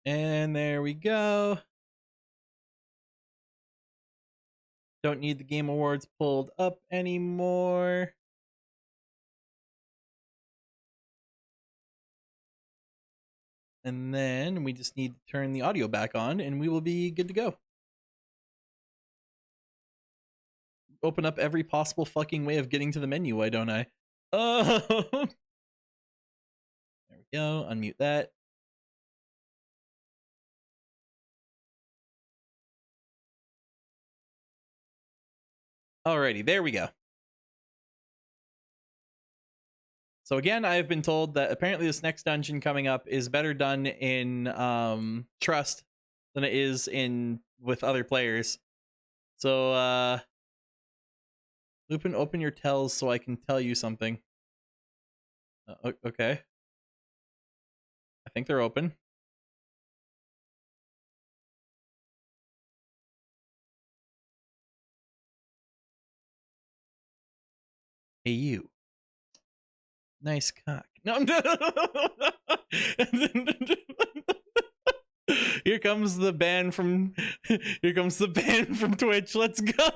And there we go. Don't need the Game Awards pulled up anymore. And then we just need to turn the audio back on and we will be good to go. Open up every possible fucking way of getting to the menu, why don't I? There we go, unmute that. Alrighty, there we go. So again, I have been told that apparently this next dungeon coming up is better done in Trust than it is in with other players. So Lupin, open your tells so I can tell you something. Okay. I think they're open. Hey you. Nice cock. No, Here comes the ban from Twitch. Let's go.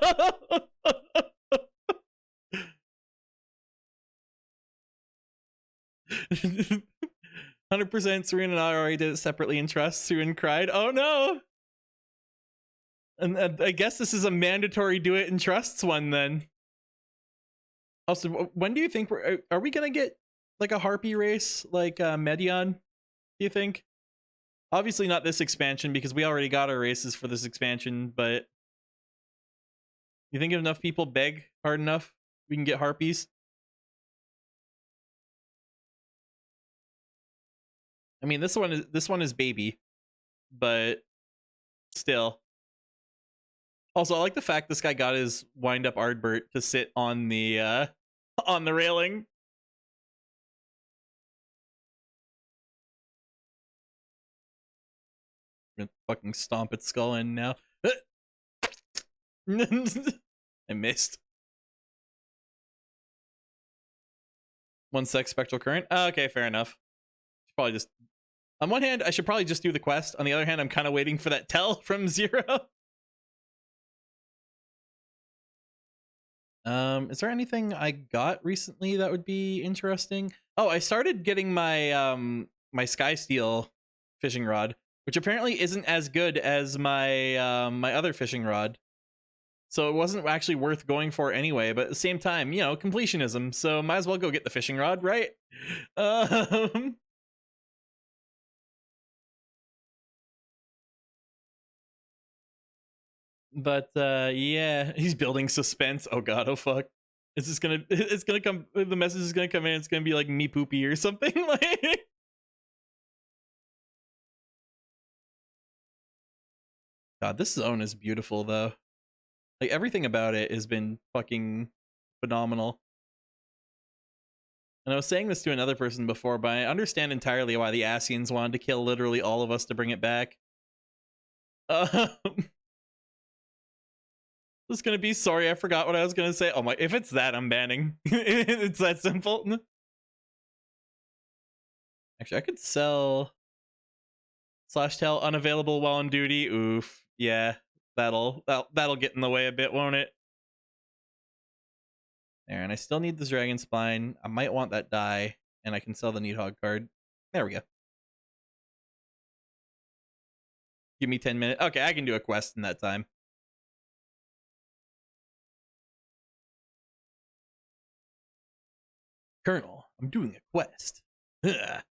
100% Serena and I already did it separately in Trust. Serena cried. Oh no. And I guess this is a mandatory do it in Trusts one then. Also, when do you think are we gonna get like a harpy race like Medion? Do you think? Obviously not this expansion because we already got our races for this expansion, but you think if enough people beg hard enough, we can get harpies? I mean, this one is baby, but still. Also, I like the fact this guy got his wind up Ardbert to sit on the railing. I'm gonna fucking stomp its skull in now. I missed. 1 sec spectral current. Okay, fair enough. Should probably just. On one hand, I should probably just do the quest. On the other hand, I'm kind of waiting for that tell from Zero. Is there anything I got recently that would be interesting? Oh, I started getting my my Skysteel fishing rod, which apparently isn't as good as my my other fishing rod. So it wasn't actually worth going for anyway, but at the same time, you know, completionism. So might as well go get the fishing rod, right? But yeah, he's building suspense. Oh god, oh fuck. It's gonna come, the message is gonna come in, it's gonna be like me poopy or something. Like god, this zone is beautiful though. Like everything about it has been fucking phenomenal. And I was saying this to another person before, but I understand entirely why the Asians wanted to kill literally all of us to bring it back. It's gonna be, sorry, I forgot what I was gonna say. Oh my, if it's that, I'm banning. It's that simple. Actually, I could sell /tell unavailable while on duty. Oof. Yeah, that'll get in the way a bit, won't it? There, and I still need this dragon spine. I might want that die, and I can sell the Needhog card. There we go. Give me 10 minutes. Okay, I can do a quest in that time. Colonel, I'm doing a quest. Hi,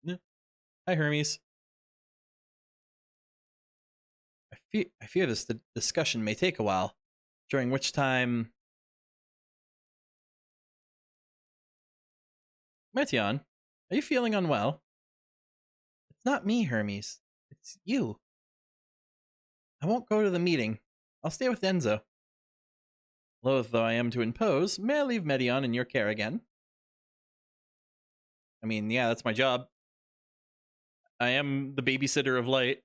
Hermes. I fear this discussion may take a while, during which time... Metion, are you feeling unwell? It's not me, Hermes. It's you. I won't go to the meeting. I'll stay with Denzo. Loath though I am to impose, may I leave Medion in your care again? I mean, yeah, that's my job. I am the babysitter of light.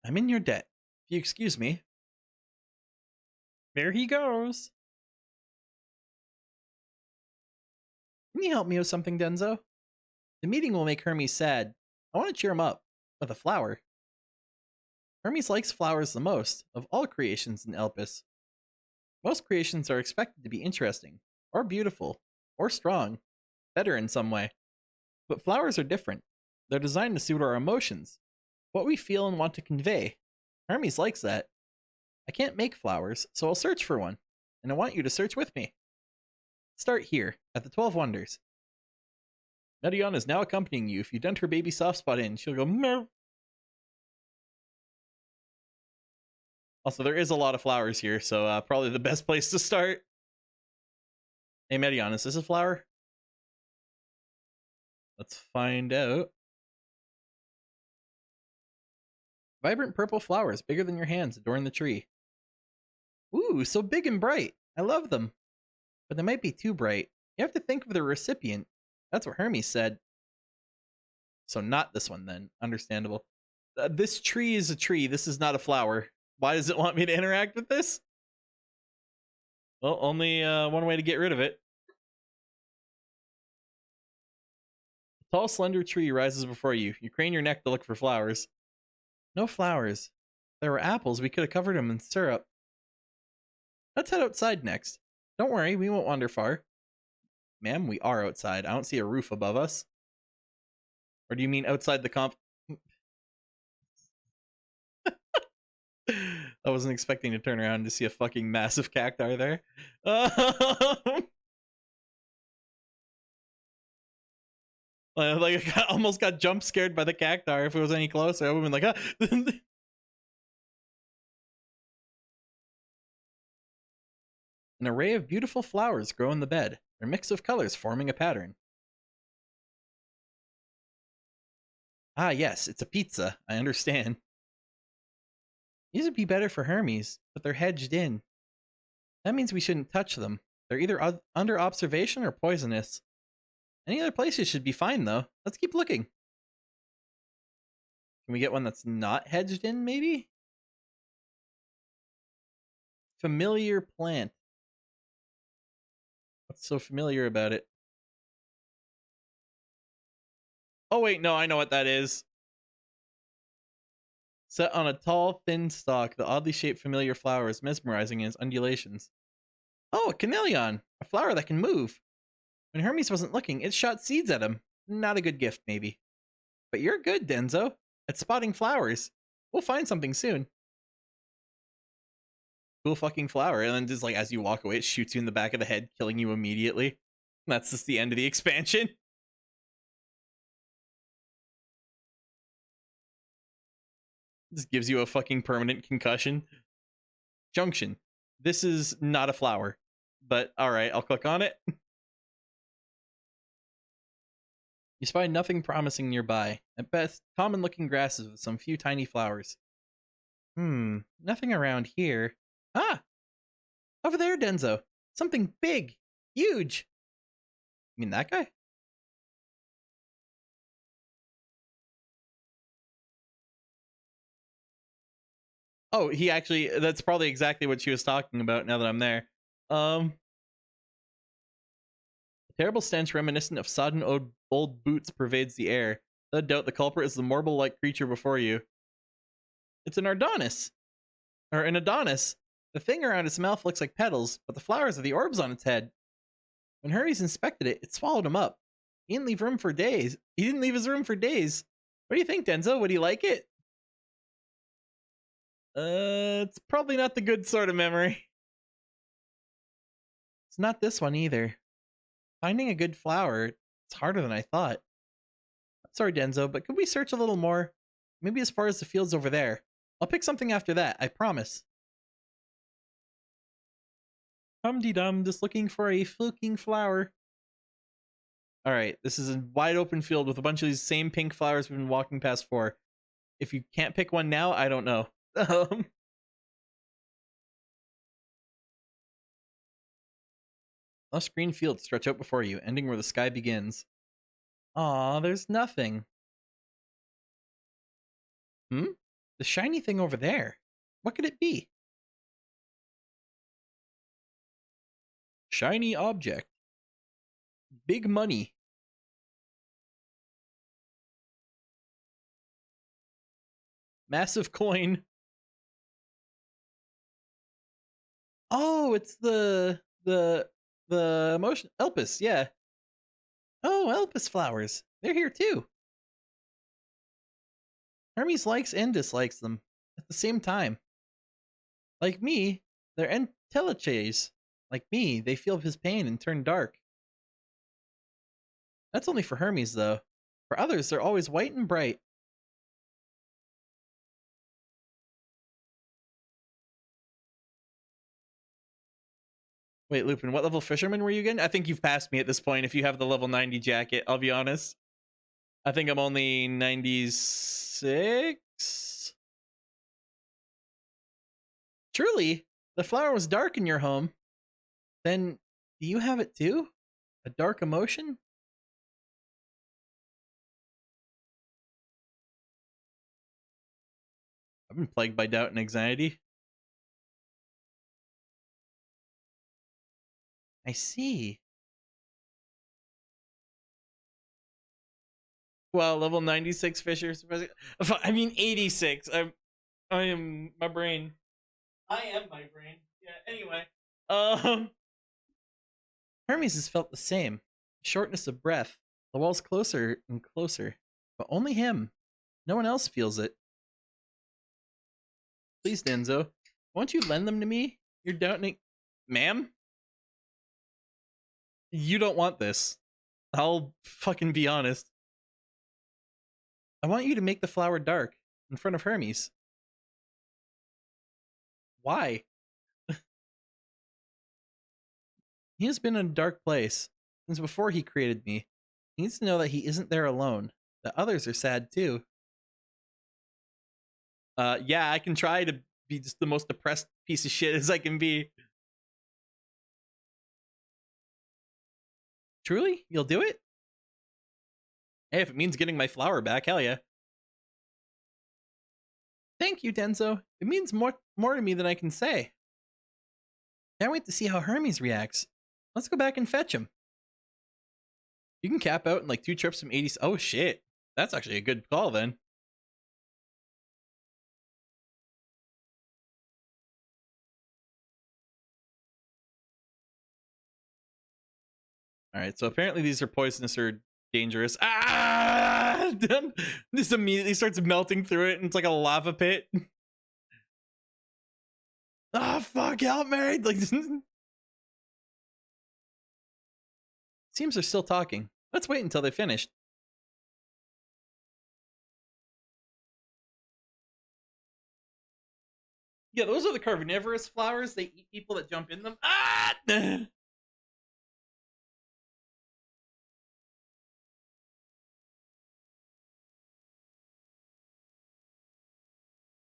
I'm in your debt. If you excuse me. There he goes. Can you help me with something, Denzo? The meeting will make Hermes sad. I want to cheer him up with a flower. Hermes likes flowers the most of all creations in Elpis. Most creations are expected to be interesting, or beautiful, or strong, better in some way. But flowers are different. They're designed to suit our emotions, what we feel and want to convey. Hermes likes that. I can't make flowers, so I'll search for one, and I want you to search with me. Start here, at the 12 Wonders. Medion is now accompanying you. If you dent her baby soft spot in, she'll go meow. Also, there is a lot of flowers here, so probably the best place to start. Hey, Medion, is this a flower? Let's find out. Vibrant purple flowers, bigger than your hands, adorn the tree. Ooh, so big and bright. I love them. But they might be too bright. You have to think of the recipient. That's what Hermes said. So not this one, then. Understandable. This tree is a tree. This is not a flower. Why does it want me to interact with this? Well, only one way to get rid of it. A tall, slender tree rises before you. You crane your neck to look for flowers. No flowers. If there were apples, we could have covered them in syrup. Let's head outside next. Don't worry, we won't wander far. Ma'am, we are outside. I don't see a roof above us. Or do you mean outside the comp? I wasn't expecting to turn around to see a fucking massive cacti there. Like I almost got jump scared by the cacti. If it was any closer, I would have been like, ah. An array of beautiful flowers grow in the bed, their mix of colors forming a pattern. Ah, yes, it's a pizza. I understand. These would be better for Hermes, but they're hedged in. That means we shouldn't touch them. They're either under observation or poisonous. Any other places should be fine, though. Let's keep looking. Can we get one that's not hedged in, maybe? Familiar plant. What's so familiar about it? Oh, wait, no, I know what that is. Set on a tall, thin stalk, the oddly shaped familiar flower is mesmerizing in its undulations. Oh, a chameleon! A flower that can move. When Hermes wasn't looking, it shot seeds at him. Not a good gift, maybe. But you're good, Denzo, at spotting flowers. We'll find something soon. Cool fucking flower. And then just like as you walk away, it shoots you in the back of the head, killing you immediately. And that's just the end of the expansion. Just gives you a fucking permanent concussion. Junction. This is not a flower. But alright, I'll click on it. You spy nothing promising nearby. At best, common-looking grasses with some few tiny flowers. Nothing around here. Ah! Over there, Denzo. Something big. Huge. You mean that guy? Oh, he actually, that's probably exactly what she was talking about now that I'm there. A terrible stench reminiscent of sodden old boots pervades the air. No doubt the culprit is the marble-like creature before you. It's an Adonis. Or an Adonis. The thing around its mouth looks like petals, but the flowers are the orbs on its head. When Hermes inspected it, it swallowed him up. He didn't leave room for days. He didn't leave his room for days. What do you think, Denzo? Would he like it? It's probably not the good sort of memory. It's not this one either. Finding a good flower, it's harder than I thought. Sorry, Denzo, but could we search a little more? Maybe as far as the fields over there. I'll pick something after that, I promise. Hum-de-dum, just looking for a fluking flower. Alright, this is a wide open field with a bunch of these same pink flowers we've been walking past for. If you can't pick one now, I don't know. Lush green fields stretch out before you, ending where the sky begins. Aw, there's nothing. The shiny thing over there. What could it be? Shiny object. Big money. Massive coin. Oh, it's the emotion Elpis, yeah. Oh, Elpis flowers. They're here too. Hermes likes and dislikes them at the same time. Like me, they're enteleches. Like me, they feel his pain and turn dark. That's only for Hermes, though. For others, they're always white and bright. Wait, Lupin, what level fisherman were you again? I think you've passed me at this point if you have the level 90 jacket, I'll be honest. I think I'm only 96? Truly, the flower was dark in your home. Then, do you have it too? A dark emotion? I've been plagued by doubt and anxiety. I see. Well, level 96 Fishers. I mean 86. I am my brain. I am my brain. Yeah, anyway. Hermes has felt the same. Shortness of breath. The wall's closer and closer. But only him. No one else feels it. Please, Denzo. Won't you lend them to me? You're doubting. Ma'am? You don't want this. I'll fucking be honest. I want you to make the flower dark in front of Hermes. Why? He has been in a dark place since before he created me. He needs to know that he isn't there alone, that others are sad too. Yeah, I can try to be just the most depressed piece of shit as I can be. Truly? You'll do it? Hey, if it means getting my flower back, hell yeah. Thank you, Denzo. It means more to me than I can say. Can't wait to see how Hermes reacts. Let's go back and fetch him. You can cap out in like 2 trips from 80. Oh shit. That's actually a good call then. Alright, so apparently these are poisonous or dangerous. Ah! This immediately starts melting through it and it's like a lava pit. Ah, fuck, help me! Like, seems they're still talking. Let's wait until they finished. Yeah, those are the carnivorous flowers. They eat people that jump in them. Ah!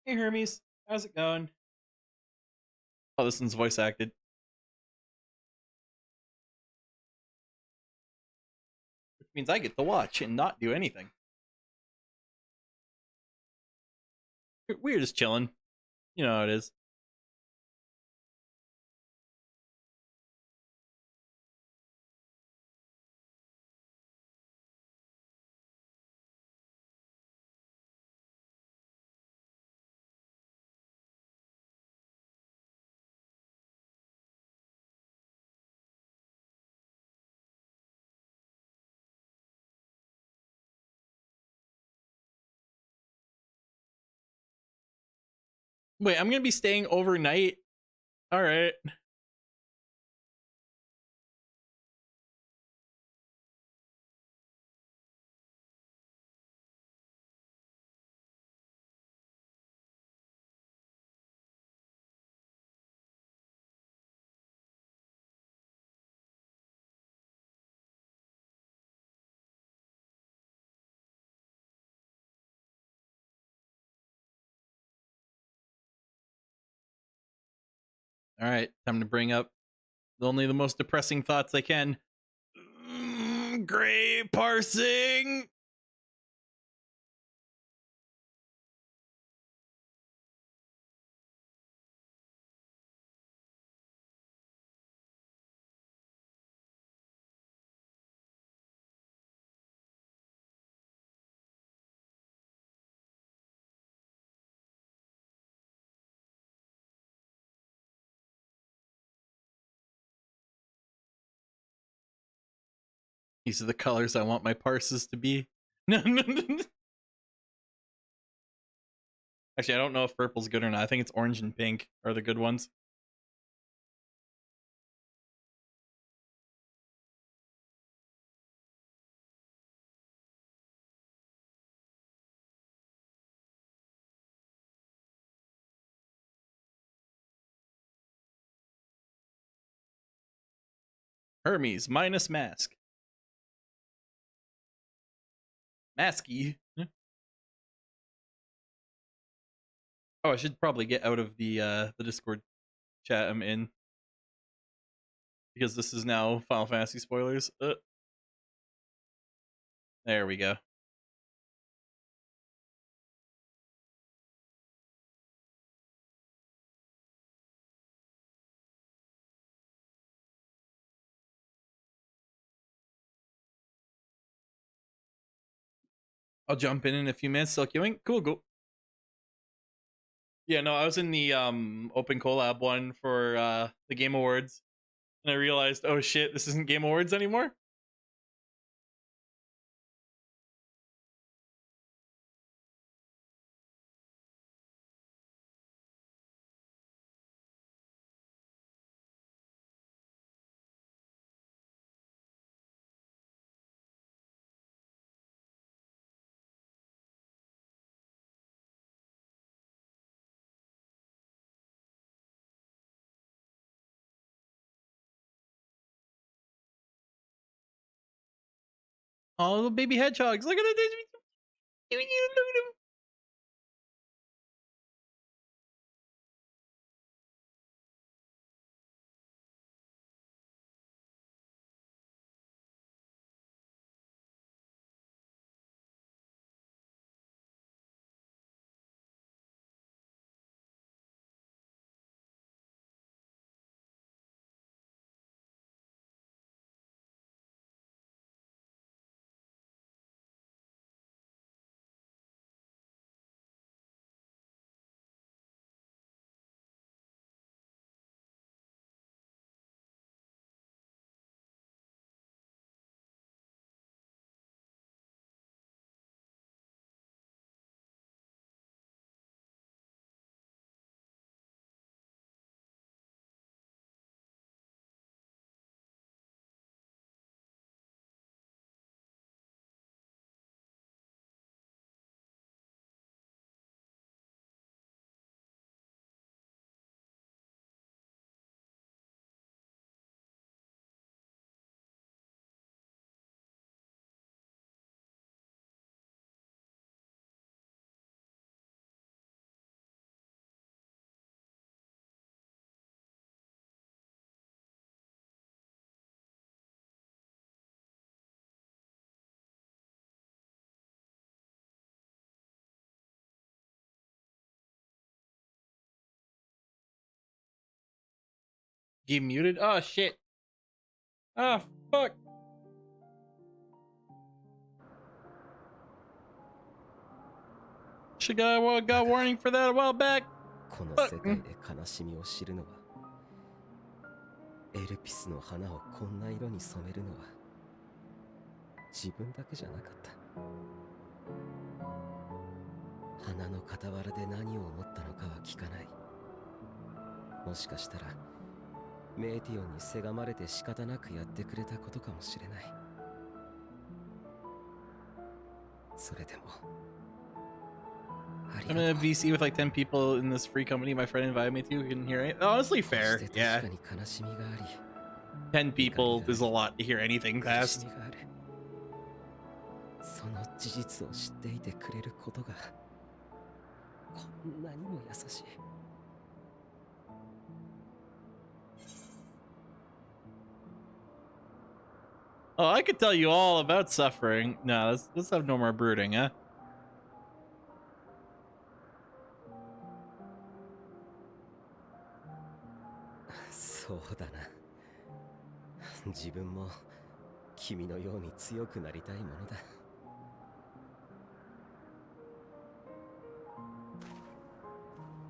Hey, Hermes. How's it going? Oh, this one's voice acted. Which means I get to watch and not do anything. We're just chilling. You know how it is. Wait, I'm gonna be staying overnight. All right. All right. Time to bring up only the most depressing thoughts I can. Gray parsing. These are the colors I want my parses to be. No, no, no. Actually, I don't know if purple's good or not. I think it's orange and pink are the good ones. Hermes minus mask. Masky. Oh, I should probably get out of the Discord chat I'm in, because this is now Final Fantasy spoilers. There we go. I'll jump in a few minutes. Still queuing. Cool, go. Yeah, no, I was in the open collab one for the Game Awards, and I realized, oh shit, this isn't Game Awards anymore. Oh, little baby hedgehogs! Look at it! Look at them! Game muted. Oh shit! Ah fuck! Should got warning for that a while back. この世界で悲しみを知るのはエルピスの花をこんな色に染めるのは自分だけじゃなかった花の傍らで何を思ったのかは聞かないもしかしたらメイティオンにせがまれて仕方なくやってくれたことかもしれないそれでも I'm in a VC with like 10 people in this free company my friend invited me to. You can hear it. Honestly, fair. Yeah. 10 people is a lot to hear anything past. その事実を知っていてくれることがこんなにも優しい Oh, I could tell you all about suffering. No, let's have no more brooding, huh? そうだな自分も君のように強くなりたいものだ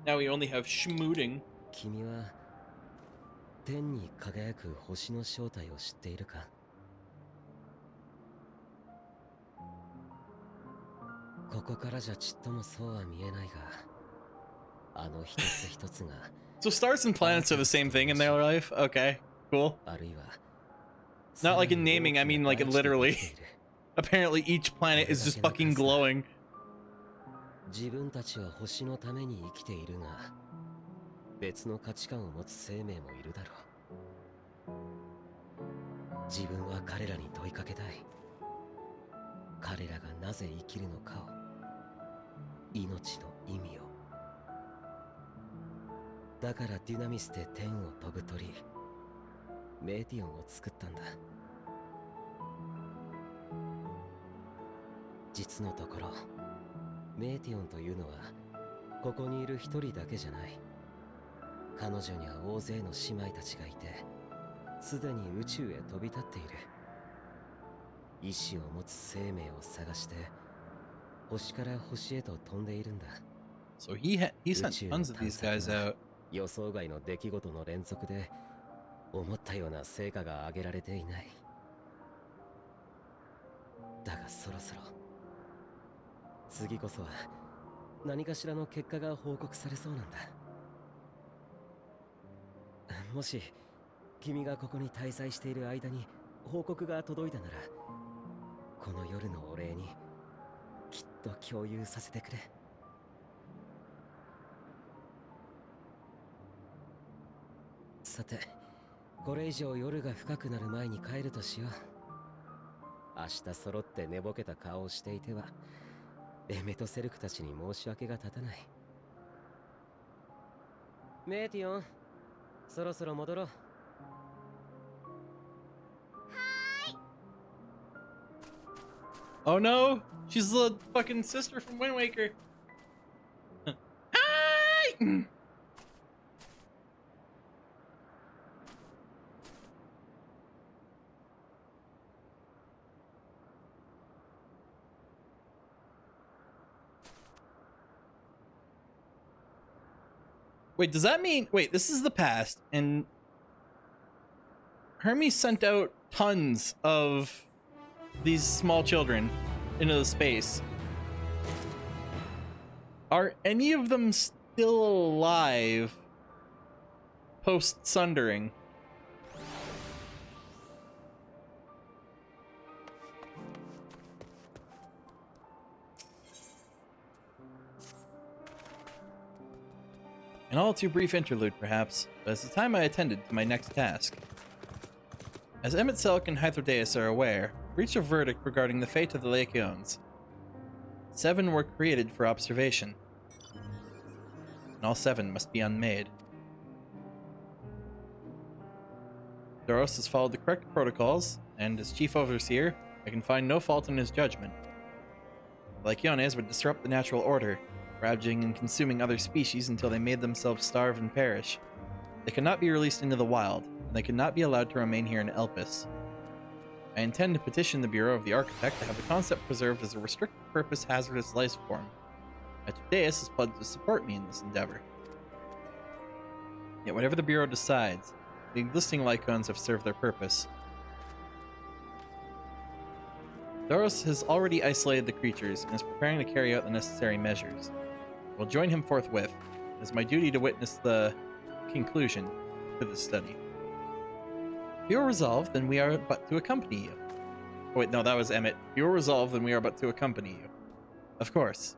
Now we only have schmooting. 君は天に輝く星の正体を知っているかここからじゃちっともそうは見えないが、あの一つ一つが So stars and planets are the same thing in their life? Okay, cool. あるいは Not like in naming, I mean like literally. Apparently each planet is just fucking glowing. 自分たちは星のために生きているが、別の価値観を持つ生命もいるだろう。自分は彼らに問いかけたい。彼らがなぜ生きるのかを、命の意味を。だからデュナミスで天を飛ぶ鳥、メーティオンを作ったんだ。実のところ、メーティオンというのはここにいる一人だけじゃない。彼女には大勢の姉妹たちがいて、すでに宇宙へ飛び立っている。意志を持つ生命を探して星から星へと飛んでいるんだ。 So he sent tons of these guys out. 予想外の出来事の連続で思ったような成果が上げられていない。だがそろそろ次こそは何かしらの結果が報告されそうなんだ。もし君がここに滞在している間に報告が届いたなら、この夜のお礼にきっと共有させてくれ。さて、これ以上夜が深くなる前に帰るとしよう。明日揃って寝ぼけた顔をしていてはエメとセルクたちに申し訳が立たない。メーティオン、そろそろ戻ろう。Oh no, she's the fucking sister from Wind Waker. Hi! Wait, does that mean... Wait, this is the past, and Hermes sent out tons of these small children into the space. Are any of them still alive post-sundering? An all too brief interlude, perhaps, but it's the time I attended to my next task. As Emmett Selk and Hythrodeus are aware, we reached a verdict regarding the fate of the Lakeons. 7 were created for observation, and all 7 must be unmade. Doros has followed the correct protocols, and as chief overseer, I can find no fault in his judgment. The Lakeones would disrupt the natural order, ravaging and consuming other species until they made themselves starve and perish. They cannot be released into the wild, and they cannot be allowed to remain here in Elpis. I intend to petition the Bureau of the Architect to have the concept preserved as a restricted-purpose hazardous life form. Hythrodeus has pledged to support me in this endeavor. Yet whatever the Bureau decides, the existing Lycons have served their purpose. Doros has already isolated the creatures and is preparing to carry out the necessary measures. I will join him forthwith. It is my duty to witness the conclusion to this study. If you are resolved, then we are but to accompany you. Oh, wait, no, that was Emmett. If you are resolved, then we are but to accompany you. Of course.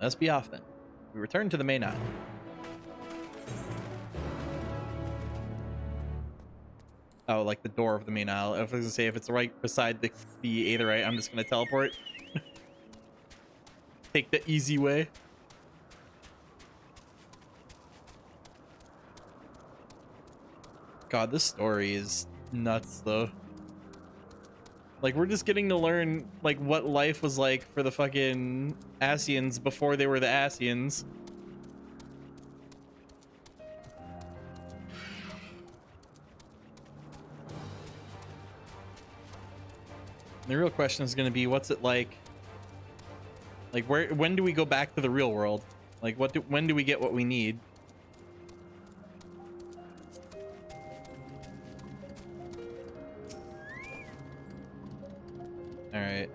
Let us be off then. We return to the main island. Oh, like the door of the main isle. I was gonna say, if it's right beside the Aetherite, I'm just gonna teleport. Take the easy way. God, this story is nuts, though. Like, we're just getting to learn, like, what life was like for the fucking Asians before they were the Asians. The real question is going to be, what's it like? Like, when do we go back to the real world? Like, when do we get what we need? All right.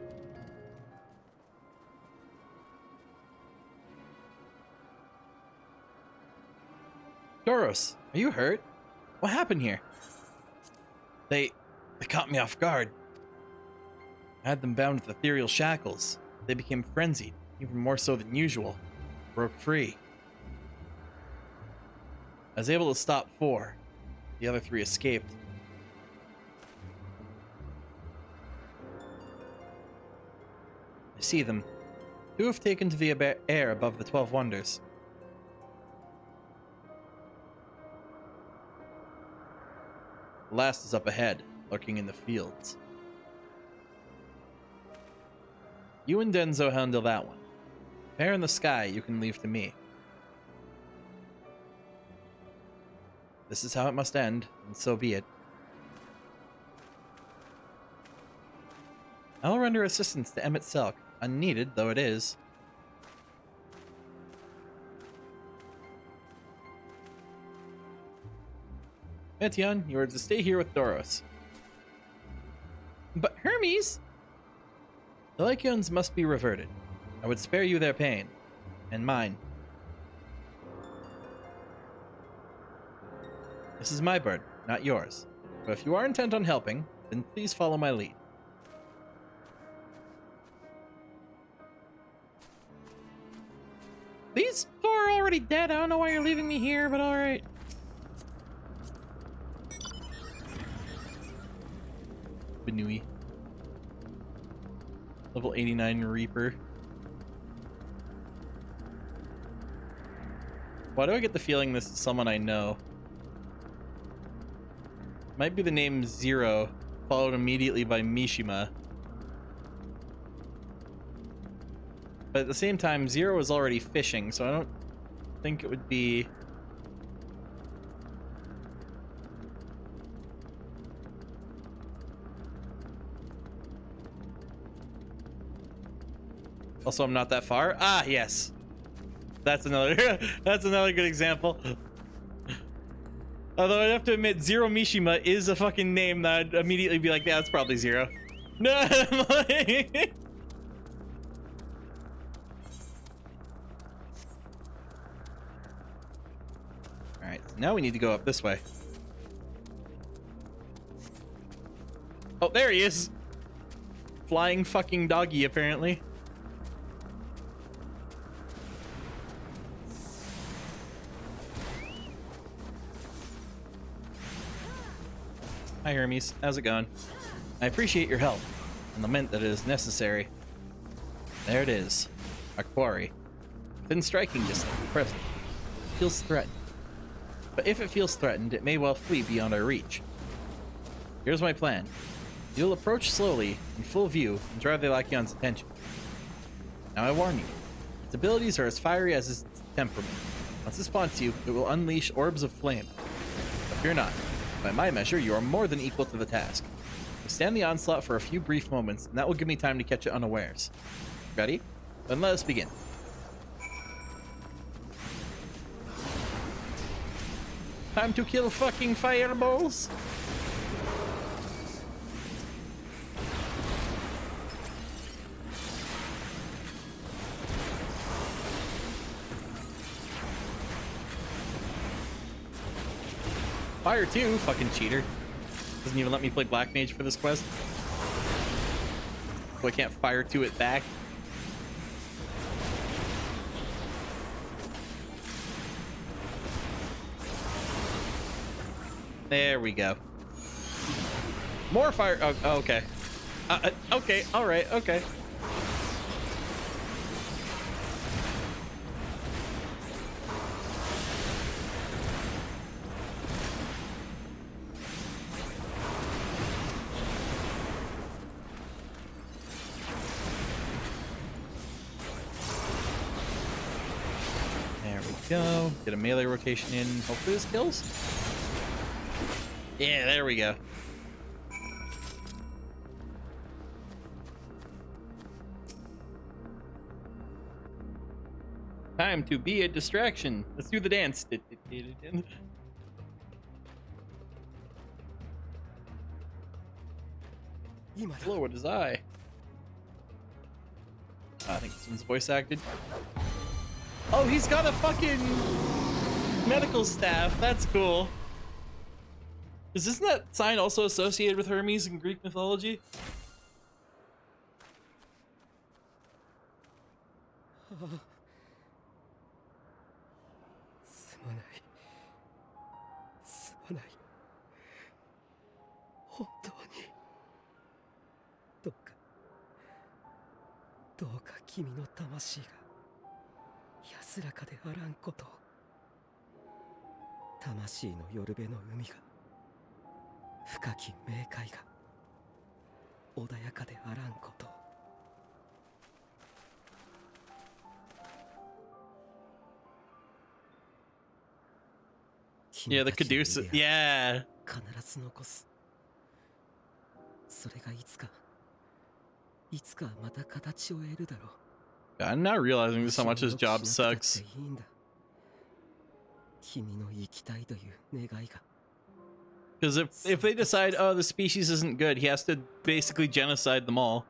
Doros, are you hurt? What happened here? They caught me off guard. I had them bound with ethereal shackles. They became frenzied, even more so than usual. Broke free. I was able to stop 4. The other 3 escaped. I see them. 2 have taken to the air above the 12 Wonders. The last is up ahead, lurking in the fields. You and Denzo handle that one. Fair in the sky, you can leave to me. This is how it must end, and so be it. I'll render assistance to Emmett Selk, unneeded though it is. Etienne, you are to stay here with Doros. But Hermes! The Lycaons must be reverted. I would spare you their pain. And mine. This is my burden, not yours. But if you are intent on helping, then please follow my lead. These 4 are already dead. I don't know why you're leaving me here, but alright. Benui. Level 89 Reaper. Why do I get the feeling this is someone I know? Might be the name Zero, followed immediately by Mishima. But at the same time, Zero is already fishing, so I don't think it would be... Also, I'm not that far. Ah, yes. That's another that's another good example. Although I have to admit, Zero Mishima is a fucking name that I'd immediately be like, yeah, that's probably Zero. No. Alright, so now we need to go up this way. Oh, there he is. Flying fucking doggy, apparently. Hi Hermes, how's it going? I appreciate your help, and lament that it is necessary. There it is, our quarry. Within striking distance, present. It feels threatened. But if it feels threatened, it may well flee beyond our reach. Here's my plan. You'll approach slowly, in full view, and drive the Lycaon's attention. Now I warn you, its abilities are as fiery as its temperament. Once it spawns you, it will unleash orbs of flame. But fear not. By my measure, you are more than equal to the task. Withstand the onslaught for a few brief moments, and that will give me time to catch it unawares. Ready? Then let us begin. Time to kill fucking fireballs! Fire too, fucking cheater. Doesn't even let me play Black Mage for this quest. So I can't fire to it back. There we go. More fire. Oh, okay. Okay, alright, okay. Go. Get a melee rotation in. Hopefully this kills. Yeah, there we go. Time to be a distraction. Let's do the dance. Hello, what is I? I think this one's voice acted. Oh, he's got a fucking Medical staff, that's cool. Isn't that sign also associated with Hermes in Greek mythology? Yeah, the Caduceus. Yeah. I'm not realizing just how much his job sucks. Because if they decide, oh, the species isn't good, he has to basically genocide them all.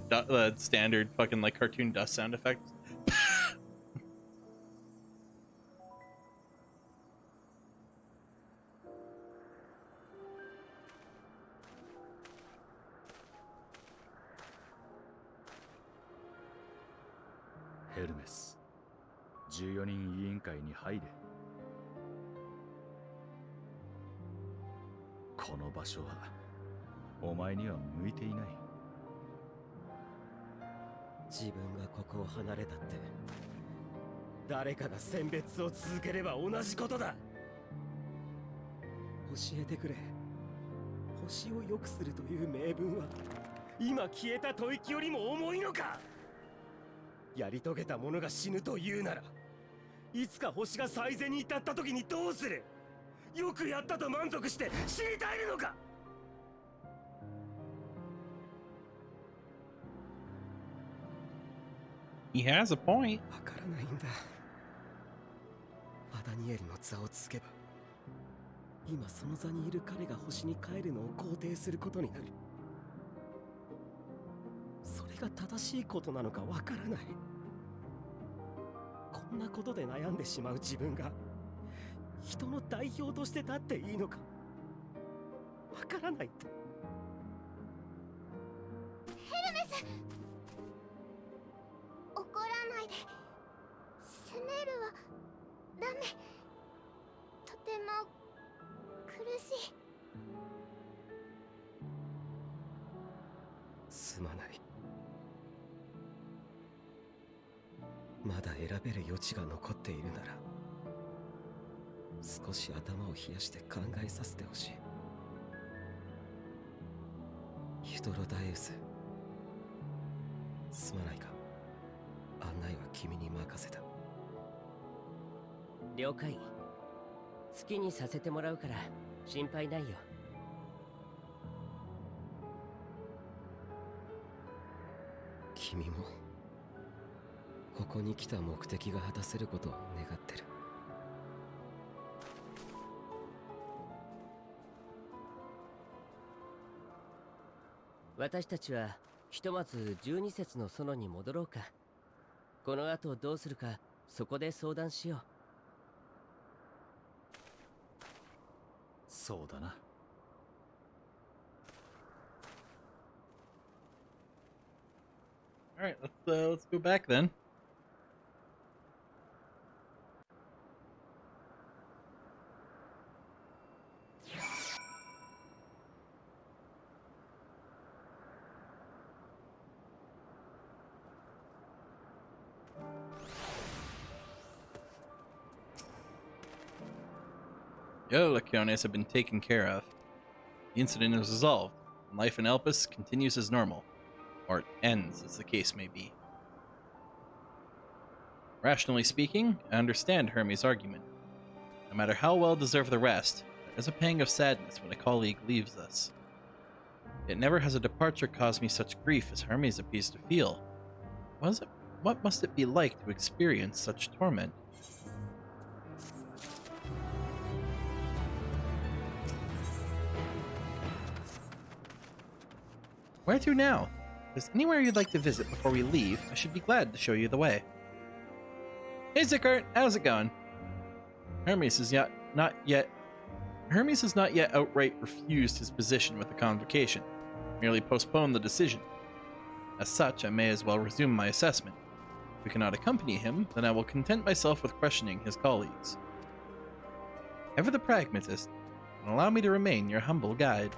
The standard fucking like cartoon dust sound effect. Hermes, 14人委員会に入れ。この場所はお前には向いていない。自分がここを離れたって誰かが選別を続ければ同じことだ。教えてくれ。星を良くするという名分は今消えた吐息よりも重いのか。やり遂げた者が死ぬというなら、いつか星が最善に至った時にどうする。よくやったと満足して死に絶えるのか。He has a point. わからないんだ。アダニエルの座をつけば、今その座にいる彼が星に帰るのを肯定することになる。それが正しいことなのかわからない。こんなことで悩んでしまう自分が人の代表として立っていいのかわからないって。ヘルメス、怒らないで。スネルはダメ。とても苦しい。すまない。まだ選べる余地が残っているなら、少し頭を冷やして考えさせてほしい。ヒュドロダイウス、すまないか。案内は君に任せた。了解。好きにさせてもらうから心配ないよ。君もここに来た目的が果たせることを願ってる。私たちはひとまず12節の園に戻ろうか。この後どうするかそこで相談しよう。そうだな。All right, let's go back then. Yo, Lecciones have been taken care of. The incident is resolved, and life in Elpis continues as normal. Or it ends, as the case may be. Rationally speaking, I understand Hermes' argument. No matter how well deserved the rest, there is a pang of sadness when a colleague leaves us. Yet never has a departure caused me such grief as Hermes appears to feel. What must it be like to experience such torment? Where to now? If there's anywhere you'd like to visit before we leave, I should be glad to show you the way. Hey Zickart, how's it going? Hermes has not yet outright refused his position with the convocation, merely postponed the decision. As such, I may as well resume my assessment. If we cannot accompany him, then I will content myself with questioning his colleagues. Ever the pragmatist, and allow me to remain your humble guide.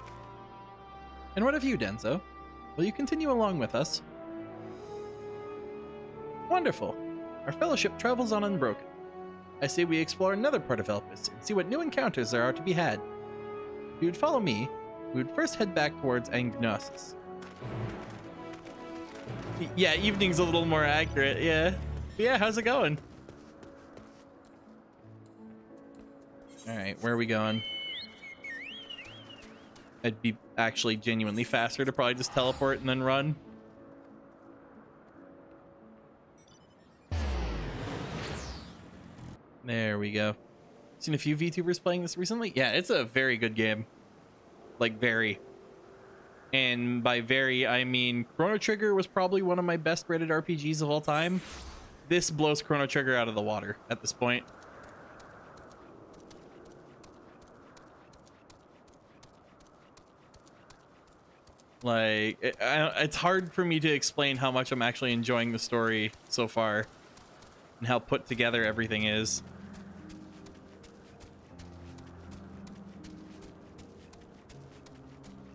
And what of you, Denzo? Will you continue along with us? Wonderful. Our fellowship travels on unbroken. I say we explore another part of Elpis and see what new encounters there are to be had. If you would follow me, we would first head back towards Angnosis. Yeah, evening's a little more accurate, yeah. Yeah, how's it going? Alright, where are we going? It'd be actually genuinely faster to probably just teleport and then run. There we go. Seen a few VTubers playing this recently? Yeah, it's a very good game. Like, very. And by very, I mean Chrono Trigger was probably one of my best rated RPGs of all time. This blows Chrono Trigger out of the water at this point. Like, it's hard for me to explain how much I'm actually enjoying the story so far and how put together everything is.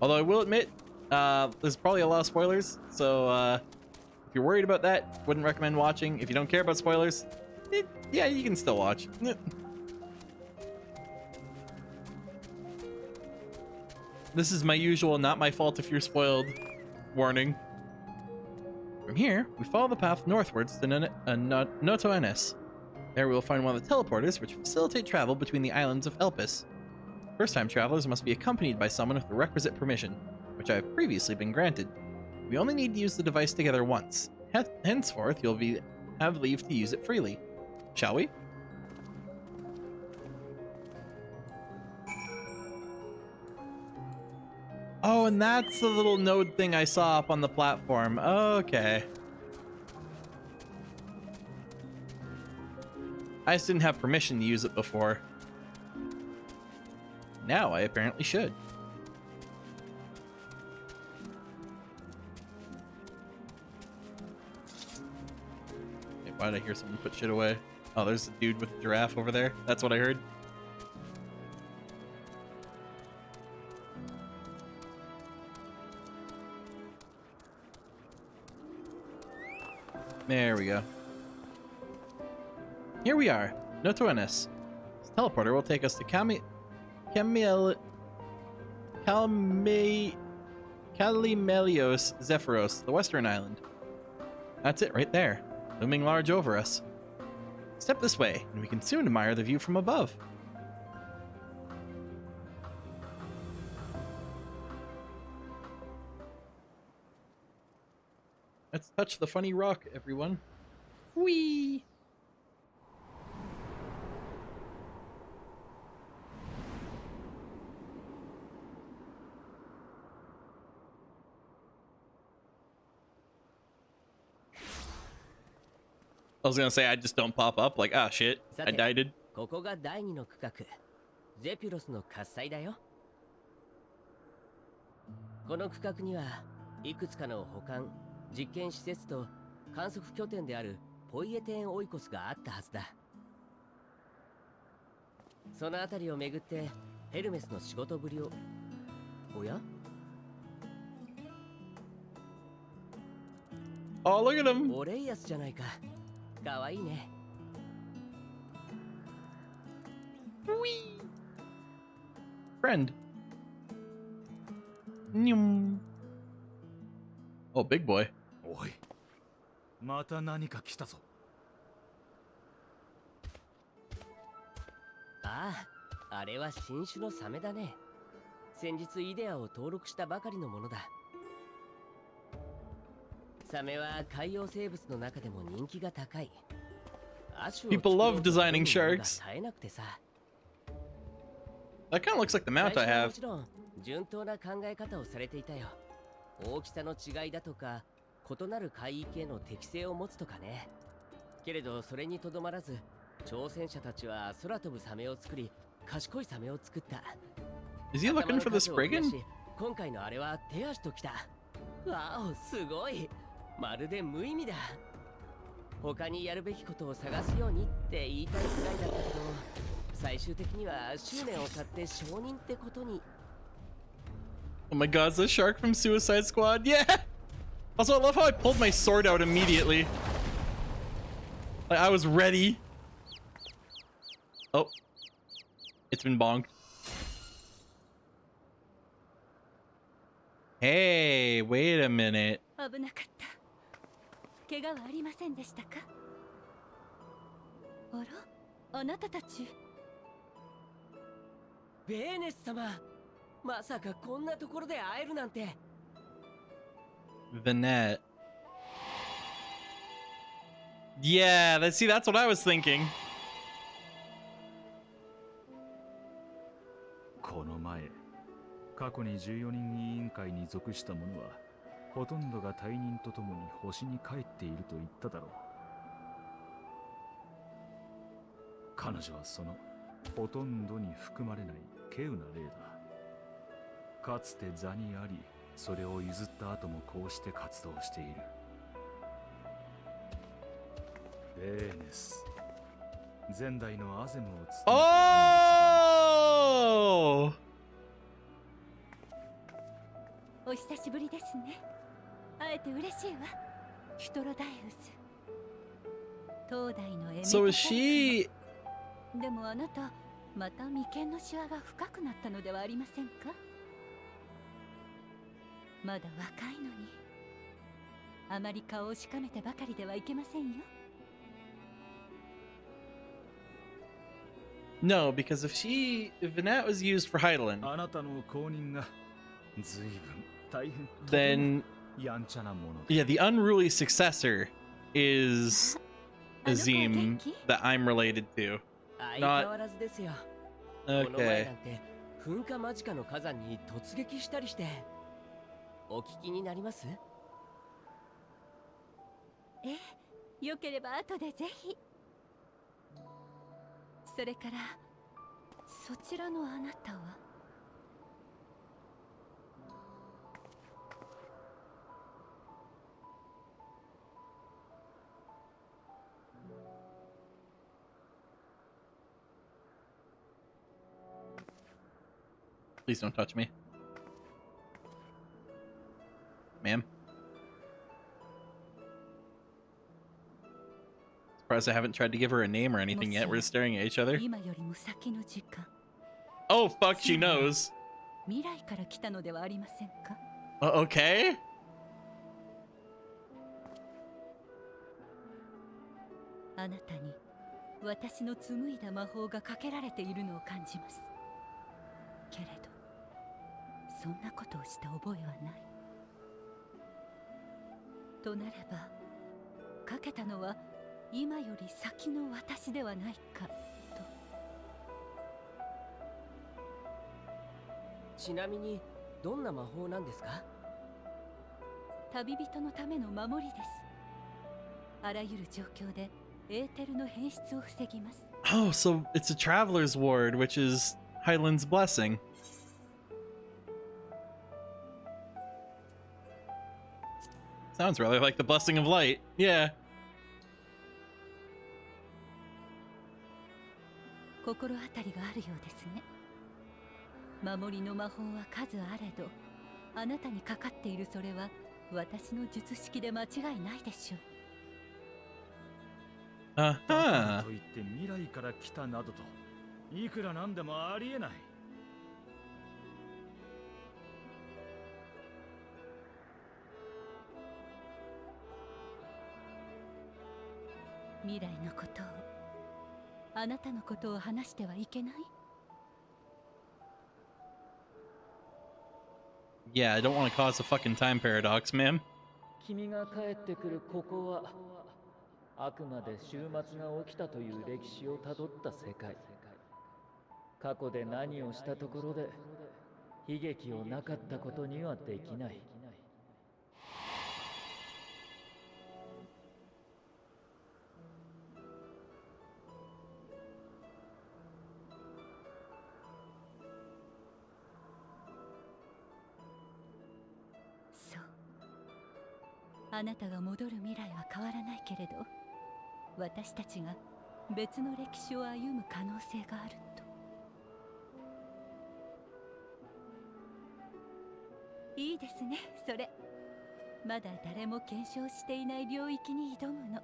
Although I will admit, there's probably a lot of spoilers, so if you're worried about that, wouldn't recommend watching. If you don't care about spoilers, yeah, you can still watch. This is my usual not my fault if you're spoiled warning. From here, we follow the path northwards to Noto Enes. There we will find one of the teleporters which facilitate travel between the islands of Elpis. First-time travelers must be accompanied by someone with the requisite permission, which I have previously been granted. We only need to use the device together once. Henceforth, you'll have leave to use it freely. Shall we? Oh, and that's the little node thing I saw up on the platform. Okay. I just didn't have permission to use it before. Now I apparently should. Wait, why did I hear someone put shit away? Oh, there's a dude with a giraffe over there. That's what I heard. There we go. Here we are, Noto Enes. This teleporter will take us to Kalimelios, Zephyros, the western island. That's it right there, looming large over us. Step this way, and we can soon admire the view from above. Let's touch the funny rock, everyone. Whee! I was gonna say I just don't pop up like, ah shit, I died. ここが第二の区画、ゼピュロスの喝采だよ。この区画にはいくつかの保管、実験施設と観測拠点であるポイエテンオイコスがあったはずだ。その辺りを巡ってヘルメスの仕事ぶりを。おや？ Oh, look at him! オレイアスじゃないか。かわいいね。Whee! Friend. Nyum. Oh, big boy. おい、また何か来たぞ。ああ、あれは新種のサメだね。先日イデアを登録したばかりのものだ。サメは海洋生物の中でも人気が高い。People love designing sharks. That kind of looks like the mount I have. もちろん順当な考え方をされていたよ。大きさの違いだとか、異なる海域への適性を持つとかね。けれどそれにとどまらず、挑戦者たちは空飛ぶサメを作り、賢いサメを作った。Is he looking for the Spriggan? 今回のあれは手足ときた。わお、すごい。まるで無意味だ。他にやるべきことを探すようにって言いたいくらいだったけど、最終的には執念を買って承認ってことに。Oh my god, it's the shark from Suicide Squad. Yeah! Also, I love how I pulled my sword out immediately. Like, I was ready. Oh. It's been bonked. Hey, wait a minute. 危なかった。怪我はありませんでしたか？あら、あなたたち。ベーネス様、まさかこんなところで会えるなんて。Vanette. Yeah, see, that's what I was thinking. この前、過去に14人委員会に属した者は、ほとんどが退任とともに星に帰っていると言っただろう。彼女はそのほとんどに含まれない稀有な例だ。かつて座にあり、それを譲った後もこうして活動している。ベーネス、前代のアゼムを務めた。Oh! お久しぶりですね。会えて嬉しいわ。ヒトロダイウス。東大のエメタ So is she... でもあなた、また眉間のシワが深くなったのではありませんか？まだ若いのに。あまり顔をしかめてばかりではいけませんよ。No, because if Vanette was used for Heidelin, あなたの後任が随分大変 then やんちゃなもの yeah, the unruly successor is あの子は元 Azim 気？ that I'm related to. 相変わらずですよ。この前 Okay. なんて噴火間近の火山に突撃したりして。お聞きになります？ええ、よければ後でぜひ。それからそちらのあなたは。Please don't touch me. Ma'am. Surprised I haven't tried to give her a name or anything yet. We're just staring at each other. 今よりも先の時間。 Oh, fuck, she knows. 未来から来たのではありませんか？ Okay. あなたに私の紡いだ魔法がかけられているのを感じます。けれどそんなことをした覚えはない。となればかけたのは今より先の私ではないかと。ちなみにどんな魔法なんですか？旅人のための守りです。あらゆる状況でエーテルの変質を防ぎます。 Oh, so it's a traveler's ward, which is Hyland's blessing. Sounds rather like the blessing of light. Yeah. 心当たりがあるようですね。守りの魔法は数あれど、あなたにかかっているそれは私の術式で間違いないでしょう。Uh だから huh. といって未来から来たなどといくらなんでもありえない。未来のことをあなたのことを話してはいけない？ Yeah, I don't want to cause a fucking time paradox, ma'am. 君が帰ってくるここはあくまで終末が起きたという歴史をたどった世界。過去で何をしたところで悲劇をなかったことにはできない。そう。あなたが戻る未来は変わらないけれど、私たちが別の歴史を歩む可能性があると。いいですね、それ。まだ誰も検証していない領域に挑むの。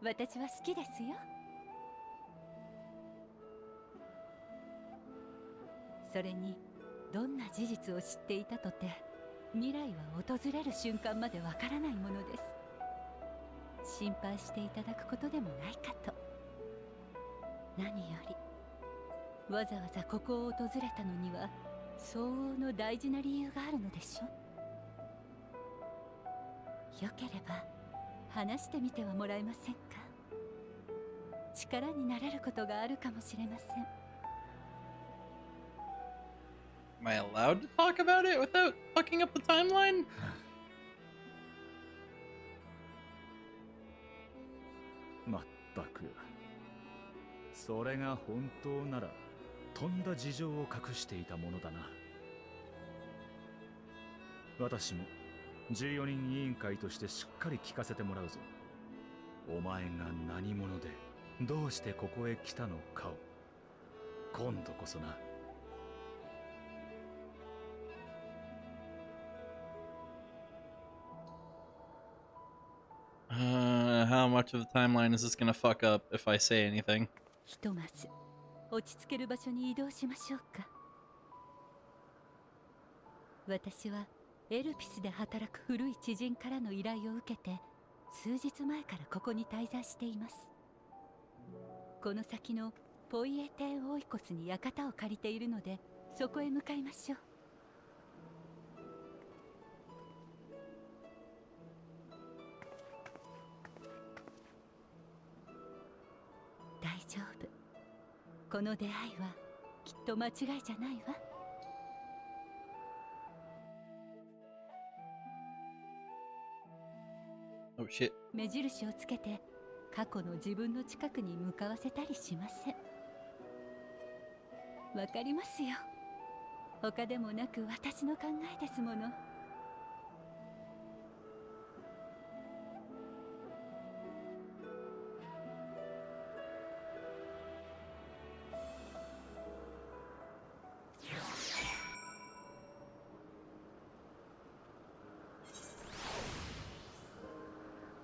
私は好きですよ。それに、どんな事実を知っていたとて、未来は訪れる瞬間までわからないものです。心配していただくことでもないかと。何より、わざわざここを訪れたのには相応の大事な理由があるのでしょ。よければ話してみてはもらえませんか？力になれることがあるかもしれません。 Am I allowed to talk about it without fucking up the timeline? まったく。それが本当なら、とんだ事情を隠していたものだな。私も14人委員会としてしっかり聞かせてもらうぞ。お前が何者で、どうしてここへ来たのかを。今度こそな。How much of the timeline is this gonna fuck up if I say anything? ひとまず落ち着ける場所に移動しましょうか。私はエルピスで働く古い知人からの依頼を受けて数日前からここに滞在しています。この先のポイエテンオイコスに館を借りているので、そこへ向かいましょう。大丈夫。この出会いはきっと間違いじゃないわ。Oh shit. 目印をつけて過去の自分の近くに向かわせたりしません。わかりますよ。他でもなく私の考えですもの。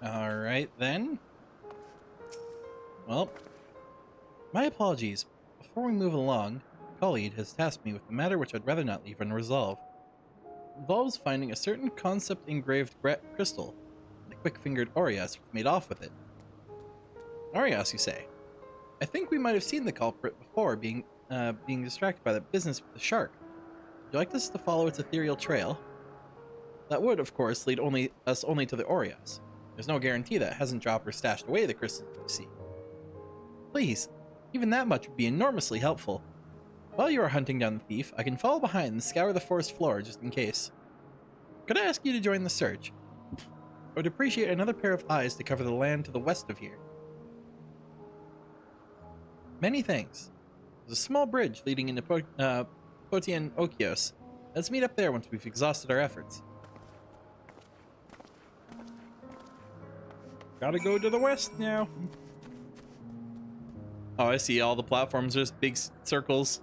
Alright then. Well, my apologies. Before we move along, Khalid has tasked me with a matter which I'd rather not leave unresolved. It involves finding a certain concept engraved crystal, and a quick-fingered Orias made off with it. Orias, you say? I think we might have seen the culprit before, being distracted by that business with the shark. Would you like us to follow its ethereal trail? That would, of course, lead us only to the Orias. There's no guarantee that it hasn't dropped or stashed away the crystal you see. Please, even that much would be enormously helpful. While you are hunting down the thief, I can follow behind and scour the forest floor just in case. Could I ask you to join the search? I would appreciate another pair of eyes to cover the land to the west of here. Many thanks. There's a small bridge leading into Potien Okios. Let's meet up there once we've exhausted our efforts. Gotta go to the west now. Oh, I see. All the platforms are just big circles.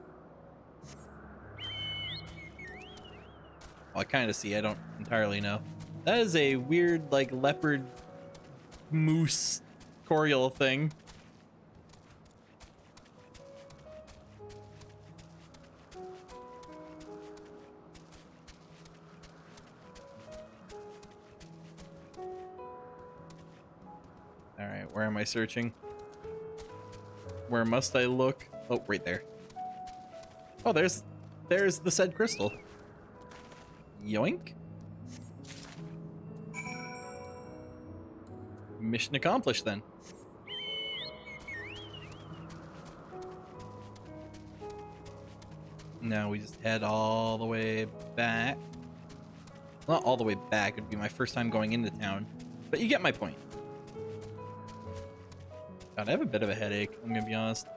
Well, I kind of see. I don't entirely know. That is a weird, like, leopard moose corial thing. Alright, where am I searching? Where must I look? Oh, right there. Oh, there's the said crystal. Yoink. Mission accomplished then. Now we just head all the way back. Not all the way back, it'd be my first time going into town. But you get my point. God, I have a bit of a headache, I'm gonna be honest.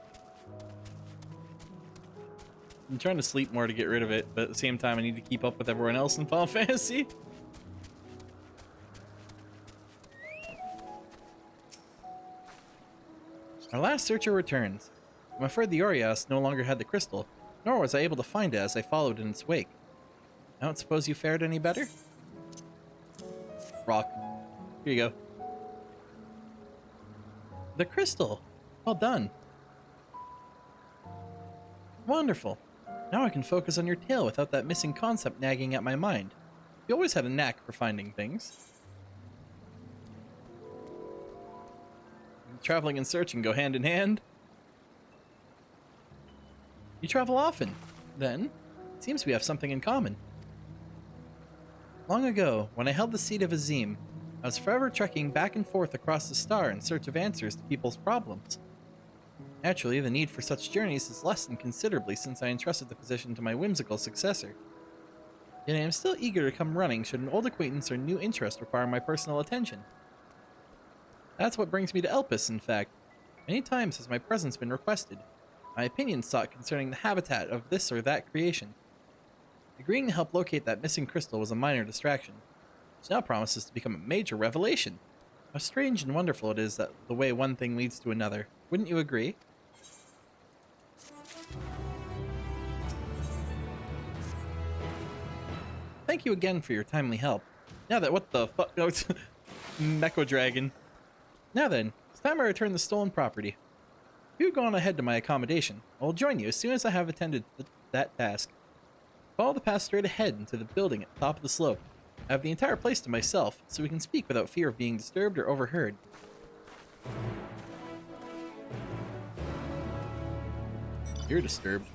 I'm trying to sleep more to get rid of it, but at the same time I need to keep up with everyone else in Final Fantasy. Our last searcher returns. I'm afraid the Orias no longer had the crystal, nor was I able to find it as I followed in its wake. I don't suppose you fared any better? Rock. Here you go. The crystal! Well done. Wonderful. Now I can focus on your tale without that missing concept nagging at my mind. You always had a knack for finding things. Traveling and searching go hand in hand. You travel often, then. It seems we have something in common. Long ago, when I held the seat of Azim, I was forever trekking back and forth across the star in search of answers to people's problems. Naturally, the need for such journeys has lessened considerably since I entrusted the position to my whimsical successor. Yet I am still eager to come running should an old acquaintance or new interest require my personal attention. That's what brings me to Elpis, in fact. Many times has my presence been requested, my opinion sought concerning the habitat of this or that creation. Agreeing to help locate that missing crystal was a minor distraction, which now promises to become a major revelation. How strange and wonderful it is that the way one thing leads to another. Wouldn't you agree? Thank you again for your timely help. Now that what the fuck? No, it's Mecho Dragon. Now then, it's time I return the stolen property. You go on ahead to my accommodation. I will join you as soon as I have attended that task. Follow the path straight ahead into the building at the top of the slope. I have the entire place to myself, so we can speak without fear of being disturbed or overheard. You're disturbed.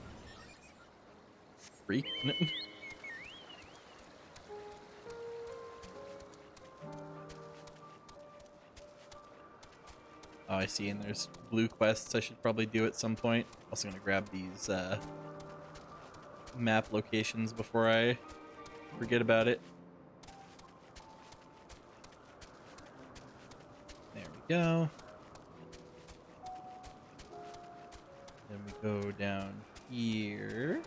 Freak. Oh, I see, and there's blue quests I should probably do at some point. Also gonna grab these map locations before I forget about it. There we go. Then we go down here.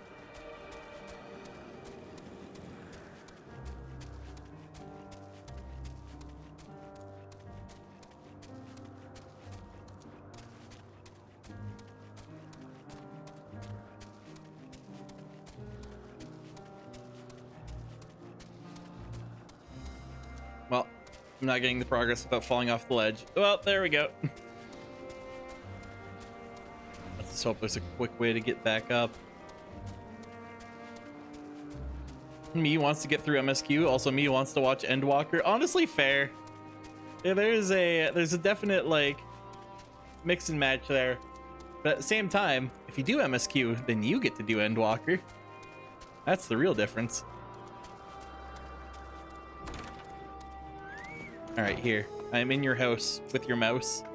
Well, I'm not getting the progress without falling off the ledge. Well, there we go. Let's just hope there's a quick way to get back up. Me wants to get through MSQ. Also, me wants to watch Endwalker. Honestly, fair. Yeah, there's a definite like mix and match there. But at the same time, if you do MSQ, then you get to do Endwalker. That's the real difference. Alright, here. I am in your house with your mouse.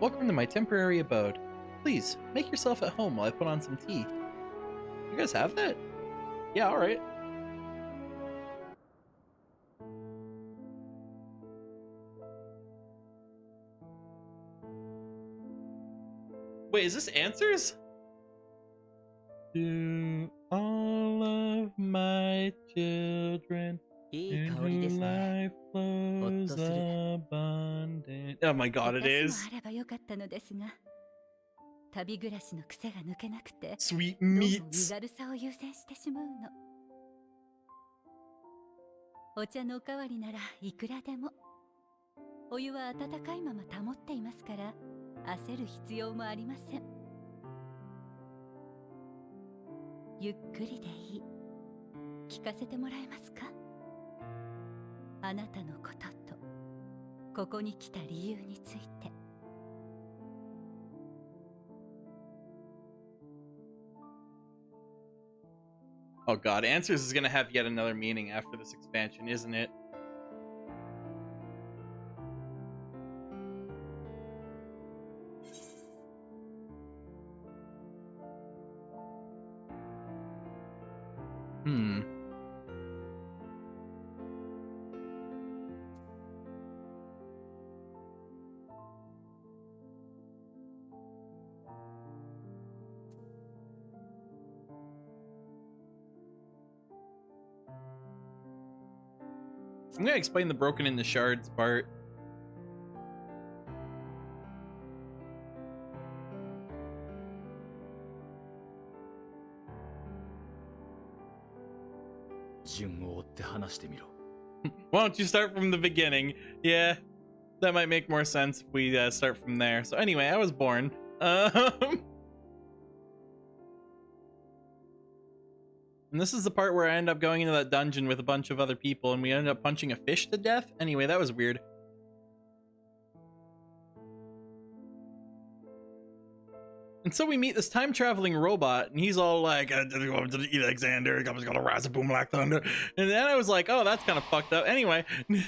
Welcome to my temporary abode. Please, make yourself at home while I put on some tea. You guys have that? Yeah, alright. Wait, is this answers? To all of my children. いい香りですね。 Life flows abundant. Oh my god, it 私 is. もあればよかったのですが、旅暮らしの癖が抜けなくて、 Sweet どうも身 meats. 軽さを優先してしまうの。お茶のおかわりならいくらでも。お湯は温かいまま保っていますから、焦る必要もありません。ゆっくりでいい。聞かせてもらえますか？あなたのことと、ここに来た理由について。Oh god, Answers is gonna have yet another meaning after this expansion, isn't it? Hmm. I'm gonna explain the broken into shards part. Why don't you start from the beginning? Yeah, that might make more sense if we start from there. So anyway, I was born. And this is the part where I end up going into that dungeon with a bunch of other people and we end up punching a fish to death. Anyway, that was weird. And so we meet this time-traveling robot, and he's all like, "Going to the Alexander, I'm gonna rise a boom like thunder." And then I was like, "Oh, that's kind of fucked up." Anyway, I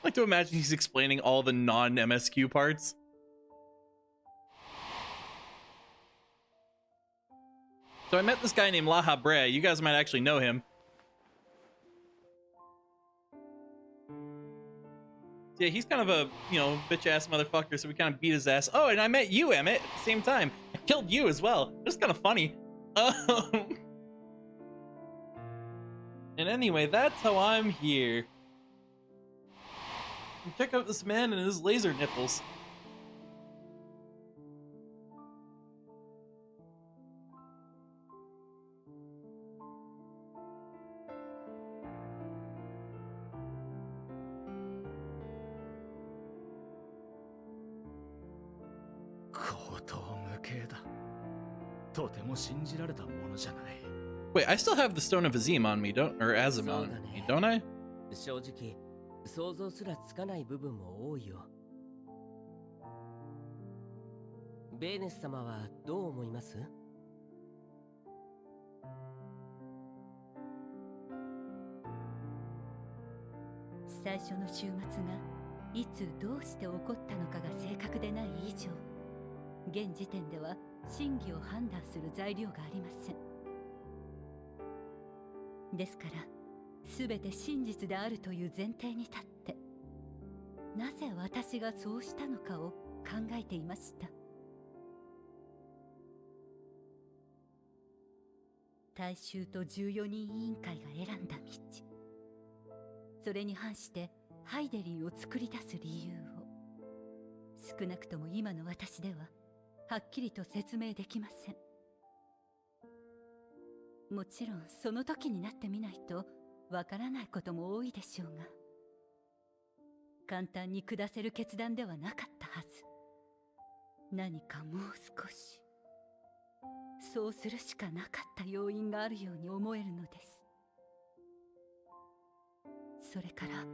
like to imagine he's explaining all the non-MSQ parts. So I met this guy named La Habre. You guys might actually know him. Yeah, he's kind of a, bitch-ass motherfucker, so we kind of beat his ass. Oh, and I met you, Emmett, at the same time. I killed you as well. It was kind of funny. And anyway, that's how I'm here. And check out this man and his laser nipples. Wait, I still have the Stone of Azim on me, or Azim on me, don't I? 正直、想像すらつかない部分も多いよ。ベーネス様はどう思います？最初の週末がいつどうして起こったのかが正確でない以上、現時点では真偽を判断する材料がありません。ですから全て真実であるという前提に立って、なぜ私がそうしたのかを考えていました。大衆と14人委員会が選んだ道、それに反してハイデリンを作り出す理由を、少なくとも今の私でははっきりと説明できません。もちろんその時になってみないとわからないことも多いでしょうが、簡単に下せる決断ではなかったはず。何かもう少し、そうするしかなかった要因があるように思えるのです。それから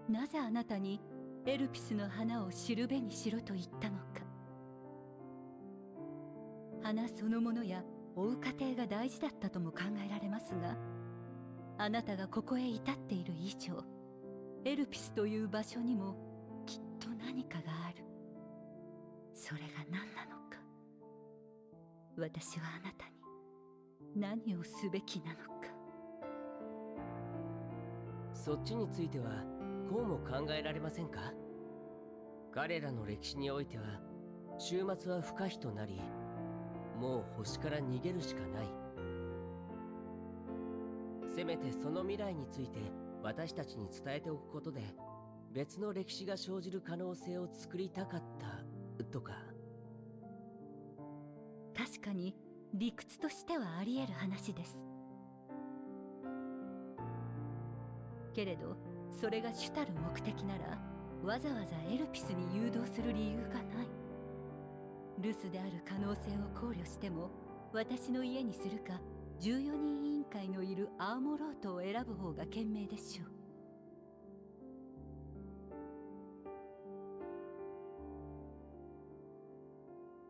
なぜあなたにエルピスの花をしるべにしろと言ったのか。花そのものや追う過程が大事だったとも考えられますが、あなたがここへ至っている以上、エルピスという場所にもきっと何かがある。それが何なのか、私はあなたに何をすべきなのか。そっちについてはこうも考えられませんか？彼らの歴史においては終末は不可避となり、もう星から逃げるしかない。せめてその未来について私たちに伝えておくことで、別の歴史が生じる可能性を作りたかったとか。確かに理屈としてはあり得る話です。けれどそれが主たる目的なら、わざわざエルピスに誘導する理由がない。留守である可能性を考慮しても、私の家にするか14人委員会のいるアーモロートを選ぶ方が賢明でしょ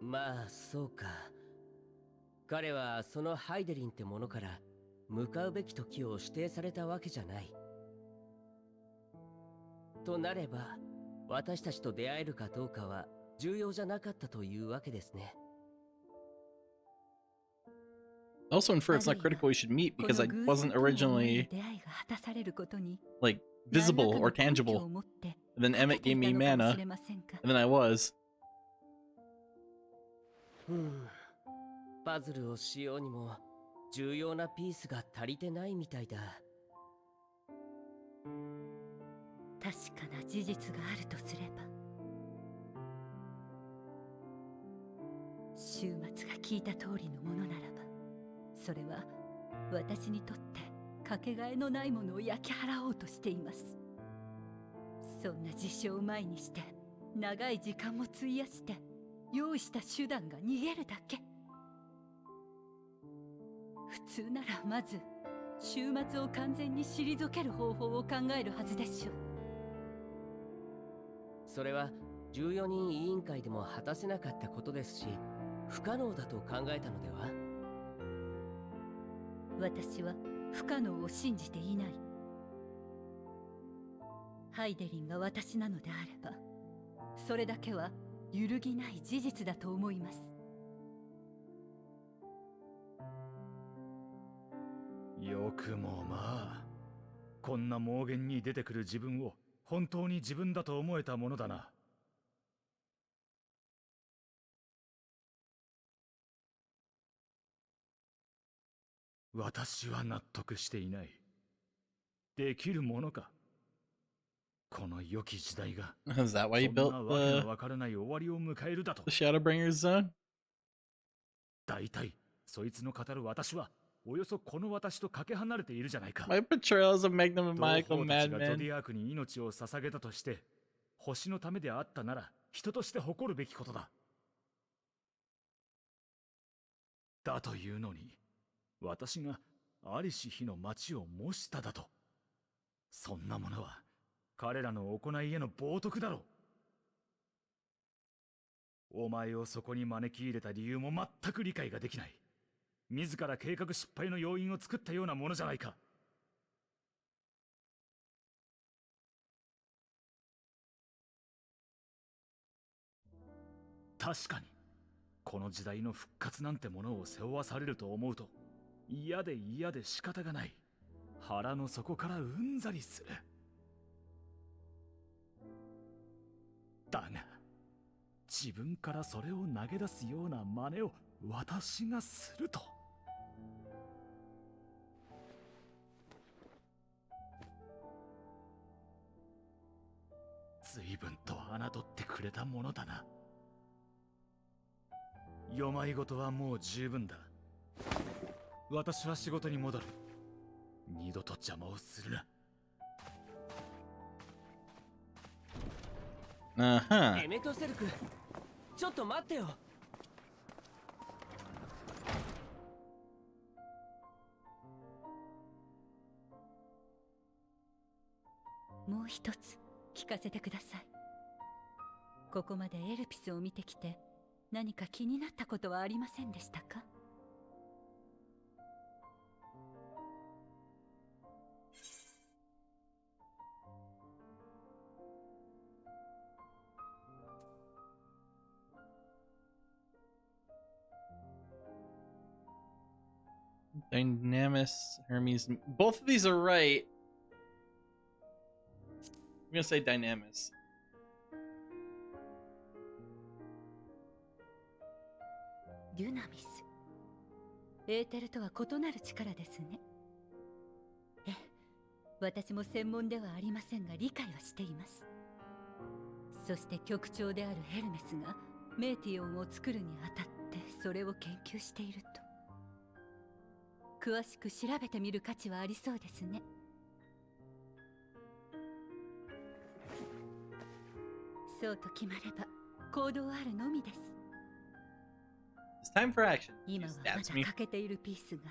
う。まあそうか。彼はそのハイデリンってものから向かうべき時を指定されたわけじゃない。となれば、私たちと出会えるかどうかは重要じゃなかったというわけですね。I also infer it's not critical we should meet because I wasn't originally like visible or tangible. And then Emmett gave me mana, and then I was. パズルをしようにも重要なピースが足りてないみたいだ。確かな事実があるとすれば、終末が聞いた通りのものならば、それは私にとってかけがえのないものを焼き払おうとしています。そんな事象を前にして長い時間も費やして用意した手段が逃げるだけ。普通ならまず終末を完全に退ける方法を考えるはずでしょう。それは14人委員会でも果たせなかったことですし、不可能だと考えたのでは？私は不可能を信じていない。ハイデリンが私なのであれば、それだけは揺るぎない事実だと思います。よくもまあ、こんな妄言に出てくる自分を本当に自分だと思えたものだな。私は納得していない。できるものか。この良き時代が Is that why you そん built なわけのわからない終わりを迎えるだと。the Shadowbringers zone? 大体そいつの語る私はおよそこの私とかけ離れているじゃないか。 My portrayal as a magnum 同 maniacal 胞たちがゾ madman. ディアークに命を捧げたとして星のためであったなら人として誇るべきことだ。だというのに私がありし日の町を模しただと。そんなものは彼らの行いへの冒涜だろう。お前をそこに招き入れた理由も全く理解ができない。自ら計画失敗の要因を作ったようなものじゃないか。確かにこの時代の復活なんてものを背負わされると思うと嫌で嫌で仕方がない。腹の底からうんざりする。だが自分からそれを投げ出すような真似を私がすると。随分と侮ってくれたものだな。世まいごとはもう十分だ。私は仕事に戻る。二度と邪魔をするな。Uh-huh. エメトセルク、ちょっと待ってよ。もう一つ聞かせてください。ここまでエルピスを見てきて何か気になったことはありませんでしたか？Dynamis, Hermes. Both of these are right. I'm gonna say Dynamis. デュナミス。エーテルとは異なる力ですね。ええ、私も専門ではありませんが理解はしています。そして局長であるヘルメスがメーティオンを作るにあたってそれを研究していると。詳しく調べてみる価値はありそうですね。そうと決まれば行動あるのみです。It's time for action. 今は She まだ stabs me. 欠けているピースが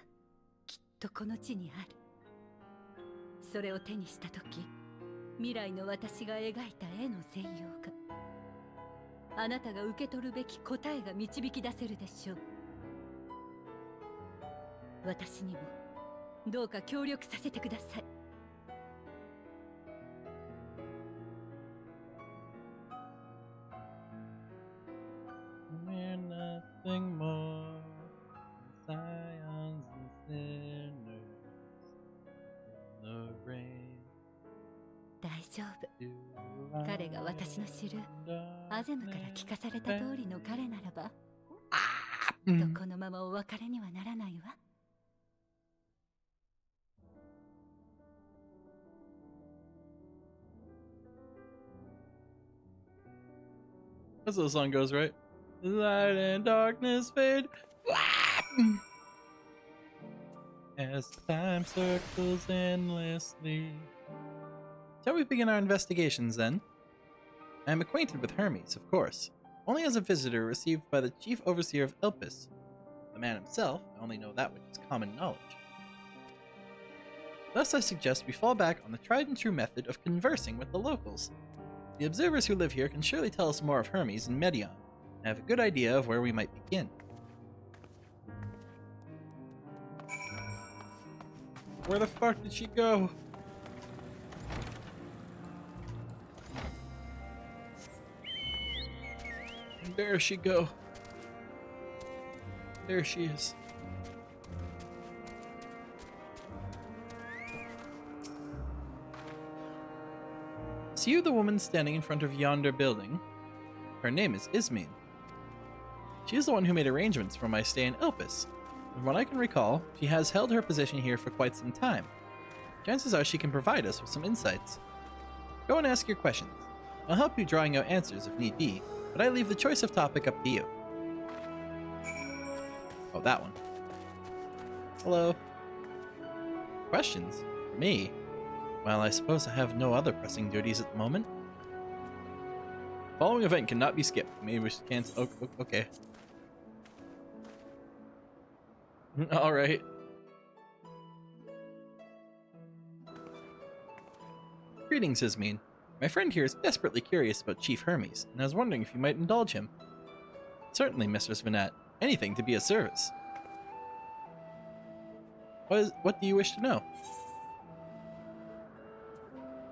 きっとこの地にある。それを手にしたとき、未来の私が描いた絵の全容があなたが受け取るべき答えが導き出せるでしょう。私にもどうか協力させてください。We're nothing more than scions and sinners in the rain. 大丈夫。彼が私の知るアゼムから聞かされた通りの彼ならば、このままお別れにはならないわ。That's how the song goes, right? Light and darkness fade as time circles endlessly. Shall we begin our investigations then? I am acquainted with Hermes, of course, only as a visitor received by the chief overseer of Elpis. The man himself, I only know that which is common knowledge. Thus I suggest we fall back on the tried and true method of conversing with the locals. The observers who live here can surely tell us more of Hermes and Medion, and have a good idea of where we might begin. Where the fuck did she go? There she go. There she is. See you the woman standing in front of yonder building? Her name is Ismene. She is the one who made arrangements for my stay in Elpis. From what I can recall, she has held her position here for quite some time. Chances are she can provide us with some insights. Go and ask your questions. I'll help you drawing out answers if need be, but I leave the choice of topic up to you. Oh, that one. Hello. Questions? For me? Well, I suppose I have no other pressing duties at the moment. Following event cannot be skipped. Maybe we should cancel. Oh, okay. Alright. Greetings, Ismene. My friend here is desperately curious about Chief Hermes, and I was wondering if you might indulge him. Certainly, Mistress Vanette. Anything to be of service. What do you wish to know?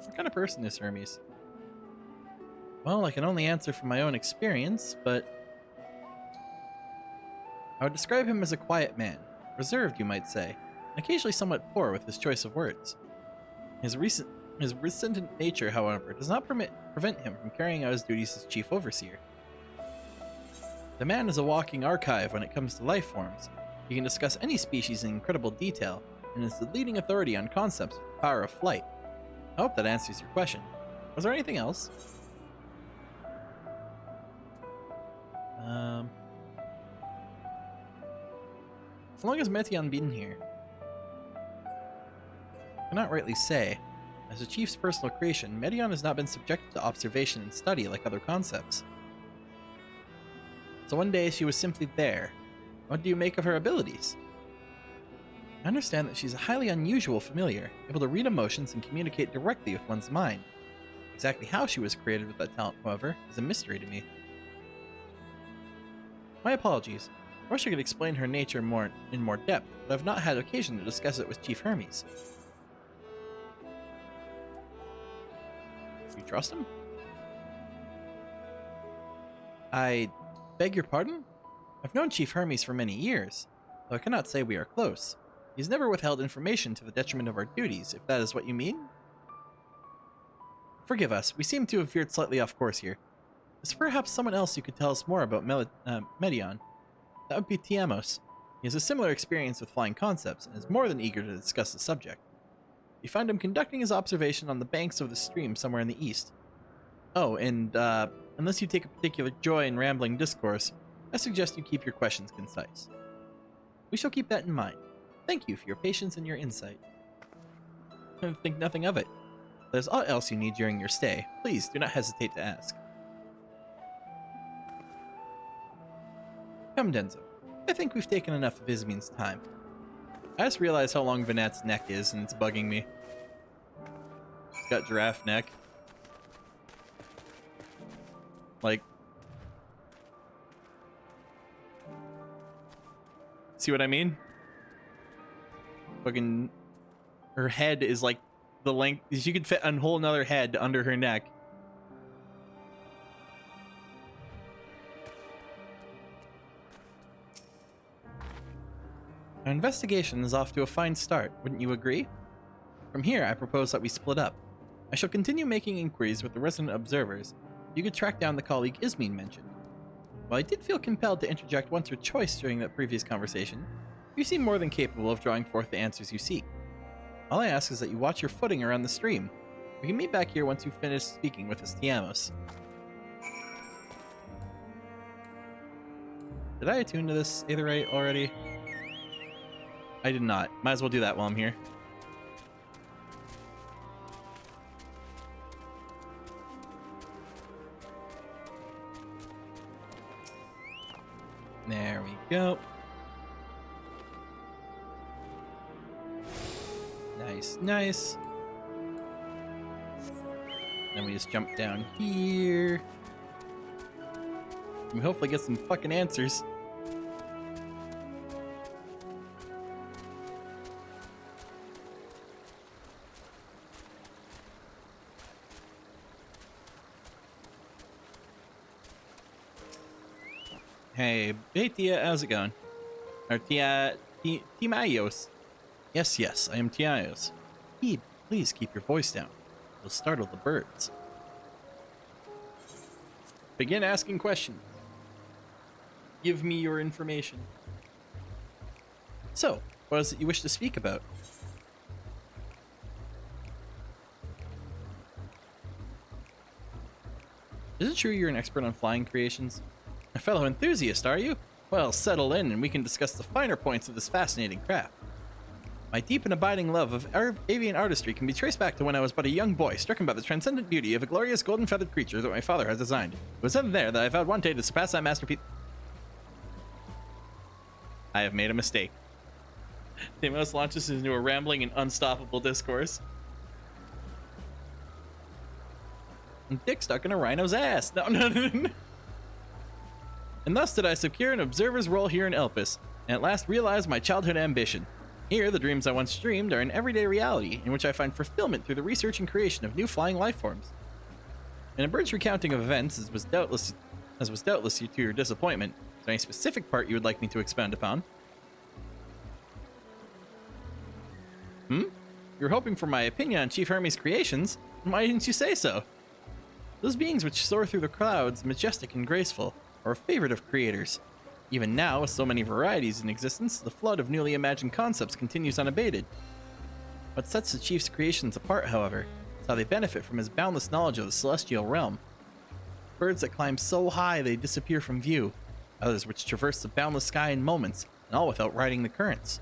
What kind of person is Hermes? Well, I can only answer from my own experience, but I would describe him as a quiet man, reserved, you might say, and occasionally somewhat poor with his choice of words. His resentful nature, however, does not prevent him from carrying out his duties as chief overseer. The man is a walking archive when it comes to life forms. He can discuss any species in incredible detail, and is the leading authority on concepts with the power of flight. I hope that answers your question. Was there anything else? How long has Metion been here? I cannot rightly say. As a chief's personal creation, Metion has not been subjected to observation and study like other concepts. So one day she was simply there. What do you make of her abilities? I understand that she's a highly unusual familiar, able to read emotions and communicate directly with one's mind. Exactly how she was created with that talent, however, is a mystery to me. My apologies. I wish I could explain her nature in more depth, but I've not had occasion to discuss it with Chief Hermes. Do you trust him? I beg your pardon? I've known Chief Hermes for many years, though I cannot say we are close. He's never withheld information to the detriment of our duties, if that is what you mean. Forgive us, we seem to have veered slightly off course here. Is there perhaps someone else who could tell us more about Metion? That would be Tiamos. He has a similar experience with flying concepts, and is more than eager to discuss the subject. We found him conducting his observation on the banks of the stream somewhere in the east. Oh, and unless you take a particular joy in rambling discourse, I suggest you keep your questions concise. We shall keep that in mind. Thank you for your patience and your insight. I think nothing of it. If there's aught else you need during your stay, please do not hesitate to ask. Come, Denzo. I think we've taken enough of Ismene's time. I just realized how long Vanette's neck is, and it's bugging me. She's got giraffe neck. Like... See what I mean? fucking her head is like the length. She could fit a whole another head under her neck. Our investigation is off to a fine start, wouldn't you agree? From here, I propose that we split up. I shall continue making inquiries with the resident observers. You could track down the colleague Ismene mentioned. While I did feel compelled to interject once or twice during that previous conversation, you seem more than capable of drawing forth the answers you seek. All I ask is that you watch your footing around the stream. We can meet back here once you finish speaking with us Tiamos. Did I attune to this aetherite already? I did not. Might as well do that while I'm here. There we go. Nice, nice. Then we just jump down here. And we hopefully get some fucking answers. Hey, Tia, how's it going? Or Timayos. Yes, I am Tiayos. Please keep your voice down. You'll startle the birds. Begin asking questions. Give me your information. So, what is it you wish to speak about? Is it true you're an expert on flying creations? A fellow enthusiast, are you? Well, settle in and we can discuss the finer points of this fascinating craft. My deep and abiding love of avian artistry can be traced back to when I was but a young boy, stricken by the transcendent beauty of a glorious golden-feathered creature that my father has designed. It was then there that I vowed one day to surpass that masterpiece. I have made a mistake. Deimos launches into a rambling and unstoppable discourse. Dick stuck in a rhino's ass. No. And thus did I secure an observer's role here in Elpis, and at last realize my childhood ambition. Here, the dreams I once dreamed are an everyday reality, in which I find fulfillment through the research and creation of new flying life forms. In a bird's recounting of events, as was doubtless to your disappointment, is there any specific part you would like me to expound upon? You're hoping for my opinion on Chief Hermes' creations? Why didn't you say so? Those beings which soar through the clouds, majestic and graceful, are a favorite of creators. Even now, with so many varieties in existence, the flood of newly imagined concepts continues unabated. What sets the Chief's creations apart, however, is how they benefit from his boundless knowledge of the celestial realm. Birds that climb so high they disappear from view, others which traverse the boundless sky in moments, and all without riding the currents.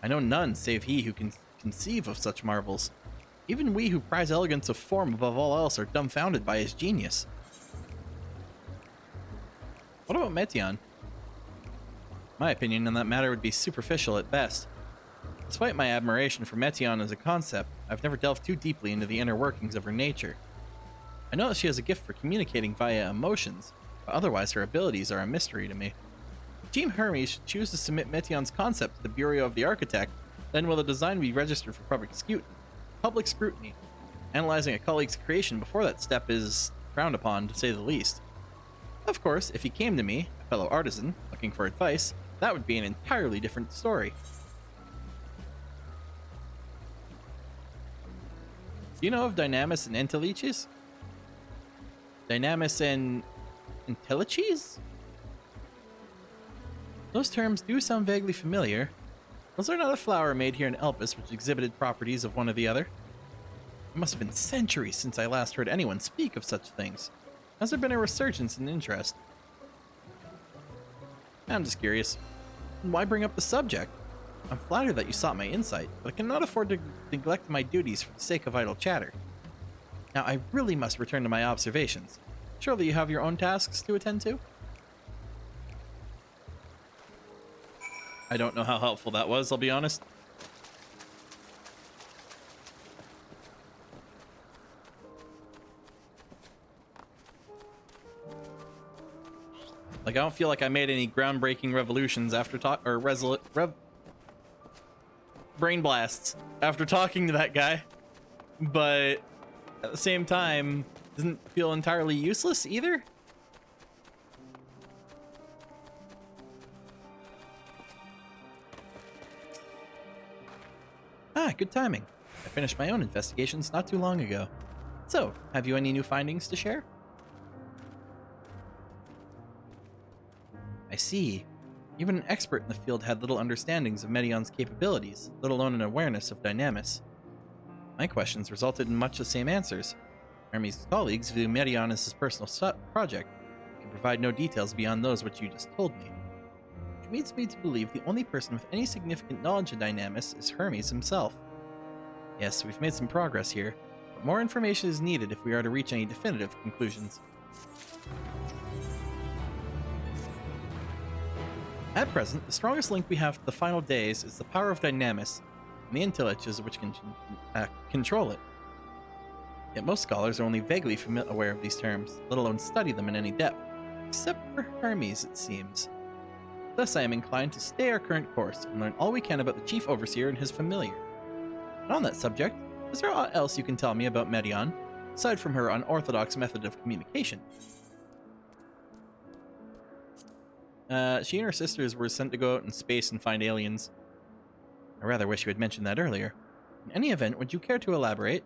I know none save he who can conceive of such marvels. Even we who prize elegance of form above all else are dumbfounded by his genius. What about Meteion? My opinion on that matter would be superficial at best. Despite my admiration for Meteion as a concept, I've never delved too deeply into the inner workings of her nature. I know that she has a gift for communicating via emotions, but otherwise her abilities are a mystery to me. If Team Hermes should choose to submit Meteion's concept to the Bureau of the Architect, then will the design be registered for public scrutiny? Analyzing a colleague's creation before that step is frowned upon, to say the least. Of course, if he came to me, a fellow artisan, looking for advice, that would be an entirely different story. Do you know of Dynamis and Entelliches? Dynamis and Entelliches? Those terms do sound vaguely familiar. Was there not a flower made here in Elpis which exhibited properties of one or the other? It must have been centuries since I last heard anyone speak of such things. Has there been a resurgence in interest? I'm just curious. Why bring up the subject? I'm flattered that you sought my insight, but I cannot afford to neglect my duties for the sake of idle chatter. Now, I really must return to my observations. Surely you have your own tasks to attend to? I don't know how helpful that was, I'll be honest. Like, I don't feel like I made any groundbreaking revolutions after brain blasts after talking to that guy, but at the same time, doesn't feel entirely useless either. Ah, good timing. I finished my own investigations not too long ago. So, have you any new findings to share? I see. Even an expert in the field had little understandings of Medion's capabilities, let alone an awareness of Dynamis. My questions resulted in much the same answers. Hermes' colleagues view Medion as his personal project, and can provide no details beyond those which you just told me. Which leads me to believe the only person with any significant knowledge of Dynamis is Hermes himself. Yes, we've made some progress here, but more information is needed if we are to reach any definitive conclusions. At present, the strongest link we have to the final days is the power of Dynamis, and the intelligences which can control it. Yet most scholars are only vaguely aware of these terms, let alone study them in any depth, except for Hermes, it seems. Thus I am inclined to stay our current course and learn all we can about the Chief Overseer and his familiar. And on that subject, is there aught else you can tell me about Medion, aside from her unorthodox method of communication? She and her sisters were sent to go out in space and find aliens. I rather wish you had mentioned that earlier. In any event, would you care to elaborate?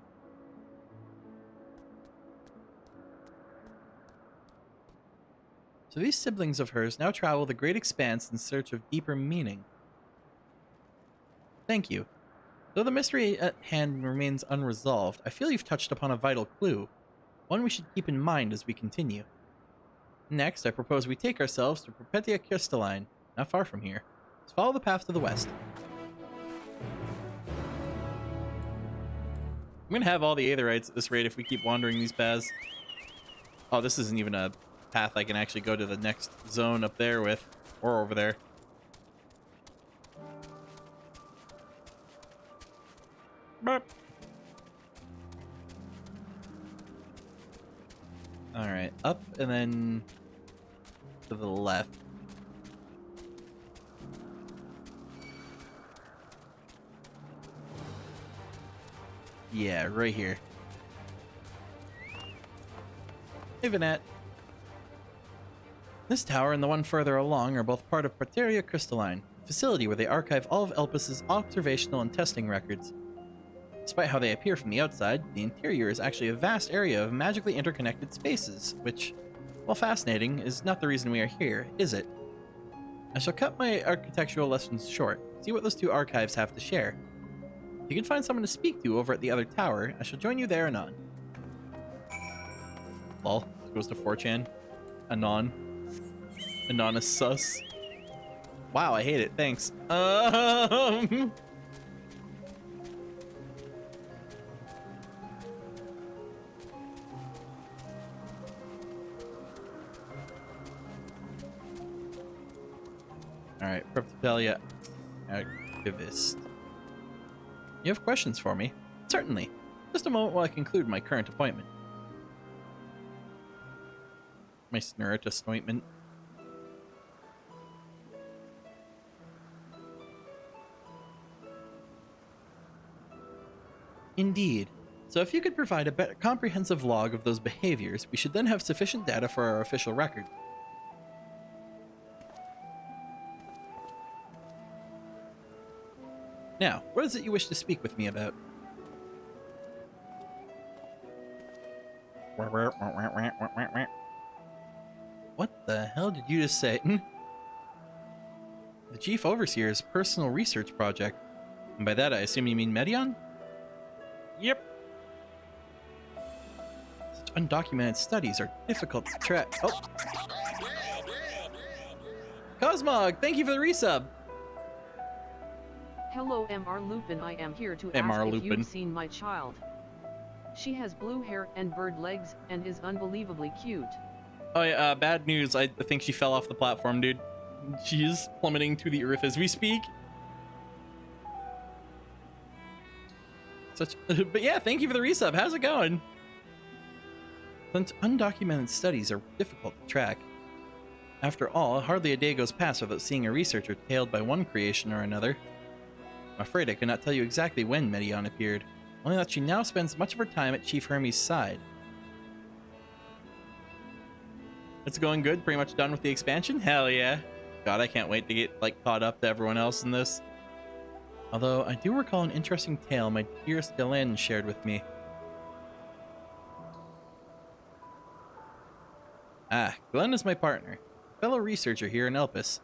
So these siblings of hers now travel the great expanse in search of deeper meaning. Thank you. Though the mystery at hand remains unresolved, I feel you've touched upon a vital clue, one we should keep in mind as we continue. Next, I propose we take ourselves to Perpetua Crystalline, not far from here. Let's follow the path to the west. I'm gonna have all the Aetherites at this rate if we keep wandering these paths. Oh, this isn't even a path I can actually go to the next zone up there with, or over there. Burp. Alright, up and then to the left. Yeah, right here. Hey, Vanette. This tower and the one further along are both part of Perpetua Crystalline, a facility where they archive all of Elpis' observational and testing records. Despite how they appear from the outside, the interior is actually a vast area of magically interconnected spaces, which, while fascinating, is not the reason we are here, is it? I shall cut my architectural lessons short, see what those two archives have to share. If you can find someone to speak to over at the other tower, I shall join you there anon. Lol, goes to 4chan. Anon. Anon is sus. Wow, I hate it, thanks. Alright, Perpetua Activist. You have questions for me? Certainly. Just a moment while I conclude my current appointment. My Snurritus ointment. Indeed. So if you could provide a better comprehensive log of those behaviors, we should then have sufficient data for our official record. Now, what is it you wish to speak with me about? What the hell did you just say? The Chief Overseer's personal research project. And by that I assume you mean Medion? Yep. Such undocumented studies are difficult to track. Oh. Cosmog, thank you for the resub. Hello Mr. Lupin, I am here to Mr. ask if Lupin. you've seen my child. She has blue hair and bird legs and is unbelievably cute. Oh yeah, bad news. I think she fell off the platform, dude. She is plummeting to the earth as we speak. But yeah, thank you for the resub. How's it going? Since undocumented studies are difficult to track. After all, hardly a day goes past without seeing a researcher tailed by one creation or another. I'm afraid I could not tell you exactly when Medion appeared, only that she now spends much of her time at Chief Hermes' side. It's going good, pretty much done with the expansion? Hell yeah. God, I can't wait to get like caught up to everyone else in this. Although, I do recall an interesting tale my dearest Galen shared with me. Glenn is my partner, fellow researcher here in Elpis.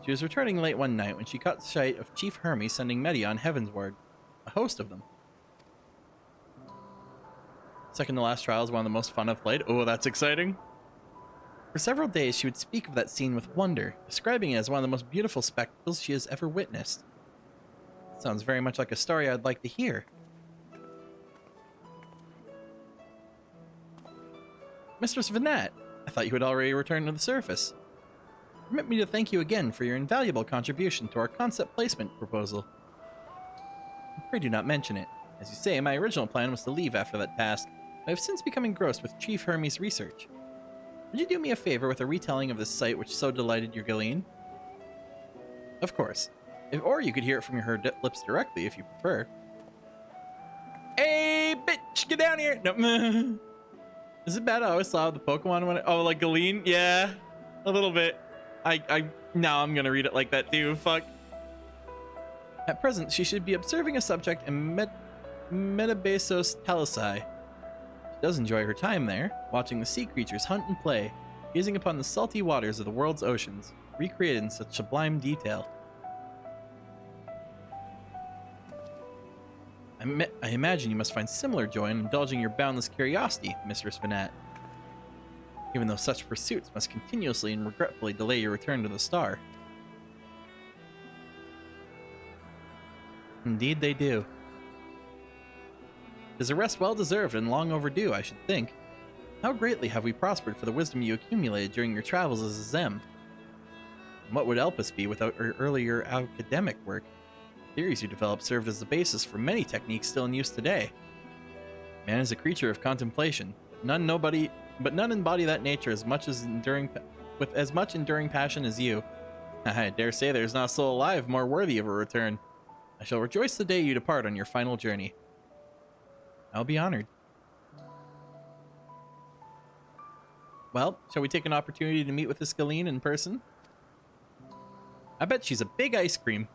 She was returning late one night when she caught sight of Chief Hermes sending Medion heavensward, a host of them. Second to last trial is one of the most fun I've played. Oh, that's exciting. For several days, she would speak of that scene with wonder, describing it as one of the most beautiful spectacles she has ever witnessed. Sounds very much like a story I'd like to hear. Mistress Vanat, I thought you had already returned to the surface. Permit me to thank you again for your invaluable contribution to our concept placement proposal. Pray do not mention it. As you say, my original plan was to leave after that task. I have since become engrossed with Chief Hermes' research. Would you do me a favor with a retelling of this sight which so delighted your Galeen? Of course. Or you could hear it from her lips directly if you prefer. Hey, bitch, get down here! No. Is it bad I always saw the Pokemon when oh, like Galeen? Yeah, a little bit. Now I'm gonna read it like that too, fuck. At present, she should be observing a subject in Metabasos Talisai. She does enjoy her time there, watching the sea creatures hunt and play, gazing upon the salty waters of the world's oceans, recreated in such sublime detail. I imagine you must find similar joy in indulging your boundless curiosity, Mistress Vanat. Even though such pursuits must continuously and regretfully delay your return to the star. Indeed they do. It is a rest well deserved and long overdue, I should think. How greatly have we prospered for the wisdom you accumulated during your travels as a Zem. And what would Elpis be without your earlier academic work? The theories you developed served as the basis for many techniques still in use today. Man is a creature of contemplation. None embody that nature with as much enduring passion as you. I dare say there is not a soul alive more worthy of a return. I shall rejoice the day you depart on your final journey. I'll be honored. Well, shall we take an opportunity to meet with this Galeen in person? I bet she's a big ice cream.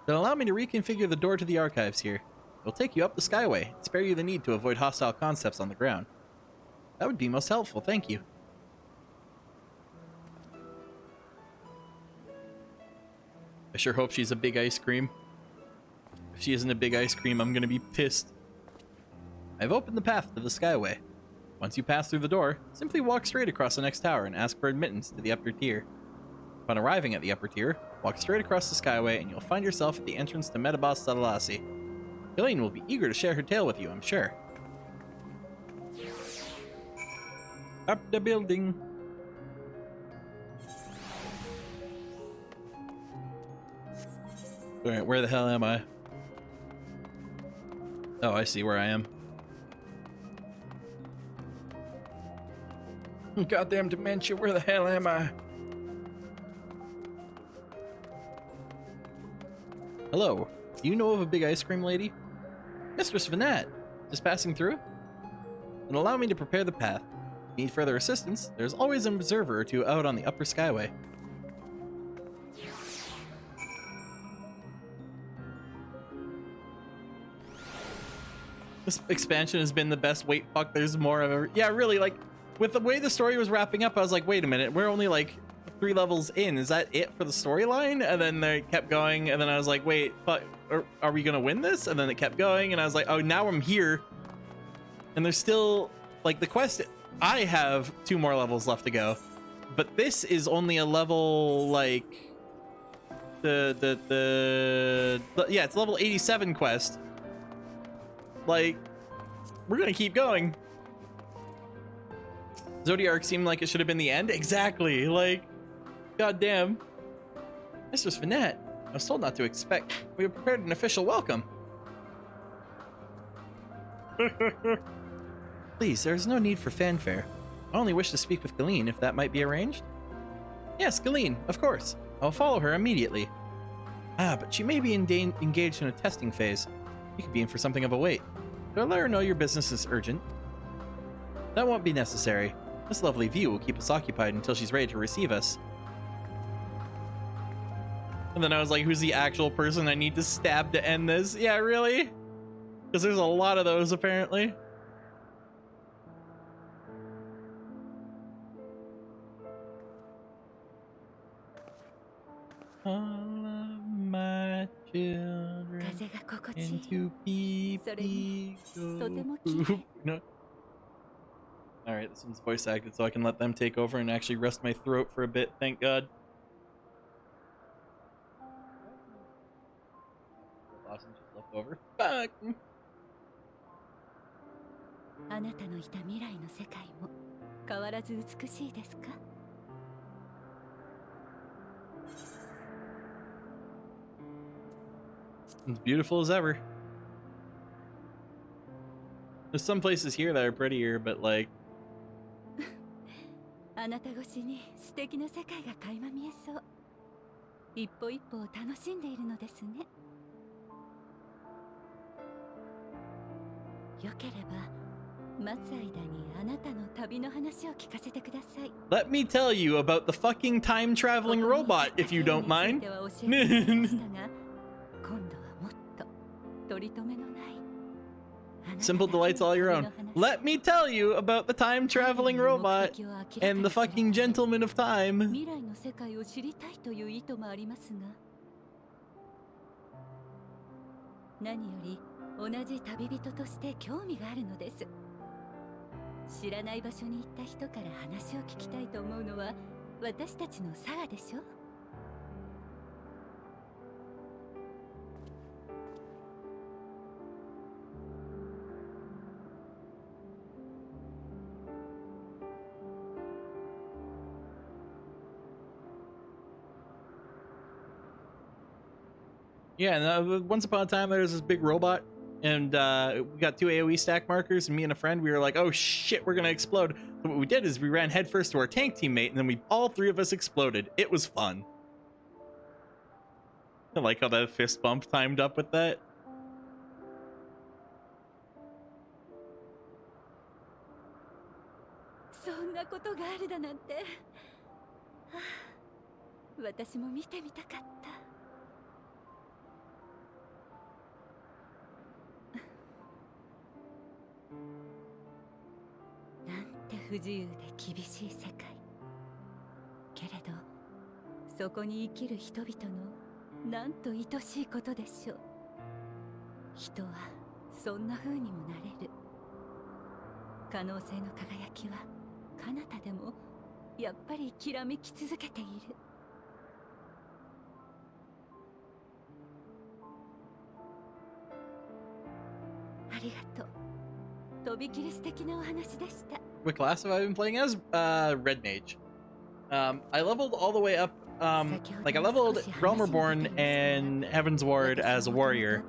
Then allow me to reconfigure the door to the archives here. It'll take you up the skyway and spare you the need to avoid hostile concepts on the ground. That would be most helpful, thank you. I sure hope she's a big ice cream. If she isn't a big ice cream, I'm gonna be pissed. I've opened the path to the skyway. Once you pass through the door, simply walk straight across the next tower and ask for admittance to the upper tier. Upon arriving at the upper tier, walk straight across the skyway and you'll find yourself at the entrance to Metabas Tadalasi. Galeen will be eager to share her tale with you, I'm sure. Up the building. Alright, where the hell am I? Oh, I see where I am. Goddamn dementia, where the hell am I? Hello, do you know of a big ice cream lady? Mistress Vanat, just passing through? And allow me to prepare the path. If you need further assistance, there's always an observer or two out on the upper skyway. This expansion has been the best. Wait, fuck, there's more of it. Yeah, really, like, with the way the story was wrapping up, I was like, wait a minute, we're only like 3 levels in. Is that it for the storyline? And then they kept going, and then I was like, wait, but are we gonna win this? And then it kept going, and I was like, oh, now I'm here. And there's still, like, the quest, I have 2 more levels left to go. But this is only a level, like, yeah, it's level 87 quest. Like, we're gonna keep going. Zodiac seemed like it should have been the end. Exactly. Like, goddamn. Mistress Vanat, I was told not to expect. We have prepared an official welcome. Please, there is no need for fanfare. I only wish to speak with Galeen, if that might be arranged. Yes, Galeen, of course. I'll follow her immediately. Ah, but she may be engaged in a testing phase. You could be in for something of a wait. So let her know your business is urgent. That won't be necessary. This lovely view will keep us occupied until she's ready to receive us. And then I was like, who's the actual person I need to stab to end this? Yeah, really? Because there's a lot of those, apparently. All of my children 風が心地いい。 into pee pee go poop. No. Alright, this one's voice acted, so I can let them take over and actually rest my throat for a bit, thank God. Awesome, just left over. Fuck! あなたのいた未来の世界も変わらず美しいですか？ As beautiful as ever. There's some places here that are prettier, but like... あなた越しに素敵な世界が垣間見えそう。一歩一歩を楽しんでいるのですね。よければ待つ間にあなたの旅の話を聞かせてください。 Let me tell you about the fucking time-traveling robot, if you don't mind. 今度はもっと取り留めのない Simple delights all your own. Let me tell you about the time-traveling robot and the fucking gentleman of time. 未来の世界を知りたいという意図もありますが、何より同じ旅人として興味があるのです。知らない場所に行った人から話を聞きたいと思うのは私たちの佐賀でしょ。 Yeah, and once upon a time there was this big robot, and we got 2 AoE stack markers, and me and a friend, we were like, oh shit, we're gonna explode. So what we did is we ran headfirst to our tank teammate, and then all 3 of us exploded. It was fun. I like how that fist bump timed up with that.そんなことがあるだなんて。はあ、私も見てみたかった。 なんて不自由で厳しい世界。けれど、そこに生きる人々のなんと愛しいことでしょう。人はそんな風にもなれる。可能性の輝きは彼方でもやっぱりきらめき続けている。ありがとう。 とびきり素敵なお話でした。 What class have I been playing as? Red Mage. I leveled all the way up. Like I leveled Realm Reborn and Heaven's Ward as a warrior,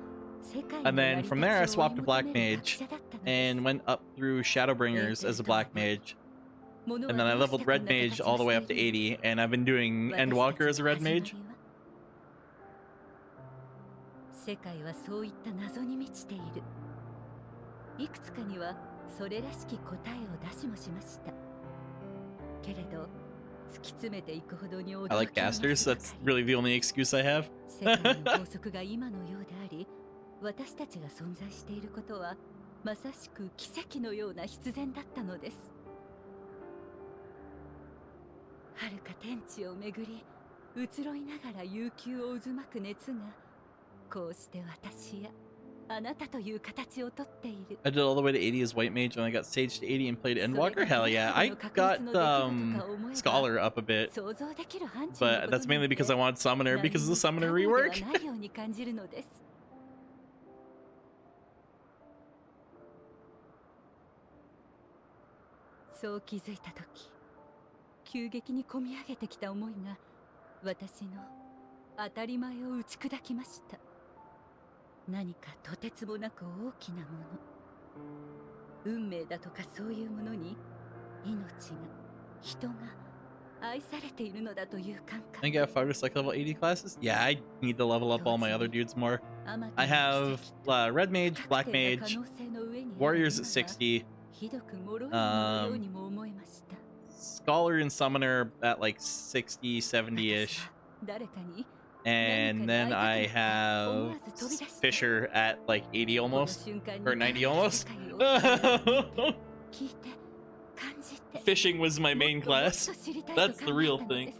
and then from there I swapped to Black Mage and went up through Shadowbringers as a Black Mage, and then I leveled Red Mage all the way up to 80, and I've been doing Endwalker as a Red Mage. 世界はそういった謎に満ちている。 いくつかにはそれらしき答えを出しもしました。けれど、突き詰めていくほどに驚き I like casters. That's really the only excuse I have. 世界の法則が今のようであり、私たちが存在していることはまさしく奇跡のような必然だったのです。遥か天地をめぐり、移ろいながら悠久を渦巻く熱が、こうして私や あなたという形をとっている。 I did all the way to 80 as White Mage, and I got Sage to 80 and played Endwalker. Hell yeah! I got Scholar up a bit, but that's mainly because I wanted Summoner because of the Summoner rework. そう気づいた時、急激にこみ上げてきた思いが私の当たり前を打ち砕きました。 何かとてつもなく大きなもの、運命だとかそういうものに命が、人が愛されているのだという感 I think I have fighters like level 80 classes. Yeah, I need to level up all my other dudes more. I have red mage, black mage, warriors at 60, scholar and summoner at like 60, 70-ish. And then I have fisher at like 80 almost, or 90 almost. Fishing was my main class. That's the real thing.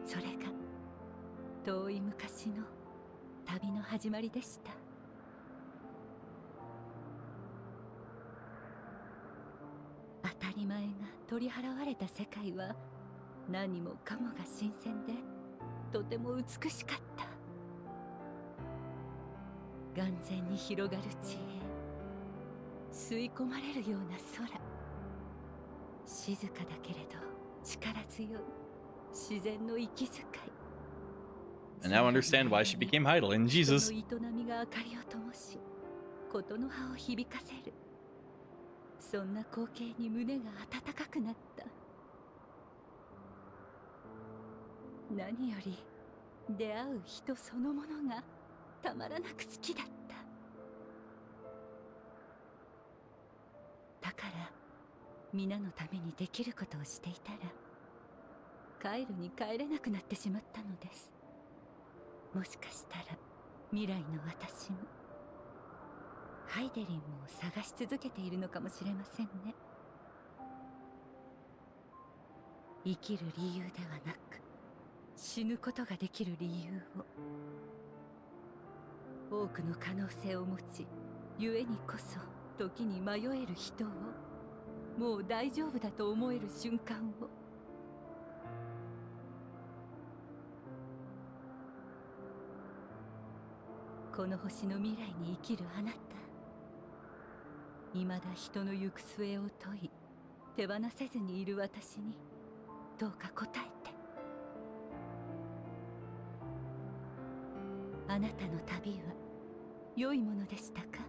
それが遠い昔の旅の始まりでした。当たり前が取り払われた世界は何もかもが新鮮でとても美しかった。眼前に広がる地平、吸い込まれるような空、静かだけれど力強い自然の息遣い。 And now understand why she became Heidel in Jesus. その営みが明かりを灯し、ことの葉を響かせる。そんな光景に胸が温かくなった。何より出会う人そのものがたまらなく好きだった。だから皆のためにできることをしていたら帰るに帰れなくなってしまったのです。もしかしたら未来の私もハイデリンも探し続けているのかもしれませんね。生きる理由ではなく死ぬことができる理由を、多くの可能性を持ち、故にこそ時に迷える人を、もう大丈夫だと思える瞬間を。この星の未来に生きるあなた、未だ人の行く末を問い手放せずにいる私にどうか答えて。あなたの旅は良いものでしたか？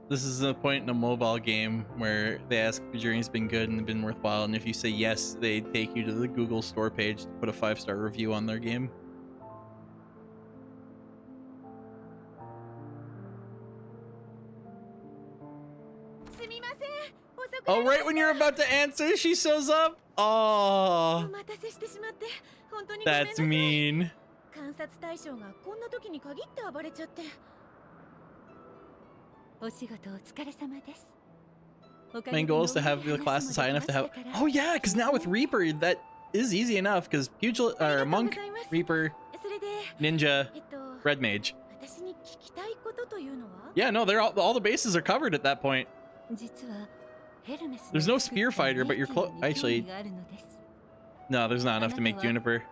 This is the point in a mobile game where they ask if your journey's been good and been worthwhile, and if you say yes, they take you to the Google store page to put a 5-star review on their game. Oh, right when you're about to answer, she shows up? Oh, that's mean. 観察対象がこんな時に限って暴れちゃって。お仕事お疲れ様です。 Main goal is to have the classes high enough to have. Oh yeah, because now with Reaper, that is easy enough. Because Pugil or Monk, Reaper, Ninja, Red Mage. Yeah, no, they're all the bases are covered at that point. There's no Spear Fighter, but you're close. Actually, no, there's not enough to make Juniper.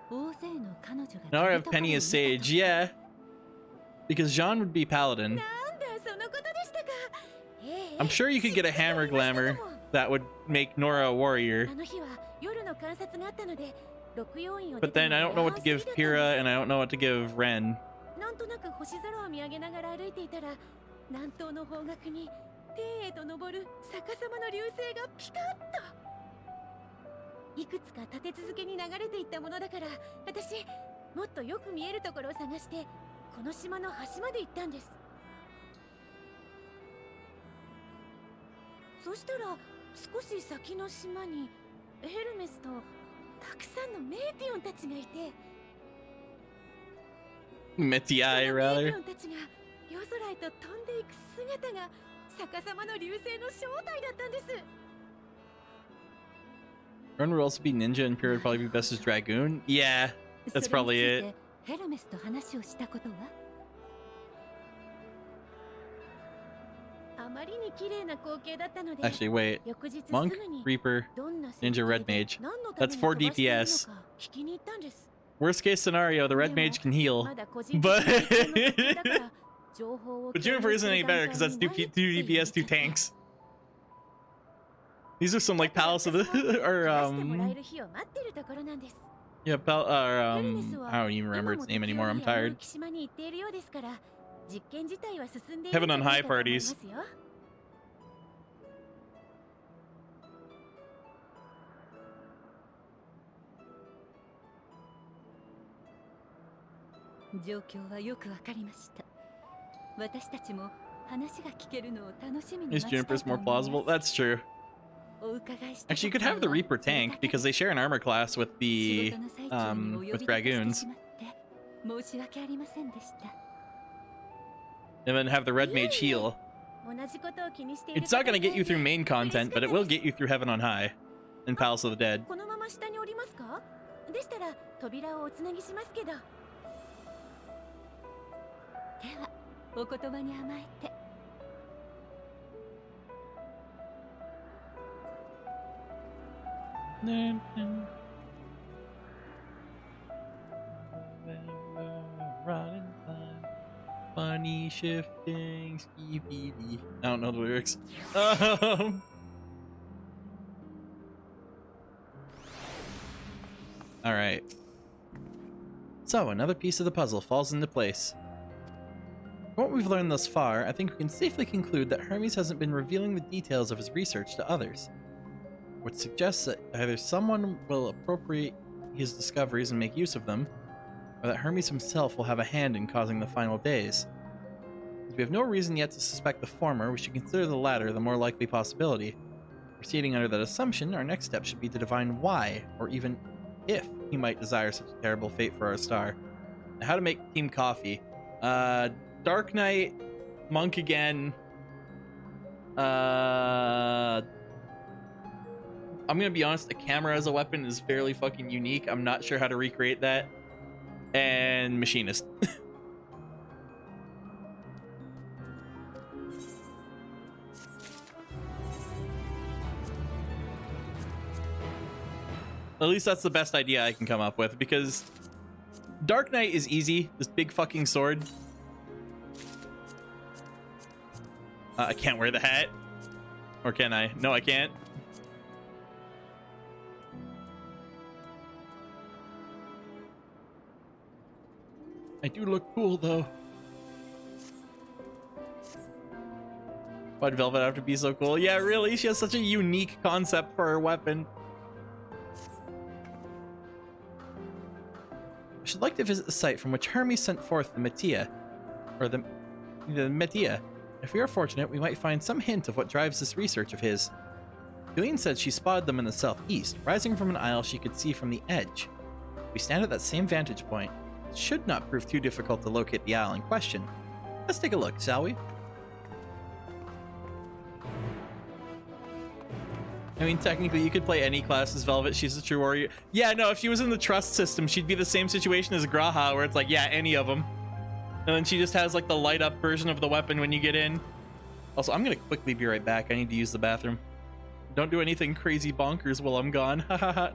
Now I have Penny as Sage. Yeah, because Jean would be Paladin. I'm sure you could get a Hammer Glamour that would make Nora a warrior. But then I don't know what to give Pyrrha, and I don't know what to give Ren. 天へと昇る逆さまの流星がピカッといくつか立て続けに流れていったものだから、私もっとよく見えるところを探してこの島の端まで行ったんです。そしたら少し先の島にヘルメスとたくさんのメーティオンたちがいて、 Metiai, rather. たちが夜空へと飛んでいく姿が逆さまの流星の正体だったんです。 Ren would also be Ninja, and Pyrrha would probably be best as Dragoon. Yeah, that's probably it. ヘルメスと話をしたことは？あまりに綺麗な光景だったので、 Actually, wait. Monk, Reaper, Ninja, Red Mage. That's 4 DPS. Worst case scenario, the Red Mage can heal. But Juniper isn't any better because that's 2 DPS, 2 tanks. These are some like Palace of the or yeah, I don't even remember its name anymore. I'm tired. 実験自体は進んでい Heaven るんじゃ on な high いかと思いま parties. すよ。状況はよくわかりました。私たちも話が聞けるのを楽しみに Is 待ちたい Juniper's と more 思います。 plausible? That's true. お伺いした Actually, you could have the Reaper tank because they share an armor class with 仕 the 事の最中にお呼び with 立てして dragoons, しまって申し訳ありませんでした。 and then have the red mage heal. 同じことを気にしている It's not gonna get you through main content, but it will get you through Heaven on High and Palace of the Dead. このまま下に降りますか？でしたら扉をおつなぎしますけど。ではお言葉に甘えて。 Funny shifting skibidi. I don't know the lyrics. All right. So another piece of the puzzle falls into place. From what we've learned thus far, I think we can safely conclude that Hermes hasn't been revealing the details of his research to others, which suggests that either someone will appropriate his discoveries and make use of them, or that Hermes himself will have a hand in causing the final days. As we have no reason yet to suspect the former, we should consider the latter the more likely possibility. Proceeding under that assumption, our next step should be to divine why, or even if, he might desire such a terrible fate for our star. Now, how to make team coffee. Dark Knight, Monk again. I'm gonna be honest, the camera as a weapon is fairly fucking unique. I'm not sure how to recreate that. And Machinist. At least that's the best idea I can come up with, because Dark Knight is easy. This big fucking sword. I can't wear the hat. Or can I? No, I can't. I do look cool, though. Why'd Velvet have to be so cool? Yeah, really? She has such a unique concept for her weapon. I should like to visit the site from which Hermes sent forth the Metia. Or the Metia. If we are fortunate, we might find some hint of what drives this research of his. Julian said she spotted them in the southeast, rising from an isle she could see from the edge. If we stand at that same vantage point, it should not prove too difficult to locate the isle in question. Let's take a look, shall we? I mean, technically, you could play any class as Velvet. She's a true warrior. Yeah, no, if she was in the trust system, she'd be the same situation as Graha, where it's like, yeah, any of them. And then she just has, like, the light-up version of the weapon when you get in. Also, I'm gonna quickly be right back. I need to use the bathroom. Don't do anything crazy bonkers while I'm gone. Haha.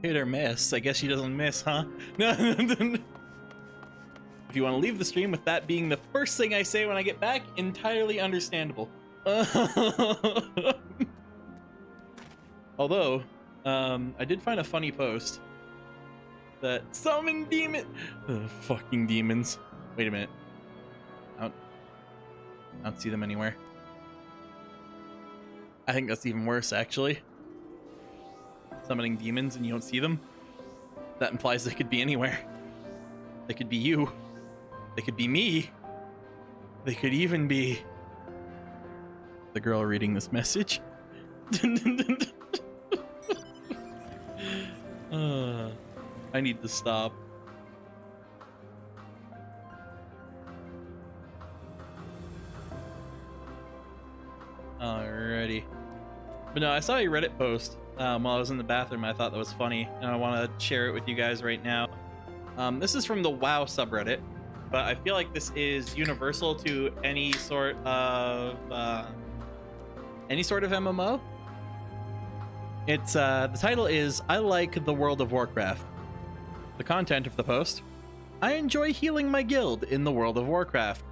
Hit or miss. I guess she doesn't miss, huh? If you want to leave the stream with that being the first thing I say when I get back, entirely understandable. Although, I did find a funny post that summon demon. Fucking demons. Wait a minute. I don't see them anywhere. I think that's even worse, actually. Summoning demons and you don't see them. That implies they could be anywhere. They could be you. They could be me. They could even be the girl reading this message. I need to stop. Alrighty. But no, I saw a Reddit post while I was in the bathroom. I thought that was funny, and I want to share it with you guys right now. This is from the WoW subreddit, but I feel like this is universal to any sort of MMO. It's the title is "I like the World of Warcraft." The content of the post: I enjoy healing my guild in the World of Warcraft.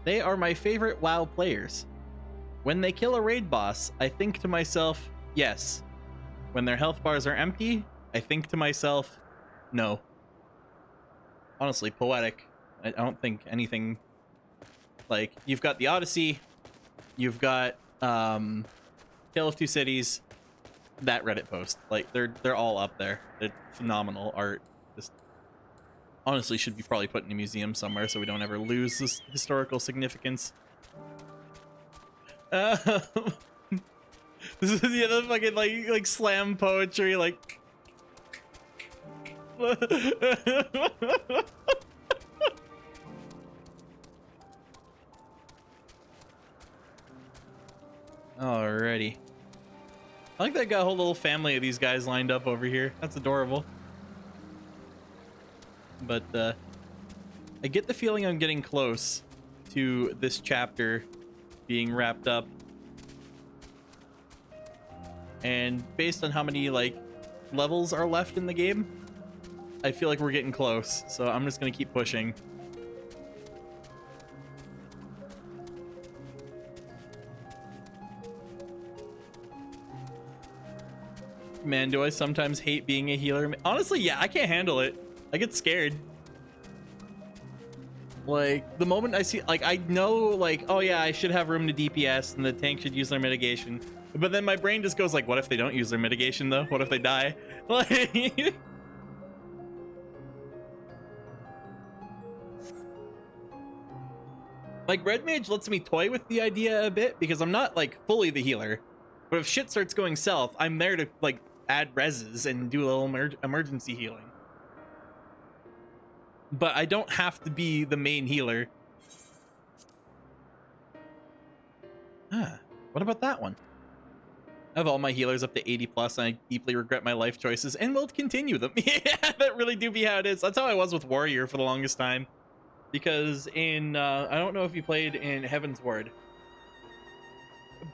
They are my favorite WoW players. When they kill a raid boss, I think to myself, yes. When their health bars are empty, I think to myself, no. Honestly, poetic. I don't think anything... Like, you've got the Odyssey, you've got Tale of Two Cities, that Reddit post. Like, they're all up there. They're phenomenal art. Just honestly should be probably put in a museum somewhere so we don't ever lose this historical significance. This is the other fucking like slam poetry, like alrighty. I like that I got a whole little family of these guys lined up over here. That's adorable. But I get the feeling I'm getting close to this chapter being wrapped up, and based on how many like levels are left in the game, I feel like we're getting close, so I'm just gonna keep pushing. Man, do I sometimes hate being a healer? Honestly, yeah, I can't handle it. I get scared. Like, the moment I see, like, I know, like, oh yeah, I should have room to DPS and the tank should use their mitigation. But then my brain just goes like, what if they don't use their mitigation though? What if they die? Like... Like, Red Mage lets me toy with the idea a bit because I'm not, like, fully the healer. But if shit starts going south, I'm there to, like, add reses and do a little emergency healing. But I don't have to be the main healer. What about that one? I have all my healers up to 80 plus, and I deeply regret my life choices and will continue them. Yeah, that really do be how it is. That's how I was with Warrior for the longest time. Because in, I don't know if you played in Heaven's Ward,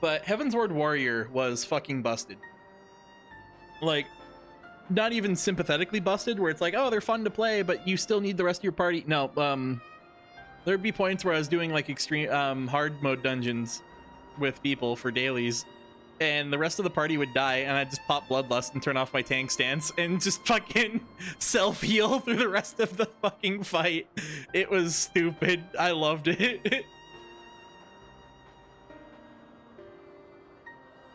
but Heaven's Ward Warrior was fucking busted. Like, not even sympathetically busted, where it's like, oh, they're fun to play, but you still need the rest of your party. No, there'd be points where I was doing like extreme hard mode dungeons with people for dailies, and the rest of the party would die, and I'd just pop Bloodlust and turn off my tank stance and just fucking self-heal through the rest of the fucking fight. It was stupid. I loved it.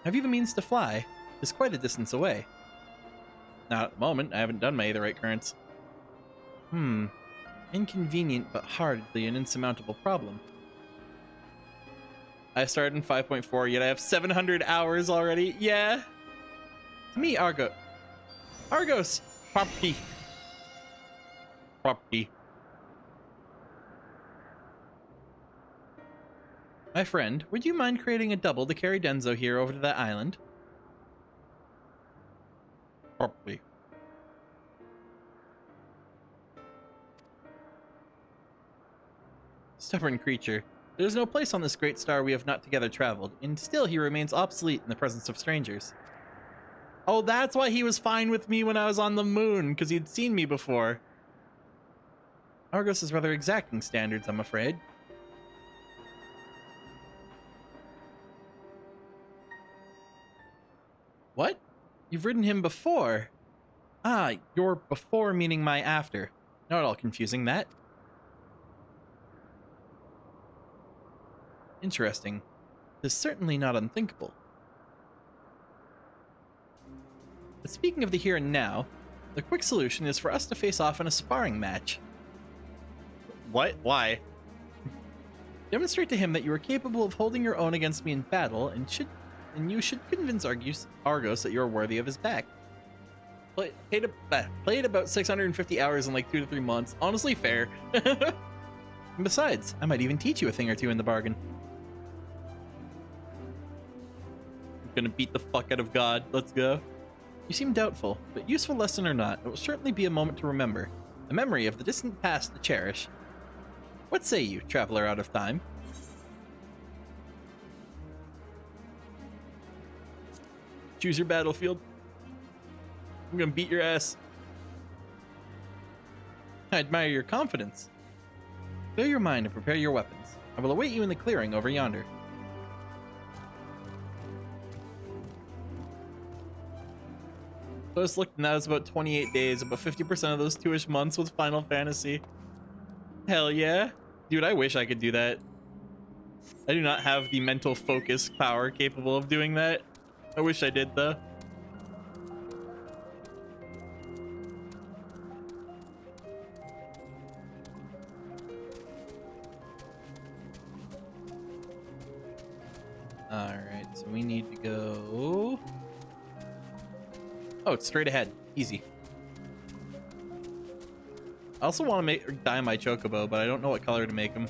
Have you the means to fly? It's quite a distance away. Now, at the moment, I haven't done my Aetherite currents. Inconvenient, but hardly an insurmountable problem. I started in 5.4, yet I have 700 hours already. Yeah. To me, Argos. Property. My friend, would you mind creating a double to carry Denzo here over to that island? Property. Stubborn creature. There is no place on this great star we have not together traveled, and still he remains obsolete in the presence of strangers. Oh, that's why he was fine with me when I was on the moon, because he'd seen me before. Argos is rather exacting standards, I'm afraid. What? You've ridden him before? Ah, your before meaning my after. Not at all confusing, that. Interesting. This is certainly not unthinkable. But speaking of the here and now, the quick solution is for us to face off in a sparring match. What? Why? Demonstrate to him that you are capable of holding your own against me in battle, and you should convince Argos that you are worthy of his back. Played about 650 hours in like 2 to 3 months. Honestly, fair. And besides, I might even teach you a thing or two in the bargain. I'm gonna beat the fuck out of God. Let's go. You seem doubtful, but useful lesson or not, it will certainly be a moment to remember. A memory of the distant past to cherish. What say you, traveler out of time? Choose your battlefield. I'm gonna beat your ass. I admire your confidence. Clear your mind and prepare your weapons. I will await you in the clearing over yonder. I just looked and that was about 28 days, about 50% of those 2-ish months with Final Fantasy. Hell yeah. Dude, I wish I could do that. I do not have the mental focus power capable of doing that. I wish I did though. Alright, so we need to go... Oh, it's straight ahead. Easy. I also want to dye my chocobo, but I don't know what color to make him.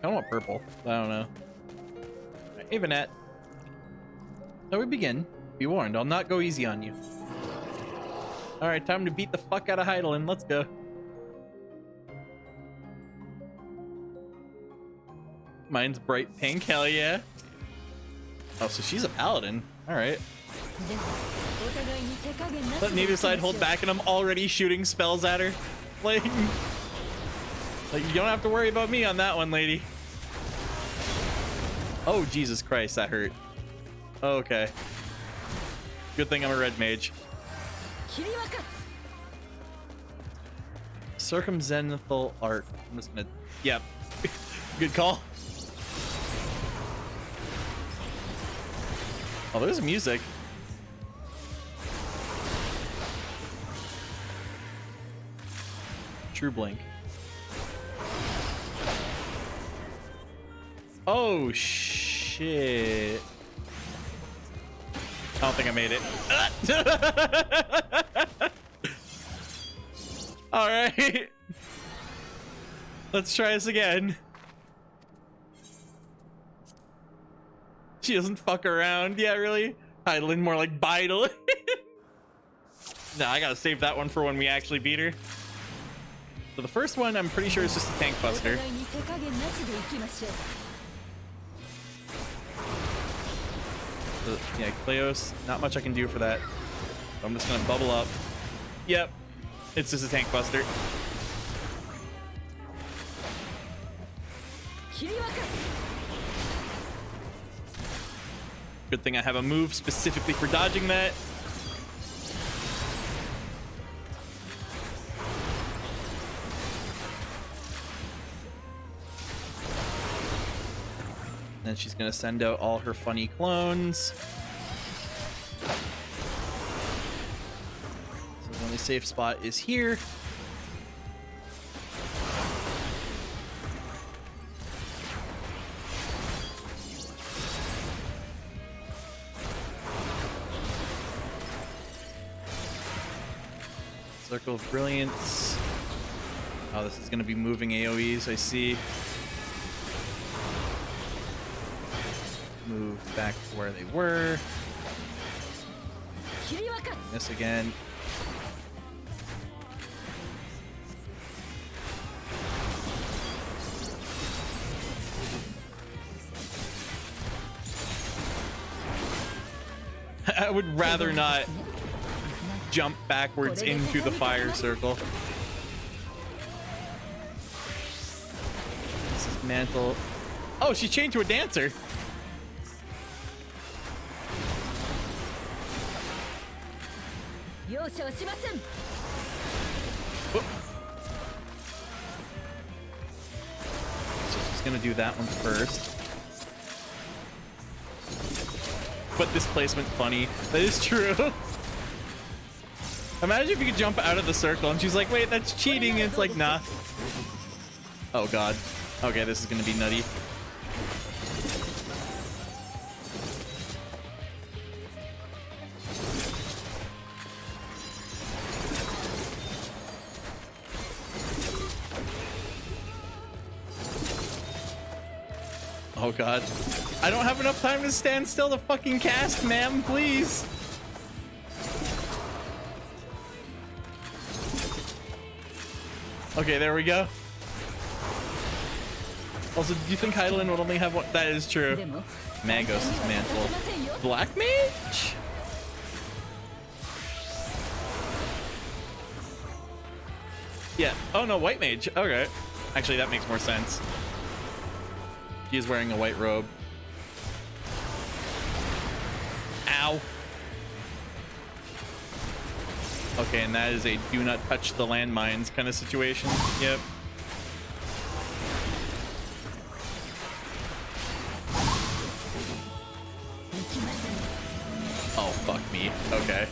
I don't want purple. I don't know. Right, hey, Vanette. So we begin. Be warned, I'll not go easy on you. Alright, time to beat the fuck out of Heidelin. Let's go. Mine's bright pink, hell yeah. Oh, so she's a paladin. Alright. Let neither side hold back and I'm already shooting spells at her. Like you don't have to worry about me on that one, lady. Oh, Jesus Christ, that hurt. Okay. Good thing I'm a red mage. Circumzenithal arc. I'm just gonna... Yep. Good call. Oh, there's music. True blink. Oh, shit. I don't think I made it. All right. Let's try this again. She doesn't fuck around. Yeah, really? Heidelin, more like Beidel. Nah, I gotta save that one for when we actually beat her. So the first one, I'm pretty sure it's just a tank buster. Yeah, Kleos, not much I can do for that. So I'm just gonna bubble up. Yep, it's just a tank buster. Good thing I have a move specifically for dodging that. Then she's gonna send out all her funny clones. So the only safe spot is here. Circle of Brilliance. Oh, this is going to be moving AoEs, I see. Move back to where they were. This again. I would rather not jump backwards into the fire circle. This is mantle. Oh, she changed to a dancer. Whoop. So she's gonna do that one first. But this placement funny. That is true. Imagine if you could jump out of the circle and she's like, wait, that's cheating. And it's like, nah. Oh god. Okay, this is gonna be nutty. Oh god. I don't have enough time to stand still to fucking cast, ma'am, please. Okay, there we go. Also, do you think Heidelin would only have one? That is true. Mangos' mantle. Black mage? Yeah. Oh no, white mage. Okay. Actually, that makes more sense. She is wearing a white robe. Ow. Okay, and that is a do not touch the landmines kind of situation. Yep. Oh, fuck me. Okay.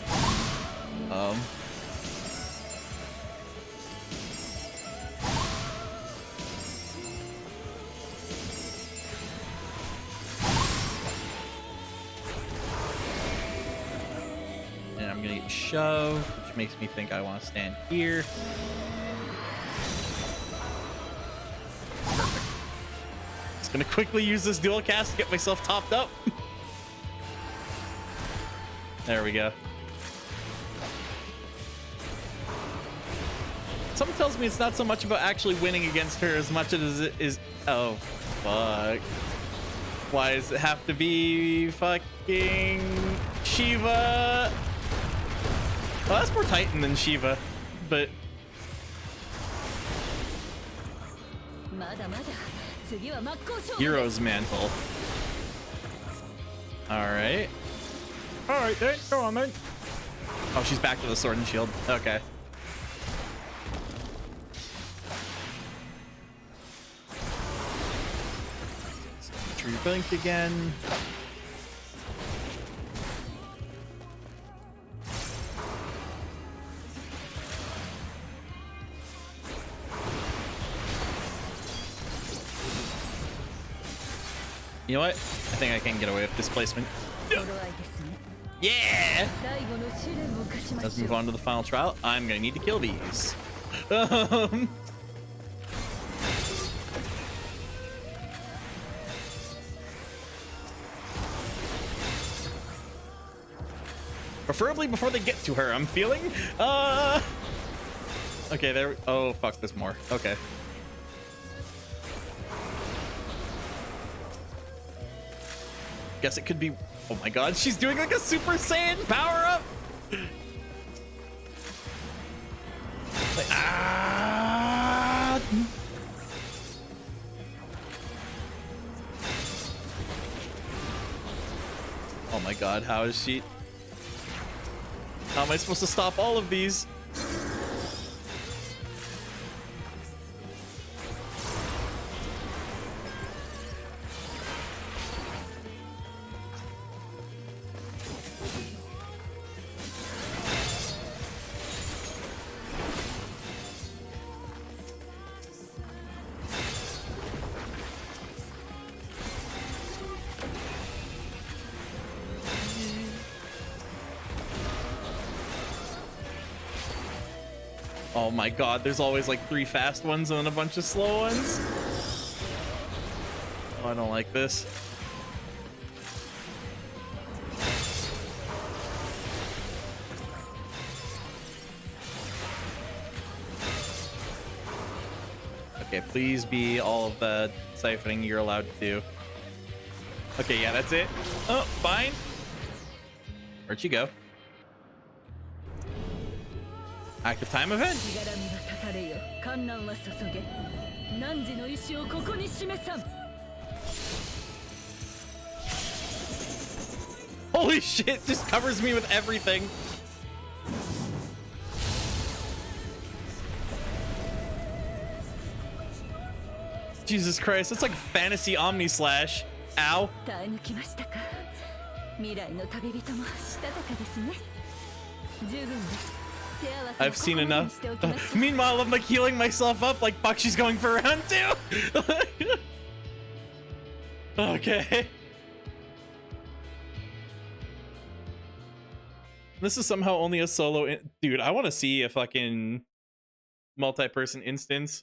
And I'm gonna get shoved, which makes me think I want to stand here. Perfect. Just gonna quickly use this dual cast to get myself topped up. There we go. Something tells me it's not so much about actually winning against her as much as it is. Oh, fuck. Why does it have to be fucking Shiva? Well, that's more Titan than Shiva, but. Hero's mantle. Alright. Alright, then. Go on, then. Oh, she's back to the sword and shield. Okay. Tree blink again. You know what? I think I can get away with displacement. Yeah! Let's move on to the final trial. I'm gonna need to kill these. Preferably before they get to her, I'm feeling. Okay, there. Oh, fuck, there's more. Okay. Guess it could be. Oh my god, she's doing like a Super Saiyan power up. Like, ah. Oh my god, how is she? How am I supposed to stop all of these? Oh my god, there's always like 3 fast ones and then a bunch of slow ones. Oh, I don't like this. Okay, please be all of the siphoning you're allowed to do. Okay, yeah, that's it. Oh, fine. Where'd she go? Active time event. Holy shit, just covers me with everything. Jesus Christ, it's like fantasy Omni Slash. Ow. I've seen enough. Meanwhile, I'm like healing myself up like Bakshi's going for round 2. Okay. This is somehow only a solo. Dude, I want to see a fucking multi-person instance.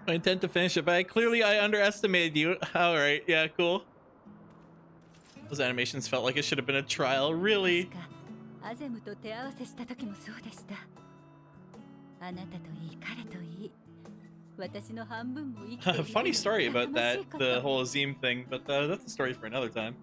I intend to finish it, but clearly I underestimated you. Alright, yeah, cool. Those animations felt like it should have been a trial, really. Funny story about that, the whole Azim thing, but that's a story for another time.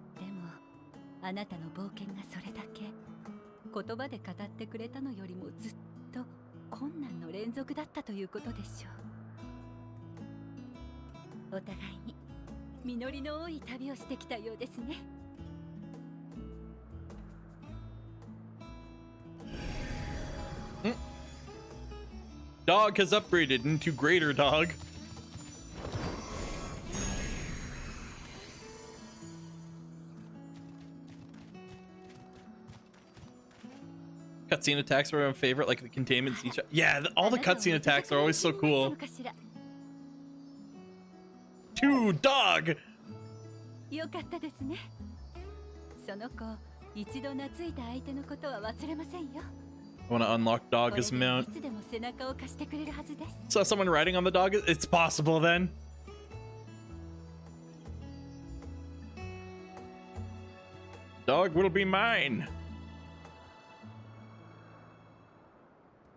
Dog has upgraded into greater dog. Cutscene attacks were my favorite, like the containment siege. Yeah, all the cutscene attacks are always so cool. 2 dog. I want to unlock dog as mount. Saw someone riding on the dog. It's possible then. Dog will be mine.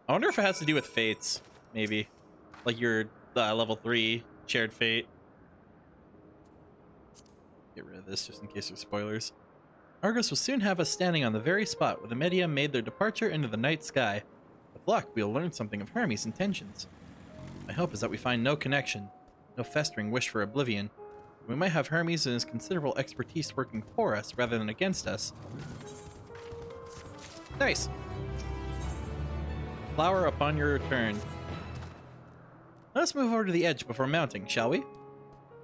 I wonder if it has to do with fates, maybe. Like your level 3 shared fate. Get rid of this just in case there's spoilers. Argos will soon have us standing on the very spot where the Media made their departure into the night sky. With luck, we'll learn something of Hermes' intentions. My hope is that we find no connection, no festering wish for oblivion. We might have Hermes and his considerable expertise working for us rather than against us. Nice! Flower upon your return. Let us move over to the edge before mounting, shall we?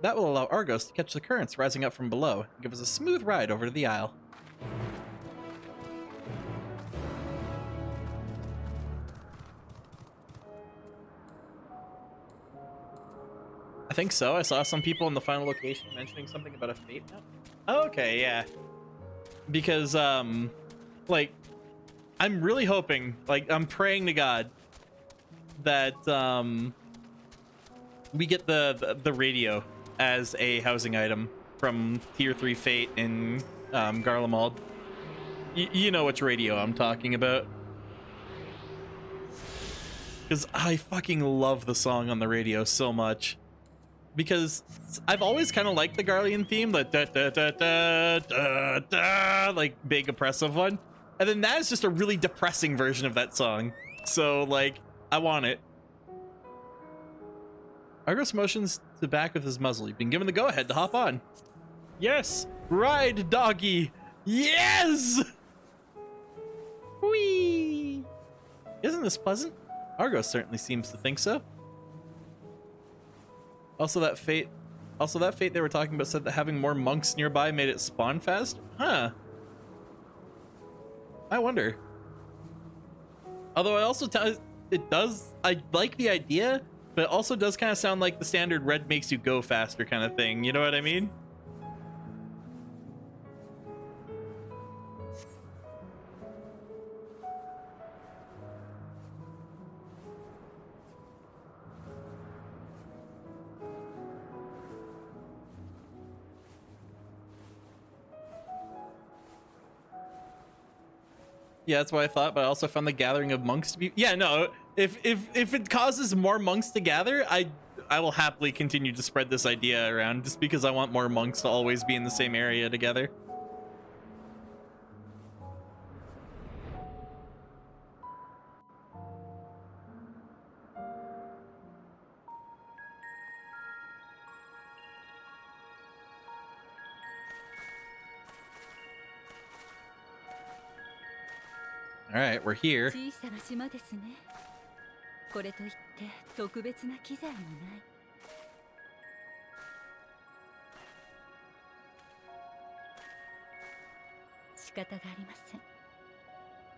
That will allow Argos to catch the currents rising up from below and give us a smooth ride over to the Isle. I think so. I saw some people in the final location mentioning something about a fate map. Okay, yeah. Because, like, I'm really hoping, like, I'm praying to God that, we get the radio as a housing item from Tier 3 Fate in, Garlemald. You know which radio I'm talking about. Because I fucking love the song on the radio so much. Because I've always kind of liked the Garlean theme, the da da da da da da, like big oppressive one. And then that is just a really depressing version of that song. So, like, I want it. Argos motions to back with his muzzle. You've been given the go-ahead to hop on. Yes! Ride, doggy! Yes! Whee! Isn't this pleasant? Argos certainly seems to think so. Also that fate they were talking about said that having more monks nearby made it spawn fast? Huh. I wonder. Although I like the idea, but it also does kind of sound like the standard red makes you go faster kind of thing. You know what I mean? Yeah, that's what I thought, but I also found the gathering of monks to be. Yeah, no. If it causes more monks to gather, I will happily continue to spread this idea around, just because I want more monks to always be in the same area together. All right, we're here. 小さな島ですね。これといって特別な機材もない。仕方がありません。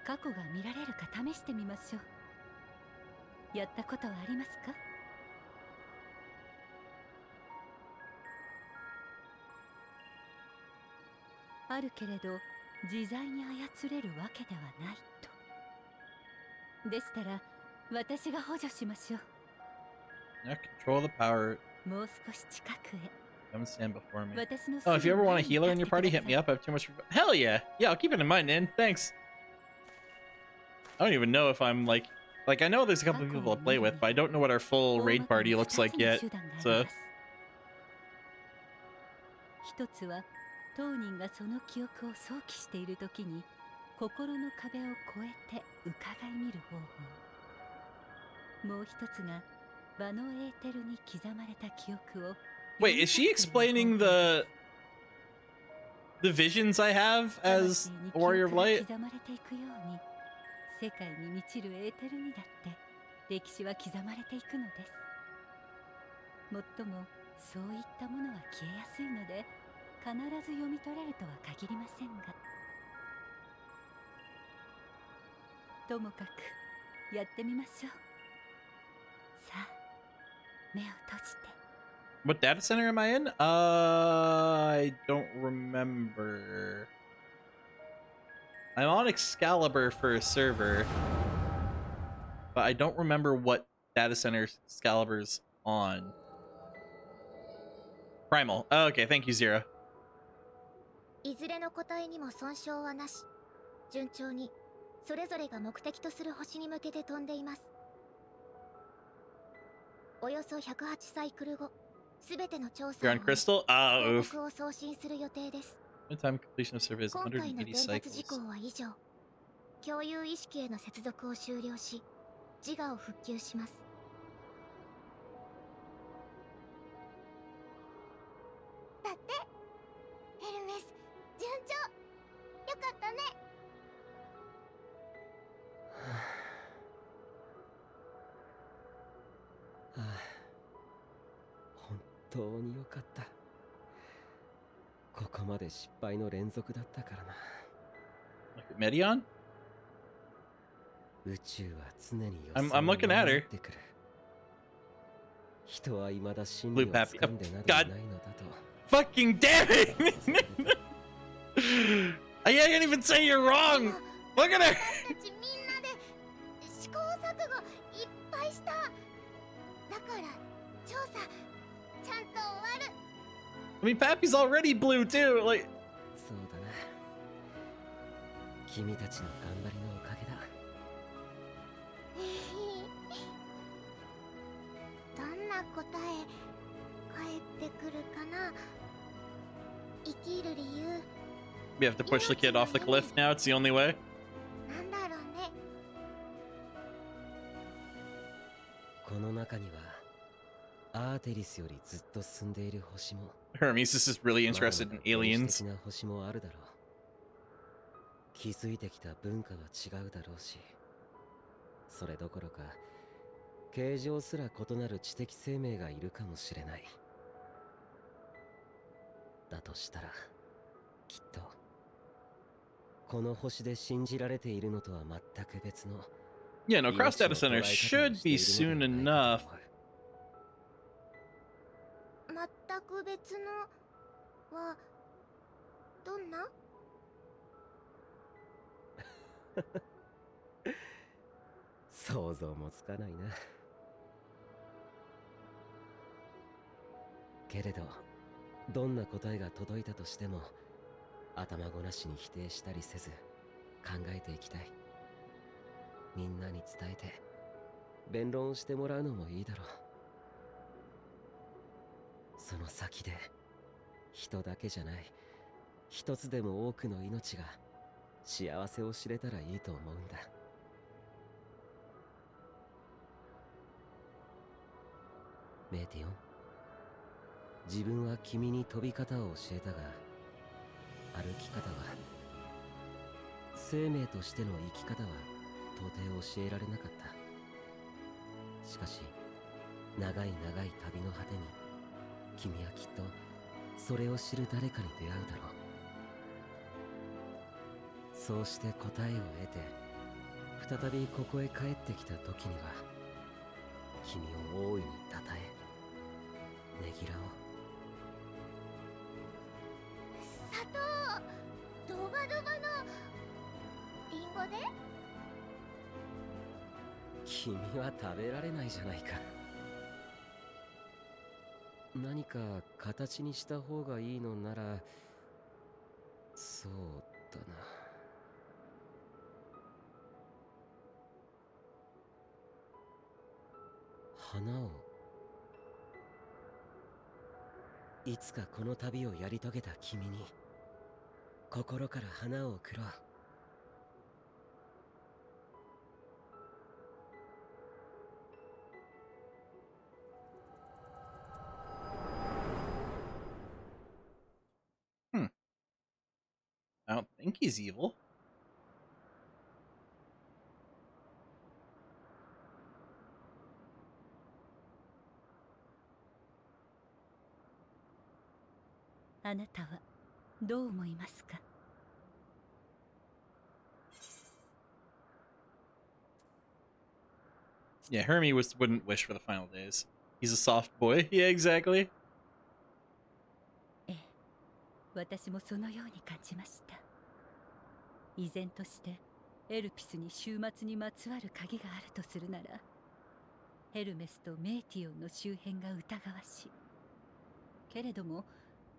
過去が見られるか試してみましょう。やったことはありますか？あるけれど自在に操れるわけではないと。でしたら私が補助しましょう。 Now control the power. もう少し近くへ。 Come and stand before me. 私の Oh, if you ever want a すぐ healer 前 in に your party, 立っ hit て me ください。 up. I have too much. Hell yeah. Yeah, I'll keep it in mind, Nan. Thanks. I don't even know if I'm like I know there's a couple of people to play with, but I don't know what our full raid party looks like yet. So 一つは当人がその記憶を想起しているときに心の壁を越えて伺い見る方法。もう一つが場のエーテルに刻まれた記憶を。 wait, is she explaining the visions I have as a warrior of light? 刻まれていくように世界に満ちるエーテルにだって歴史は刻まれていくのです。もっともそういったものは消えやすいので必ず読み取れるとは限りませんが、ともかくやってみましょう。さあ、目を閉じて。 What data center am I in? I don't remember. I'm on Excalibur for a server, but I don't remember what data center Excalibur's on. Primal. Oh, okay, thank you, Zero. いずれの個体にも損傷はなし、順調にそれぞれが目的とする星に向けて飛んでいます。およそ108サイクル後、すべての調査 You're on Crystal? 報 Oh, 告を送信する予定です。 time completion of survey is 今回の 180伝達事 cycles. 項は以上。共有意識への接続を終了し、自我を復旧します。だってヘルメス、順調。よかったね。はあ、本当によかった。ここまで失敗の連続だったからな。 Medion? 宇宙は常に I'm looking at her. ってくる。人は未だ真理を Blue Pappy. 掴んでなど God ないのだと。 Fucking damn it! I can't even say you're wrong! Look at her! たちみんなで試行錯誤いっぱいした。だから調査ちゃんと終わる。 I mean, Pappy's already blue too. Like, そうだな。君たちの頑張りのおかげだ。どんな答え返ってくるかな。生きる理由 we have to push the kid off the cliff now. It's the only way. なんだろうね。この中にはアーテリスよりずっと進んでいる星も Hermesis is really interested in まだまだ原始 aliens. 的な星もあるだろう。築いてきた文化は違うだろうし、それどころか形状すら異なる知的生命がいるかもしれない。だとしたらきっとこの星で信じられているのとは全く別の Yeah, no, cross 命 data の center 捉え方を should してい be る soon のではない enough. かと思う。全く別のはどんな？想像もつかないな。けれどどんな答えが届いたとしても頭ごなしに否定したりせず考えていきたい。みんなに伝えて弁論してもらうのもいいだろう。その先で人だけじゃない、一つでも多くの命が幸せを知れたらいいと思うんだ。メイティオン、自分は君に飛び方を教えたが、歩き方は、生命としての生き方は到底教えられなかった。しかし長い長い旅の果てに君はきっとそれを知る誰かに出会うだろう。そうして答えを得て再びここへ帰ってきた時には、君を大いにたたえねぎらおう。砂糖ドバドバのリンゴで。君は食べられないじゃないか。何か形にした方がいいのなら、そうだな。花を。いつかこの旅をやり遂げた君に心から花を贈ろう。I don't think he's evil. あなたはどう思いますか？ Yeah, Hermie wouldn't wish for the final days. He's a soft boy. Yeah, exactly. ええ、私もそのように感じました。依然としてエルピスに終末にまつわる鍵があるとするなら、ヘルメスとメイティオンの周辺が疑わしい。けれども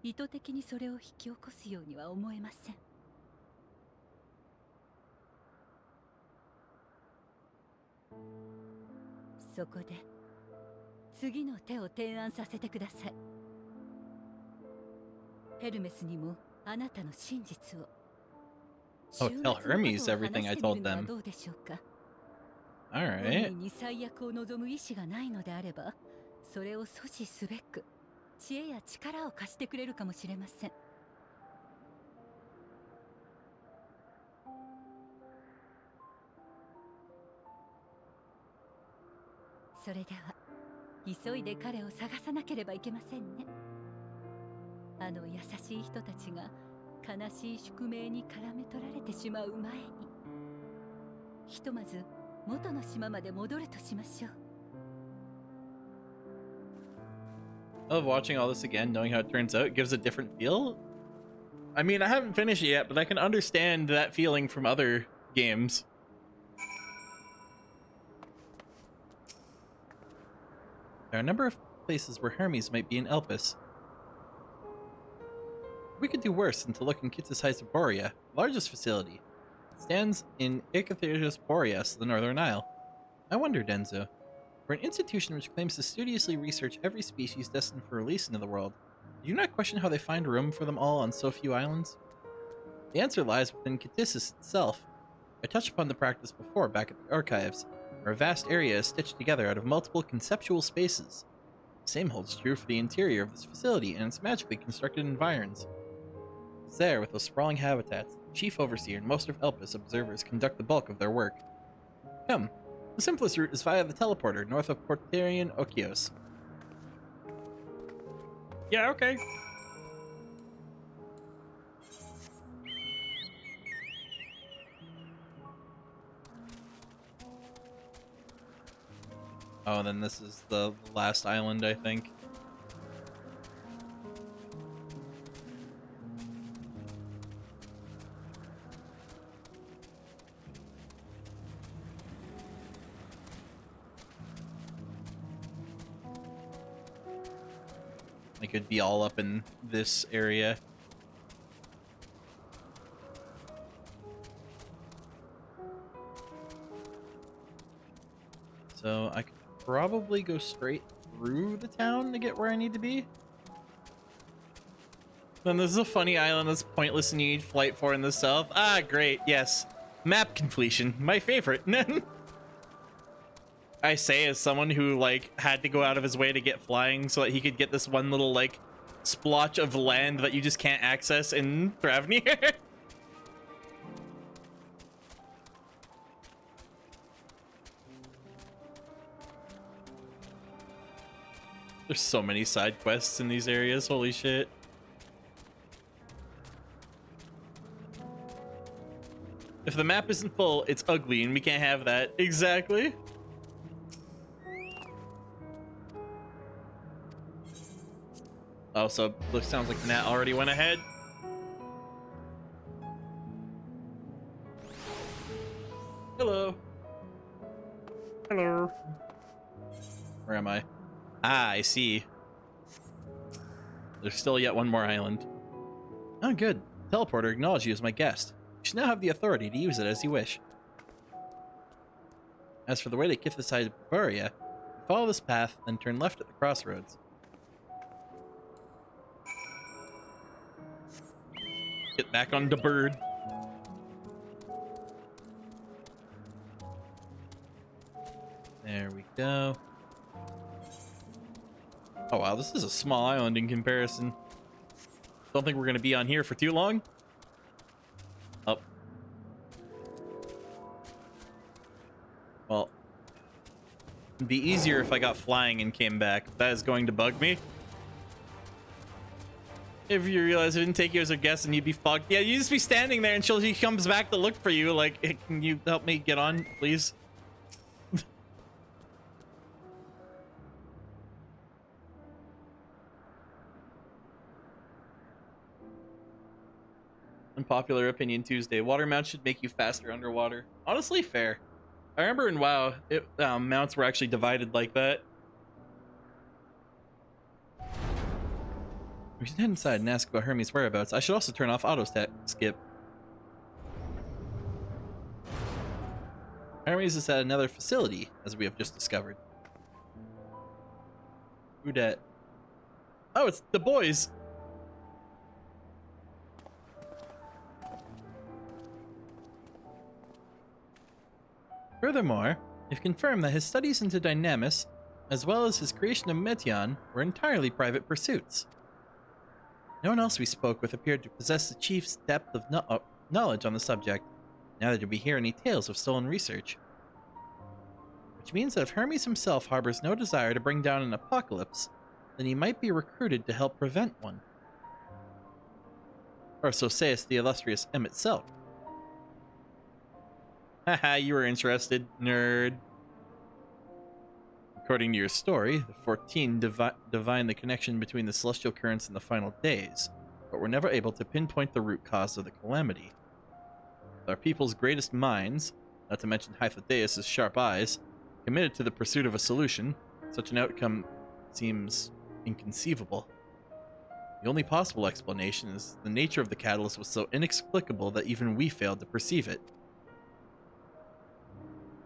意図的にそれを引き起こすようには思えません。そこで次の手を提案させてください。ヘルメスにもあなたの真実を。 Oh, tell Hermes everything I told them. どうでしょうか。 Alright. 本人に最悪を望む意志がないのであれば、それを阻止すべく知恵や力を貸してくれるかもしれません。それでは急いで彼を探さなければいけませんね。あの優しい人たちが悲しい宿命に絡め取られてしまう前に、ひとまず元の島まで戻るとしましょう。 I love watching all this again, knowing how it turns out. It gives a different feel. I mean, I haven't finished it yet, but I can understand that feeling from other games. There are a number of places where Hermes might be in Elpis. We could do worse than to look in Kittis Borea, largest facility. It stands in Ichthyrus Boreas, the Northern Isle. I wonder, Denzo, for an institution which claims to studiously research every species destined for release into the world, do you not question how they find room for them all on so few islands? The answer lies within Kittis itself. I touched upon the practice before back at the archives, where a vast area is stitched together out of multiple conceptual spaces. The same holds true for the interior of this facility and its magically constructed environs. It's there, with those sprawling habitats, the chief overseer and most of Elpis observers conduct the bulk of their work. Come, the simplest route is via the teleporter north of Portarian Okios. Yeah, okay. Oh, then this is the last island, I think. It could be all up in this area. So I could probably go straight through the town to get where I need to be. Then there's a funny island that's pointless and you need flight for in the south. Ah, great. Yes. Map completion. My favorite. I say as someone who, like, had to go out of his way to get flying so that he could get this one little, like, splotch of land that you just can't access in Travnir. There's so many side quests in these areas. Holy shit. If the map isn't full, it's ugly, and we can't have that. Exactly. Oh, so sounds like Nat already went ahead. Hello. Hello. Where am I? Ah, I see. There's still yet one more island. Oh, good. Teleporter acknowledged you as my guest. You should now have the authority to use it as you wish. As for the way to Kith's side of Bavaria, follow this path, then turn left at the crossroads. Get back on the bird. There we go. Oh wow, this is a small island in comparison. Don't think we're gonna be on here for too long. Oh. Well, it'd be easier if I got flying and came back. That is going to bug me. If you realize it didn't take you as a guest and you'd be fucked. Yeah, you just be standing there until she comes back to look for you. Like, hey, can you help me get on, please? Unpopular opinion Tuesday. Water mounts should make you faster underwater. Honestly, fair. I remember in WoW, mounts were actually divided like that. We should head inside and ask about Hermes' whereabouts. I should also turn off auto-skip. Hermes is at another facility, as we have just discovered. Who dat? Oh, it's the boys! Furthermore, we've confirmed that his studies into Dynamis, as well as his creation of Meteon, were entirely private pursuits. No one else we spoke with appeared to possess the chief's depth of knowledge on the subject, neither did we hear any tales of stolen research. Which means that if Hermes himself harbors no desire to bring down an apocalypse, then he might be recruited to help prevent one. Or so saith the illustrious M itself. Haha, you were interested, nerd. According to your story, the 14 divine the connection between the celestial currents and the final days, but were never able to pinpoint the root cause of the calamity. With our people's greatest minds, not to mention Hypotheus' sharp eyes, committed to the pursuit of a solution, such an outcome seems inconceivable. The only possible explanation is the nature of the catalyst was so inexplicable that even we failed to perceive it.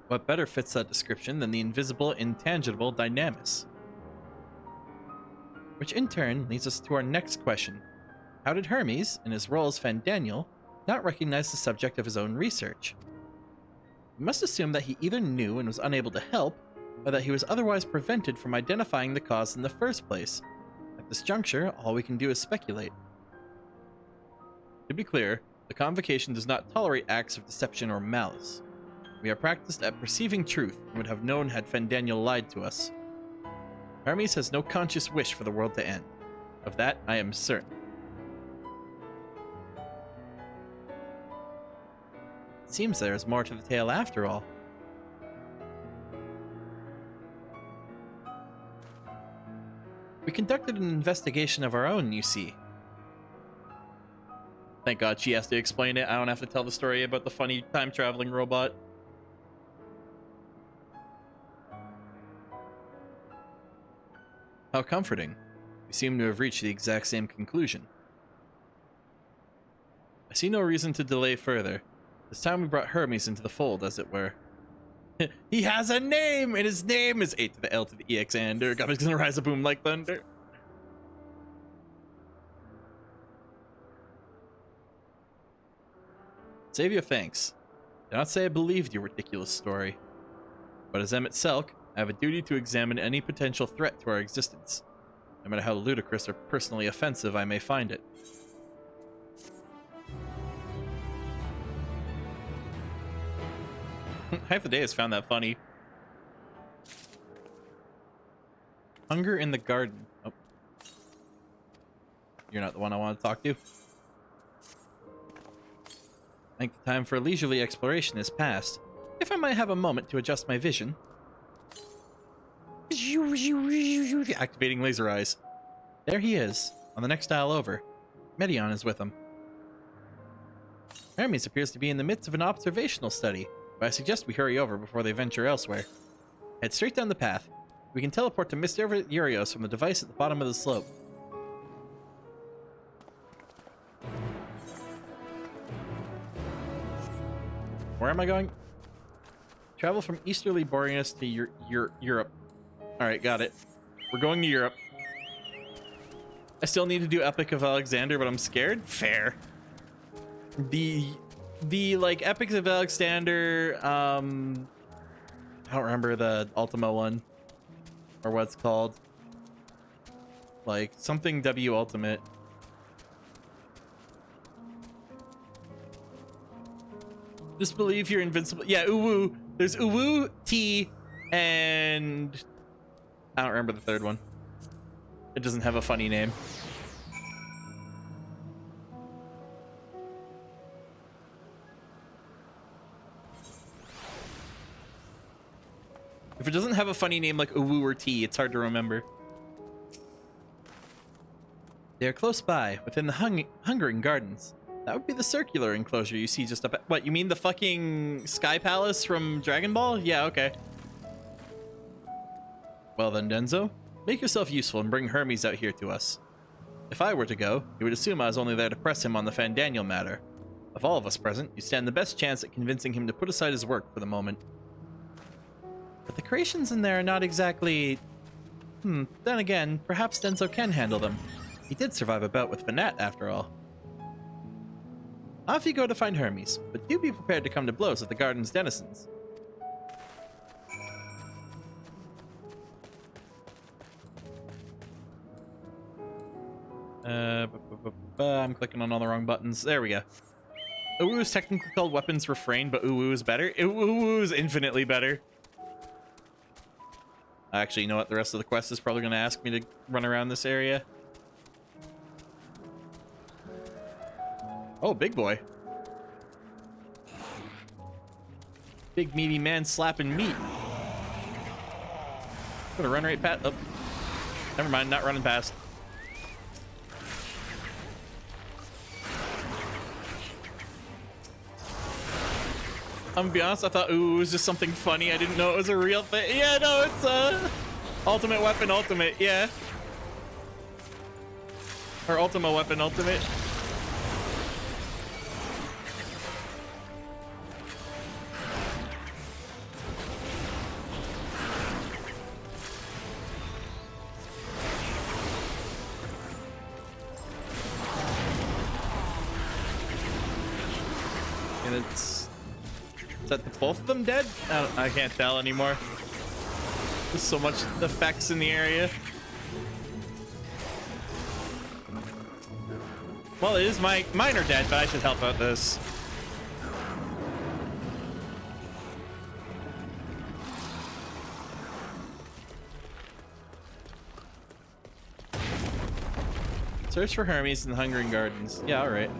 What better fits that description than the invisible, intangible Dynamis? Which in turn leads us to our next question. How did Hermes, in his role as Fandaniel, not recognize the subject of his own research? We must assume that he either knew and was unable to help, or that he was otherwise prevented from identifying the cause in the first place. At this juncture, all we can do is speculate. To be clear, the Convocation does not tolerate acts of deception or malice. We are practiced at perceiving truth and would have known had Fandaniel lied to us. Hermes has no conscious wish for the world to end. Of that, I am certain. It seems there is more to the tale after all. We conducted an investigation of our own, you see. Thank God she has to explain it. I don't have to tell the story about the funny time-traveling robot. How comforting. We seem to have reached the exact same conclusion. I see no reason to delay further. This time we brought Hermes into the fold, as it were. He has a name, and his name is A to the L to the EXander. God is gonna rise a boom like thunder. Save your thanks. Do not say I believed your ridiculous story. But as Emmett Selk, I have a duty to examine any potential threat to our existence, no matter how ludicrous or personally offensive I may find it. Half the day has found that funny. Hunger in the garden. Oh. You're not the one I want to talk to. I think the time for leisurely exploration is past. If I might have a moment to adjust my vision. Activating laser eyes. There he is, on the next dial over. Medion is with him. Hermes appears to be in the midst of an observational study, but I suggest we hurry over before they venture elsewhere. Head straight down the path. We can teleport to Mr. Urios from the device at the bottom of the slope. Where am I going? Travel from Easterly Boreas to Europe. Alright, got it. We're going to Europe. I still need to do Epic of Alexander, but I'm scared? Fair. The like Epics of Alexander, I don't remember the Ultima one. Or what it's called. Like, something W Ultimate. Just believe you're invincible. Yeah, Uwu. There's Uwu, T, and I don't remember the third one. It doesn't have a funny name. If it doesn't have a funny name like Uwu or T, it's hard to remember. They are close by, within the Hungering Gardens. That would be the circular enclosure you see just up at... What, you mean the fucking Sky Palace from Dragon Ball? Yeah, okay. Well then, Denzo, make yourself useful and bring Hermes out here to us. If I were to go, you would assume I was only there to press him on the Fandaniel matter. Of all of us present, you stand the best chance at convincing him to put aside his work for the moment. But the creations in there are not exactly... Then again, perhaps Denzo can handle them. He did survive a bout with Vanat, after all. Off you go to find Hermes, but do be prepared to come to blows with the garden's denizens. I'm clicking on all the wrong buttons. There we go. Uwu is technically called Weapons Refrain, but Uwu is better. Uwu is infinitely better. Actually, you know what? The rest of the quest is probably going to ask me to run around this area. Oh, big boy. Big meaty man slapping meat. Gonna run right past. Oh, never mind, not running past. I'm gonna be honest, I thought ooh, it was just something funny. I didn't know it was a real thing. Yeah, no, it's Ultimate Weapon Ultimate, yeah. Or Ultima Weapon Ultimate. And it's... Is that both of them dead? I can't tell anymore. There's so much effects in the area. Well, it is mine are dead, but I should help out this. Search for Hermes in the Hungering Gardens. Yeah, alright.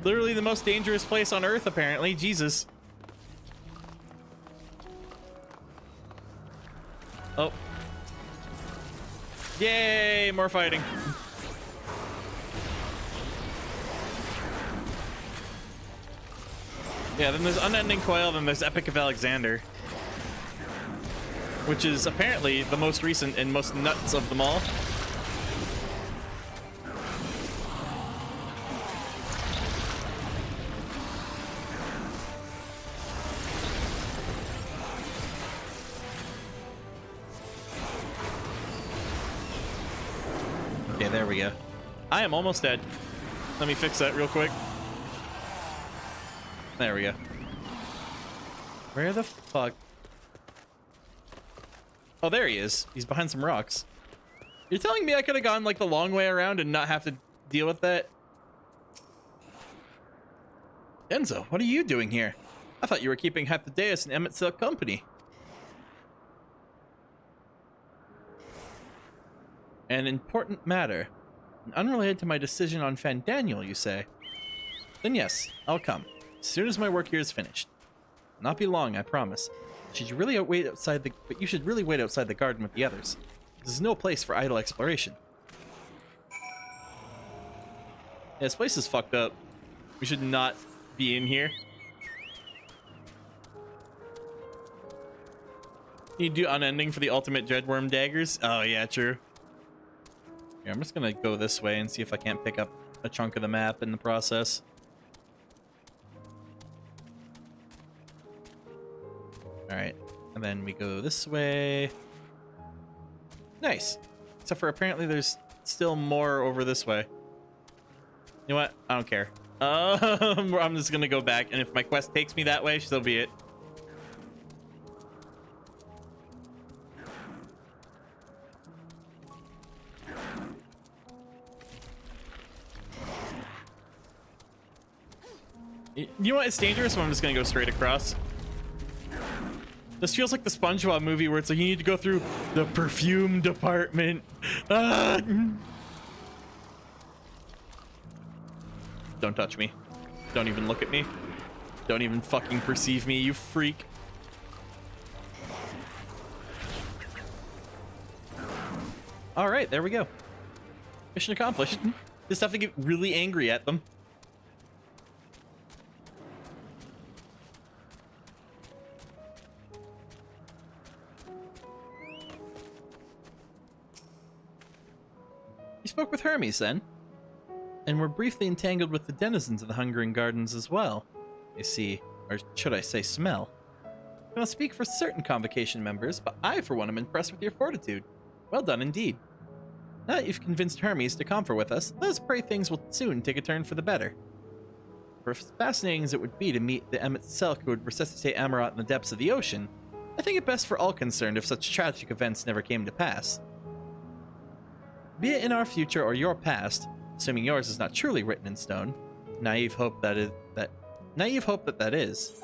Literally the most dangerous place on Earth, apparently. Jesus. Oh. Yay! More fighting. Yeah, then there's Unending Coil, then there's Epic of Alexander. Which is apparently the most recent and most nuts of them all. there we go. I am almost dead. Let me fix that real quick. There we go. Where the fuck? Oh, there he is. He's behind some rocks. You're telling me I could have gone like the long way around and not have to deal with that? Enzo, what are you doing here? I thought you were keeping Hypthedeus and MSQ company. An important matter. Unrelated to my decision on Fandaniel, you say? Then yes, I'll come. As soon as my work here is finished. Not be long, I promise. But you should really wait outside the garden with the others. This is no place for idle exploration. Yeah, this place is fucked up. We should not be in here. You do unending for the ultimate dreadworm daggers? Oh yeah, true. Here, I'm just gonna go this way and see if I can't pick up a chunk of the map in the process. Alright, and then we go this way. Nice. Except for apparently there's still more over this way. You know what? I don't care. I'm just gonna go back, and if my quest takes me that way, so be it. You know what? It's dangerous, so I'm just gonna go straight across. This feels like the SpongeBob movie where it's like you need to go through the perfume department. Ah! Don't touch me. Don't even look at me. Don't even fucking perceive me, you freak. All right, there we go. Mission accomplished. Just have to get really angry at them. You spoke with Hermes, then? And were briefly entangled with the denizens of the Hungering Gardens as well. I see, or should I say smell. I don't speak for certain Convocation members, but I, for one, am impressed with your fortitude. Well done indeed. Now that you've convinced Hermes to confer with us, let us pray things will soon take a turn for the better. For as fascinating as it would be to meet the MSQ who would resuscitate Amarant in the depths of the ocean, I think it best for all concerned if such tragic events never came to pass. Be it in our future or your past, assuming yours is not truly written in stone, naive hope that is.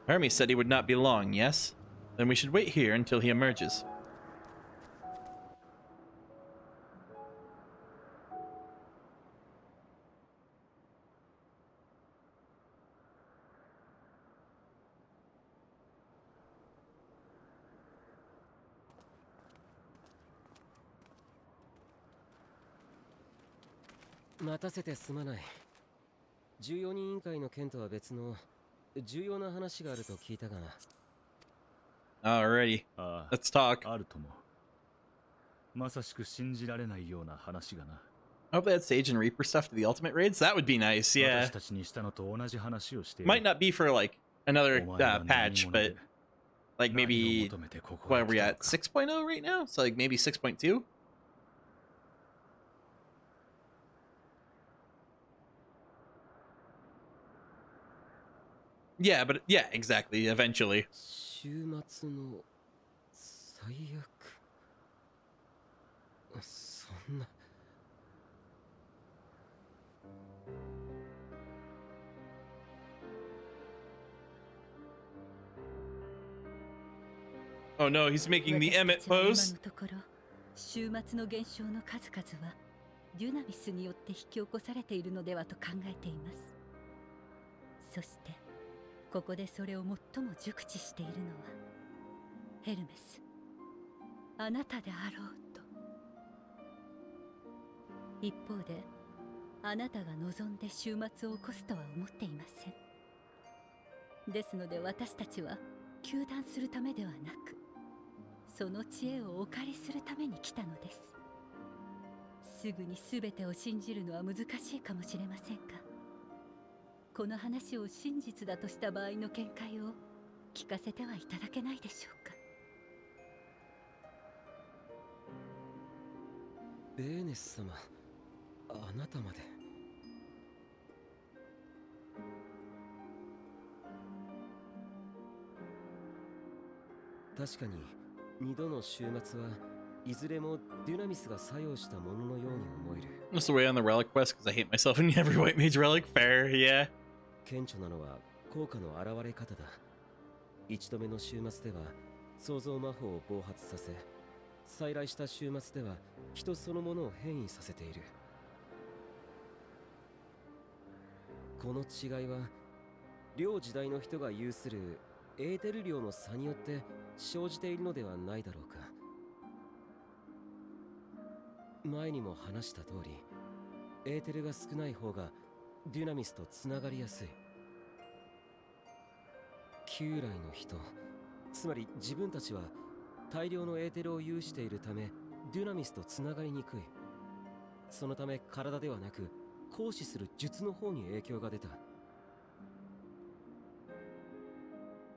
Hermes said he would not be long, yes? Then we should wait here until he emerges.待たせてすまない。14人委員会の件とは別の重要な話があると聞いたがな。Alrighty, あ let's talk. あ、あるとも。まさしく信じられないような話がな。I hope they had Sage and Reaper stuff to the ultimate raids. That would be nice, yeah. 私たちにしたのと同じ話をしている。 Might not be for like another patch, but like maybe what are we at 6.0 right now? So like maybe 6.2. Yeah, but yeah, exactly. Eventually. 週末の最悪。そんな。Oh no, he's making the Emmet pose. 今のところ週末の現象の数々はデュナミスによって引き起こされているのではと考えています。そしてここでそれを最も熟知しているのはヘルメス、あなたであろうと。一方であなたが望んで週末を起こすとは思っていません。ですので私たちは糾弾するためではなく、その知恵をお借りするために来たのです。すぐに全てを信じるのは難しいかもしれませんが、この話を真実だとした場合の見解を聞かせてはいただけないでしょうか。ベーネス様、あなたまで。確かに2度の終末はいずれもデュナミスが作用したもののように思える。Just away on the relic quest because I hate myself in every white mage relic. Fair, yeah. 顕著なのは効果の現れ方だ。1度目の終末では創造魔法を暴発させ、再来した終末では人そのものを変異させている。この違いは両時代の人が有するエーテル量の差によって生じているのではないだろうか。前にも話した通り、エーテルが少ない方がデュナミスとつながりやすい。旧来の人、つまり自分たちは大量のエーテルを有しているためデュナミスとつながりにくい。そのため体ではなく行使する術の方に影響が出た。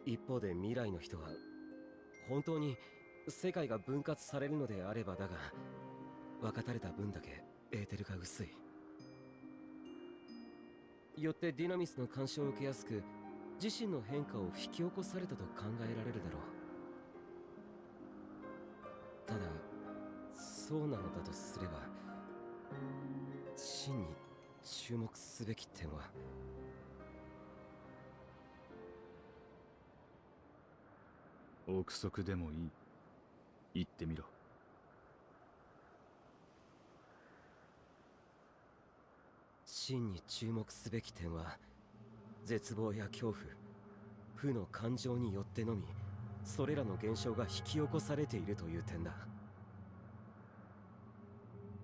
一方で未来の人は本当に世界が分割されるのであればだが、分かたれた分だけエーテルが薄い。よってディナミスの干渉を受けやすく、自身の変化を引き起こされたと考えられるだろう。ただそうなのだとすれば、真に注目すべき点は、憶測でもいい。言ってみろ。真に注目すべき点は、絶望や恐怖、負の感情によってのみそれらの現象が引き起こされているという点だ。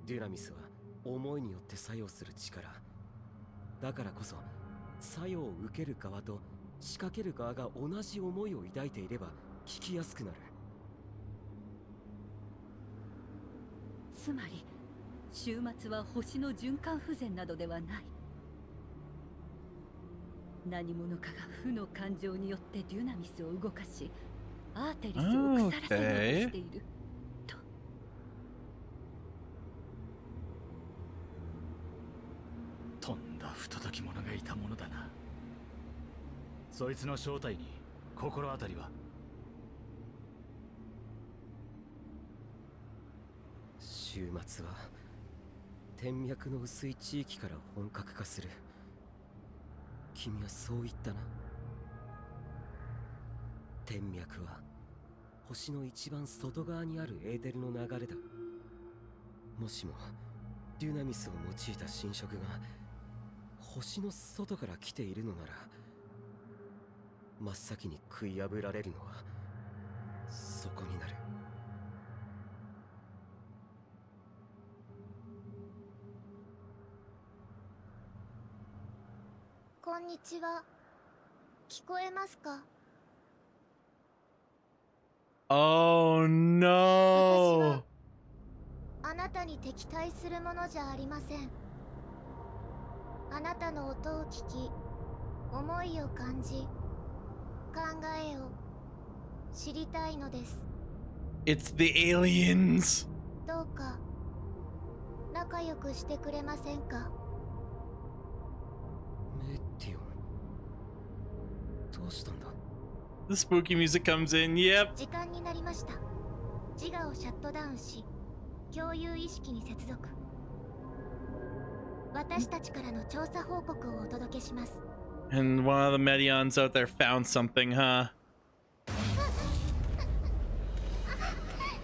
デュナミスは思いによって作用する力だからこそ、作用を受ける側と仕掛ける側が同じ思いを抱いていれば聞きやすくなる。つまり終末は星の循環不全などではない。何者かが負の感情によってデュナミスを動かし、アーテリスを腐らせようとしていると。とんだ不届き者がいたものだな。そいつの正体に心当たりは？終末は天脈の薄い地域から本格化する。君はそう言ったな。天脈は星の一番外側にあるエーテルの流れだ。もしもデュナミスを用いた侵食が星の外から来ているのなら、真っ先に食い破られるのはそこになる。こんにちは。聞こえますか？ Oh 私 no. はあなたに敵対するものじゃありません。あなたの音を聞き、思いを感じ、考えを知りたいのです。 It's the aliens. どうか仲良くしてくれませんか？メティオン、どうしたんだ？ The spooky music comes in. Yep. 時間になりました。自我をシャットダウンし、共有意識に接続。私たちからの調査報告をお届けします。 And one of the Medions out there found something, huh?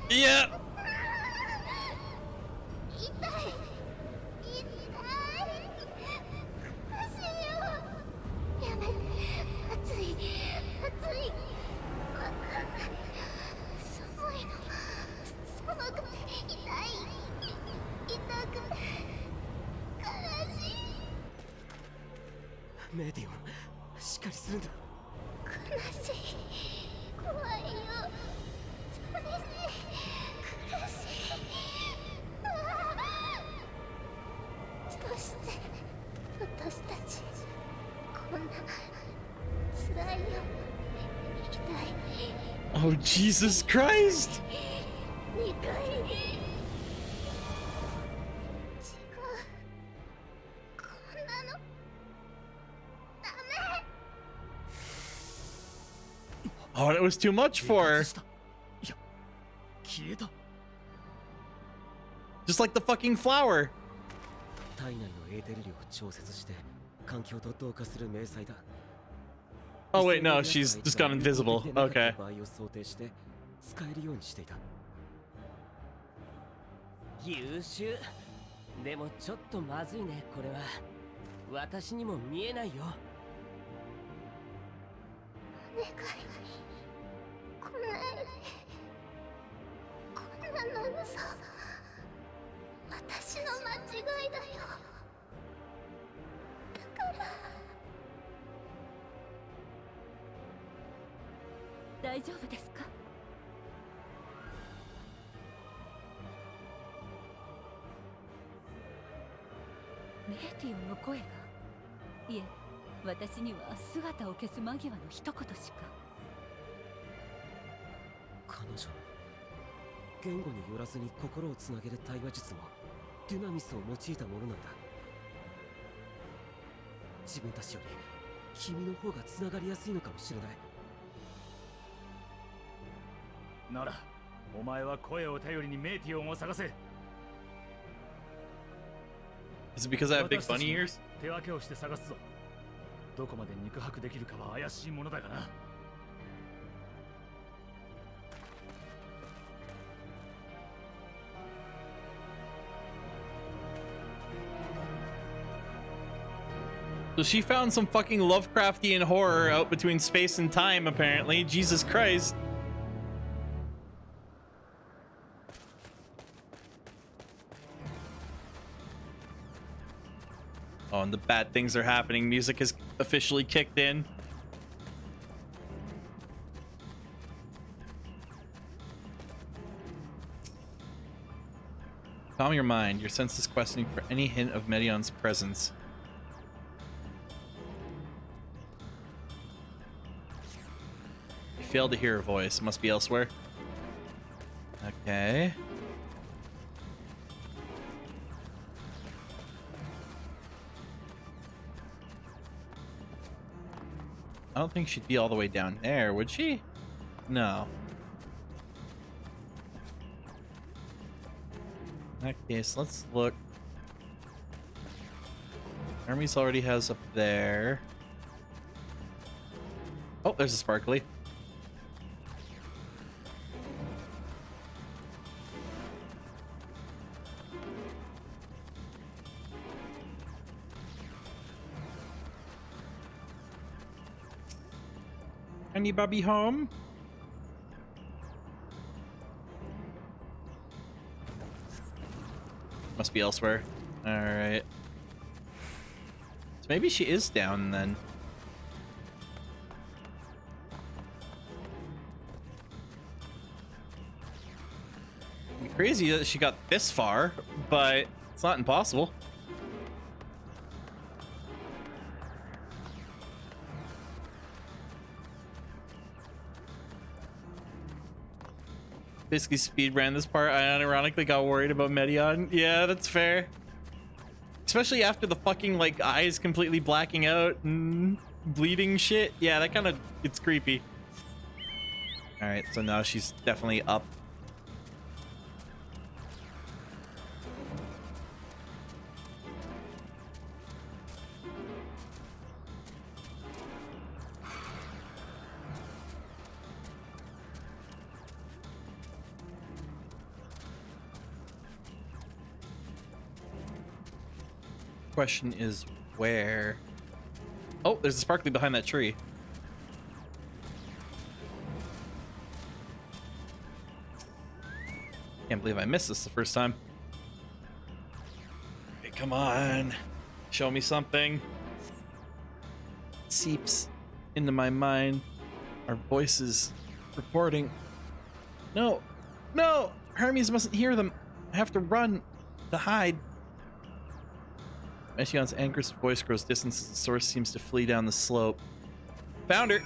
Yep. 痛い痛い、苦しいよ。やめて、熱い熱い、わかんない、寒いの、寒くて痛い、痛く、悲しい。メディオン、しっかりするんだ。悲しい、怖いよ、寂しい、苦しい。ああ、どうして私たちこんな辛いよ、痛 Oh, Jesus Christ! 2回違うこんなのダメ Oh, it was too much for her. いや、消えた。 Just like the fucking flower. 体内のエーテル量を調節して環境と同化する迷彩だ。 Oh wait, no, she's just gone invisible. Okay. 場合を想定して使えるようにしていた。優秀。でもちょっとまずいね、これは。私にも見えないよ。お願い来ないでこんなの嘘私の間違いだよだから大丈夫ですか？メーティオンの声が、いえ、私には姿を消す間際の一言しか。彼女の言語によらずに心をつなげる対話術もデュナミスを用いたものなんだ。自分たちより君の方がつながりやすいのかもしれない。なら、お前は声を頼りにメーティオンを探せ。 Is it because I have big bunny ears? 手分けをして探すぞ。どこまで肉薄できるかは怪しいものだがな。 So she found some fucking Lovecraftian horror out between space and time, apparently. Jesus Christ. Oh, and the bad things are happening. Music has officially kicked in. Calm your mind. Your senses questioning for any hint of Medion's presence. You failed to hear her voice. Must be elsewhere. Okay. I don't think she'd be all the way down there, would she? No. In that case, let's look. Hermes already has up there. Oh, there's a sparkly. Anybody home? Must be elsewhere. Alright. So maybe she is down then. It'd be crazy that she got this far, but it's not impossible. Basically speed ran this part. I unironically got worried about Medion. Yeah, that's fair. Especially after the fucking like eyes completely blacking out and bleeding shit. Yeah, that kind of gets creepy. All right, so now she's definitely up. Question is where? Oh, there's a sparkly behind that tree. Can't believe I missed this the first time. Okay, come on. Show me something. It seeps into my mind. Our voices reporting. No, no! Hermes mustn't hear them. I have to run to hide. Metion's anger's voice grows distant as the source seems to flee down the slope. Found her!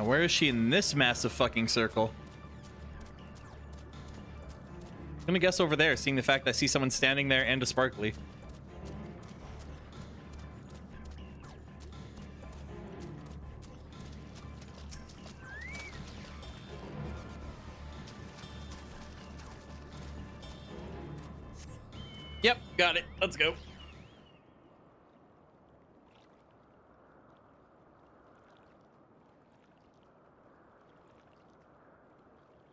where is she in this massive fucking circle? I'm gonna guess over there, seeing the fact that I see someone standing there and a sparkly. Yep, got it. Let's go.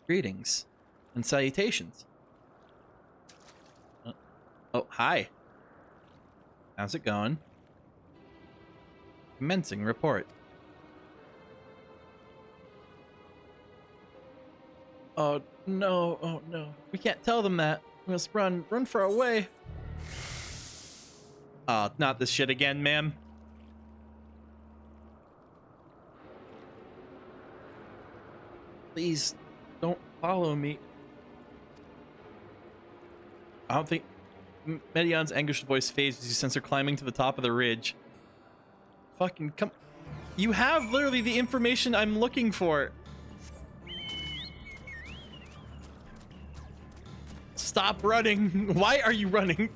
Greetings and salutations. Oh, hi. How's it going? Commencing report. Oh no, oh no. We can't tell them that. We must run for our way. Oh, not this shit again, ma'am. Please, don't follow me. I don't think... Medion's anguished voice fades as you sense her climbing to the top of the ridge. Fucking come... You have literally the information I'm looking for. Stop running. Why are you running?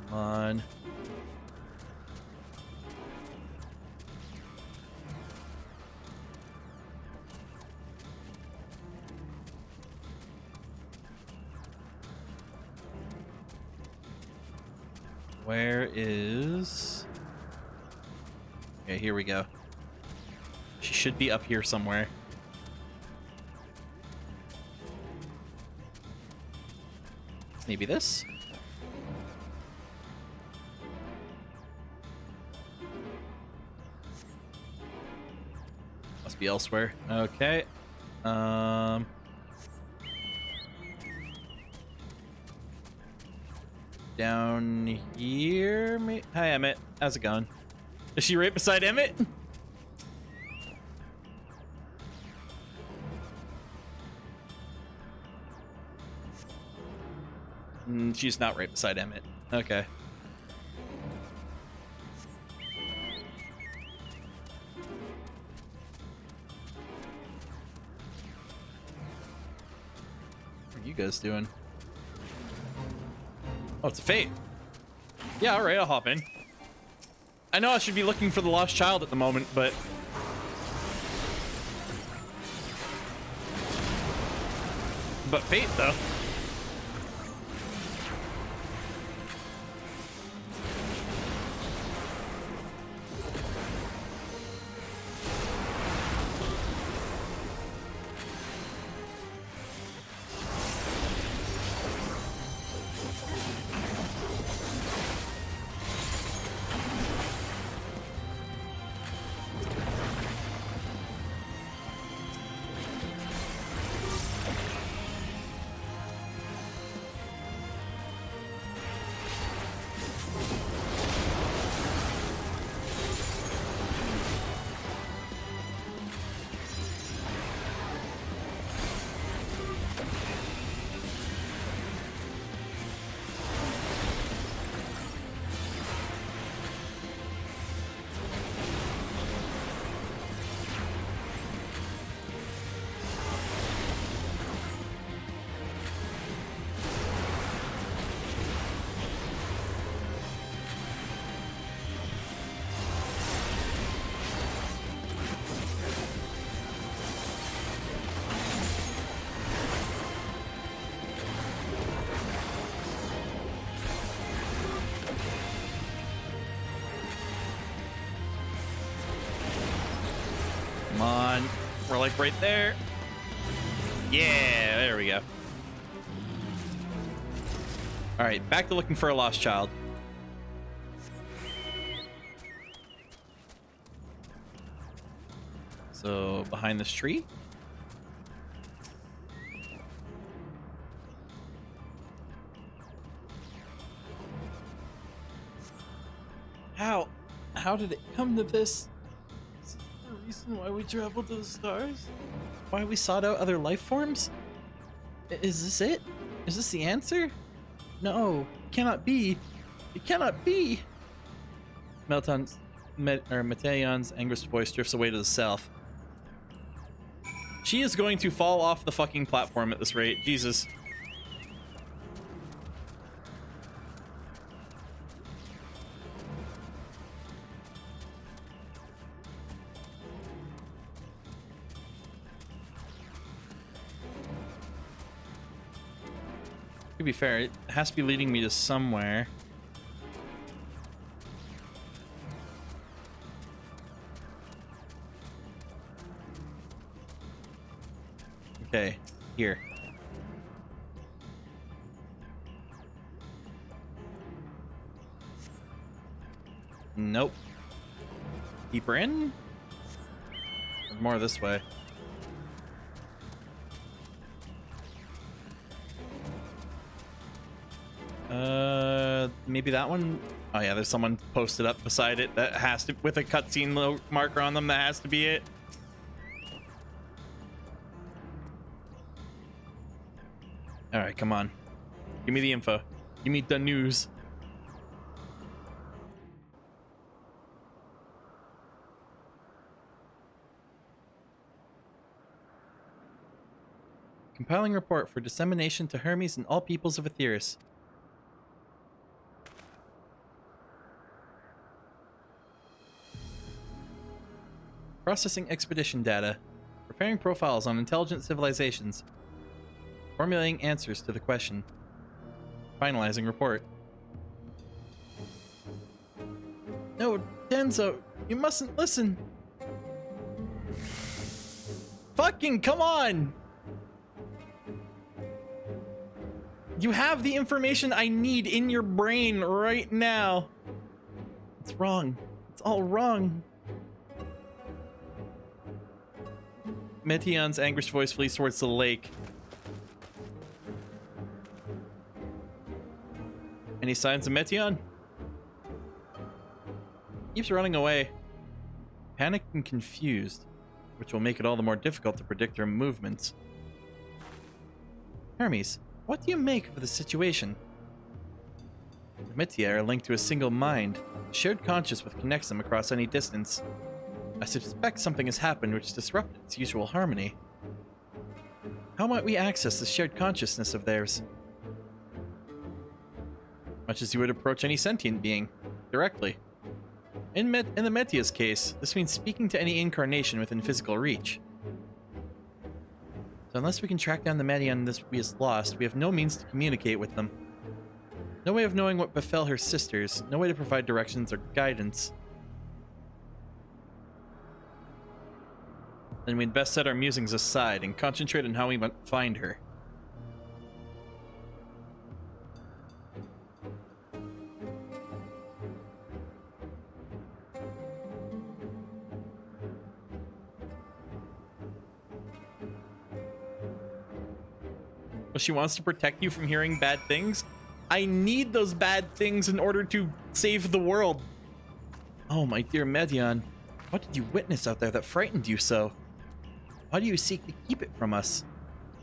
Come on. Where is... Okay, here we go. She should be up here somewhere. Maybe this? Must be elsewhere. Okay. Down here. Hi, Emmett. How's it going? Is she right beside Emmett? She's not right beside Emmett. Okay. What are you guys doing? Oh, it's a fate. Yeah, all right, I'll hop in. I know I should be looking for the lost child at the moment, but... But fate, though. Come on. We're like right there. Yeah, there we go. All right, back to looking for a lost child. So behind this tree. How did it come to this? reason why we traveled to the stars? Why we sought out other life forms? Is this it? Is this the answer? No, it cannot be. It cannot be. Meteion's anguished voice drifts away to the south. She is going to fall off the fucking platform at this rate. Jesus. To be fair, it has to be leading me to somewhere. Okay, here. Nope. Deeper in? Or more this way. Maybe that one? Oh yeah, there's someone posted up beside it that has to, with a cutscene marker on them, that has to be it. Alright, come on. Give me the info. Give me the news. Compiling report for dissemination to Hermes and all peoples of Aetheris. Processing expedition data. Preparing profiles on intelligent civilizations. Formulating answers to the question. Finalizing report. No, Denzo, you mustn't listen. Fucking come on! You have the information I need in your brain right now. It's wrong. It's all wrong. Meteion's anguished voice flees towards the lake. Any signs of Meteion? Keeps running away. Panicked and confused, which will make it all the more difficult to predict her movements. Hermes, what do you make of the situation? The Meteor are linked to a single mind, shared conscious which connects them across any distance. I suspect something has happened which disrupted its usual harmony. How might we access the shared consciousness of theirs? Much as you would approach any sentient being, directly. In the Metia's case, this means speaking to any incarnation within physical reach. So unless we can track down the Meteion we has lost, we have no means to communicate with them. No way of knowing what befell her sisters, no way to provide directions or guidance. Then we'd best set our musings aside and concentrate on how we might find her. Well, she wants to protect you from hearing bad things? I need those bad things in order to save the world. Oh, my dear Meteion, what did you witness out there that frightened you so? Why do you seek to keep it from us?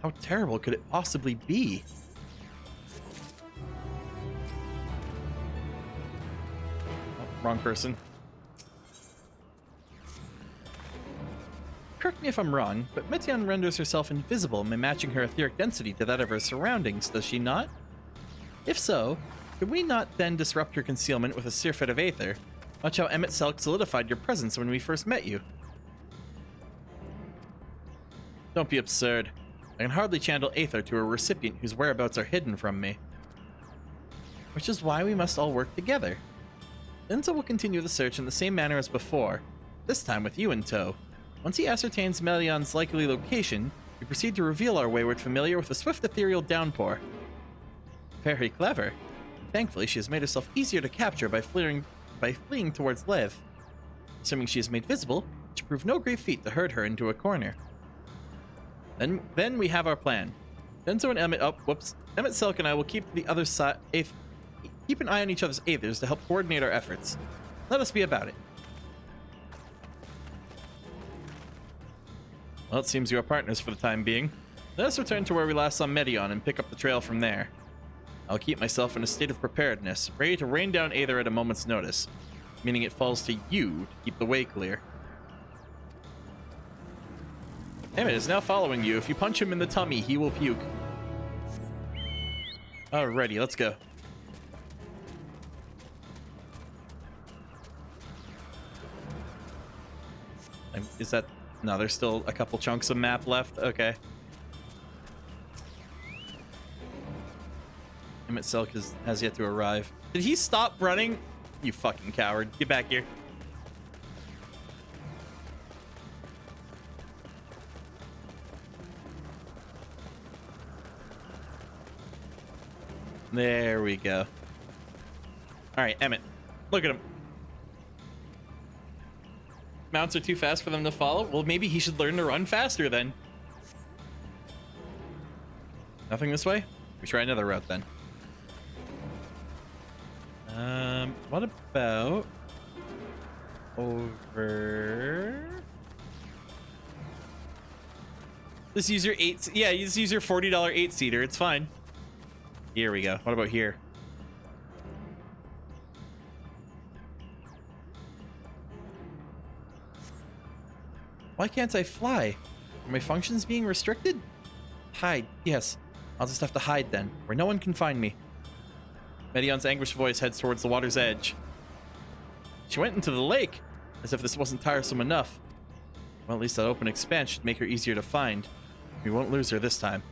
How terrible could it possibly be? Oh, wrong person. Correct me if I'm wrong, but Meteion renders herself invisible by matching her etheric density to that of her surroundings, does she not? If so, could we not then disrupt her concealment with a surfeit of aether? Watch how Emet-Selch solidified your presence when we first met you. Don't be absurd. I can hardly channel aether to a recipient whose whereabouts are hidden from me. Which is why we must all work together. Denzo will continue the search in the same manner as before, this time with you in tow. Once he ascertains Meteion's likely location, we proceed to reveal our wayward familiar with a swift ethereal downpour. Very clever. Thankfully, she has made herself easier to capture by fleeing towards Lev. Assuming she is made visible, it should prove no great feat to herd her into a corner. Then we have our plan. Denzo and Emet-Selch and I will keep the other side. Keep an eye on each other's aethers to help coordinate our efforts. Let us be about it. Well, it seems you are partners for the time being. Let us return to where we last saw Medion and pick up the trail from there. I'll keep myself in a state of preparedness, ready to rain down Aether at a moment's notice, meaning it falls to you to keep the way clear. Emmett is now following you. If you punch him in the tummy, he will puke. Alrighty, let's go. Is that... No, there's still a couple chunks of map left. Okay. Emmett Selk has yet to arrive. Did he stop running? You fucking coward. Get back here. There we go. Alright, Emmett. Look at him. Mounts are too fast for them to follow? Well, maybe he should learn to run faster then. Nothing this way? We try another route then. What about over? Let's use your just use your $40 8-seater. It's fine. Here we go. What about here? Why can't I fly? Are my functions being restricted? Hide. Yes. I'll just have to hide then, where no one can find me. Medion's anguished voice heads towards the water's edge. She went into the lake, as if this wasn't tiresome enough. Well, at least that open expanse should make her easier to find. We won't lose her this time.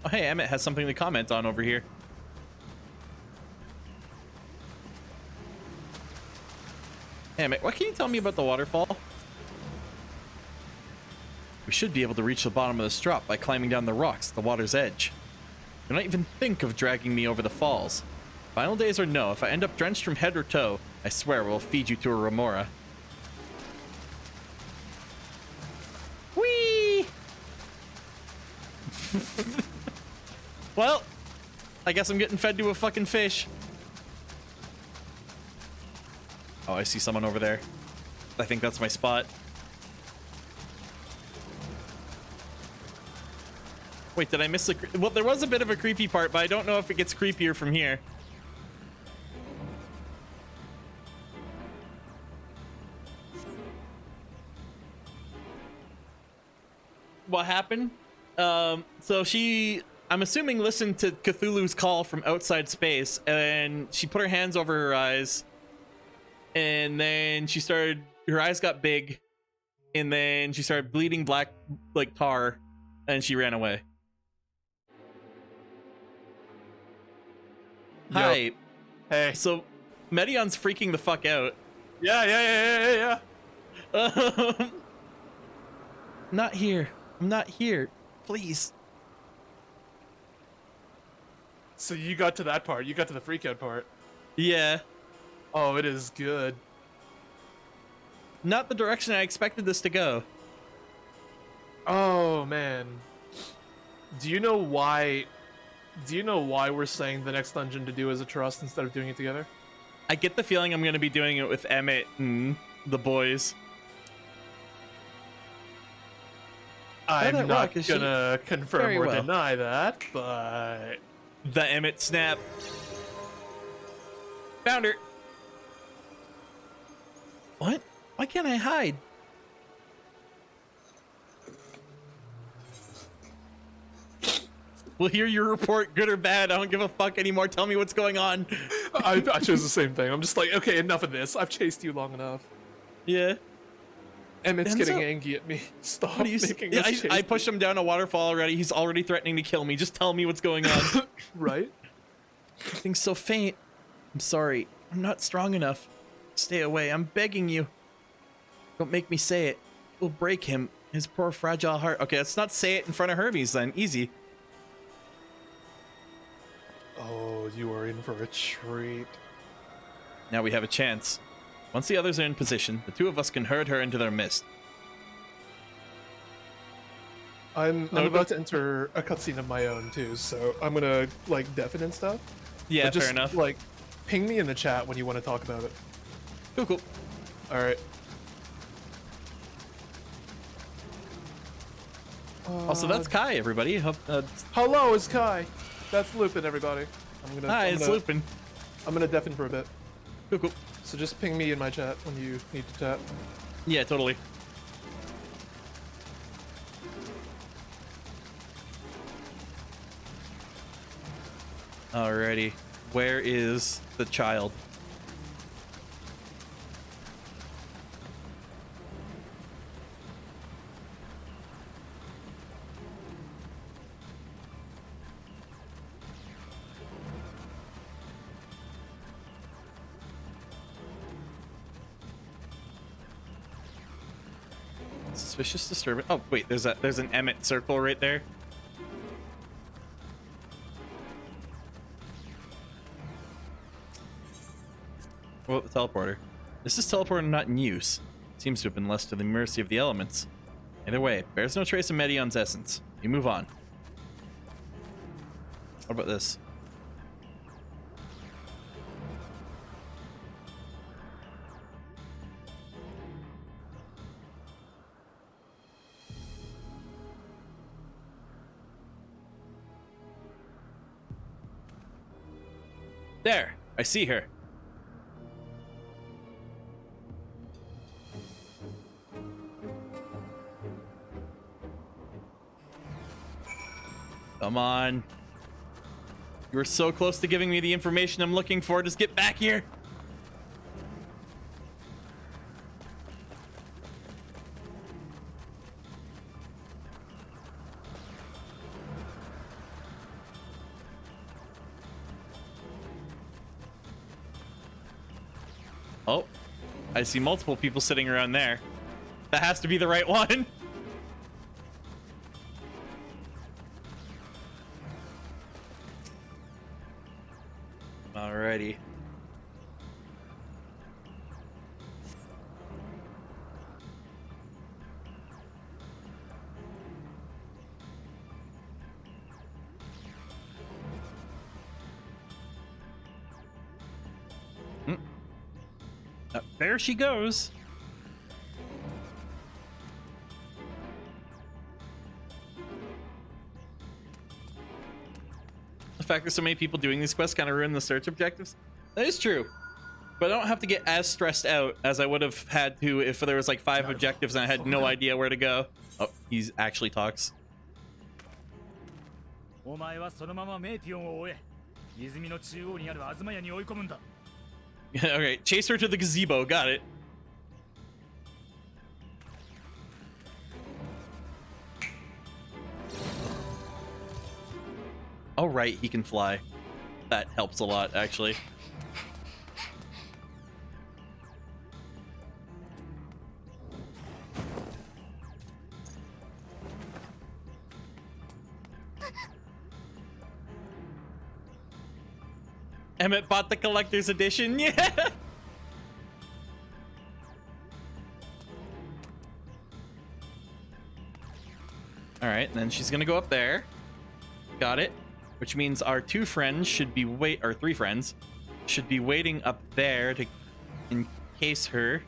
Oh, hey, Emmett has something to comment on over here. Hey, Emmett, what can you tell me about the waterfall? We should be able to reach the bottom of this drop by climbing down the rocks at the water's edge. Do not even think of dragging me over the falls. Final days or no, if I end up drenched from head or toe, I swear we'll feed you to a remora. Whee! Well, I guess I'm getting fed to a fucking fish. Oh, I see someone over there. I think that's my spot. Wait, did I miss the... Well, there was a bit of a creepy part, but I don't know if it gets creepier from here. What happened? So she... I'm assuming listened to Cthulhu's call from outside space, and she put her hands over her eyes, and then she started... Her eyes got big, and then she started bleeding black, like tar, and she ran away. Hi. Hey. So, Medion's freaking the fuck out. Yeah. Not here. I'm not here. Please. So you got to that part. You got to the freak out part. Yeah. Oh, it is good. Not the direction I expected this to go. Oh, man. Do you know why we're saying the next dungeon to do is a trust instead of doing it together? I get the feeling I'm going to be doing it with Emmett and the boys. I'm not gonna confirm Very or well. deny that, but... The Emmett snap. Found her. What? Why can't I hide? We'll hear your report, good or bad. I don't give a fuck anymore. Tell me what's going on. I chose the same thing. I'm just like, okay, enough of this. I've chased you long enough. Yeah. Emmett's Denzo? getting angry at me. Stop What do you making us chase I me. pushed him down a waterfall already. He's already threatening to kill me. Just tell me what's going on. Right? Everything's so faint. I'm sorry. I'm not strong enough. Stay away. I'm begging you. Don't make me say it. We'll break him. His poor fragile heart. Okay, let's not say it in front of Hermes then. Easy. Oh, you are in for a treat. Now we have a chance. Once the others are in position, the two of us can herd her into their midst. I'm about to enter a cutscene of my own too, so I'm gonna like deafen and stuff. Yeah, But just, fair enough. Like, ping me in the chat when you want to talk about it. Cool. Alright. Also, that's Kai, everybody. Hello, it's Kai. That's Lupin, everybody. Hi, it's Lupin. I'm gonna deafen for a bit. Cool. So just ping me in my chat when you need to chat. Yeah, totally. Alrighty. Where is the child? Suspicious disturbance. Oh wait, there's an Emmett circle right there. Well, the teleporter. This is teleporter not in use. Seems to have been left to the mercy of the elements. Either way, bears no trace of Medion's essence. You move on. What about this? There, I see her. Come on. You were so close to giving me the information I'm looking for. Just get back here. Oh, I see multiple people sitting around there. That has to be the right one. Alrighty. There she goes. The fact that so many people doing these quests kind of ruin the search objectives. That is true. But I don't have to get as stressed out as I would have had to if there was like 5 objectives and I had no idea where to go. Oh, he actually talks. Okay, chase her to the gazebo. Got it. Oh, right, he can fly. That helps a lot, actually. Emmett bought the collector's edition. Yeah. All right, and then she's gonna go up there. Got it. Which means our 2 friends should be or 3 friends should be waiting up there to encase her.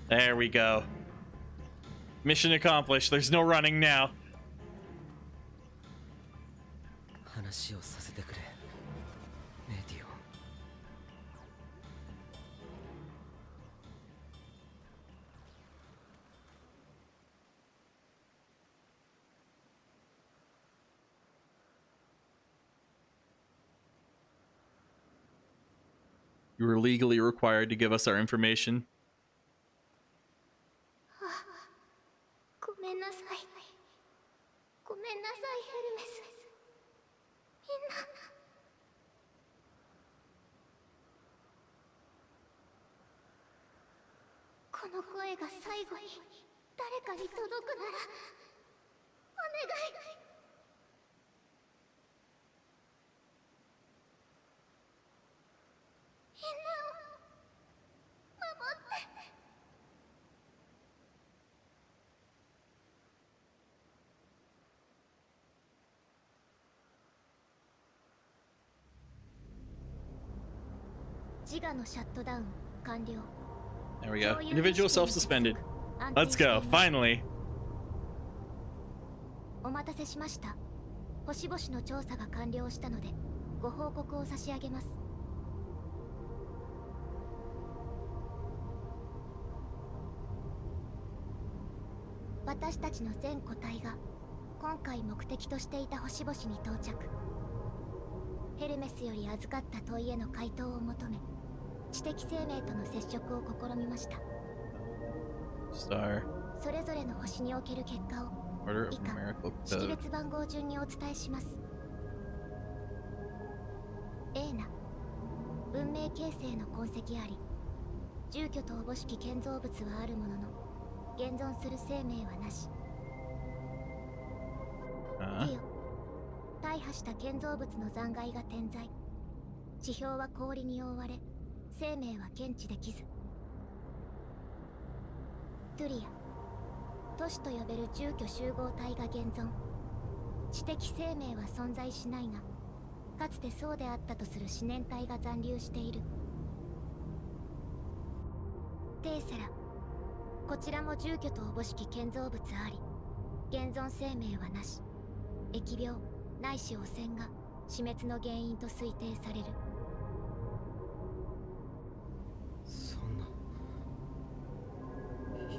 There we go. Mission accomplished. There's no running now. You were legally required to give us our information. ごめんなさい。ごめんなさい、ヘルメス。みんな。この声が最後に誰かに届くならお願い。みんなを守って。自我のシャットダウン完了。 There we go. Individual self-suspended. Let's go. Finally. お待たせしました。星々の調査が完了したのでご報告を差し上げます。私たちの全個体が今回目的としていた星々に到着。ヘルメスより預かった問いへの回答を求め、知的生命との接触を試みました。 Star. それぞれの星における結果を Order of 以下 numerical 識 code. 別番号順にお伝えします。 A な文明形成の痕跡あり、住居とおぼしき建造物はあるものの現存する生命はなし。 Huh? よ大破した建造物の残骸が点在。地表は氷に覆われ生命は検知できず。トゥリア都市と呼べる住居集合体が現存。知的生命は存在しないが、かつてそうであったとする思念体が残留している。テーセラこちらも住居とおぼしき建造物あり、現存生命はなし。疫病ないし汚染が死滅の原因と推定される。そんな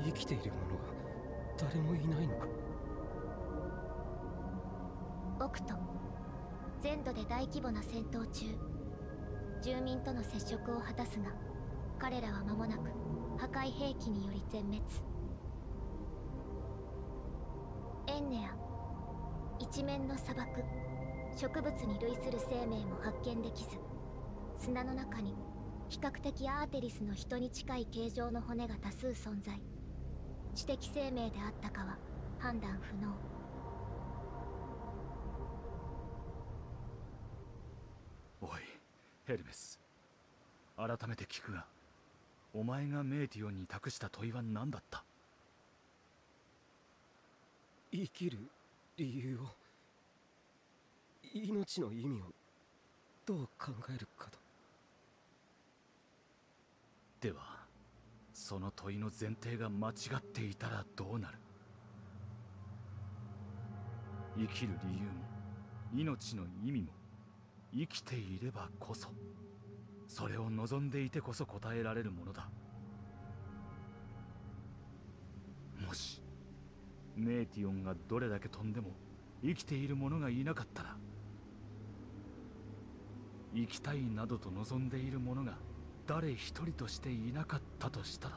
生きている者が誰もいないのか。オクト全土で大規模な戦闘中、住民との接触を果たすが、彼らは間もなく破壊兵器により全滅。エンネア一面の砂漠、植物に類する生命も発見できず、砂の中に比較的アーテリスの人に近い形状の骨が多数存在。知的生命であったかは判断不能。おいヘルメス、改めて聞くが、お前がメーティオンに託した問いは何だった？生きる理由を、命の意味をどう考えるかと。ではその問いの前提が間違っていたらどうなる？生きる理由も命の意味も生きていればこそ、それを望んでいてこそ答えられるものだ。もしメーティオンがどれだけ飛んでも生きている者がいなかったら、生きたいなどと望んでいる者が誰一人としていなかったとしたら、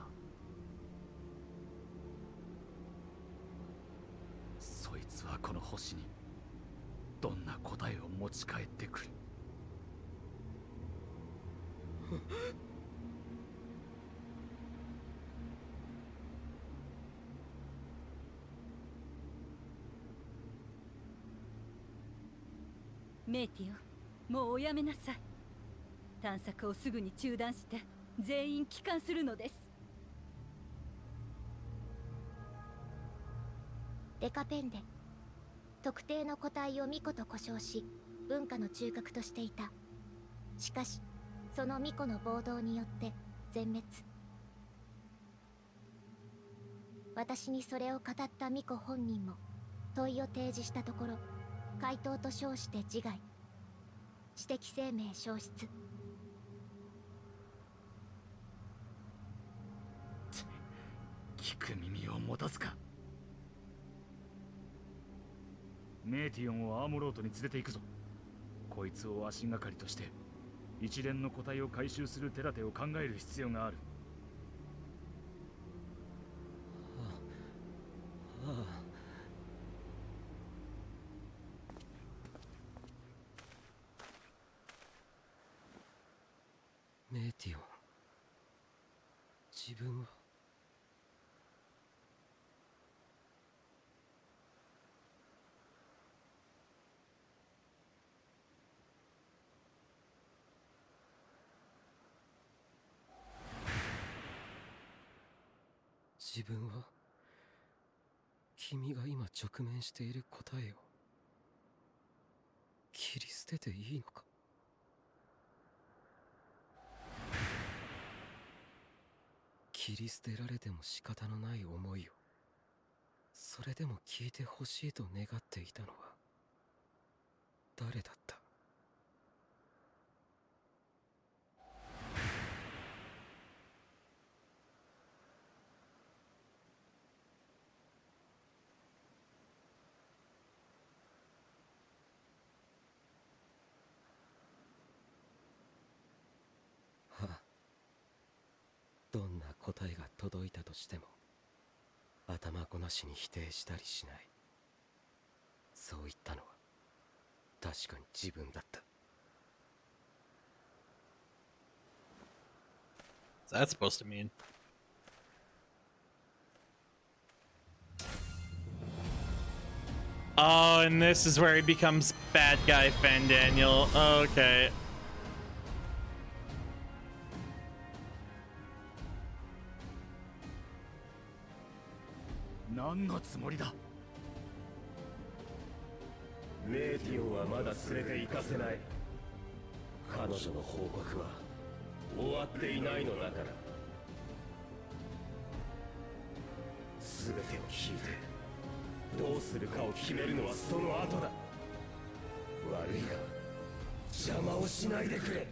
そいつはこの星にどんな答えを持ち帰ってくる？メーティオン、もうおやめなさい。探索をすぐに中断して全員帰還するのです。デカペンデ特定の個体を巫女と呼称し文化の中核としていた。しかしその巫女の暴動によって全滅。私にそれを語った巫女本人も問いを提示したところ、回答と称して自害、知的生命消失。聞く耳を持たずか。メーティオンをアーモロートに連れて行くぞ。こいつを足がかりとして一連の個体を回収する手立てを考える必要がある。ああ。メーティオン、自分は自分は君が今直面している答えを切り捨てていいのか。切り捨てられても仕方のない思いをそれでも聞いてほしいと願っていたのは誰だった？はあ、どんな答えが届いたとしても頭ごなしに否定したりしない。そう言ったのは確かに自分だった。 What's that supposed to mean? Oh, and this is where he becomes bad guy Fan Daniel. Okay. 何のつもりだ。メーティオンはまだ連れて行かせない。彼女の報告は終わっていないのだから。全てを聞いてどうするかを決めるのはその後だ。悪いが邪魔をしないでくれ。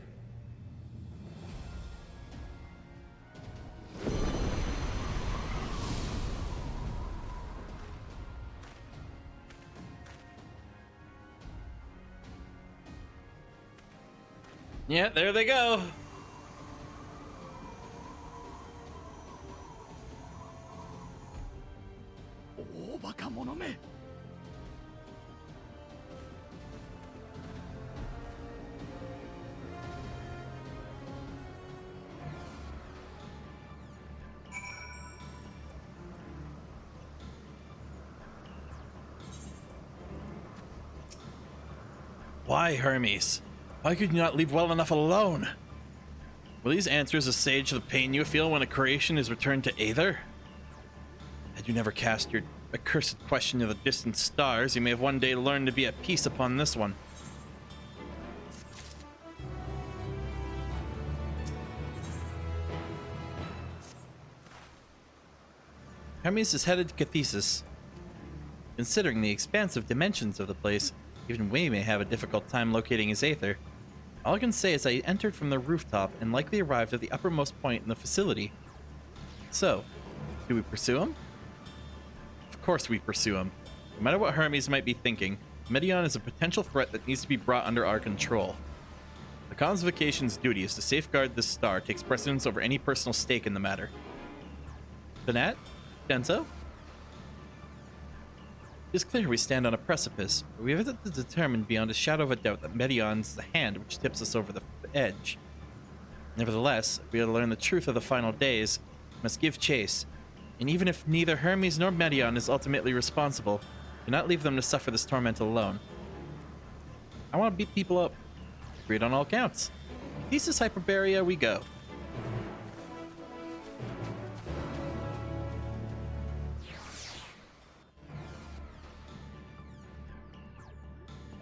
Yeah, there they go. Oh, バカ者め。Why, Hermes? Why could you not leave well enough alone? Will these answers assuage the pain you feel when a creation is returned to Aether? Had you never cast your accursed question to the distant stars, you may have one day learned to be at peace upon this one. Hermes is headed to Cathesis. Considering the expansive dimensions of the place, even we may have a difficult time locating his Aether. All I can say is I entered from the rooftop and likely arrived at the uppermost point in the facility. So, do we pursue him? Of course we pursue him. No matter what Hermes might be thinking, Medion is a potential threat that needs to be brought under our control. The Convocation's duty is to safeguard this star takes precedence over any personal stake in the matter. Banat? Denso? It is clear we stand on a precipice, but we have to determine beyond a shadow of a doubt that Medion is the hand which tips us over the edge. Nevertheless, if we are to learn the truth of the final days, we must give chase, and even if neither Hermes nor Medion is ultimately responsible, do not leave them to suffer this torment alone. I want to beat people up. Agreed on all counts. Thesis Hyperbaria we go.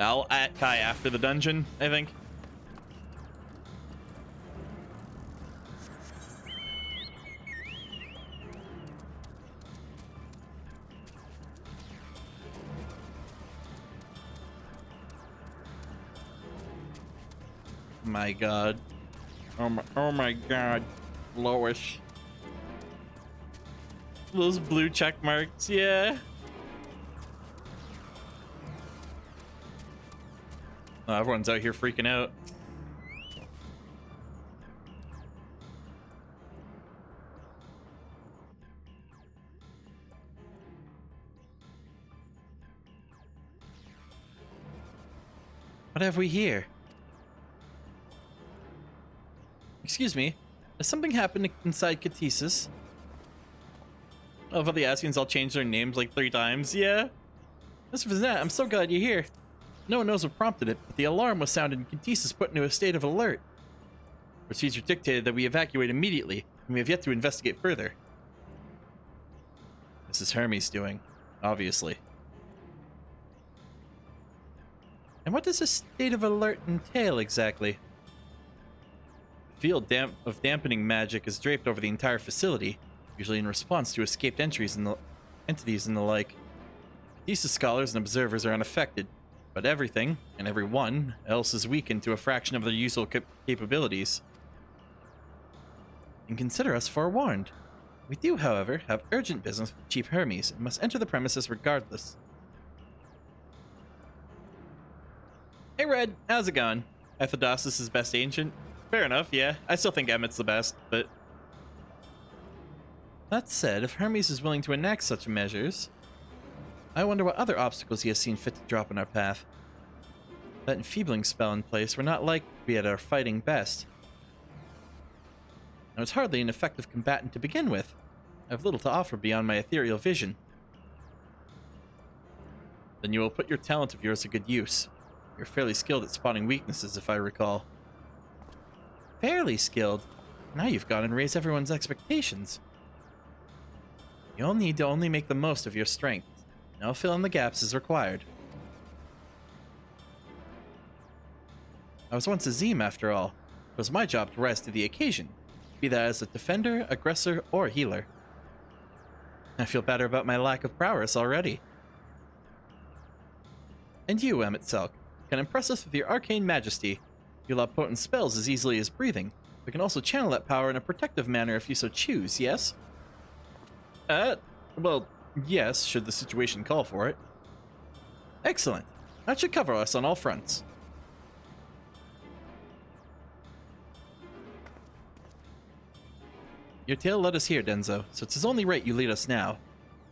I'll at Kai after the dungeon, I think. My god. Oh my god. Lois. Those blue check marks, yeah. Oh, everyone's out here freaking out. What have we here? Excuse me, has something happened inside Cathesis? Oh, but the Askians all changed their names like 3 times, yeah? Mr. Viznet, I'm so glad you're here. No one knows what prompted it, but the alarm was sounded and Cathesis put into a state of alert. Procedure dictated that we evacuate immediately, and we have yet to investigate further. This is Hermes doing, obviously. And what does a state of alert entail exactly? field of dampening magic is draped over the entire facility, usually in response to escaped entities and the like. Thesis scholars and observers are unaffected, but everything, and everyone, else is weakened to a fraction of their usual capabilities. And consider us forewarned. We do, however, have urgent business with Chief Hermes and must enter the premises regardless. Hey Red, how's it going? Ethodosis is best ancient? Fair enough, yeah. I still think Emmett's the best, but... That said, if Hermes is willing to enact such measures, I wonder what other obstacles he has seen fit to drop in our path. That enfeebling spell in place, we're not likely to be at our fighting best. I was hardly an effective combatant to begin with. I have little to offer beyond my ethereal vision. Then you will put your talent of yours to good use. You're fairly skilled at spotting weaknesses, if I recall. Fairly skilled? Now you've gone and raised everyone's expectations. You'll need to only make the most of your strength. Now fill in the gaps as required. I was once a Zeme, after all. It was my job to rise to the occasion, be that as a defender, aggressor, or healer. I feel better about my lack of prowess already. And you, Emmett Selk, can impress us with your arcane majesty. You allow potent spells as easily as breathing, but can also channel that power in a protective manner if you so choose, yes? Well, yes, should the situation call for it. Excellent. That should cover us on all fronts. Your tale led us here, Denzo, so it's only right you lead us now.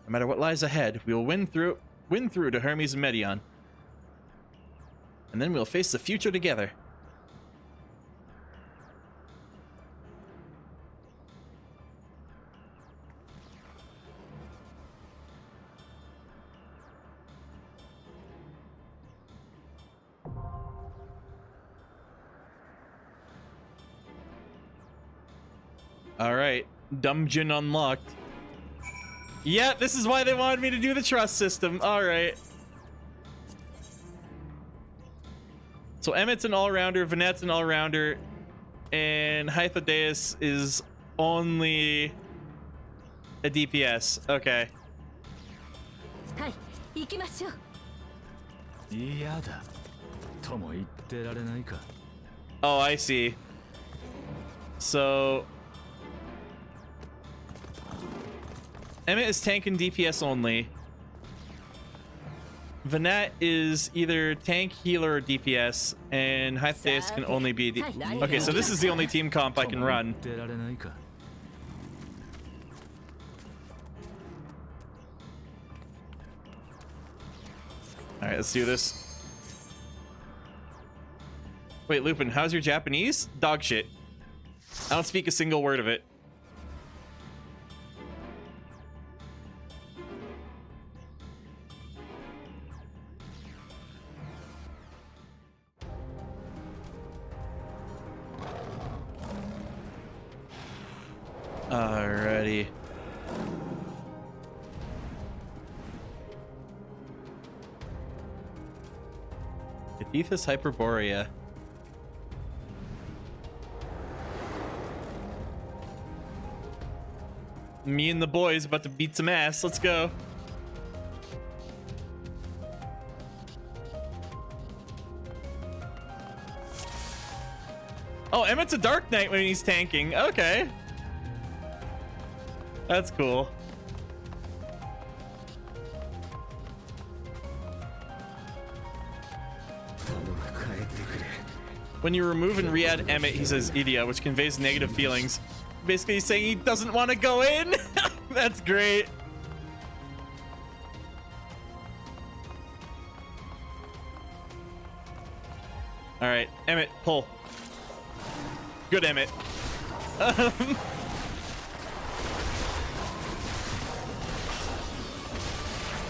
No matter what lies ahead, we will win through to Hermes and Medion. And then we'll face the future together. Alright, dungeon unlocked. Yeah, this is why they wanted me to do the trust system. Alright. So Emmett's an all-rounder, Vanette's an all-rounder, and Hythodeus is only a DPS. Okay. はい、行きましょう。嫌だとも言ってられないか。 Oh, I see. So Emmett is tank and DPS only. Vanette is either tank, healer, or DPS, and Hythodeus can only be the... Okay, so this is the only team comp I can run. Alright, let's do this. Wait, Lupin, how's your Japanese? Dog shit. I don't speak a single word of it. Alrighty. Cathethus Hyperborea. Me and the boys about to beat some ass. Let's go. Oh, Emmett's a Dark Knight when he's tanking. Okay. That's cool. When you remove and re-add Emmett, he says Idia, which conveys negative feelings. Basically, he's saying he doesn't want to go in. That's great. All right, Emmett, pull. Good, Emmett.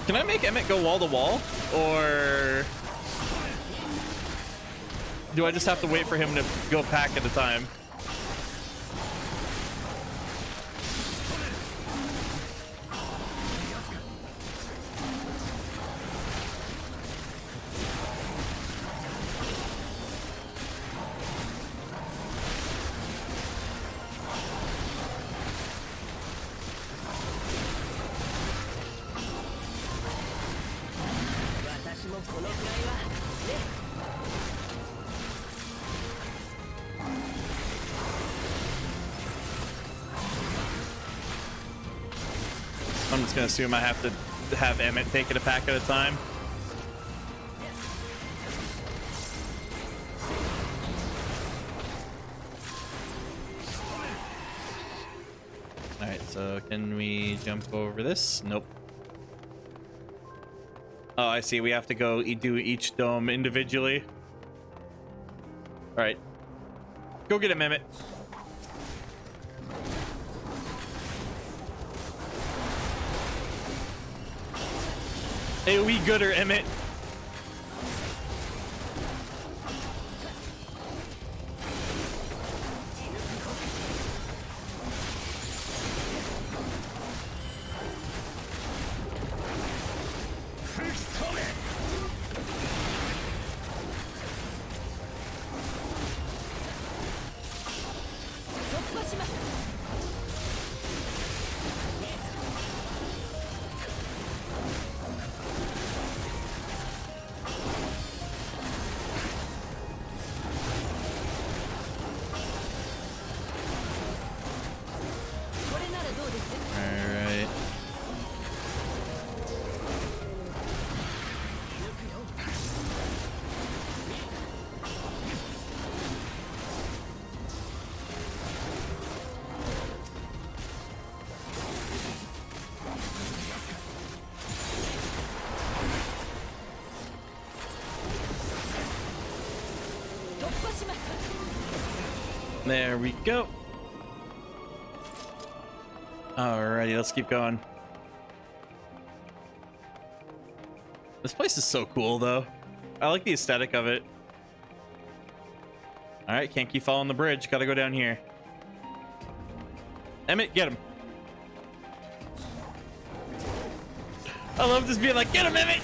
Can I make Emmett go wall to wall, or do I just have to wait for him to go pack at a time? I'm just gonna assume I have to have Emmett take it a pack at a time. Alright, so can we jump over this? Nope. Oh, I see. We have to go do each dome individually. Alright. Go get him, Emmett. AoE gooder, Emmett. Alright. There we go. Alrighty, let's keep going. This place is so cool, though. I like the aesthetic of it. Alright, can't keep following the bridge. Gotta go down here. Emmett, get him. I love just being like, get him, Emmett!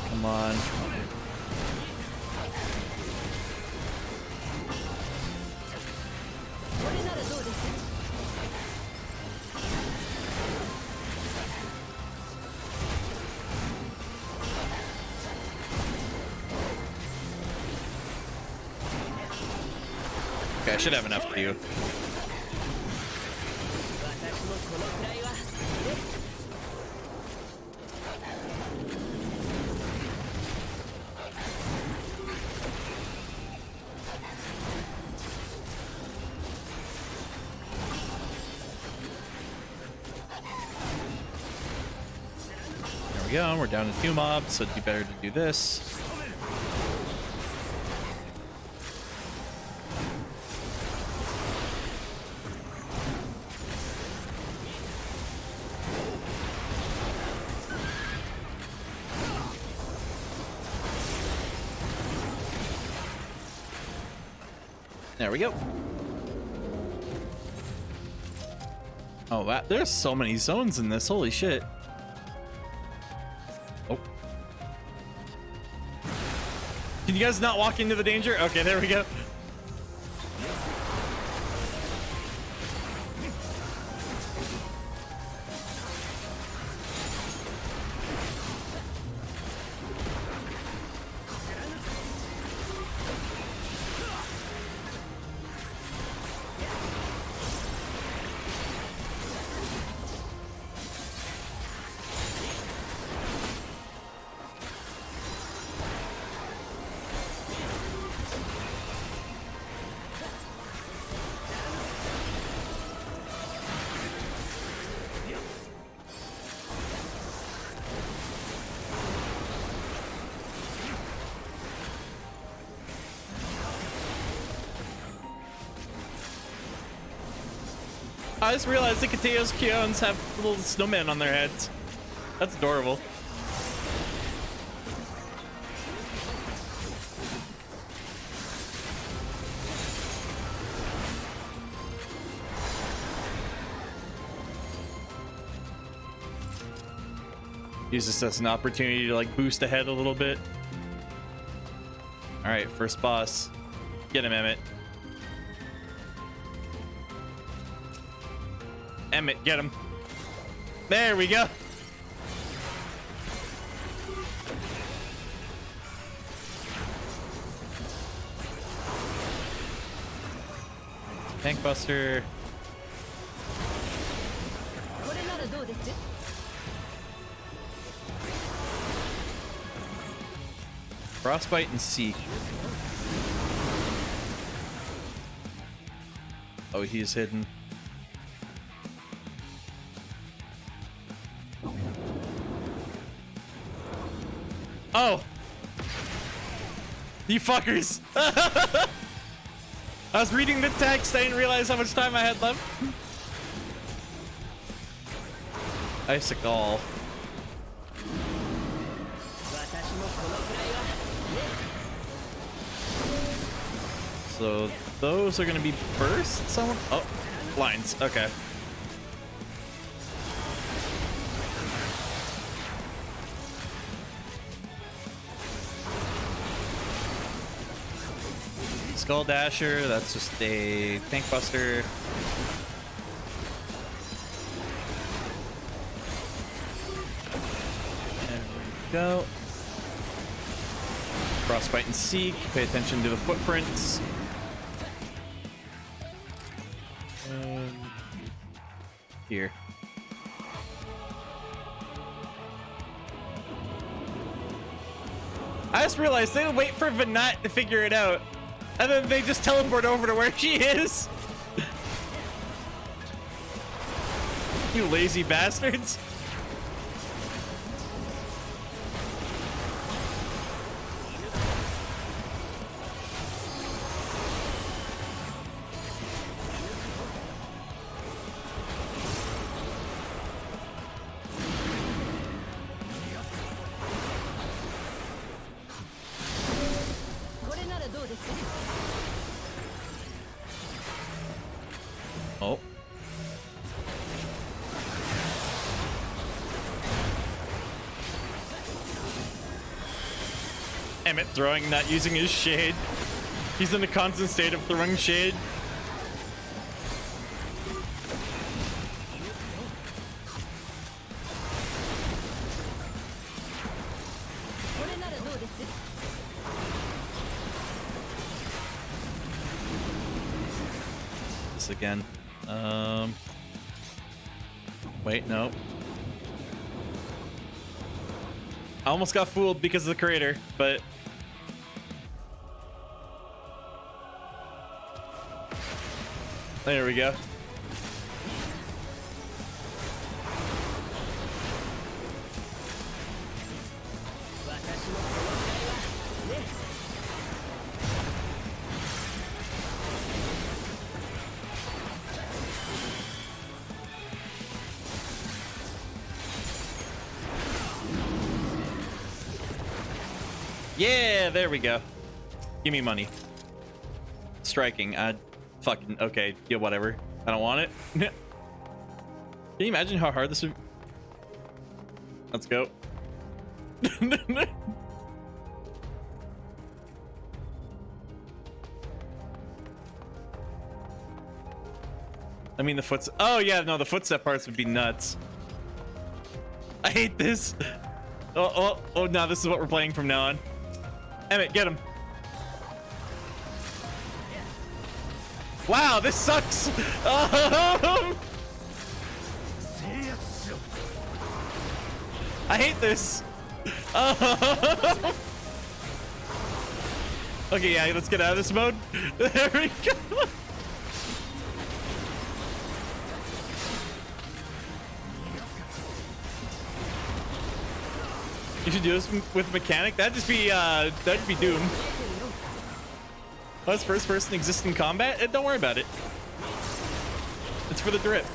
Come on. Okay, I should have enough for you. There we go. We're down to 2 mobs, so it'd be better to do this. There we go. Oh, that there's so many zones in this. Holy shit. Oh. Can you guys not walk into the danger? Okay, there we go. I just realized the Kateo's Kyones have little snowmen on their heads. That's adorable. Use this as an opportunity to like boost ahead a little bit. All right, first boss. Get him, Emmett. Emmett, get him. There we go. Tank Buster. Frostbite and Seek. Oh, he's hidden. Oh! You fuckers! I was reading the text, I didn't realize how much time I had left. Icicle. So those are gonna be burst? Someone? Oh, lines. Okay. Skull Dasher, that's just a Tank Buster. There we go. Frostbite and Seek, pay attention to the footprints. Here. I just realized they wait for Vinat to figure it out, and then they just teleport over to where she is. You lazy bastards. Oh. Emmett throwing, not using his shade. He's in a constant state of throwing shade. This again. Wait, no. I almost got fooled because of the crater, but there we go. Yeah, there we go. Give me money. Striking. Fucking okay. Yeah, whatever. I don't want it. Can you imagine how hard this would? Let's go. I mean the footstep. Oh yeah, no, the footstep parts would be nuts. I hate this. Oh, no, this is what we're playing from now on. Emmett, get him. Wow, this sucks. I hate this. Okay, yeah, let's get out of this mode. There we go. You should do this with mechanic. That'd be doom. Oh, it's first person exists in combat? Don't worry about it. It's for the drip.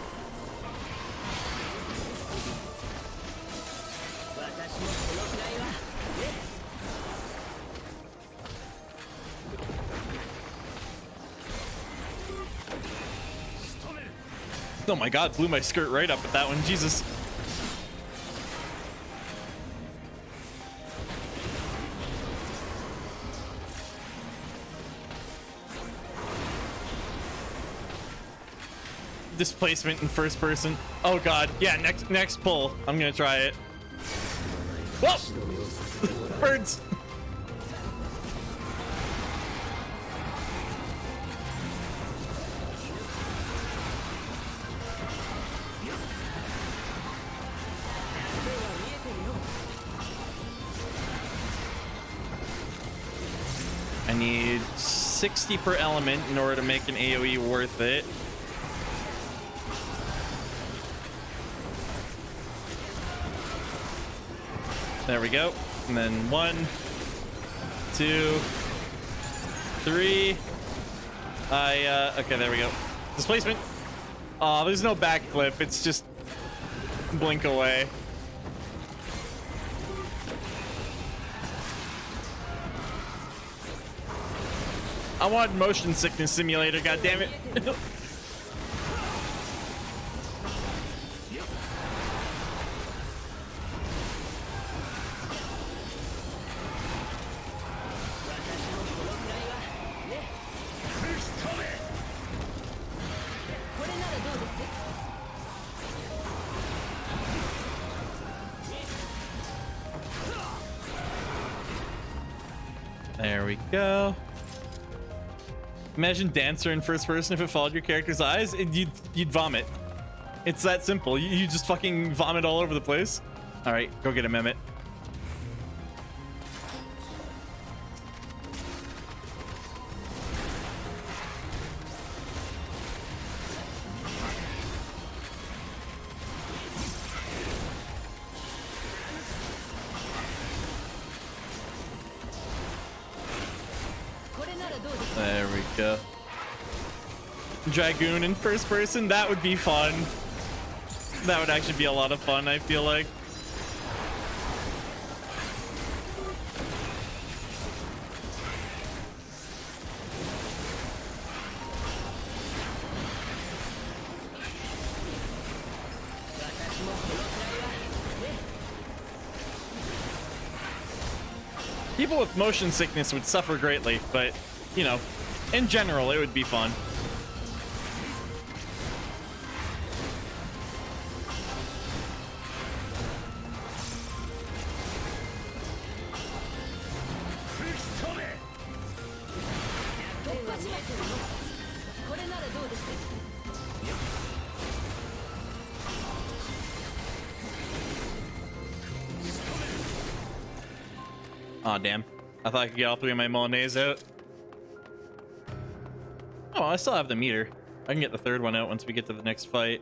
Oh my god, blew my skirt right up at that one. Jesus. Displacement in first person. Oh god. Yeah, next pull. I'm gonna try it. Whoa! Birds! 60 per element in order to make an AoE worth it. There we go. And then 1, 2, 3. Okay, there we go. Displacement. Oh, there's no backflip. It's just blink away. I want motion sickness simulator, god damn it. There we go. Imagine Dancer in first person if it followed your character's eyes, you'd vomit. It's that simple. You just fucking vomit all over the place. All right, go get him, Emmett. There we go. Dragoon in first person, that would be fun. That would actually be a lot of fun, I feel like. People with motion sickness would suffer greatly, but, you know, in general, it would be fun. Aw, damn. I thought I could get all 3 of my Molyneux out. Oh, I still have the meter. I can get the 3rd one out once we get to the next fight.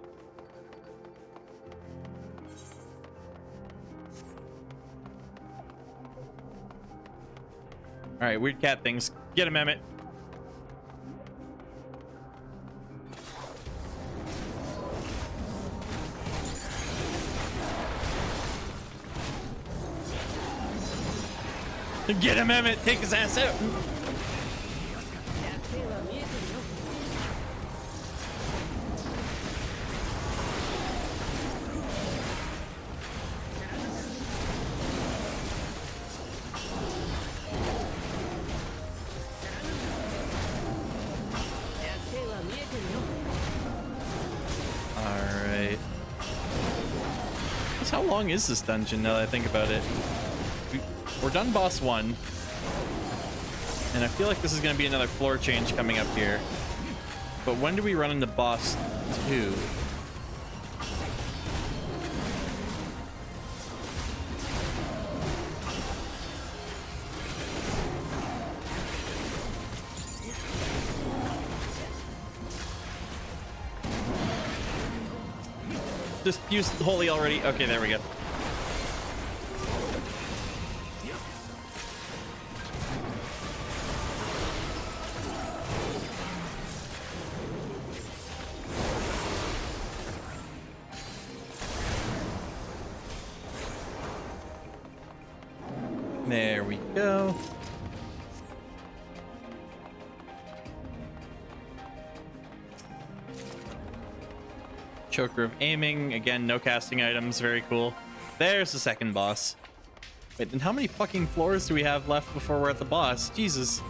Alright, weird cat things. Get him, Emmett. Get him, Emmett! Take his ass out! Alright. How long is this dungeon now that I think about it? We're done boss 1. And I feel like this is going to be another floor change coming up here. But when do we run into boss 2? Just use holy already. Okay, there we go. There we go. Choker of aiming. Again, no casting items. Very cool. There's the second boss. Wait, then how many fucking floors do we have left before we're at the boss? Jesus.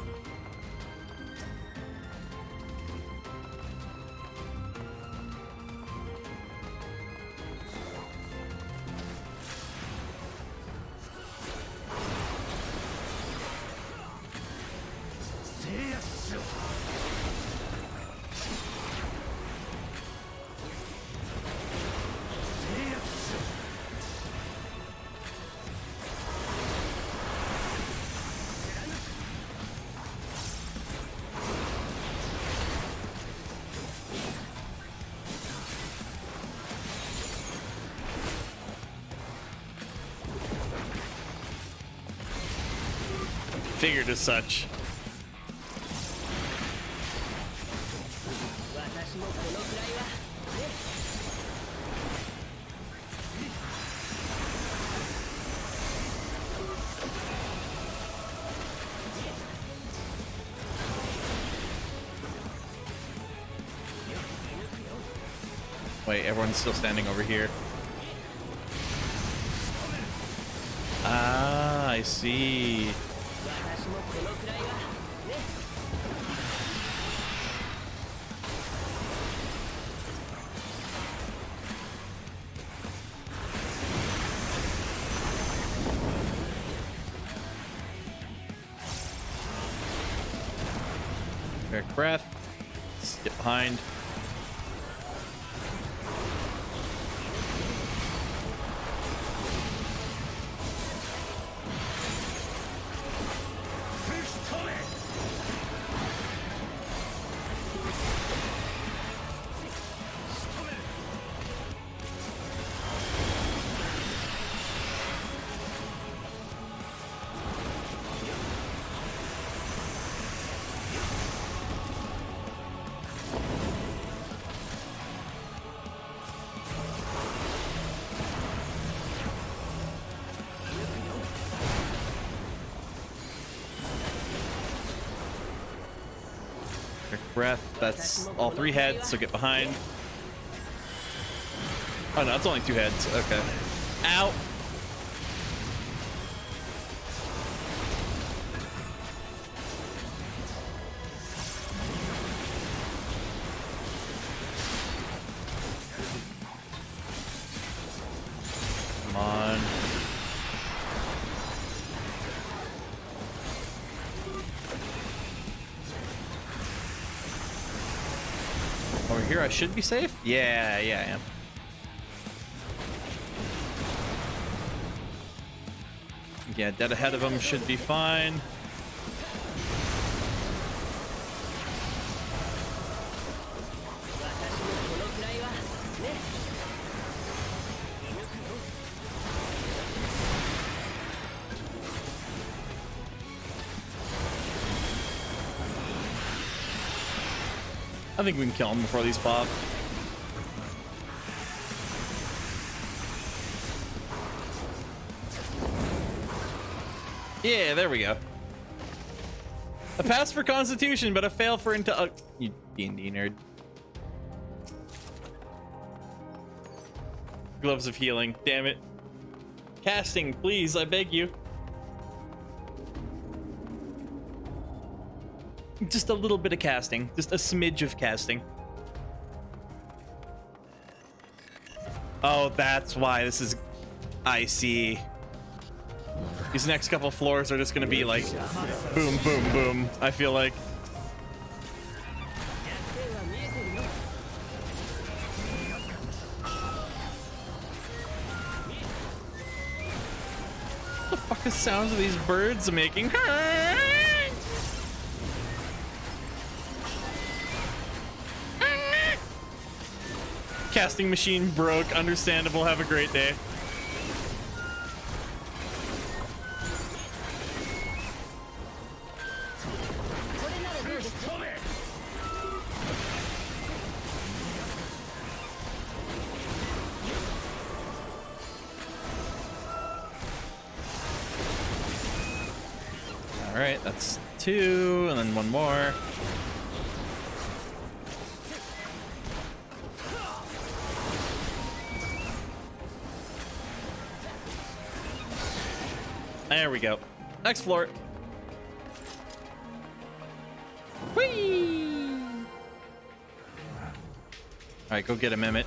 Figured as such. Wait, everyone's still standing over here. Ah, I see. Direct breath. Let's get behind. Breath. That's all 3 heads, so get behind. Oh no, it's only 2 heads. Okay. Ow! Come on. Over here I should be safe? Yeah, I am. Yeah, dead ahead of him should be fine. I think we can kill him before these pop. Yeah, there we go. A pass for Constitution, but a fail for you D&D nerd. Gloves of Healing. Damn it. Casting, please, I beg you. Just a little bit of casting. Just a smidge of casting. Oh, that's why this is... I see. These next couple floors are just gonna be like... boom, boom, boom. I feel like... What the fuck is sounds of these birds making? Casting machine broke. Understandable. Have a great day. All right, that's 2, and then 1 more. There we go. Next floor. Whee! All right, go get him, Emmett.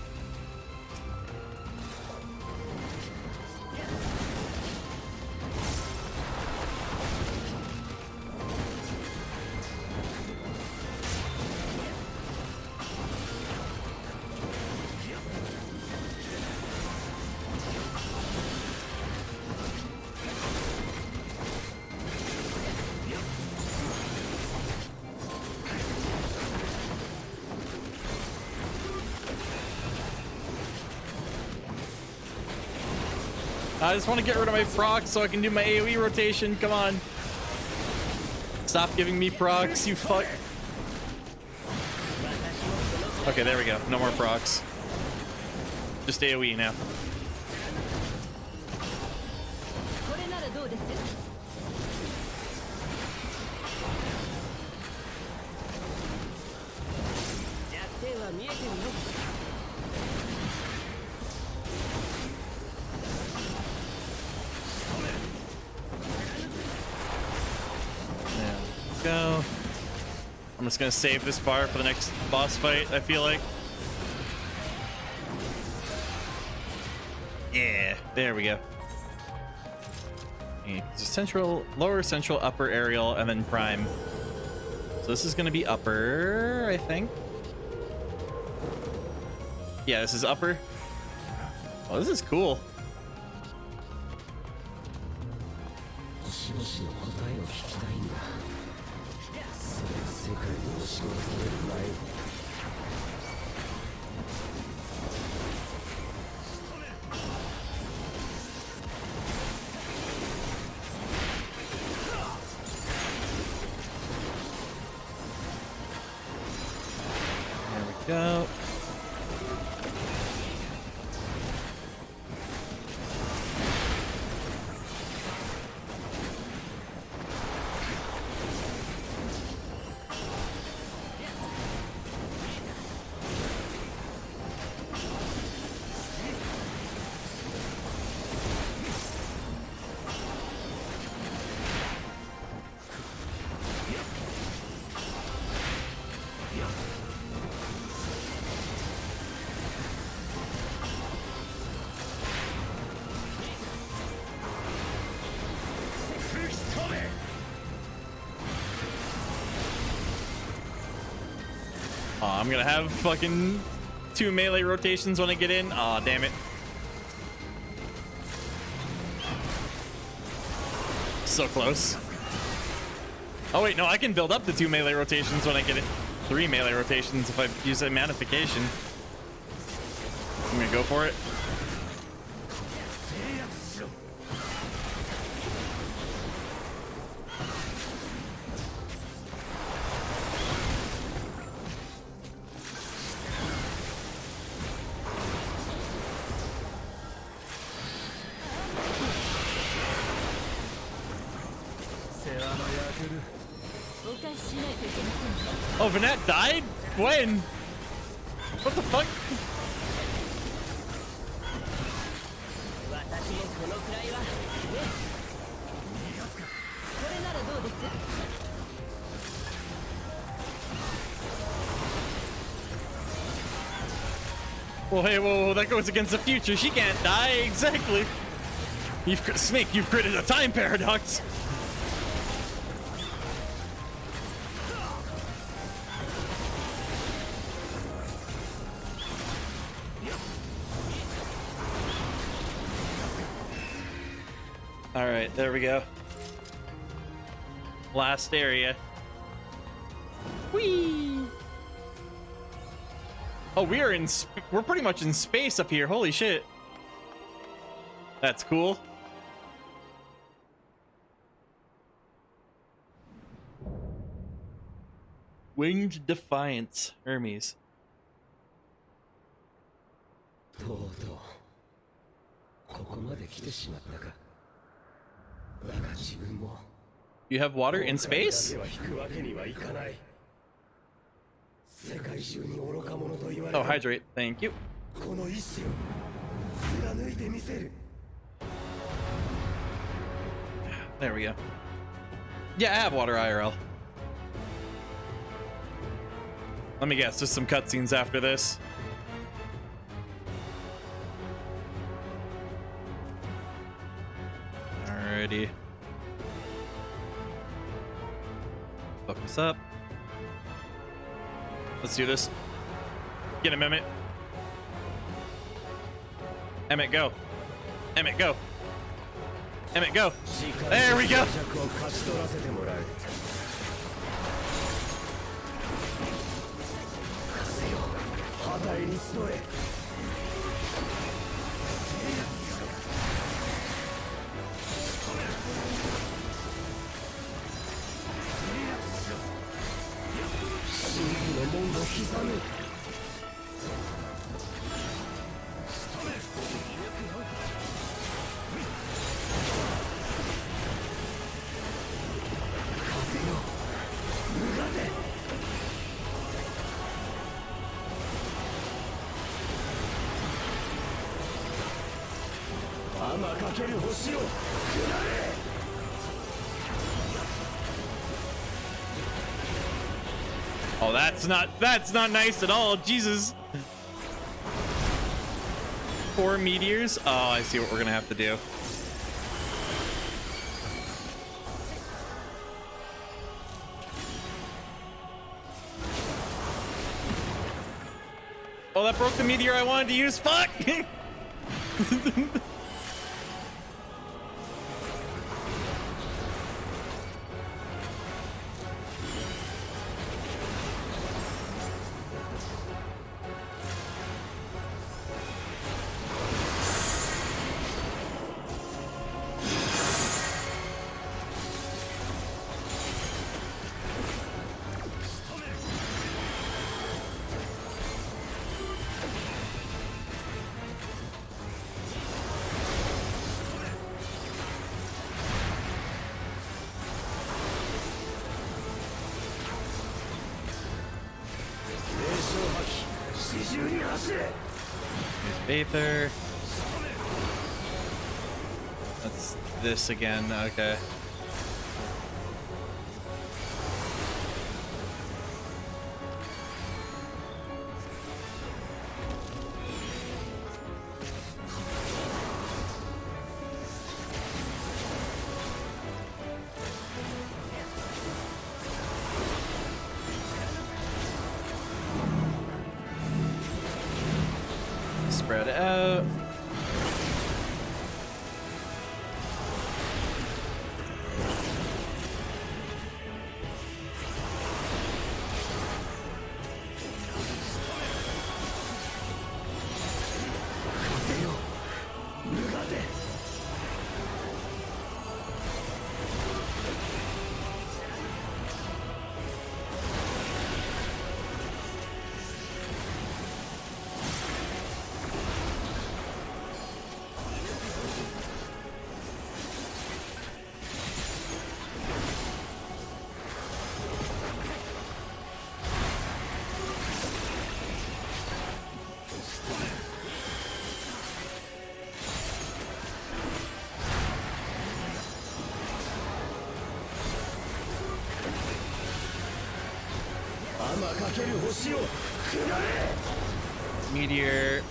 I just want to get rid of my proc so I can do my AoE rotation. Come on. Stop giving me procs, you fuck. Okay, there we go. No more procs. Just AoE now. Go. I'm just gonna save this bar for the next boss fight, I feel like. Yeah, there we go. Okay, so central, lower, central, upper, aerial, and then prime. So this is gonna be upper, I think. Yeah, this is upper. Oh, this is cool. There we go. I'm gonna have fucking 2 melee rotations when I get in. Aw, damn it. So close. Oh wait, no, I can build up to 2 melee rotations when I get it. 3 melee rotations if I use a manification. I'm gonna go for it. Oh, Vanette died? When? What the fuck? Well, hey, whoa, that goes against the future. She can't die. Exactly. Snake, you've created a time paradox. All right, there we go. Last area. Whee! Oh, we're pretty much in space up here. Holy shit. That's cool. Winged Defiance, Hermes. You have water in space? Oh, hydrate. Thank you. There we go. Yeah, I have water IRL. Let me guess, just some cutscenes after this. Alrighty. Focus up. Let's do this. Get him, Emmett. Emmett, go. Emmett, go. Emmett, go. There we go. Oh, that's not nice at all. Jesus. 4 meteors. Oh, I see what we're gonna have to do. Oh, that broke the meteor I wanted to use. Fuck. Aether. That's this again. Okay. Spread out. Meteor.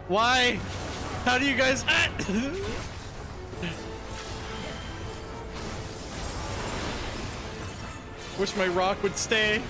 Why? How do you guys? Wish my rock would stay.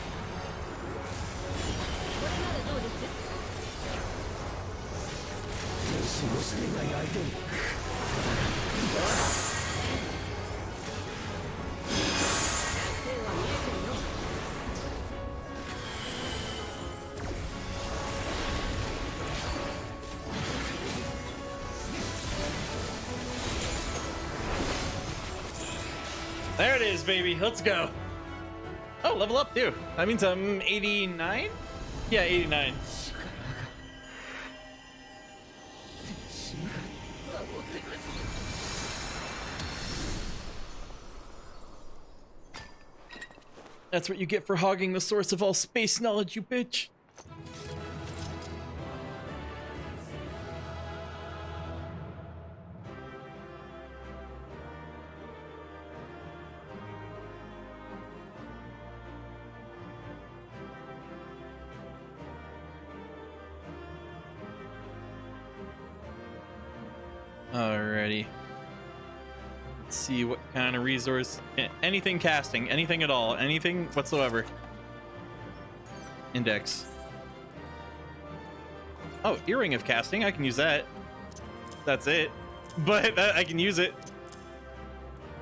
There it is, baby. Let's go. Oh, level up too. That means I'm 89? Yeah, 89. That's what you get for hogging the source of all space knowledge, you bitch. Alrighty. Let's see what kind of resource. Anything casting, anything at all, anything whatsoever. Index. Oh, earring of casting. I can use that. That's it. But I can use it.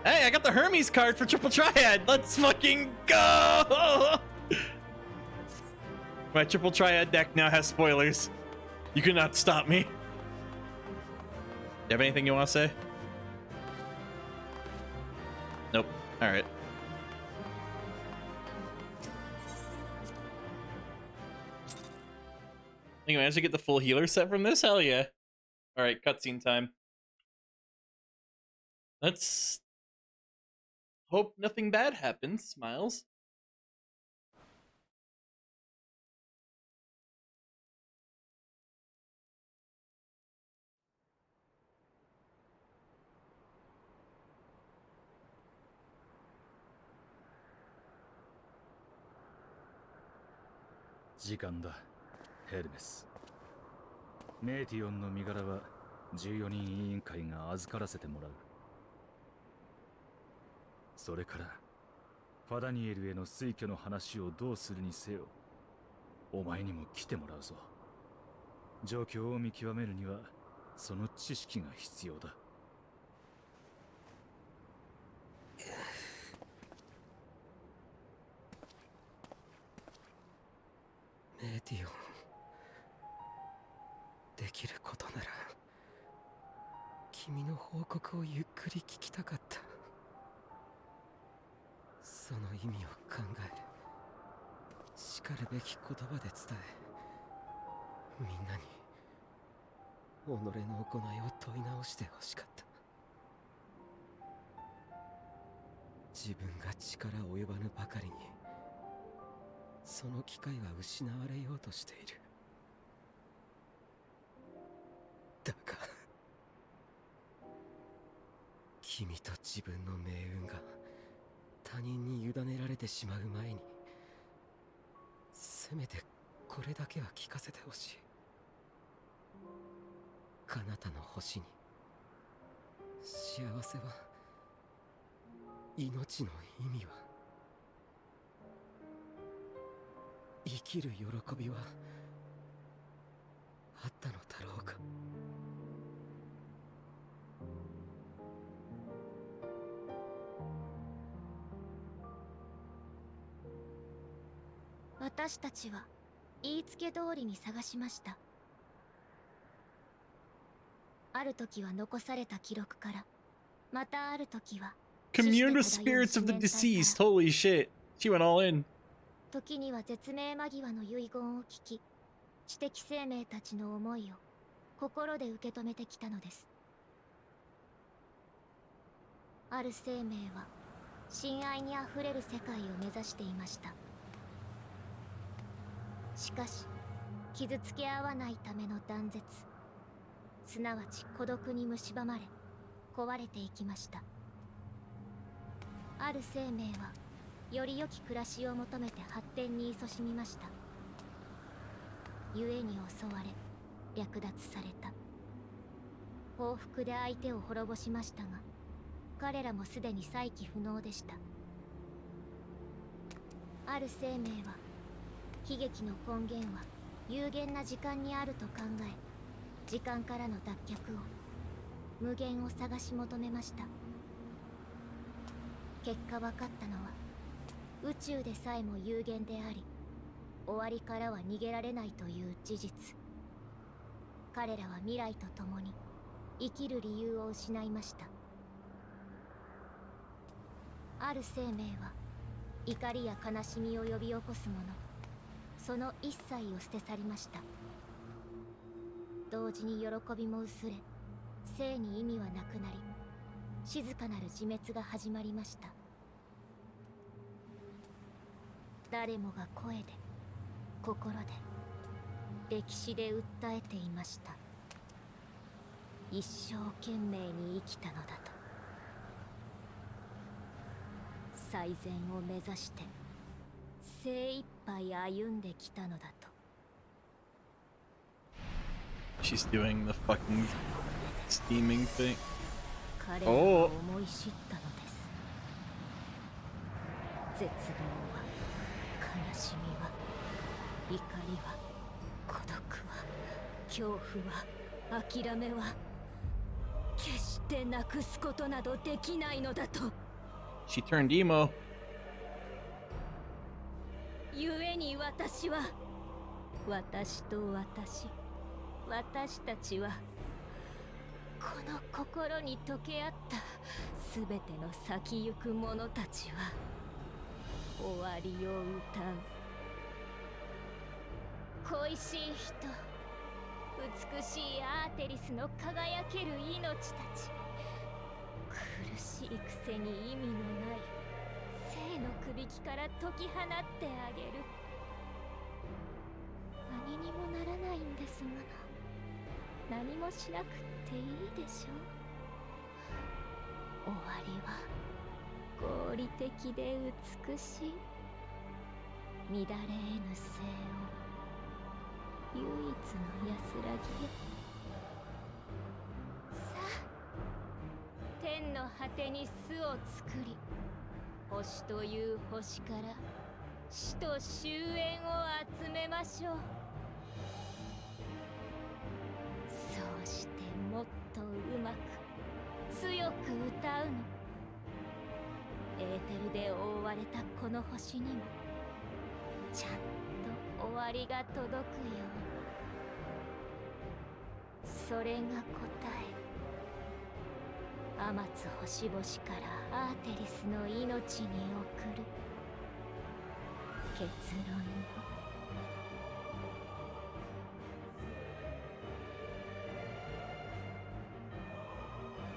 Hey, I got the Hermes card for Triple Triad. Let's fucking go! My Triple Triad deck now has spoilers. You cannot stop me. You have anything you want to say? Nope. All right. You managed to get the full healer set from this? Hell yeah. Alright, cutscene time. Let's hope nothing bad happens, Miles.時間だ、ヘルメス。メーティオンの身柄は14人委員会が預からせてもらう。それからファダニエルへの推挙の話をどうするにせよ、お前にも来てもらうぞ。状況を見極めるにはその知識が必要だ。メーティオン、できることなら君の報告をゆっくり聞きたかった。その意味を考え、しかるべき言葉で伝え、みんなに己の行いを問い直してほしかった。自分が力及ばぬばかりにその機会は失われようとしている。だが君と自分の命運が他人に委ねられてしまう前に、せめてこれだけは聞かせてほしい。彼方の星に、幸せは、命の意味は、生きる喜びはあったのだろうか。私たちは言いつけ通りに探しました。ある時は残された記録から、またある時は Commune with spirits of the deceased. Holy shit. She went all in. 時には絶命間際の遺言を聞き、知的生命たちの思いを心で受け止めてきたのです。ある生命は親愛にあふれる世界を目指していました。しかし傷つけ合わないための断絶、すなわち孤独に蝕まれ壊れていきました。ある生命はより良き暮らしを求めて発展に勤しみました。故に襲われ略奪された。報復で相手を滅ぼしましたが、彼らもすでに再起不能でした。ある生命は悲劇の根源は有限な時間にあると考え、時間からの脱却を、無限を探し求めました。結果分かったのは、宇宙でさえも有限であり、終わりからは逃げられないという事実。彼らは未来と共に生きる理由を失いました。ある生命は怒りや悲しみを呼び起こすもの、その一切を捨て去りました。同時に喜びも薄れ、生に意味はなくなり、静かなる自滅が始まりました。誰もが声で、心で、歴史で訴えていました。一生懸命に生きたのだと。最善を目指して精一杯歩んできたのだと。 She's doing the fucking steaming thing. 彼らは思い知ったのです。絶望は、悲しみは、怒りは、孤独は、恐怖は、諦めは、決してなくすことなどできないのだと。 She turned emo. 故に私は、私と私たちは、この心に溶け合ったすべての先行く者たちは終わりを歌う。恋しい人、美しいアーテリスの輝ける命たち、苦しいくせに意味のない生のくびきから解き放ってあげる。何にもならないんですもの。何もしなくっていいでしょう。終わりは合理的で美しい、乱れ得ぬ生を唯一の安らぎよ。さあ、天の果てに巣を作り、星という星から死と終焉を集めましょう。そうしてもっとうまく強く歌うの。エーテルで覆われたこの星にもちゃんと終わりが届くよう。それが答え。天津星々からアーテリスの命に送る結論よ。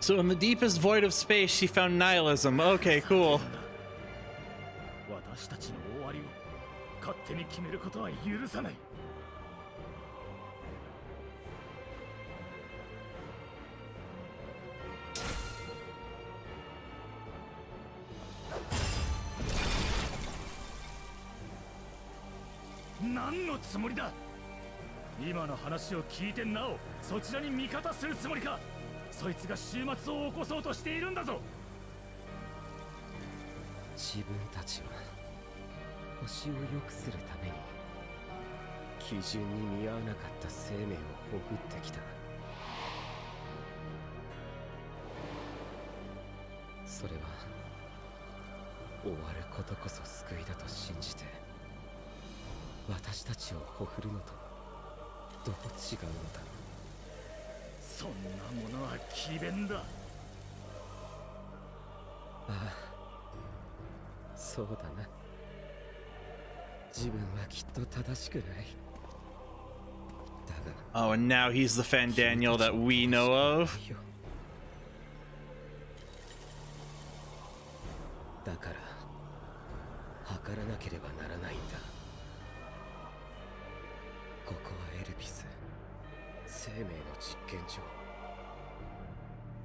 So in the deepest void of space, she found nihilism. Okay, cool. 私たちの終わりを勝手に決めることは許さない。何のつもりだ。今の話を聞いてなおそちらに味方するつもりか。そいつが終末を起こそうとしているんだぞ。自分たちは星を良くするために基準に見合わなかった生命をほぐってきた。それは終わることこそ救いだと信じて私たちをほふるのとどう違うのだ。そんなものは詭弁だ。ああ、そうだな。自分はきっと正しくない。だが Oh, and now he's the Fan Daniel that we know of. だから測らなければならないんだ。ここはエルピス生命の実験場。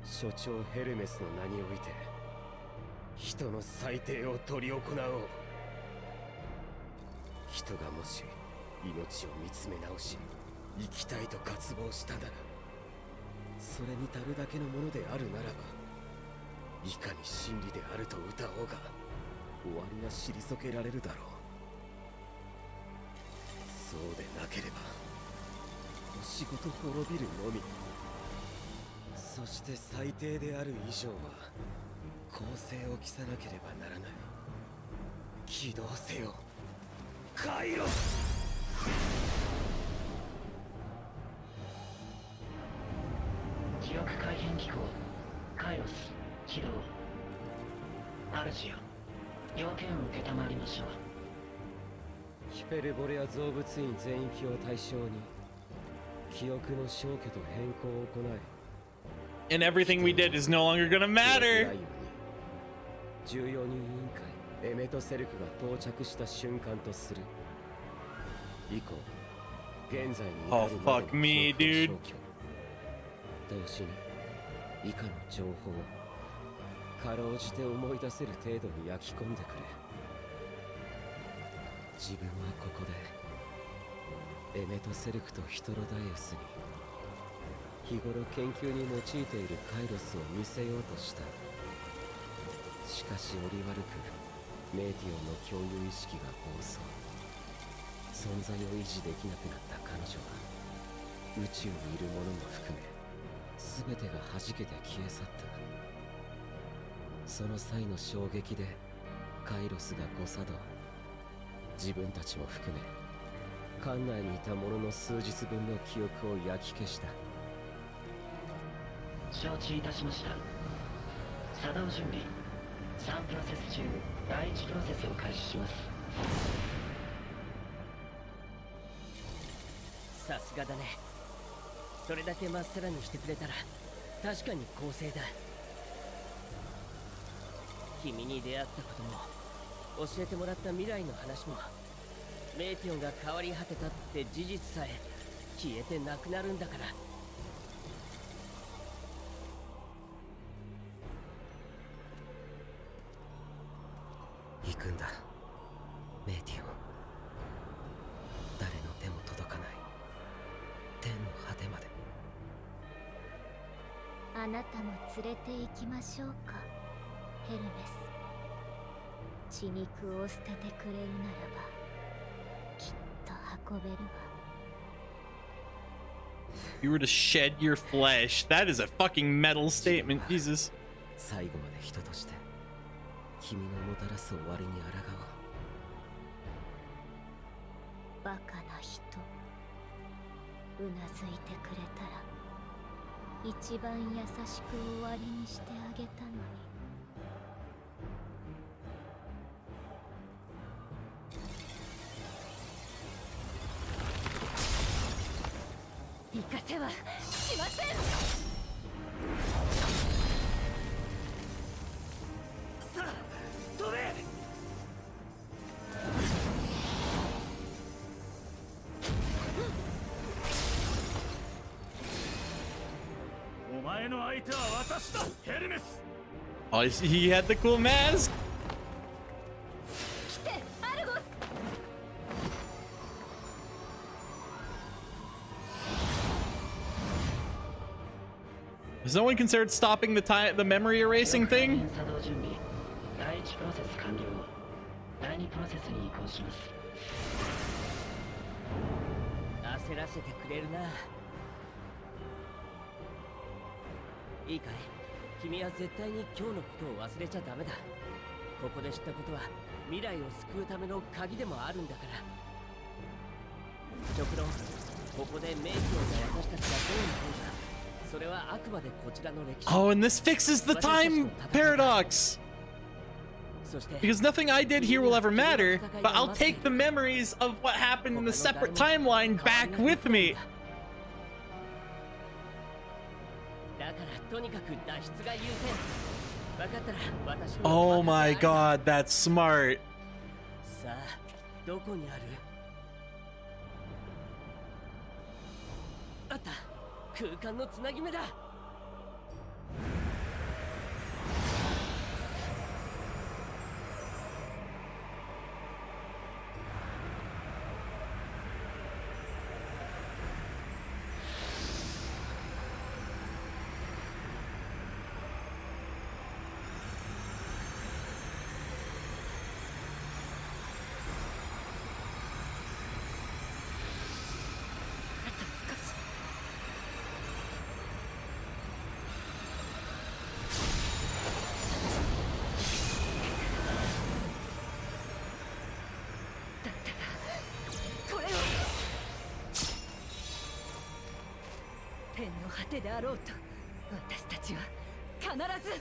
所長ヘルメスの名において人の裁定を執り行おう。人がもし命を見つめ直し生きたいと渇望したなら、それに足るだけのものであるならば、いかに真理であると謳おうが終わりは退けられるだろう。そうでなければ星ごと滅びるのみ。そして最低である以上は公正を期さなければならない。起動せよカイロス。記憶改変機構カイロス起動。主よ、要件を承りましょう。ヒペルボレア造物院全域を対象に記憶の消去と変更を行い、 And everything we did is no longer gonna matter. 14人委員会エメトセルクが到着した瞬間とする。以降現在に至る Oh, まで fuck の me, 記憶 dude. を消去。同時に以下の情報をかろうじて思い出せる程度に焼き込んでくれ。自分はここでエメトセルクとヒトロダイウスに日頃研究に用いているカイロスを見せようとした。しかし折悪くメーティオンの共有意識が暴走。存在を維持できなくなった彼女は宇宙にいるものも含め全てが弾けて消え去った。その際の衝撃でカイロスが誤作動。自分たちも含め館内にいた者の数日分の記憶を焼き消した。承知いたしました。作動準備。3プロセス中第1プロセスを開始します。さすがだね。それだけまっさらにしてくれたら確かに公正だ。君に出会ったことも教えてもらった未来の話も、メイティオンが変わり果てたって事実さえ消えてなくなるんだから。行くんだ、メイティオン。誰の手も届かない天の果てまで。あなたも連れて行きましょうか、ヘルメス。血肉を捨ててくれるならばきっと運べるわ。 You were to shed your flesh. That is a fucking metal statement. Jesus. 最後まで人として君のもたらす終わりに抗おう。バカな人、うなずいてくれたら一番優しく終わりにしてあげたのに。行かせはしません。さあ飛べ。お前の相手は私だ、ヘルメス。 Oh, he had the cool mask. 来てアルゴス。 Has no one considered stopping the memory erasing thing? 作動準備。第1プロセス完了。第2プロセスに移行します。焦らせてくれるな。いいかい、君は絶対に今日のことを忘れちゃダメだ。ここで知ったことは未来を救うための鍵でもあるんだから。極論、ここでメイキョンが私たちがどうなろうか、それはあくまでこちらの歴史。 Oh, and this fixes the time paradox. そして Because nothing I did here will ever matter, but I'll take the memories of what happened in the separate timeline back with me. だからとにかく脱出が優先。分かったら私に Oh my god, that's smart. さあ、どこにある？あった、空間のつなぎ目だ。天の果てであろうと私たちは必ず。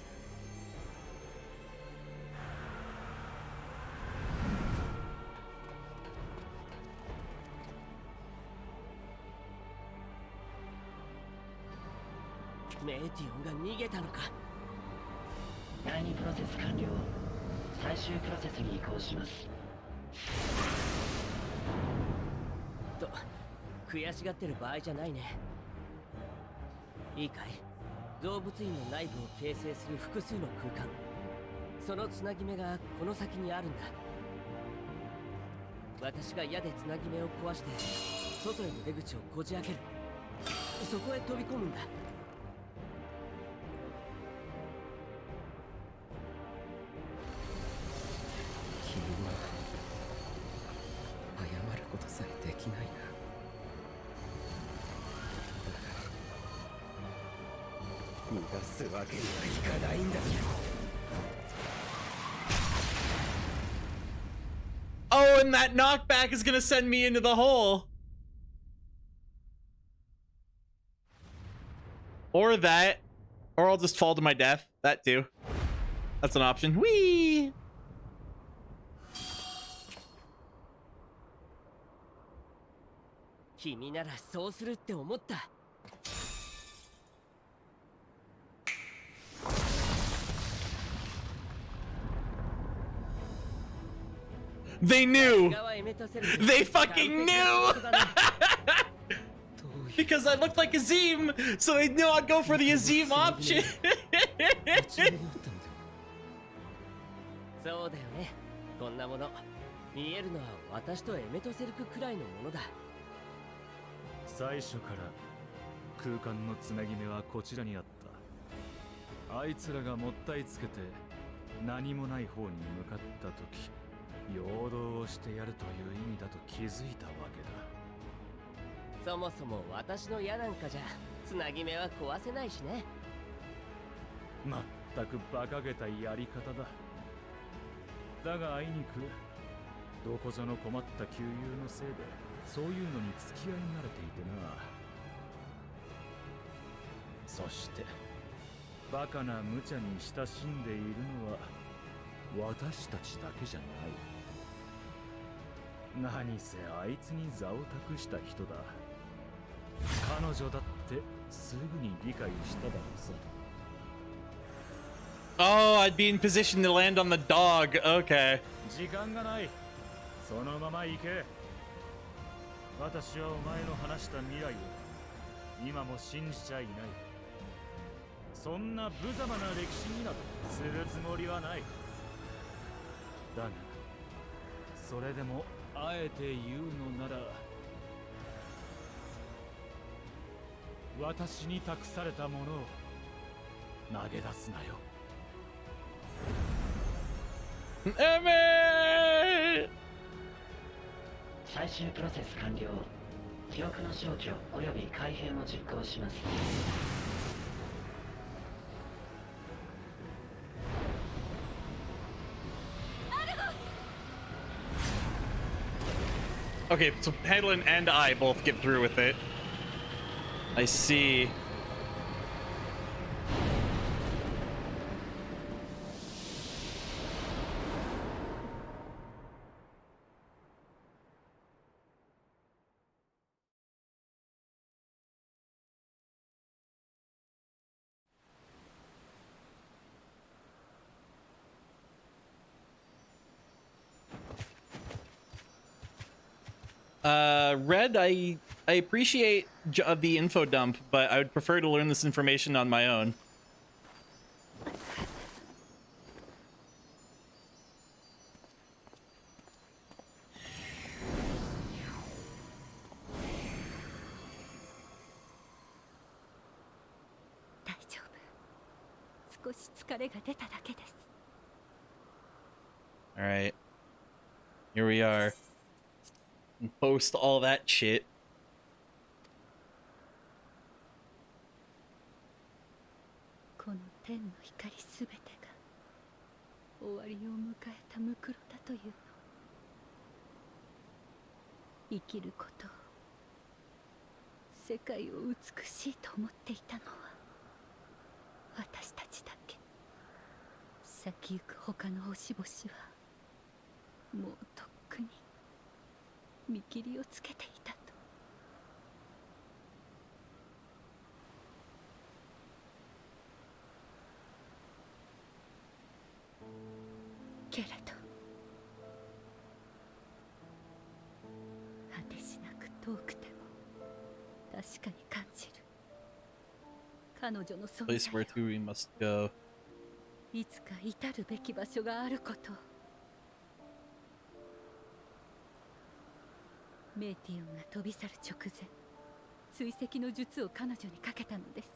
メイティオンが逃げたのか。第2プロセス完了。最終プロセスに移行します。と、悔しがってる場合じゃないね。いいかい、動物園の内部を形成する複数の空間、そのつなぎ目がこの先にあるんだ。私が矢でつなぎ目を壊して外への出口をこじ開ける。そこへ飛び込むんだ。君は謝ることさえできないな。逃がすわけにはいかないんだ。 Oh, and that knockback is gonna send me into the hole. Or that. Or I'll just fall to my death. That too. That's an option. Whee! 君ならそうするって思った。They knew! They fucking knew! Because I looked like Azim, so they knew I'd go for the Azim option. そうだよね。こんなもの見えるのは私とエメトセルクくらいのものだ。最初から空間のつなぎ目はこちらにあった。あいつらがもったいつけて何もない方に向かった時、陽動をしてやるという意味だと気づいたわけだ。そもそも私の矢なんかじゃつなぎ目は壊せないしね。まったく馬鹿げたやり方だ。だがあいにくどこぞの困った旧友のせいでそういうのに付き合いになれていてな。そしてバカな無茶に親しんでいるのは私たちだけじゃない。何せあいつに座を託した人だ。彼女だってすぐに理解しただろうさ。Oh, I'd be in position to land on the dog. Okay. 時間がない。そのまま行け。私はお前の話した未来を今も信じちゃいない。そんな無様な歴史になどするつもりはない。だがそれでもあえて言うのなら、私に託されたものを投げ出すなよ。Emmett! 最終プロセス完了。記憶の消去および改変を実行します。Okay, so Hedlin and I both get through with it. I see. Red, I appreciate the info dump, but I would prefer to learn this information on my own. All right, here we are. Post all that shit. この天の光すべてが終わりを迎えたムクロだというの。生きることを、世界を美しいと思っていたのは私たちだけ。先行く他の星々はもうとっくに見切りをつけていたと。けれど果てしなく遠くても確かに感じる彼女の存 Place 在 where to we must go. いつか至るべき場所があることを。メイティオンが飛び去る直前、追跡の術を彼女にかけたのです。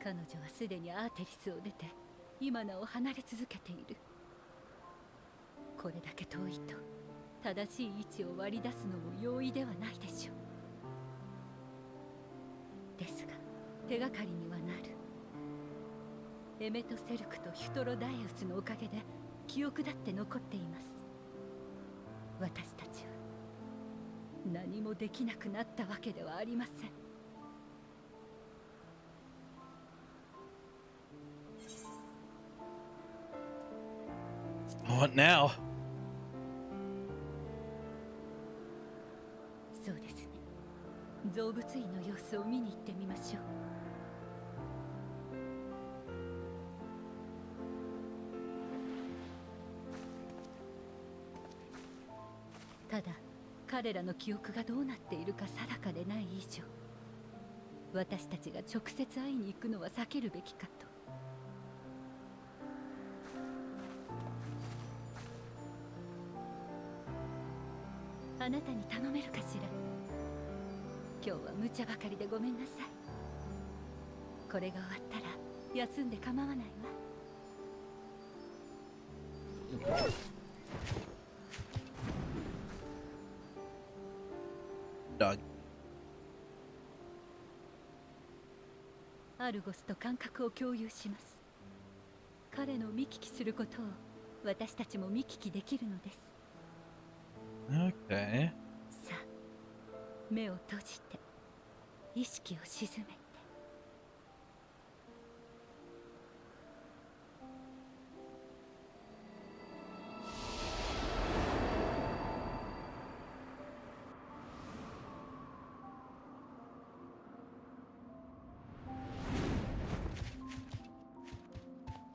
彼女はすでにアーテリスを出て今なお離れ続けている。これだけ遠いと正しい位置を割り出すのも容易ではないでしょう。ですが手がかりにはなる。エメトセルクとヒュトロダイウスのおかげで記憶だって残っています。私たちは何もできなくなったわけではありません。What now? そうですね。動物医の様子を見に行ってみましょう。ただ彼らの記憶がどうなっているか定かでない以上、私たちが直接会いに行くのは避けるべきかと。あなたに頼めるかしら。今日は無茶ばかりでごめんなさい。これが終わったら休んで構わないわ。Dog. アルゴスと感覚を共有します。彼の見聞きすることを私たちも見聞きできるのです。Okay. さあ、目を閉じて意識を沈めて。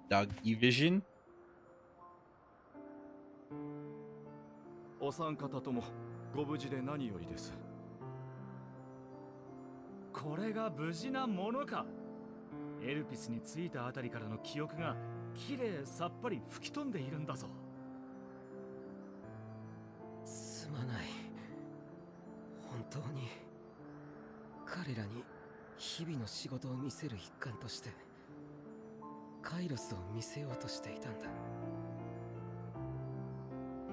Dog vision? お三方ともご無事で何よりです。これが無事なものか。エルピスに着いたあたりからの記憶がきれいさっぱり吹き飛んでいるんだぞ。すまない。本当に彼らに日々の仕事を見せる一環としてカイロスを見せようとしていたんだ。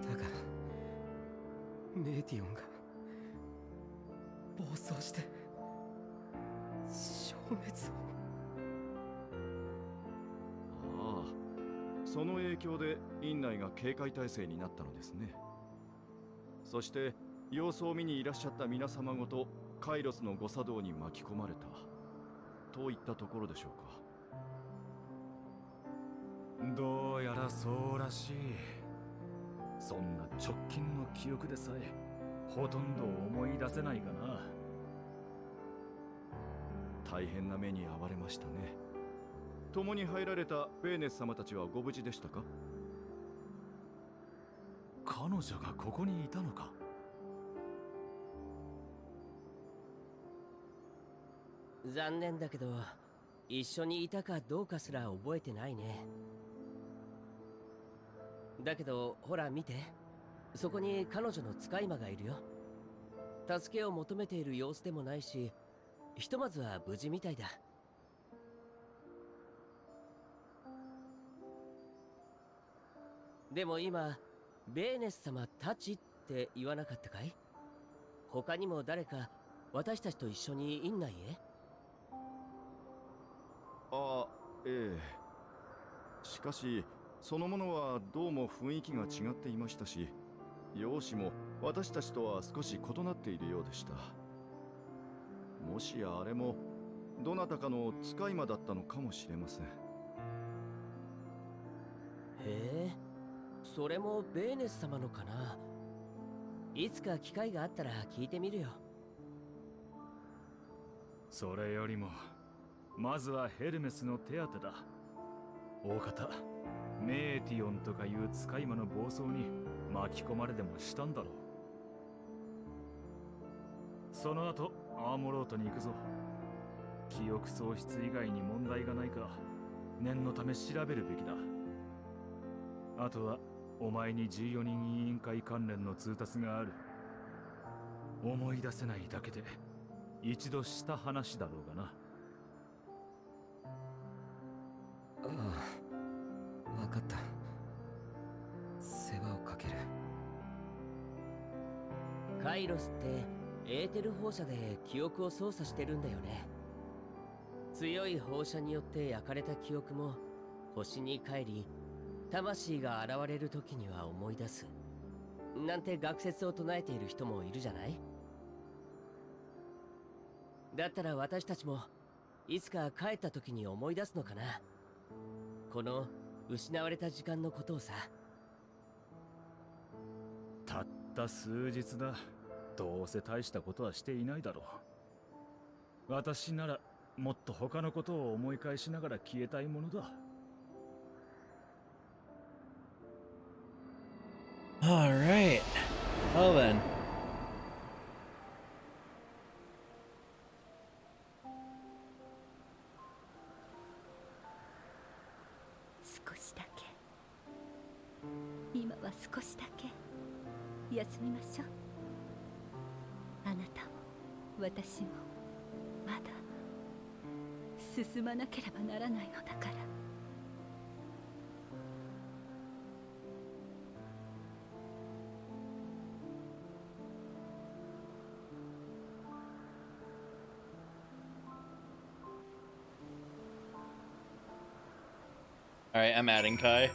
だがメーティオンが暴走して消滅を。ああ、その影響で院内が警戒態勢になったのですね。そして様子を見にいらっしゃった皆様ごとカイロスの誤作動に巻き込まれたといったところでしょうか。どうやらそうらしい。そんな直近の記憶でさえほとんど思い出せないかな。大変な目に遭われましたね。共に入られたベーネス様たちはご無事でしたか。彼女がここにいたのか。残念だけど一緒にいたかどうかすら覚えてないね。だけどほら見て、そこに彼女の使い魔がいるよ。助けを求めている様子でもないし、ひとまずは無事みたいだ。でも今ベーネス様たちって言わなかったかい？他にも誰か私たちと一緒に院内へ？ああ、ええ。しかしそのものはどうも雰囲気が違っていましたし、容姿も私たちとは少し異なっているようでした。もしやあれもどなたかの使い魔だったのかもしれません。へえ、それもベーネス様のかな。いつか機会があったら聞いてみるよ。それよりもまずはヘルメスの手当てだ。大方メーティオンとかいう使い魔の暴走に巻き込まれでもしたんだろう。その後アーモロートに行くぞ。記憶喪失以外に問題がないか念のため調べるべきだ。あとはお前に14人委員会関連の通達がある。思い出せないだけで一度した話だろうがな。ああ、わかった。世話をかける。カイロスってエーテル放射で記憶を操作してるんだよね。強い放射によって焼かれた記憶も星に帰り、魂が現れる時には思い出すなんて学説を唱えている人もいるじゃない。だったら私たちもいつか帰った時に思い出すのかな。この失われた時間のことをさ。たった数日だ。どうせ大したことはしていないだろ私ならもっと他のことを思い返しながら消えたいものだ。 All right. Well then. 少しだけ、今は少しだけ休みましょう。あなたも私もまだ進まなければならないのだから。All right, I'm adding Kai.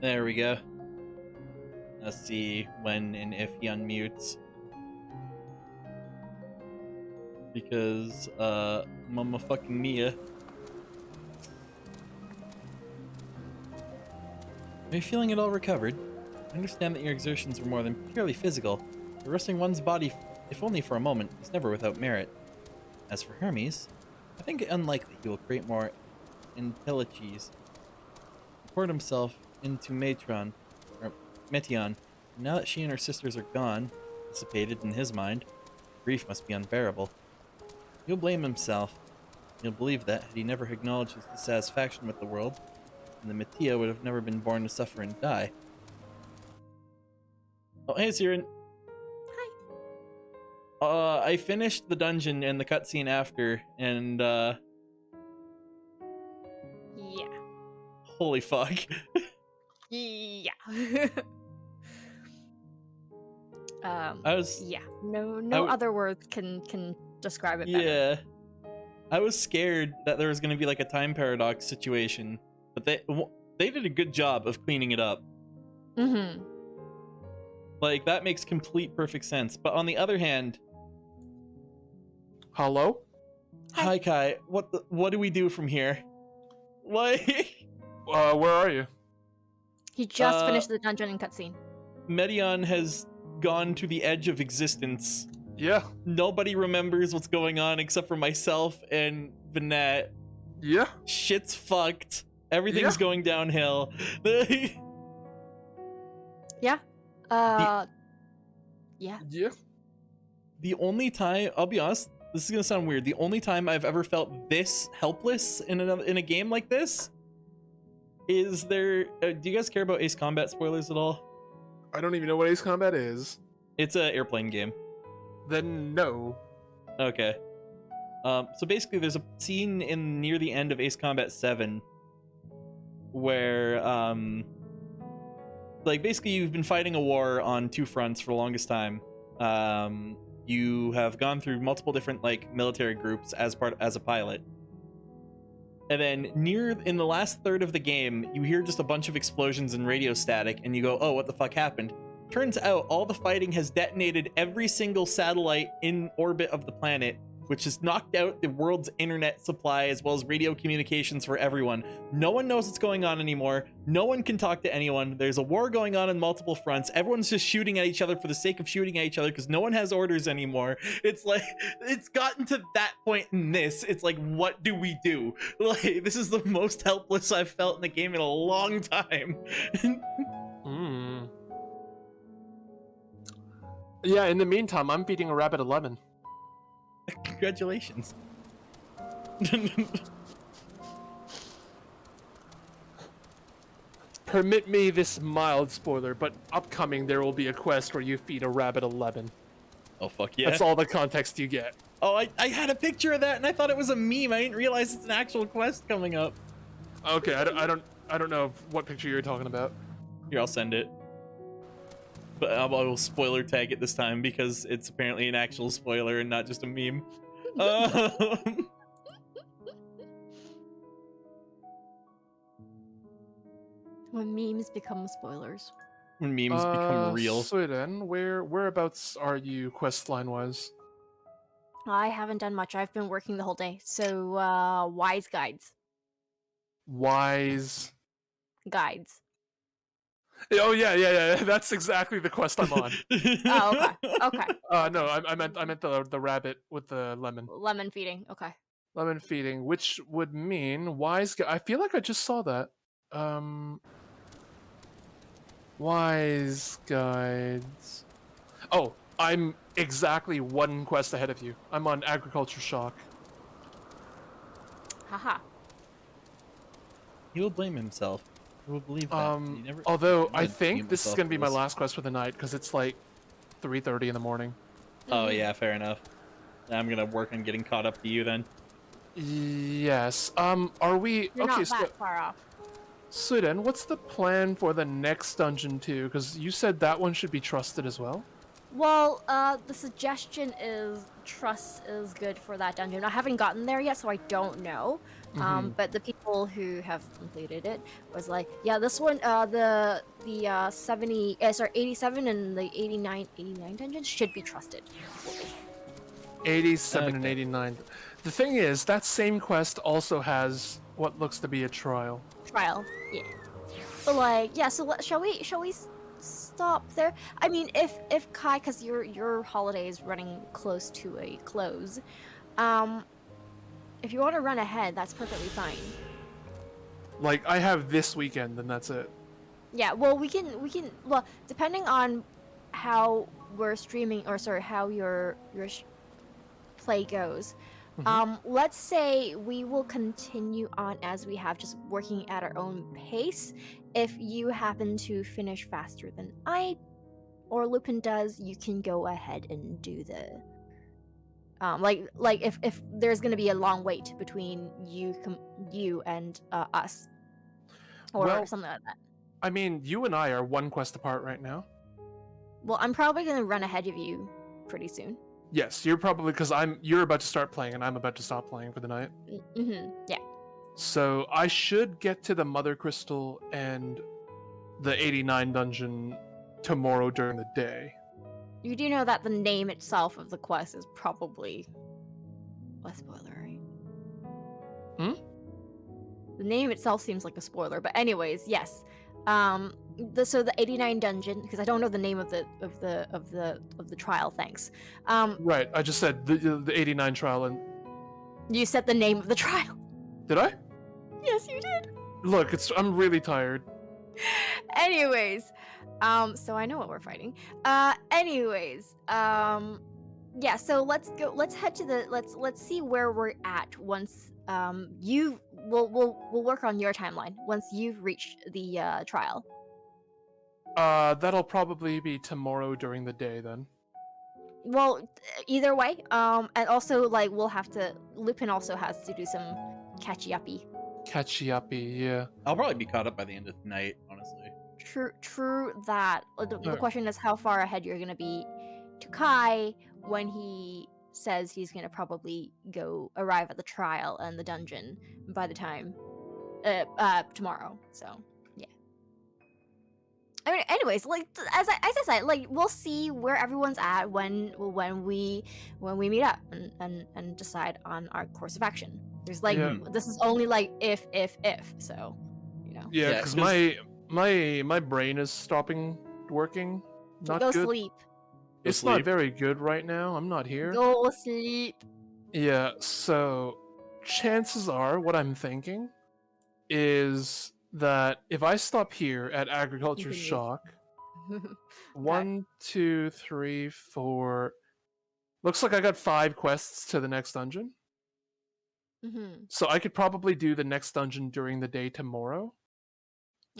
There we go. Let's see when and if he unmutes. Because, mama fucking Mia. Are you feeling at all recovered? I understand that your exertions were more than purely physical, but resting one's body, if only for a moment, is never without merit. As for Hermes, I think it unlikely he will create more intelliches, report himself into Metion, and now that she and her sisters are gone, dissipated in his mind, grief must be unbearable. He'll blame himself. He'll believe that, had he never acknowledged his dissatisfaction with the world, then the Mattia would have never been born to suffer and die. Oh, hey, Siren. Hi. I finished the dungeon and the cutscene after, and, Yeah. holy fuck. Yeah. Yeah. No other words can describe it better. Yeah. I was scared that there was going to be like a time paradox situation, but they did a good job of cleaning it up. Mm-hmm. Like, that makes complete perfect sense. But on the other hand... Hello? Hi, Kai. What do we do from here? What? Where are you? He just finished the dungeon and cutscene. Medion has gone to the edge of existence. Yeah. Nobody remembers what's going on except for myself and Vinette. Yeah. Shit's fucked. Everything's going downhill. Yeah. Yeah. Yeah. The only time, I'll be honest, this is gonna sound weird. The only time I've ever felt this helpless in a game like this is there. Do you guys care about Ace Combat spoilers at all? I don't even know what Ace Combat is. It's an airplane game. Then no. Okay. So basically, there's a scene near the end of Ace Combat 7 where, like, basically you've been fighting a war on two fronts for the longest time. You have gone through multiple different, like, military groups as a pilot. And then in the last third of the game, you hear just a bunch of explosions and radio static, and you go, oh, what the fuck happened? Turns out all the fighting has detonated every single satellite in orbit of the planet, which has knocked out the world's internet supply as well as radio communications for everyone. No one knows what's going on anymore. No one can talk to anyone. There's a war going on multiple fronts. Everyone's just shooting at each other for the sake of shooting at each other because no one has orders anymore. It's like, it's gotten to that point in this. It's like, what do we do? Like, this is the most helpless I've felt in the game in a long time. Yeah, in the meantime, I'm beating a Rabbit 11. Congratulations. Permit me this mild spoiler, but upcoming there will be a quest where you feed a Rabbit 11. Oh, fuck yeah. That's all the context you get. Oh, I had a picture of that and I thought it was a meme. I didn't realize it's an actual quest coming up. Okay, I don't know what picture you're talking about. Here, I'll send it. But I will spoiler tag it this time because it's apparently an actual spoiler and not just a meme. When memes become spoilers. when memes become real. Sweden, whereabouts are you quest line wise? I haven't done much. I've been working the whole day. So, wise guides. Wise. Guides. Oh yeah. That's exactly the quest I'm on. Oh, okay. Okay. No, I meant the rabbit with the lemon. Lemon feeding. Okay. Lemon feeding, which would mean wise. I feel like I just saw that. Wise guides. Oh, I'm exactly one quest ahead of you. I'm on agriculture shock. Haha. He will blame himself. He will believe that. He never, Although I would think blame this is himself gonna for be my this. last quest for the night because it's like 3:30 in the morning. Oh yeah, fair enough. I'm gonna work on getting caught up to you then. Yes. Are we You're okay? not that far off. Sweden, what's the plan for the next dungeon too? Because you said that one should be trusted as well. Well, the suggestion is trust is good for that dungeon. I haven't gotten there yet, so I don't know. But the people who have completed it was like, yeah, this one, the 87 and the 89 dungeons should be trusted. 87 and 89. The thing is, that same quest also has what looks to be a trial. Trial, yeah. But like, yeah. So shall we stop there? I mean, if Kai, because your holiday is running close to a close, if you want to run ahead, that's perfectly fine. Like, I have this weekend, and that's it. Yeah. Well, we can. Well, depending on how we're streaming, or sorry, how your play goes. Let's say we will continue on as we have, just working at our own pace. If you happen to finish faster than I or Lupin does, you can go ahead and do the like if there's gonna be a long wait between you and us, or something like that. I mean, you and I are one quest apart right now. Well, I'm probably gonna run ahead of you pretty soon. Yes, you're probably, because you're about to start playing and I'm about to stop playing for the night. Yeah. So I should get to the Mother Crystal and the 89 dungeon tomorrow during the day. You do know that the name itself of the quest is probably a spoiler, right? The name itself seems like a spoiler, but anyways, yes. So the 89 dungeon, because I don't know the name of the trial. Thanks. Right, I just said the 89 trial, and you said the name of the trial. did I? Yes, you did. Look, I'm really tired. Anyways, so I know what we're fighting. Anyways, yeah. So let's go. Let's head to the. Let's see where we're at once. We'll work on your timeline once you've reached the trial. That'll probably be tomorrow during the day then. Well, either way. And also like we'll have to. Lupin also has to do some catchy-uppy. Catchy-uppy, yeah. I'll probably be caught up by the end of the night, honestly. True that. The question is how far ahead you're gonna be to Kai when he says he's gonna probably arrive at the trial and the dungeon by the time tomorrow. So yeah. I mean, anyways, like as I said, like we'll see where everyone's at when we meet up and decide on our course of action. There's like this is only like if so, you know. Yeah, because my brain is stopping working. Not Go good. sleep. It's not very good right now. I'm not here. Go sleep. Yeah, so chances are what I'm thinking is that if I stop here at Agriculture Shock, 1, 2, 3, 4. Looks like I got 5 quests to the next dungeon. So I could probably do the next dungeon during the day tomorrow.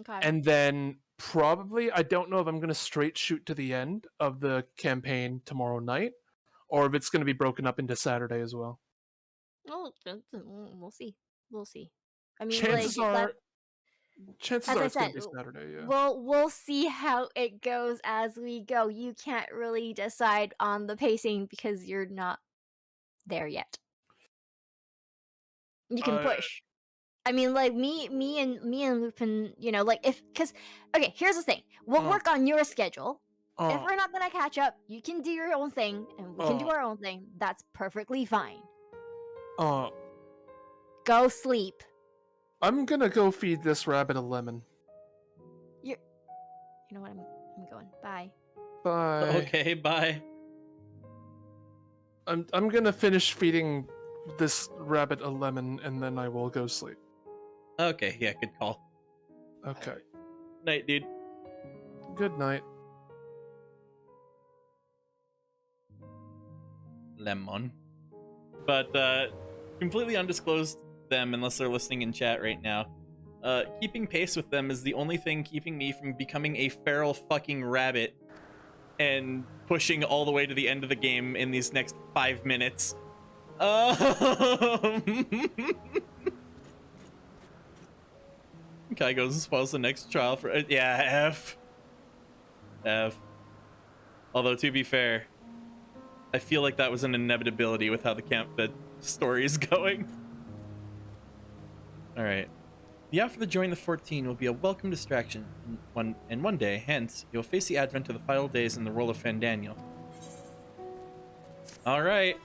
Okay. And then probably, I don't know if I'm going to straight shoot to the end of the campaign tomorrow night, or if it's going to be broken up into Saturday as well. Oh, we'll see. We'll see. I mean, chances are as it's going to be Saturday, yeah. We'll see how it goes as we go. You can't really decide on the pacing because you're not there yet. You can push. I mean, like me and Lupin, you know, like because okay, here's the thing. We'll work on your schedule. If we're not gonna catch up, you can do your own thing, and we can do our own thing. That's perfectly fine. Go sleep. I'm gonna go feed this rabbit a lemon. You know what? I'm going. Bye. Bye. Okay, bye. I'm gonna finish feeding this rabbit a lemon, and then I will go sleep. Okay, yeah, good call. Okay. Night, dude. Good night. Lemon. But completely undisclosed them unless they're listening in chat right now. Keeping pace with them is the only thing keeping me from becoming a feral fucking rabbit and pushing all the way to the end of the game in these next 5 minutes. Kai goes and spoils the next trial for yeah, F. Although to be fair, I feel like that was an inevitability with how the story is going. All right. The offer to join the 14 will be a welcome distraction, and one day, hence, you'll face the advent of the final days in the role of Fandaniel. All right.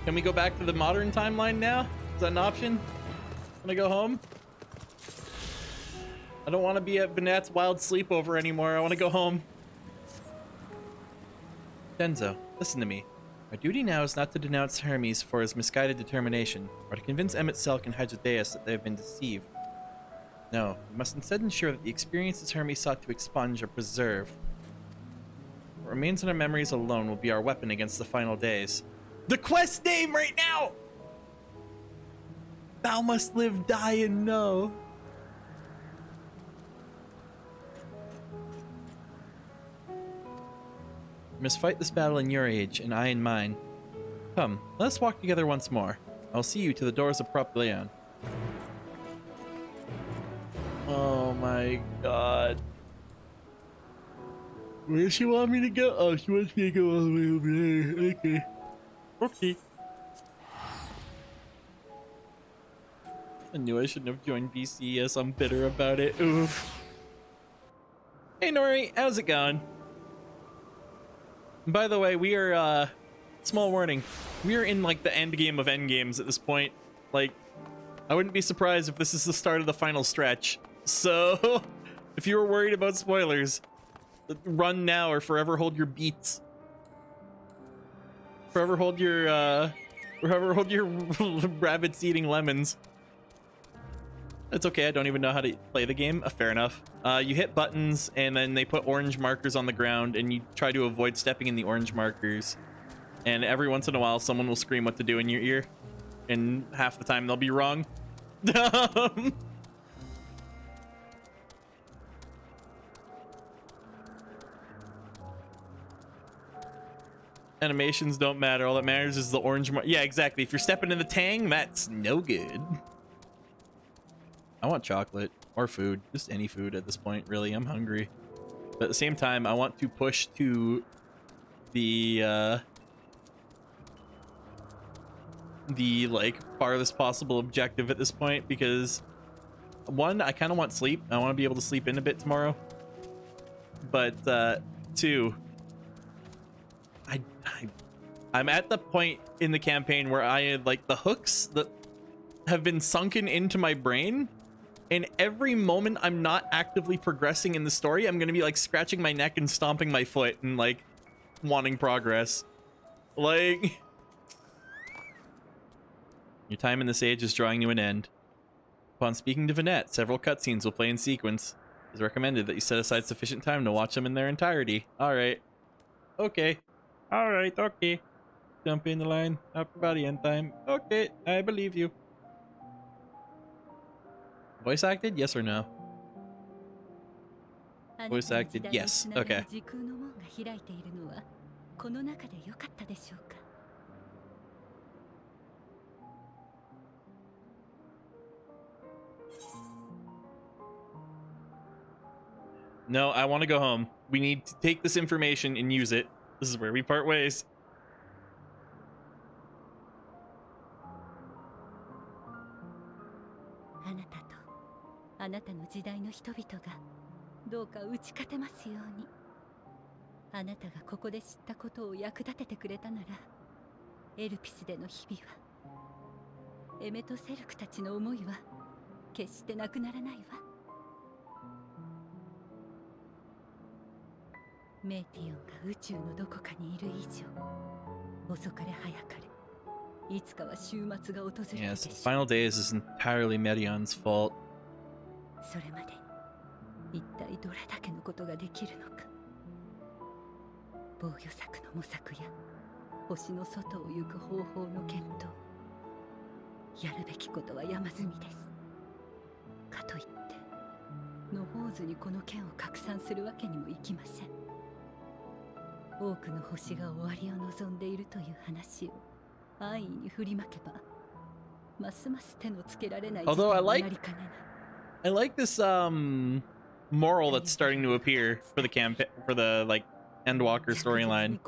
Can we go back to the modern timeline now? Is that an option? Can I go home? I don't want to be at Vinet's wild sleepover anymore. I want to go home. Denzo, listen to me. Our duty now is not to denounce Hermes for his misguided determination, or to convince Emmett Selk and Hydradeus that they have been deceived. No, we must instead ensure that the experiences Hermes sought to expunge are preserved. What remains in our memories alone will be our weapon against the final days. The quest name right now! Thou must live, die, and know. We must fight this battle in your age, and I in mine. Come, let us walk together once more. I'll see you to the doors of Propylaeon. Oh my god. Where does she want me to go? Oh, she wants me to go all the way over there. Okay. Okay. I knew I shouldn't have joined BCS. I'm bitter about it. Oof. Hey Nori, how's it going? By the way, we are, small warning. We are in, like, the end game of end games at this point. Like, I wouldn't be surprised if this is the start of the final stretch. So, if you were worried about spoilers, run now or forever hold your beats. Forever hold your rabbits eating lemons. It's okay, I don't even know how to play the game. Fair enough. You hit buttons, and then they put orange markers on the ground, and you try to avoid stepping in the orange markers. And every once in a while, someone will scream what to do in your ear. And half the time, they'll be wrong. Animations don't matter. All that matters is the orange mark. Yeah, exactly. If you're stepping in the tang, that's no good. I want chocolate or food, just any food at this point, really. I'm hungry. But at the same time, I want to push to the like farthest possible objective at this point, because one, I kind of want sleep. I want to be able to sleep in a bit tomorrow. But two, I'm at the point in the campaign where I like the hooks that have been sunken into my brain. And every moment I'm not actively progressing in the story, I'm gonna be like scratching my neck and stomping my foot and like wanting progress. Like, your time in this age is drawing to an end. Upon speaking to Vinette, several cutscenes will play in sequence. It is recommended that you set aside sufficient time to watch them in their entirety. Alright. Okay. Alright, okay. Jump in the line after about the end time. Okay, I believe you. Voice acted? Yes or no? Voice acted? Yes. Okay. No, I want to go home. We need to take this information and use it. This is where we part ways. なたの時代の人々がどうか打ち勝てますように。あなたがここで知ったことを役立ててくれたなら、エルピスでの日々は、エメとセルクたちの思いは決してなくならないわ。メーティオンが宇宙のどこかにいる以上、遅かれ早かれ、いつかは終末が訪れるでしょう。 Yes, the final days is entirely Medion's fault. それまでに一体どれだけのことができるのか。防御策の模索や星の外を行く方法の検討、やるべきことは山積みです。かといって野放図にこの剣を拡散するわけにもいきません。多くの星が終わりを望んでいるという話を安易に振りまけば、ますます手のつけられない事態になりかねない。I like this moral that's starting to appear for the campaign, for the like Endwalker storyline.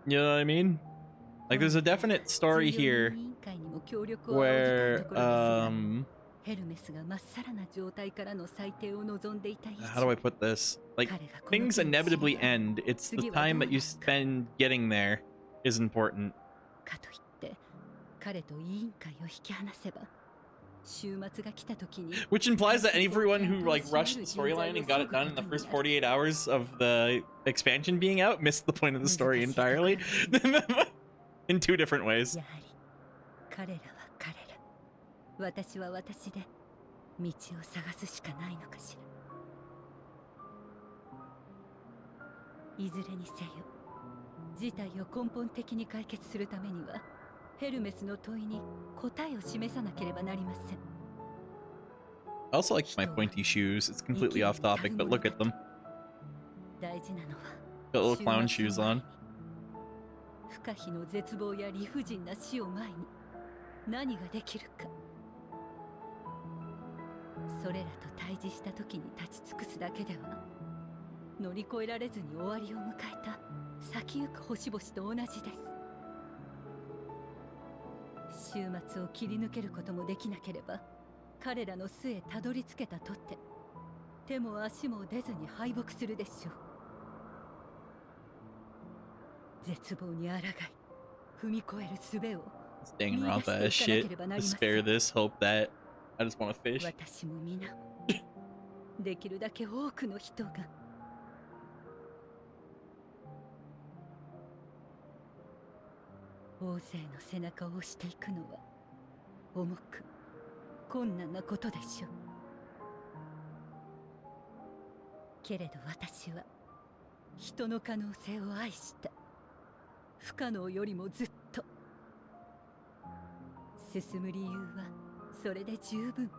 You know what I mean? Like there's a definite story here where how do I put this? Like things inevitably end. It's the time that you spend getting there is important. Which implies that everyone who like rushed the storyline and got it done in the first 48 hours of the expansion being out missed the point of the story entirely. In two different ways. 私は私で道を探すしかないのかしら。いずれにせよ、事態を根本的に解決するためには、ヘルメスの問いに答えを示さなければなりません。I also like my pointy shoes. It's completely off topic, but look at them. 大事なのは Got little clown shoes on. 不可避の絶望や理不尽な死を前に何ができるか。それらと対峙した時に立ち尽くすだけでは乗り越えられずに終わりを迎えた先行く星々と同じです。終末を切り抜けることもできなければ、彼らの巣へたどり着けたとって手も足も出ずに敗北するでしょう。絶望に抗い踏み越える術を Staying around that shit. Spare this, hope that. I just want to fish. 私も皆できるだけ多くの人が大勢の背中を押していくのは重く困難なことでしょう。けれど私は人の可能性を愛した。不可能よりもずっと進む理由はそれで十分。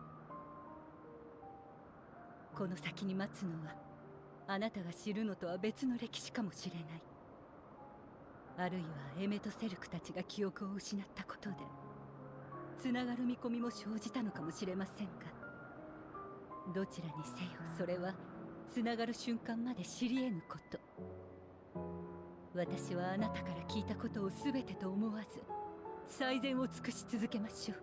この先に待つのはあなたが知るのとは別の歴史かもしれない。あるいはエメとセルクたちが記憶を失ったことでつながる見込みも生じたのかもしれませんが、どちらにせよそれはつながる瞬間まで知り得ぬこと。私はあなたから聞いたことを全てと思わず最善を尽くし続けましょう。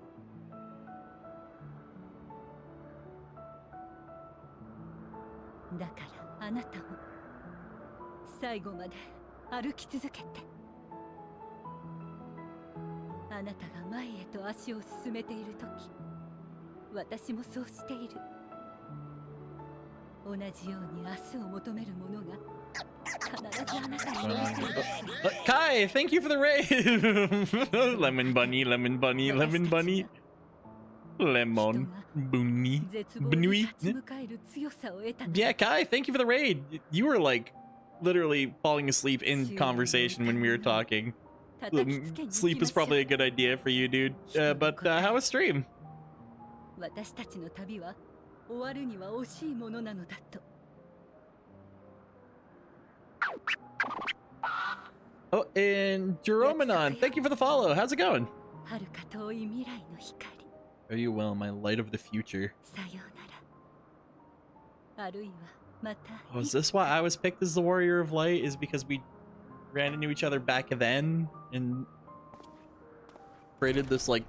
だからあなたも最後まで歩き続けて。あなたが前へと足を進めているとき、私もそうしている。同じように明日を求める者が必ずあなたに寄り添う。Kai, thank you for the raid. Lemon bunny, lemon bunny, lemon bunny. Lemon bunny. Bunny. Yeah, Kai, thank you for the raid. You were like literally falling asleep in conversation when we were talking. Sleep is probably a good idea for you, dude. But how was stream? 私たちの旅は終わるには惜しいものなのだと。Oh, and Jeromenon, thank you for the follow. How's it going? 遥か遠い未来の光。 Are you well, my light of the future? さようなら。あるいはまた。Oh, is this why I was picked as the Warrior of Light? Is because we ran into each other back then? And created this like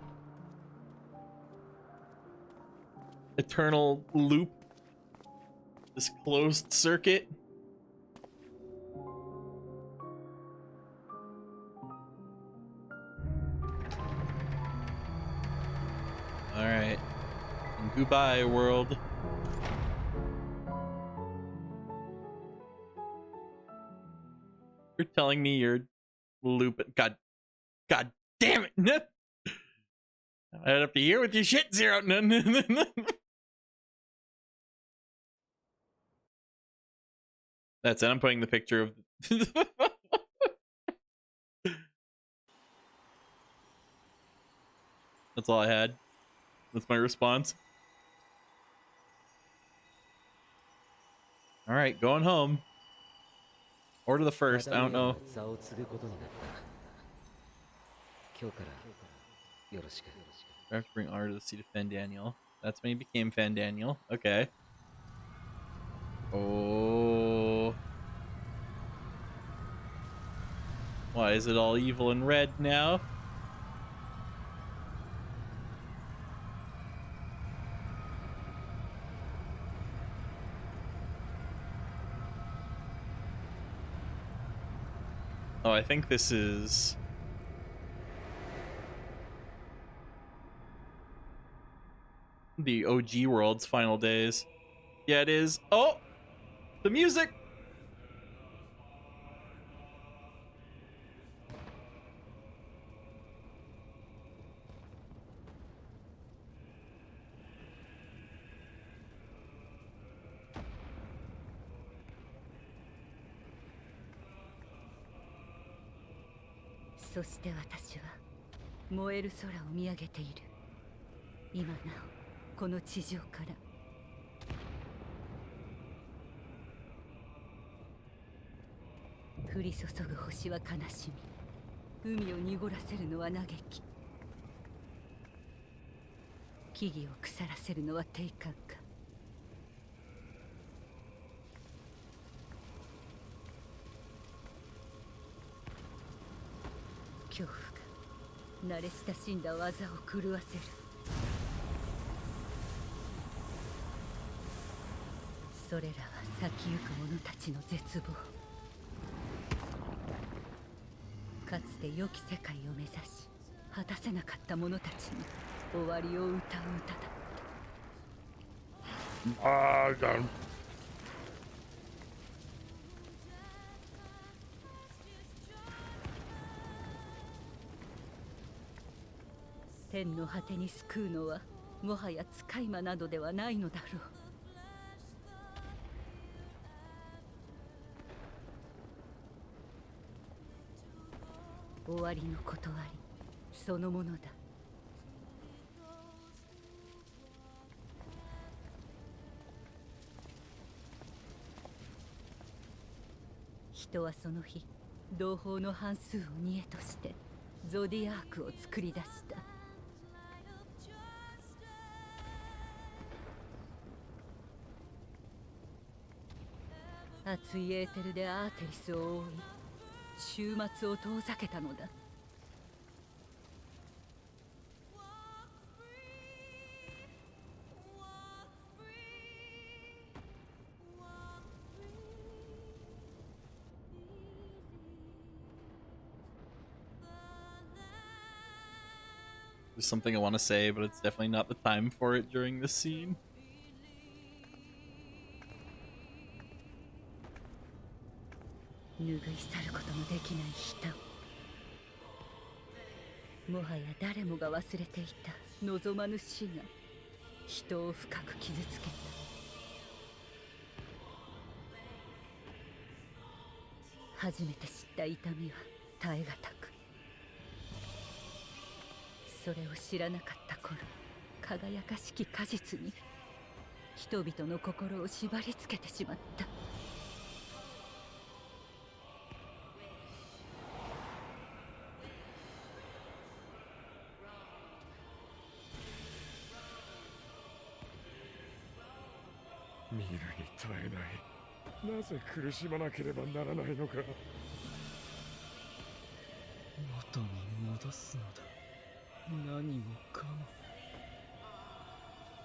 eternal loop, this closed circuit. All right, and goodbye, world. You're telling me you're Lupin? God damn it! I'd up to here with your shit, Zero. That's it. I'm putting the picture of. That's all I had. That's my response. All right, going home. Order the first. I don't know. I have to bring honor to the seat of Fandaniel. That's when he became Fandaniel. Okay. Oh. Why is it all evil and red now? Oh, I think this is... the OG world's final days. Yeah, it is. Oh! The music!そして私は燃える空を見上げている。今なおこの地上から降り注ぐ星は悲しみ、海を濁らせるのは嘆き、木々を腐らせるのは定感か。恐怖が慣れ親しんだ技を狂わせる。それらは先行く者たちの絶望。かつて良き世界を目指し果たせなかった者たちに終わりを歌う歌だった。天の果てに救うのはもはや使い魔などではないのだろう。終わりの断りそのものだ。人はその日同胞の半数を煮えとしてゾディアークを作り出した。熱いエーテルでアーテリスを覆い終末を遠ざけたのだ。There's something I want to say, but it's definitely not the time for it during this scene. 拭い去ることのできない人。もはや誰もが忘れていた望まぬ死が人を深く傷つけた。初めて知った痛みは耐え難く、それを知らなかった頃、輝かしき果実に人々の心を縛り付けてしまった。見るに耐えない。なぜ苦しまなければならないのか。元に戻すのだ。何もかも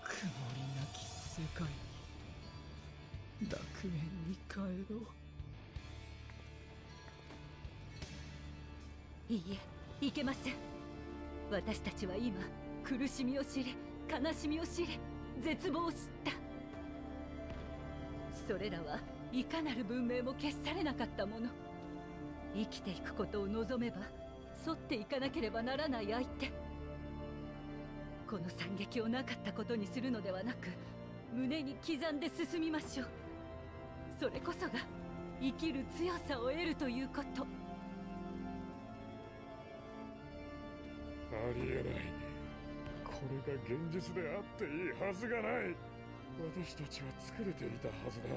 曇りなき世界に楽園に帰ろう。いいえ、いけません。私たちは今苦しみを知り、悲しみを知り、絶望を知った。それらはいかなる文明も消し去れなかったもの。生きていくことを望めば沿っていかなければならない相手。この惨劇をなかったことにするのではなく、胸に刻んで進みましょう。それこそが生きる強さを得るということ。ありえない。これが現実であっていいはずがない。私たちは作れていたはずだ。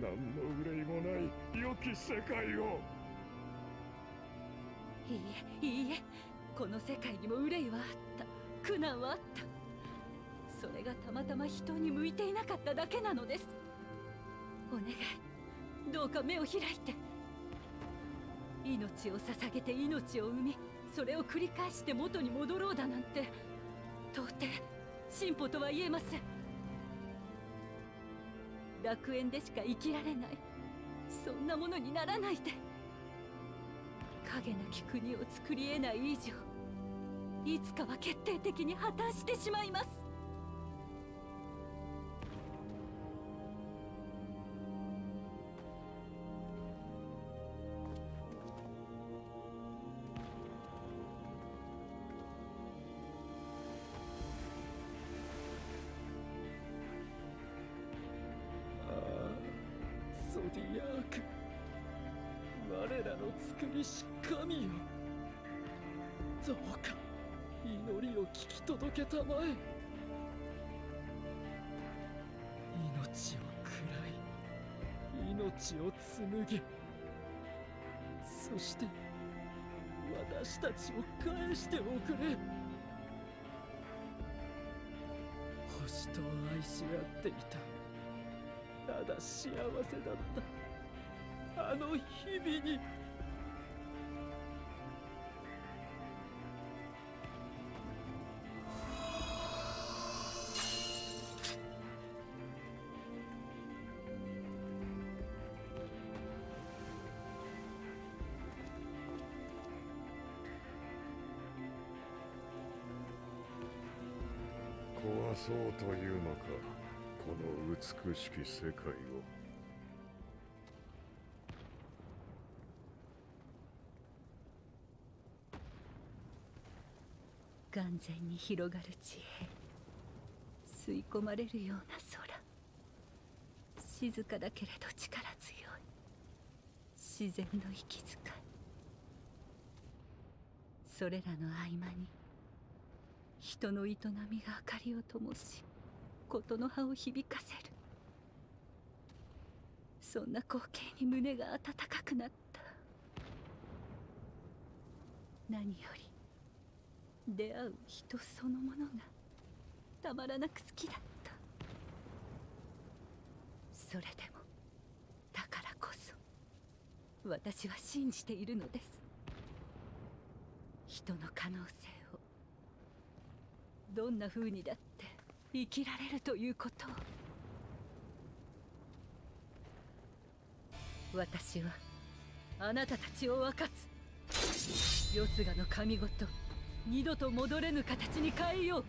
何の憂いもない良き世界を。いいえ、いいえ、この世界にも憂いはあった、苦難はあった。それがたまたま人に向いていなかっただけなのです。お願い、どうか目を開いて。命を捧げて命を生み、それを繰り返して元に戻ろうだなんて到底進歩とは言えません。楽園でしか生きられない、そんなものにならないで。影なき国を作り得ない以上、いつかは決定的に破綻してしまいます。ゾディアーク、我らの作りし神よ、どうか祈りを聞き届けたまえ。命を喰らい、命を紡ぎ、そして私たちを返しておくれ。星と愛し合っていた、ただ幸せだったあの日々に。壊そうというのか、この美しき世界を。眼前に広がる地平、吸い込まれるような空、静かだけれど力強い自然の息遣い。それらの合間に人の営みが明かりを灯し、ことの葉を響かせる。そんな光景に胸が温かくなった。何より出会う人そのものがたまらなく好きだった。それでもだからこそ私は信じているのです。人の可能性を、どんな風にだって生きられるということを。私はあなたたちを分かつ。よすがの神ごと二度と戻れぬ形に変えよう。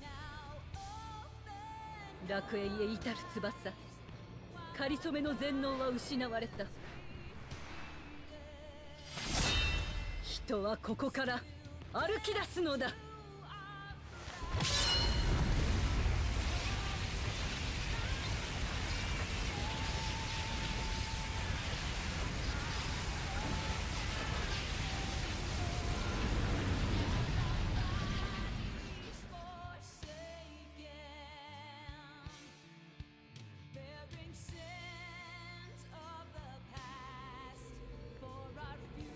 楽園へ至る翼、かりそめの全能は失われた。人はここから歩き出すのだ。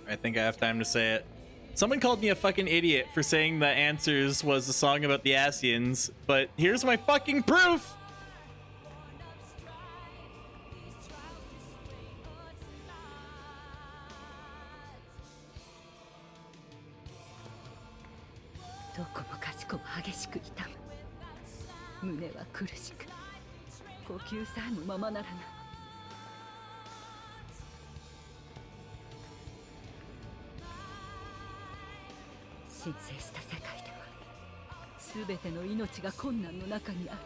I think I have time to say it. Someone called me a fucking idiot for saying that Answers was a song about the Asians, but here's my fucking proof! 胸は苦しく、呼吸さえもままならない。申請した世界では全ての命が困難の中にある。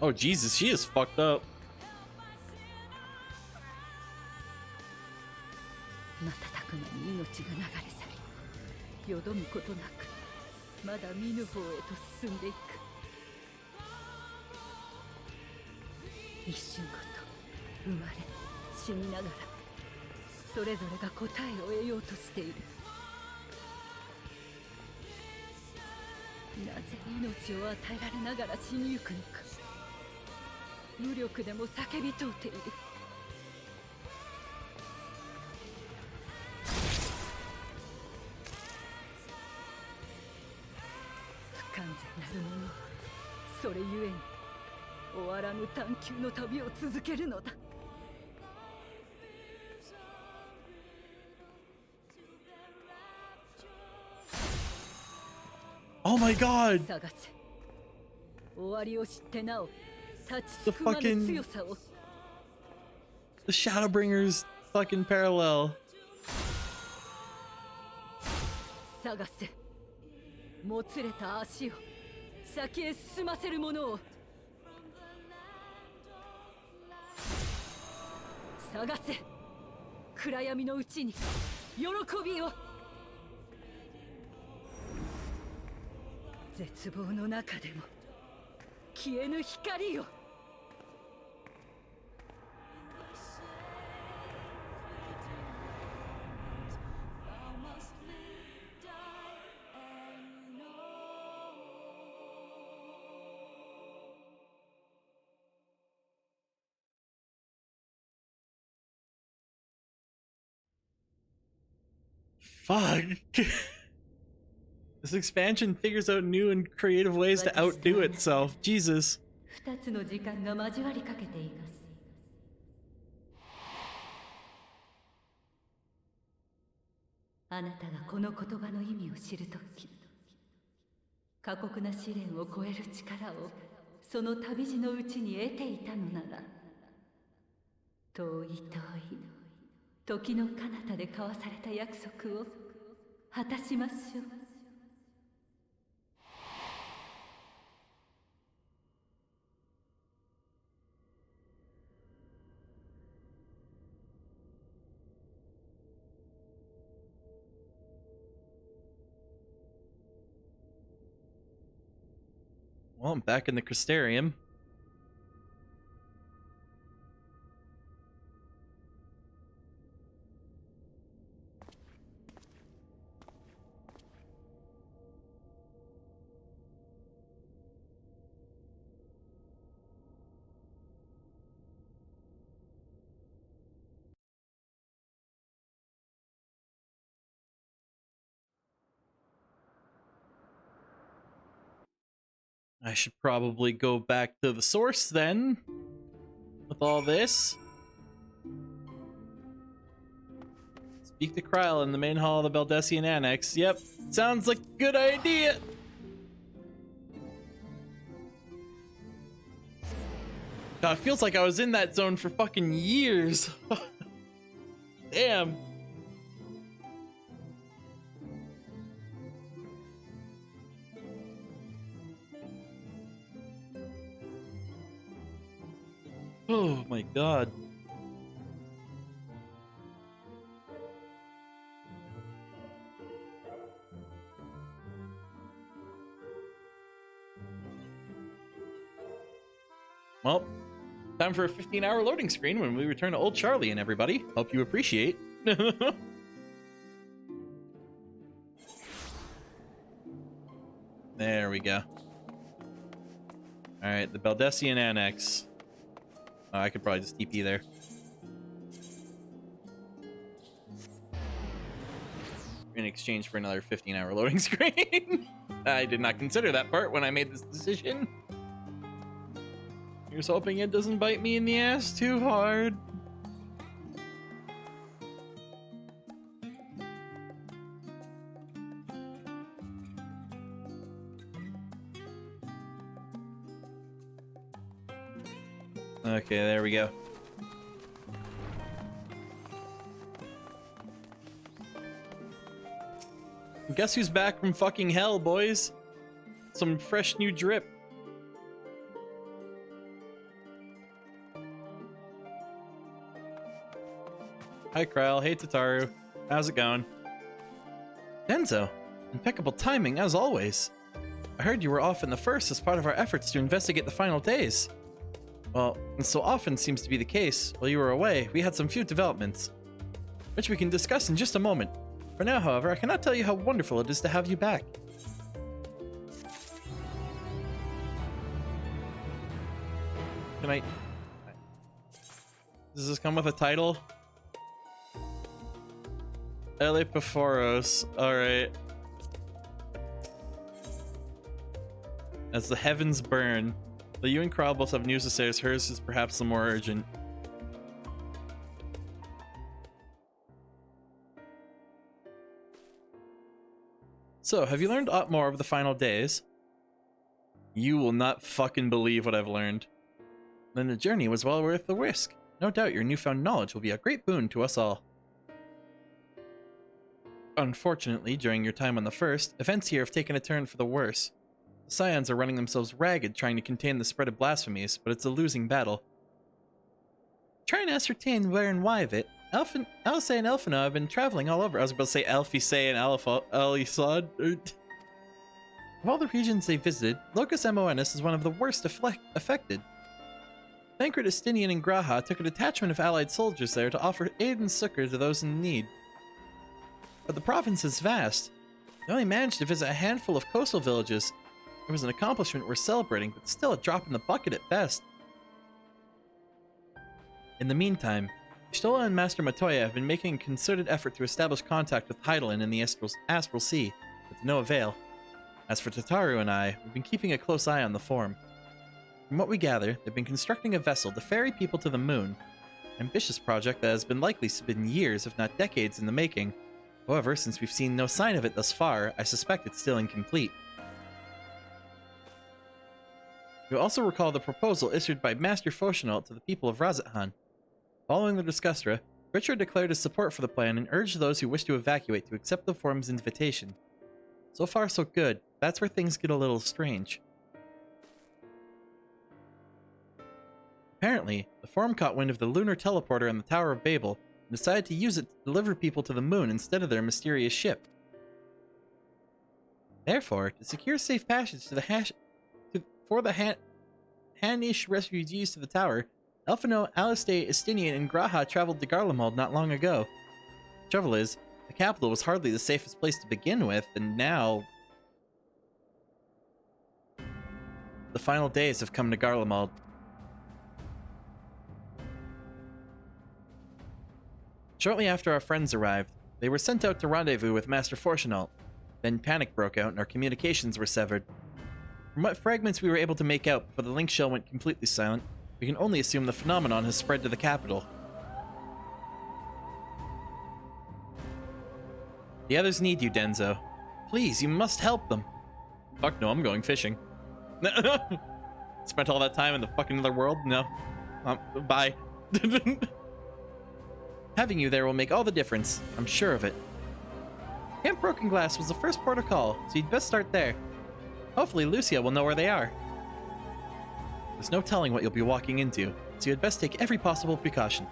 Oh Jesus, she is fucked up. 瞬く間に命が流れ去り、よどむことなくまだ見ぬ方へと進んでいく。一瞬ごと生まれ死にながら、それぞれが答えを得ようとしている。なぜ命を与えられながら死にゆくのか。無力でも叫び問うている。不完全なるものはそれゆえに終わらぬ探求の旅を続けるのだ。Oh my god! 探せ。終わりを知ってなお The fucking the Shadowbringers fucking parallel. 探せ。もつれた足を先へ進ませるものを。探せ。暗闇のうちに喜びを。絶望の中でも消えぬ光を。Fuck. This expansion figures out new and creative ways to outdo itself. Jesus. 二つの時間が交わりかけています。あなたがこの言葉の意味を知るとき、過酷な試練を超える力をその旅路のうちに得ていたのなら、遠い遠い時の彼方で交わされた約束を果たしましょう。Well, I'm back in the Crystarium. I should probably go back to the source then, with all this. Speak to Kryl in the main hall of the Beldessian Annex. Yep, sounds like a good idea. God, it feels like I was in that zone for fucking years. Damn. Oh my god. Well, time for a 15-hour loading screen when we return to Old Charlie and everybody. Hope you appreciate. There we go. Alright, the Beldessian Annex. Oh, I could probably just TP there. in exchange for another 15-hour loading screen. I did not consider that part when I made this decision. Here's hoping it doesn't bite me in the ass too hard. Okay, there we go. Guess who's back from fucking hell, boys? Some fresh new drip. Hi, Krell. Hey, Tataru. How's it going? Denzo, impeccable timing as always. I heard you were off in the first as part of our efforts to investigate the final days. Well, and so often seems to be the case, while you were away, we had some few developments, which we can discuss in just a moment. For now, however, I cannot tell you how wonderful it is to have you back. Can I... Does this come with a title? Elepiforos. Alright. As the heavens burn. Though you and Krell both have news to say, as hers is perhaps the more urgent. So, have you learned aught more of the final days? You will not fucking believe what I've learned. Then the journey was well worth the risk. No doubt your newfound knowledge will be a great boon to us all. Unfortunately, during your time on the first, events here have taken a turn for the worse. The Scions are running themselves ragged trying to contain the spread of blasphemies, but it's a losing battle. Trying to ascertain where and why of it, Alce and Elfino have been traveling all over. I was about to say Elfise and Elisad. Of all the regions they visited, Locus Moenus is one of the worst affected. Thancred, Estinian, and Graha took a detachment of allied soldiers there to offer aid and succor to those in need. But the province is vast. They only managed to visit a handful of coastal villages. It was an accomplishment worth celebrating, but still a drop in the bucket at best. In the meantime, Stola and Master Matoya have been making a concerted effort to establish contact with Hydaelyn in the Astral Sea, but to no avail. As for Tataru and I, we've been keeping a close eye on the Form. From what we gather, they've been constructing a vessel to ferry people to the moon. An ambitious project that has been likely been years, if not decades, in the making. However, since we've seen no sign of it thus far, I suspect it's still incomplete. You'll also recall the proposal issued by Master Foshenalt to the people of Razathan. Following the discussion, Richard declared his support for the plan and urged those who wish to evacuate to accept the Form's invitation. So far so good, that's where things get a little strange. Apparently, the Form caught wind of the lunar teleporter on the Tower of Babel and decided to use it to deliver people to the moon instead of their mysterious ship. Therefore, to secure safe passage to the Hanish refugees to the tower, Elfino, Alistair, Estinian, and Graha traveled to Garlemald not long ago. The trouble is, the capital was hardly the safest place to begin with, and now... the final days have come to Garlemald. Shortly after our friends arrived, they were sent out to rendezvous with Master Foshenalt. Then panic broke out and our communications were severed. From what fragments we were able to make out before the link shell went completely silent, we can only assume the phenomenon has spread to the capital. The others need you, Denzo. Please, you must help them. Fuck no, I'm going fishing. Spent all that time in the fucking other world? No. Bye. Having you there will make all the difference. I'm sure of it. Camp Broken Glass was the first port of call, so you'd best start there. Hopefully Lucia will know where they are. There's no telling what you'll be walking into, so you'd best take every possible precaution.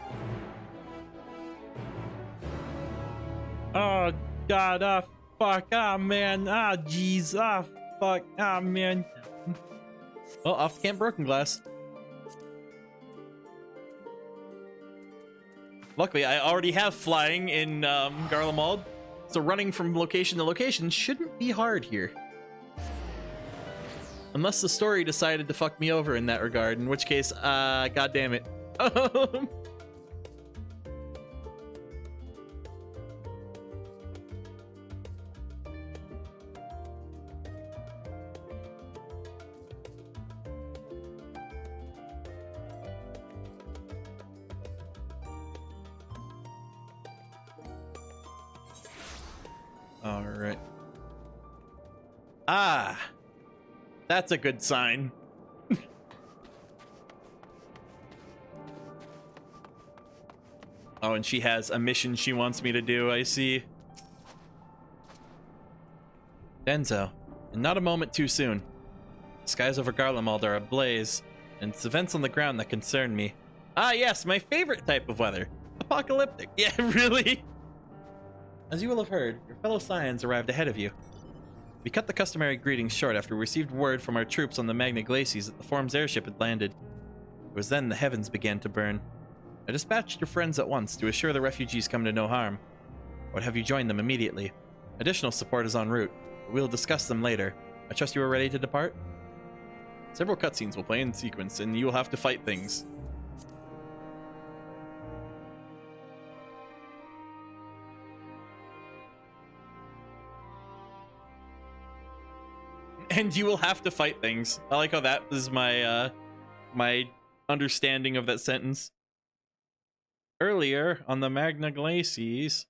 Oh god, fuck, man, jeez, fuck, man. Well, off to Camp Broken Glass. Luckily, I already have flying in Garlemald, so running from location to location shouldn't be hard here. Unless the story decided to fuck me over in that regard, in which case, god damn it. All right. Ah, that's a good sign. Oh, and she has a mission she wants me to do, I see. Denzo, and not a moment too soon. The skies over Garlemald are ablaze, and it's events on the ground that concern me. Ah yes, my favorite type of weather. Apocalyptic. Yeah, really? As you will have heard, your fellow Scions arrived ahead of you. We cut the customary greetings short after we received word from our troops on the Magna Glacies that the Form's airship had landed. It was then the heavens began to burn. I dispatched your friends at once to assure the refugees come to no harm. I would have you join them immediately. Additional support is en route. We'll discuss them later. I trust you are ready to depart? Several cutscenes will play in sequence, and you will have to fight things. And you will have to fight things. I like how that is my my understanding of that sentence. Earlier on the Magna Glacies.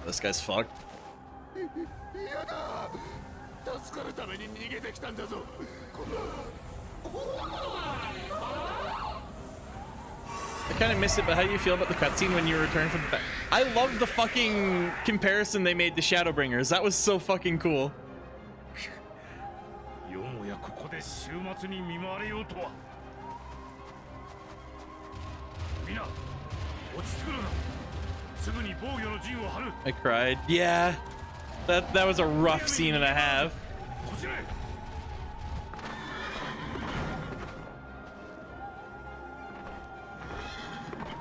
This guy's fucked. I kind of missed it, but how do you feel about the cutscene when you return from the... I love the fucking comparison they made to Shadowbringers. That was so fucking cool. I cried. Yeah, that was a rough scene and a half.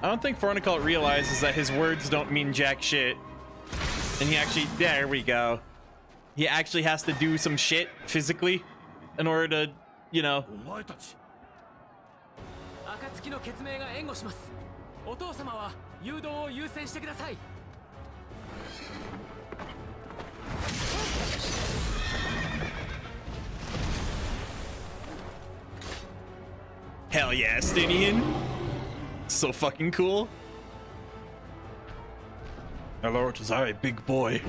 I don't think Fornicult realizes that his words don't mean jack shit. And he actually, there we go. He actually has to do some shit physically in order to, you know. Hell yeah, Stinian. So fucking cool. Hello, it is I, big boy.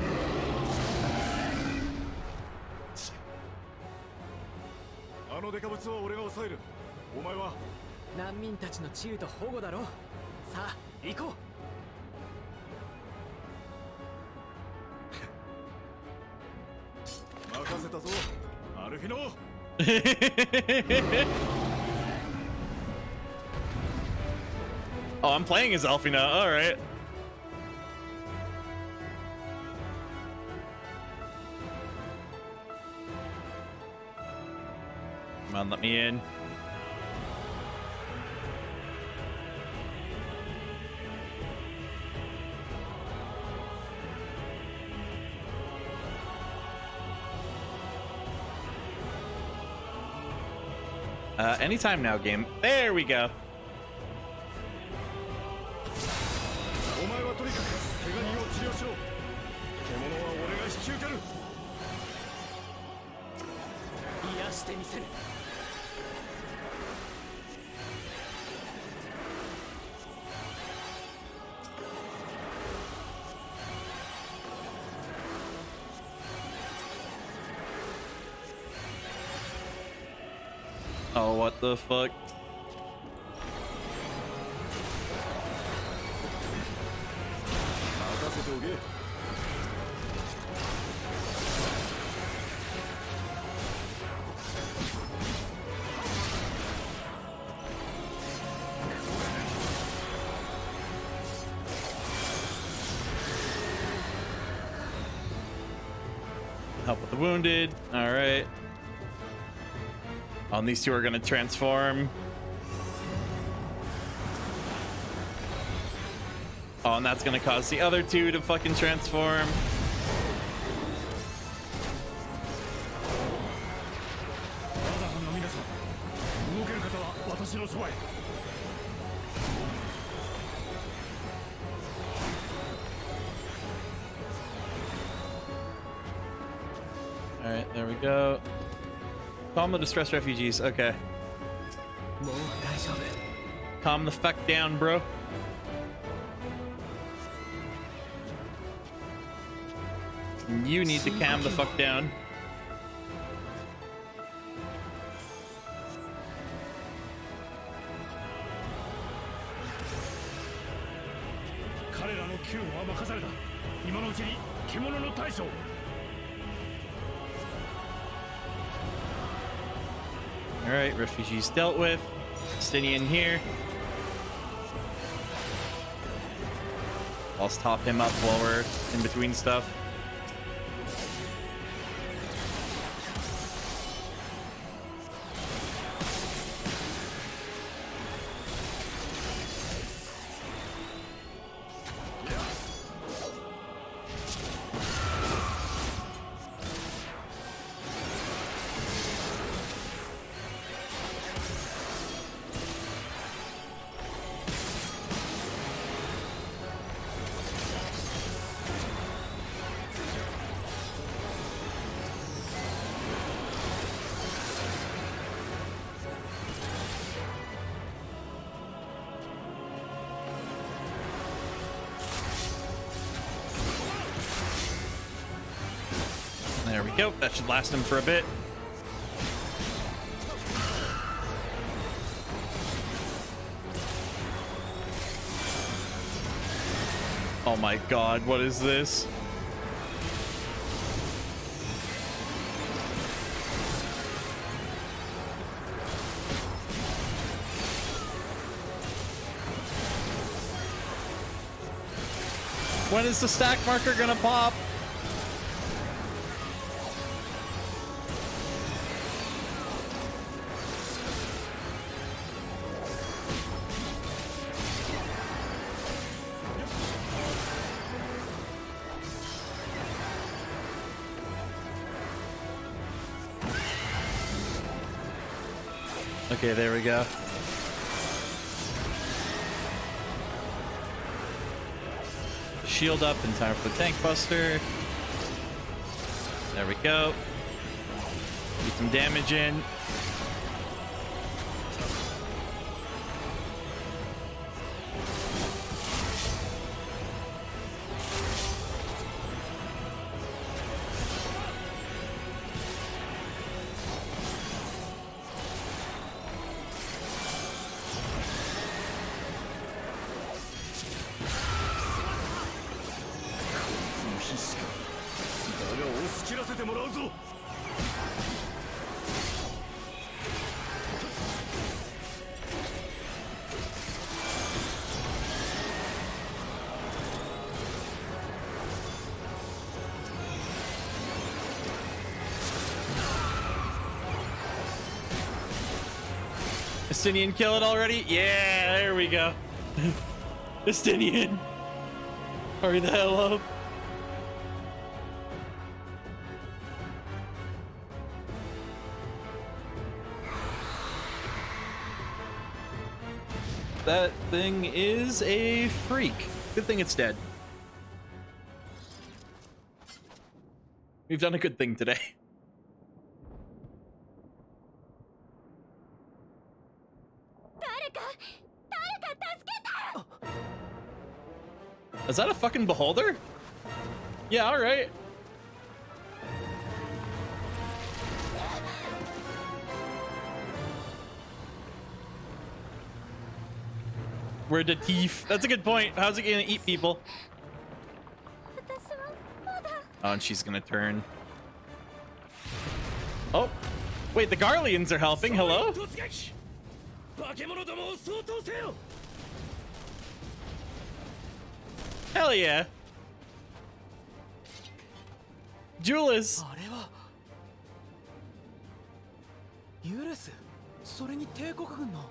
難民たちの治癒と保護だろう。さあ、行こう。任せたぞ、アルフィノ。Oh, I'm playing as Alfina. All right. Come on, let me in. Anytime now, game. There we go. Oh, what the fuck? Help with the wounded. All right. Oh, and these two are gonna transform. Oh, and that's gonna cause the other two to fucking transform. All right, there we go. Calm the distressed refugees. Okay. Calm the fuck down, bro. You need to calm the fuck down. All right, refugees dealt with. Stinian here. I'll top him up while we're in between stuff. There we go. That should last him for a bit. Oh my god, what is this? When is the stack marker gonna pop? Okay, there we go. Shield up in time for the tank buster. There we go. Get some damage in. Estinian kill it already? Yeah, there we go. Estinian. Hurry the hell up. That thing is a freak. Good thing it's dead. We've done a good thing today. Is that a fucking beholder? Yeah, all right. We're the thief. That's a good point. How's it gonna eat people? Oh, and she's gonna turn. Oh, wait, the Garleans are helping. Hello? Hell yeah. Julius. ユレス、それに帝国軍の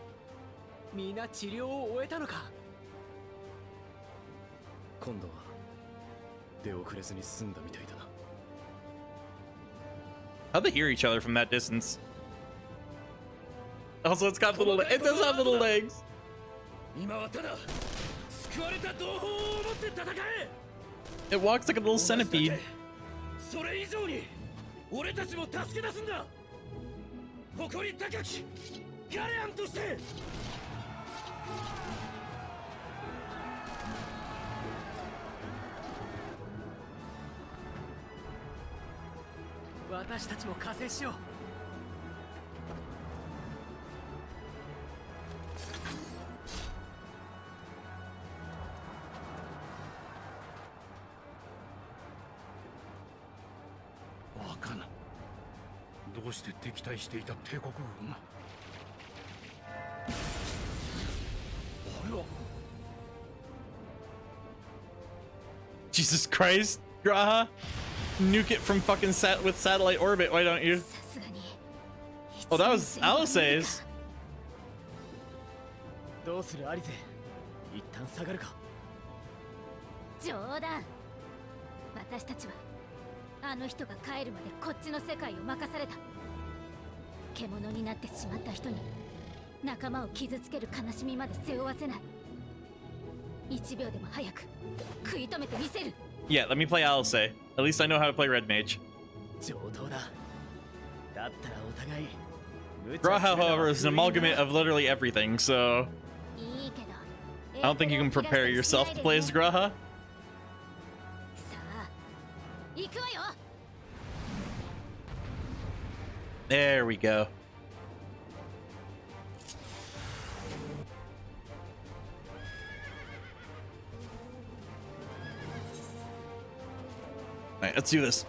みんな治療を終えたのか。今度は出遅れずに済んだみたいだな。 How'd they hear each other from that distance? Also, it does have little legs. 今はただ救われた同胞を持って戦え。 It walks like a little centipede. それ以上に俺たちも助け出すんだ。誇り高きガレアンとして。私たちも加勢しよう。バカな。どうして敵対していた帝国軍が。あれは。 Jesus Christ, Graha. Nuke it from fucking with satellite orbit, why don't you? Oh, that was Alice's. どうするアリゼ。一旦下がるか。冗談。私たちはあの人が帰るまでこっちの世界を任された。獣になってしまった人に仲間を傷つける悲しみまで背負わせない。1秒でも早く食い止めてみせる。 Yeah, let me play Alice. At least I know how to play Red Mage. 上等だ。だったらお互い。Graha, however, is an amalgamate of literally everything, so I don't think you can prepare yourself to play as Graha. There we go. All right, let's do this.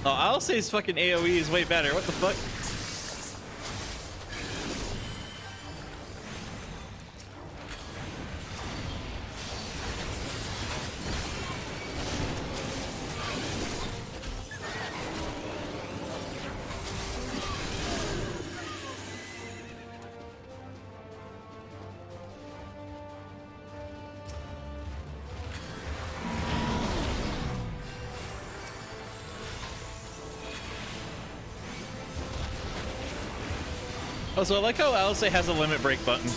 Oh, I'll say his fucking AoE is way better. What the fuck? Also, I like how Alice has a limit break button.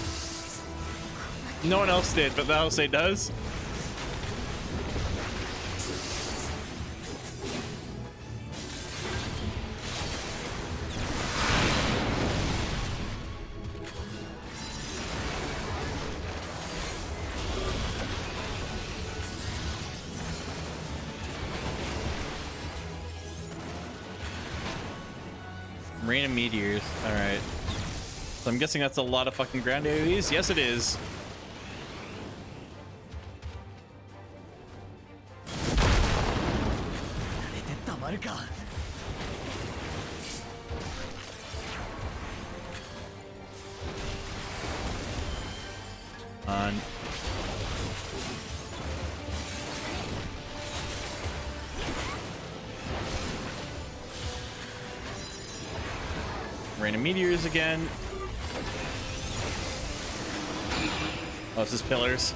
No one else did, but Alice does. Rain of meteors. All right. So I'm guessing that's a lot of fucking ground AoEs. Yes, it is. On. Rain of meteors again. Oh, it's just pillars.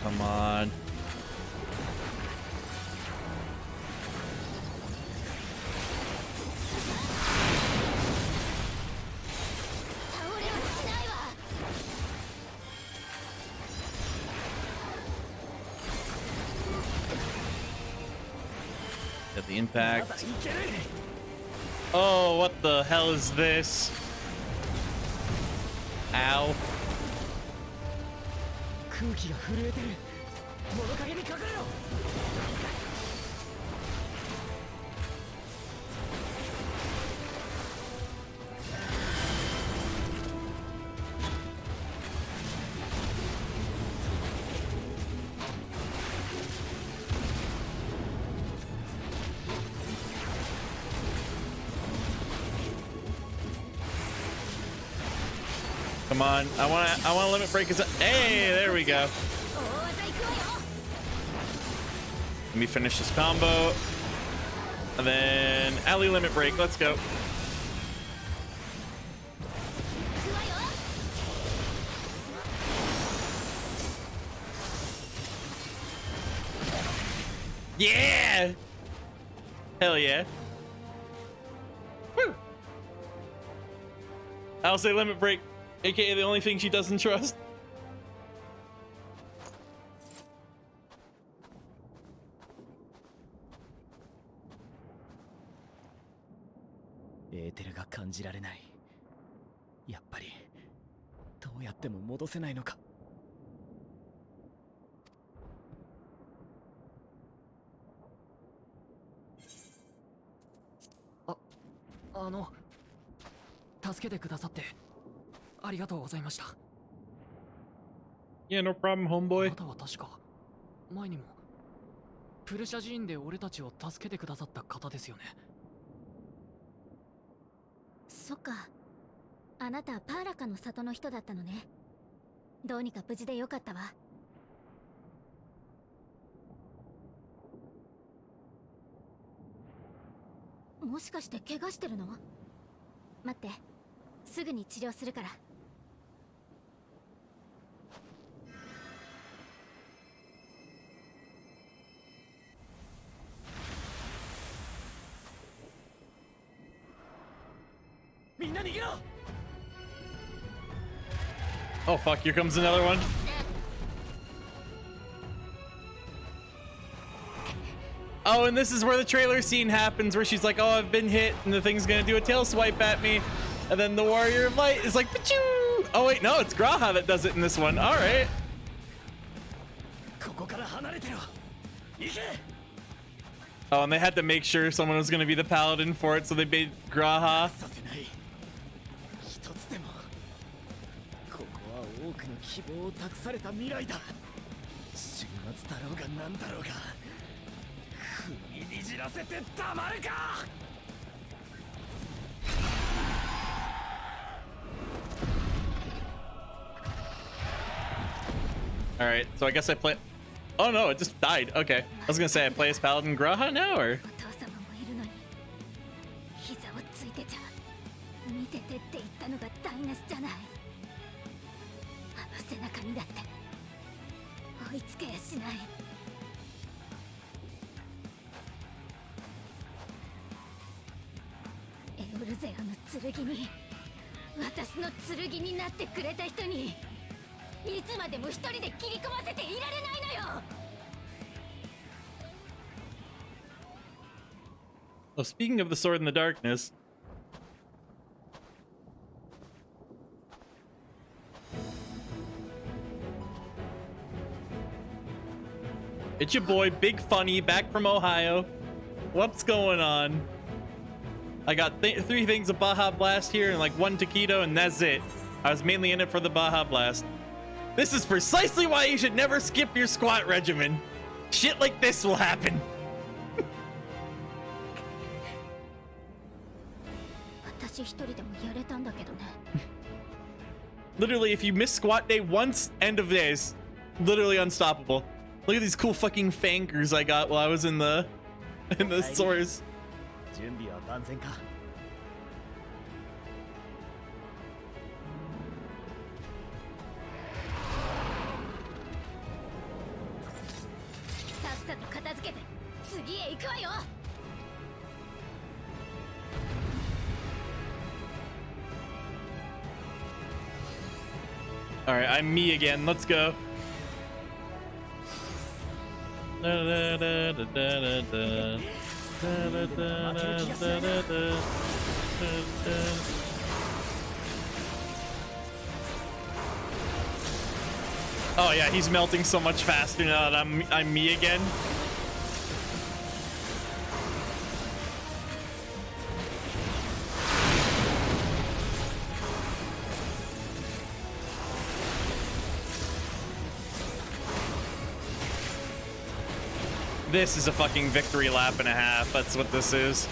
Come on. impact. Oh, what the hell is this? Ow. Come on, I want to limit break his. Hey, there we go. Let me finish this combo, and then alley limit break. Let's go. Yeah! Hell yeah! Woo! I'll say limit break. AKA the only thing she doesn't trust.エーテルが感じられない。やっぱりどうやっても戻せないのか。助けてくださってありがとうございました。Yeah, no problem, homeboy. あなたは確か前にもプルシャ寺院で俺たちを助けてくださった方ですよね。そっか、あなたパーラカの里の人だったのね。どうにか無事でよかったわ。もしかして怪我してるの？待って、すぐに治療するから。みんな逃げろ！ Oh fuck, here comes another one. Oh, and this is where the trailer scene happens, where she's like, oh, I've been hit, and the thing's gonna do a tail swipe at me. And then the Warrior of Light is like, Pachoo! Oh wait, no, it's Graha that does it in this one. Alright. Oh, and they had to make sure someone was gonna be the paladin for it, so they made Graha. Alright, so I guess I play. Oh no, it just died. Okay. I was gonna say I play as Paladin Graha now, or? Oh, speaking of the sword in the darkness. It's your boy, Big Funny, back from Ohio. What's going on? I got 3 things of Baja Blast here and like 1 taquito, and that's it. I was mainly in it for the Baja Blast. This is precisely why you should never skip your squat regimen. Shit like this will happen. Literally, if you miss squat day once, end of days. Literally unstoppable. Look at these cool fucking fangers I got while I was in the source. All right, I'm me again. Let's go. Oh yeah, he's melting so much faster now that I'm me again. This is a fucking victory lap and a half. That's what this is.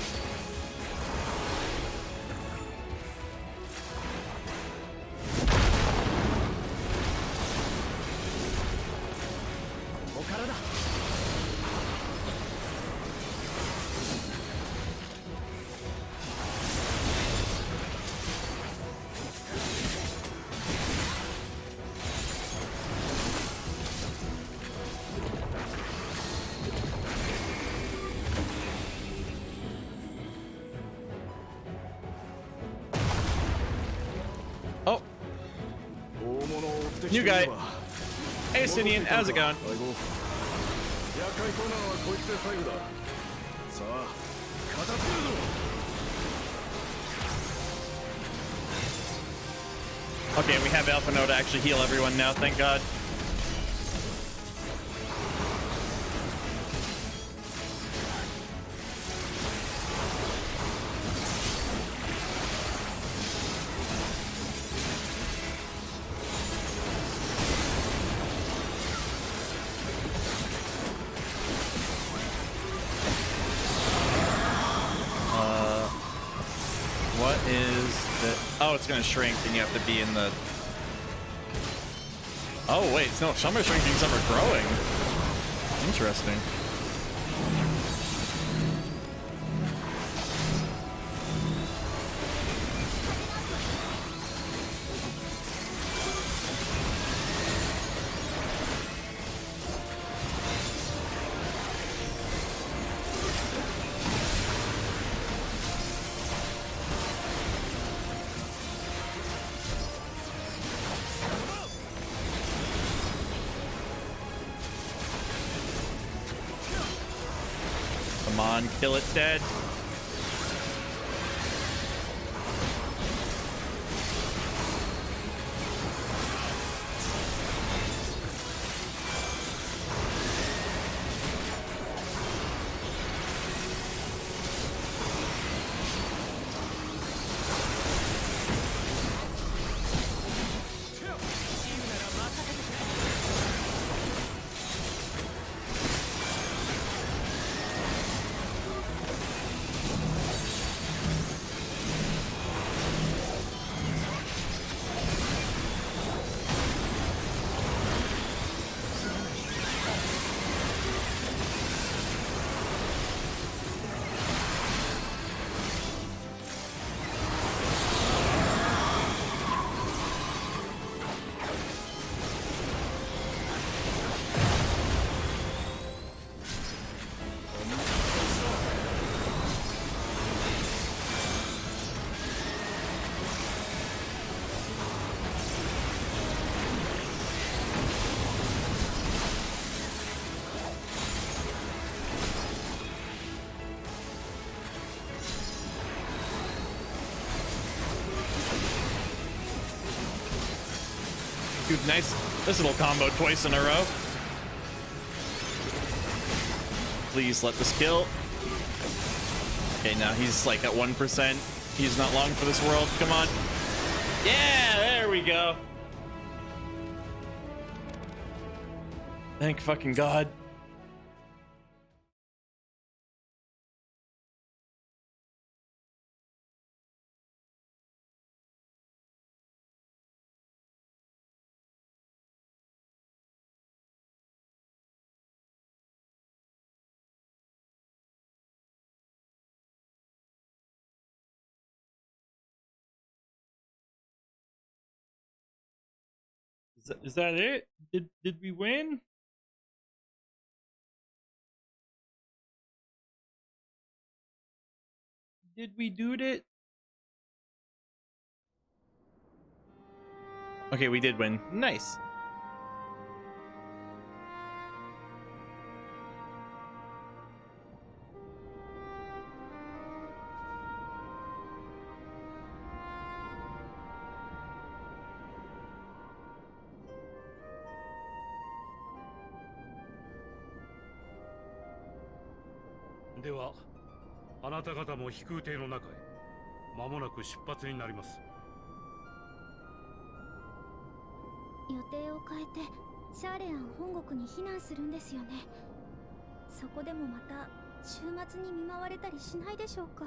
New guy. Hey, Sinian, how's it going? Okay, we have Alpha No to actually heal everyone now, thank God. It's gonna shrink and you have to be in the... Oh wait, no, some are shrinking, some are growing. Interesting. Kill it dead. Dude, nice. This little combo twice in a row. Please let this kill. Okay, now he's like at 1%. He's not long for this world. Come on. Yeah, there we go. Thank fucking God. Is that it? Did we win? Did we do it? Okay, we did win. Nice. ではあなた方も飛空艇の中へ間もなく出発になります。予定を変えてシャーレアン本国に避難するんですよね。そこでもまた週末に見舞われたりしないでしょうか。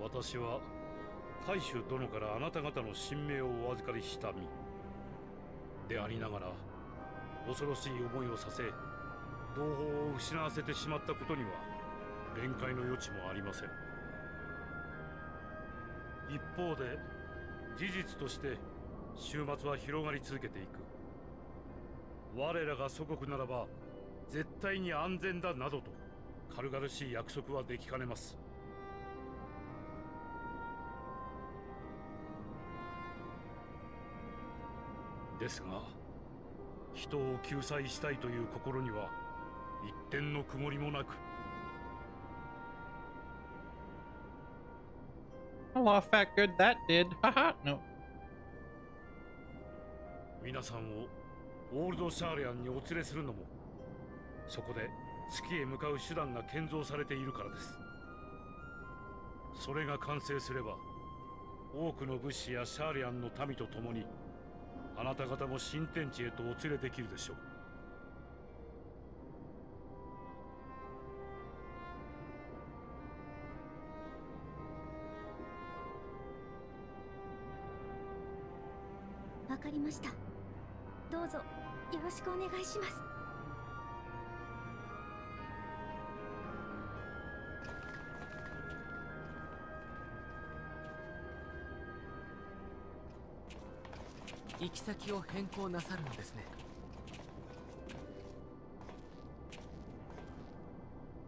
私は大衆殿からあなた方の神命をお預かりした身でありながら、恐ろしい思いをさせ同胞を失わせてしまったことには弁解の余地もありません。一方で事実として終末は広がり続けていく。我らが祖国ならば絶対に安全だなどと軽々しい約束はできかねます。ですが人を救済したいという心には一点の曇りもなく、A lot of fat good that did. Haha, no. 皆さんをオールドシャーレアンにお連れするのも、そこで月へ向かう手段が建造されているからです。それが完成すれば、多くの物資やシャーレアンの民と共に、あなた方も新天地へとお連れできるでしょう。わかりました。どうぞよろしくお願いします。行き先を変更なさるのですね。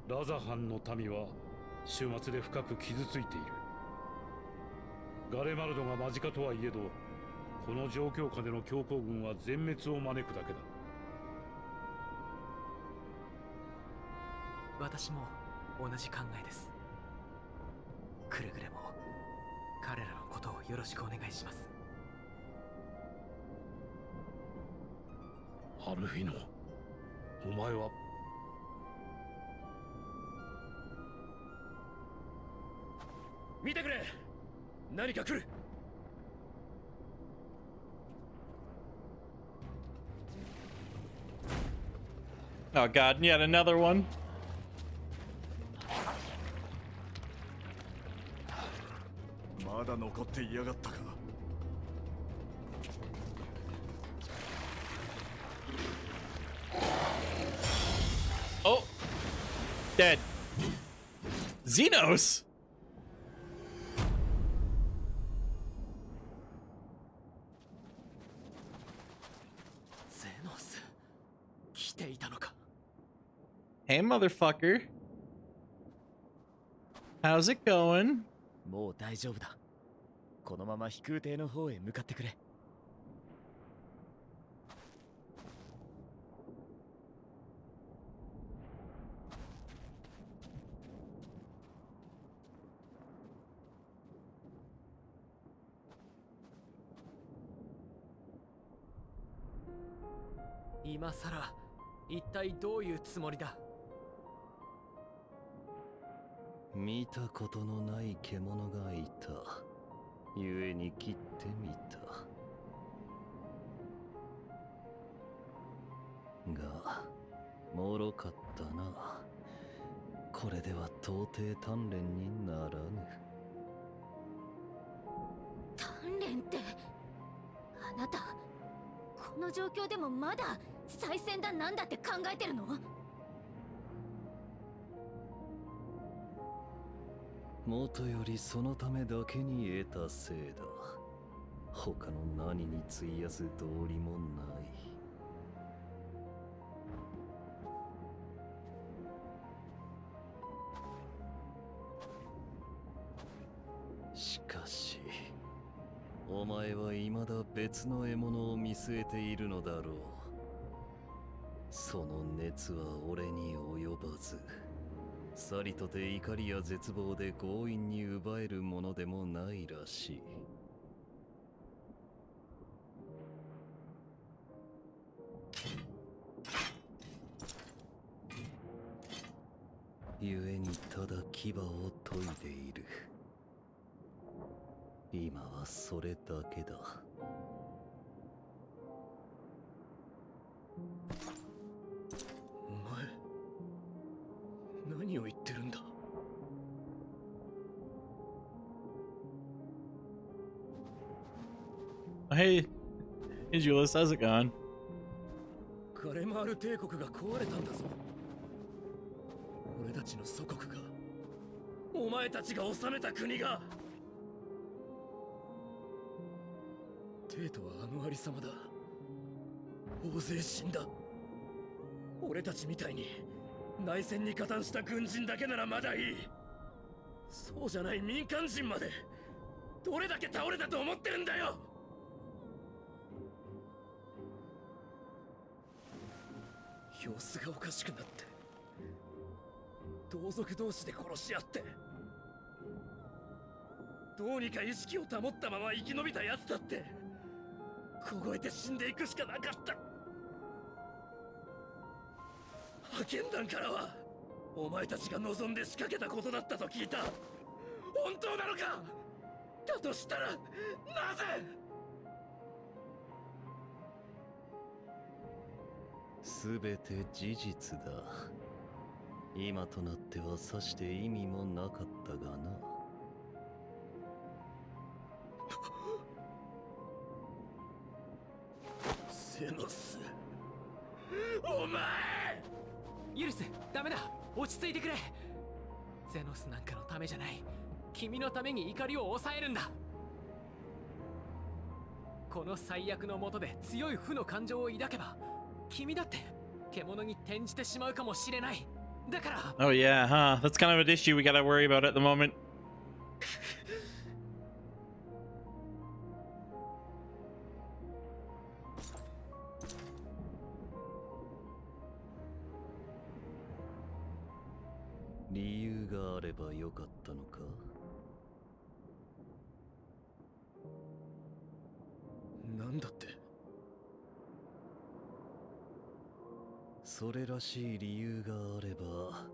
ラザハンの民は終末で深く傷ついている。ガレマルドが間近とはいえど、この状況下での強行軍は全滅を招くだけだ。私も同じ考えです。くれぐれも彼らのことをよろしくお願いします。アルフィノ、お前は。見てくれ、何か来る。Oh god, yet another one. まだ残っていやがったか。Oh, dead. Xenos. ゼノス、来ていたのか。Hey, motherfucker. How's it going? もう大丈夫だ。このまま飛空艇の方へ向かってくれ。今さら一体どういうつもりだ。見たことのない獣がいた。故に切ってみた。が、脆かったな。これでは到底鍛錬にならぬ。鍛錬って、あなたこの状況でもまだ再戦だなんだって考えてるの？もとよりそのためだけに得たせいだ。他の何に費やす道理もない。しかし、お前は未だ別の獲物を見据えているのだろう。その熱は俺に及ばず、さりとて怒りや絶望で強引に奪えるものでもないらしい。故にただ牙を研いでいる。今はそれだけだ。お前、何を言ってるんだ。Hey, Julius, how's it going? カレマール帝国が壊れたんだぞ。俺たちの祖国が、お前たちが治めた国が。帝都はあのありさまだ。大勢死んだ。俺たちみたいに内戦に加担した軍人だけならまだいい。そうじゃない民間人までどれだけ倒れたと思ってるんだよ。様子がおかしくなって、同族同士で殺し合って、どうにか意識を保ったまま生き延びたやつだって凍えて死んでいくしかなかった。派遣団からはお前たちが望んで仕掛けたことだったと聞いた。本当なのか。だとしたらなぜ。すべて事実だ。今となってはさして意味もなかったがな。セノス、お前。ユルス、ダメだ。落ち着いてくれ。ゼノスなんかのためじゃない。君のために怒りを抑えるんだ。この最悪の下で強い負の感情を抱けば、君だって獣に転じてしまうかもしれない。だから。Oh yeah, huh? That's kind of an issue we gotta worry about at the moment. 理由があればよかったのか。なんだって。それらしい理由があれば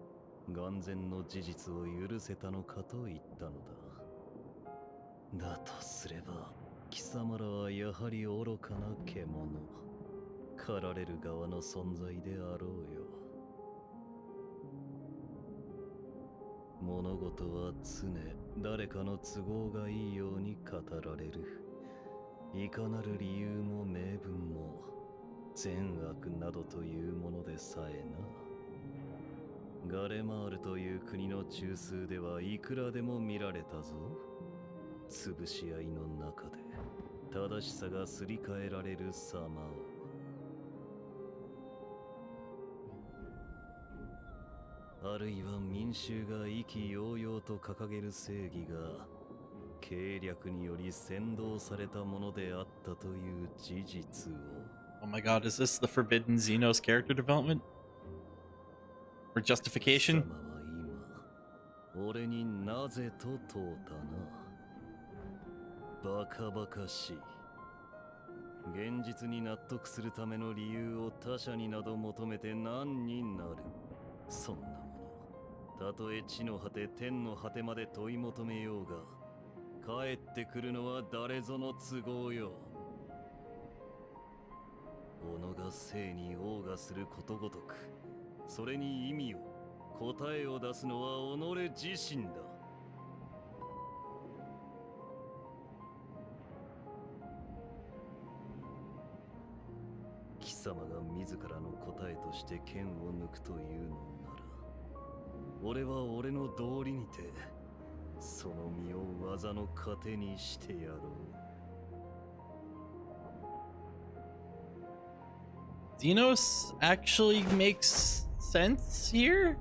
眼前の事実を許せたのかと言ったのだ。だとすれば貴様らはやはり愚かな獣、狩られる側の存在であろうよ。物事は常誰かの都合がいいように語られる。いかなる理由も名分も善悪などというものでさえな。ガレマールという国の中枢ではいくらでも見られたぞ。潰し合いの中で正しさがすり替えられる様を。あるいは民衆が意気揚々と掲げる正義が計略により扇動されたものであったという事実を。Oh my god, is this the forbidden Xenos character development? Or justification? 貴様は今俺になぜと問うたな。バカバカしい。現実に納得するための理由を他者になど求めて何になる。そんなもの、たとえ地の果て天の果てまで問い求めようが帰ってくるのは誰ぞの都合よ。己が生に謳歌することごとく、それに意味を答えを出すのは己自身だ。貴様が自らの答えとして剣を抜くというのなら、俺は俺の道理にてその身を技の糧にしてやろう。Xenos actually makes sense here?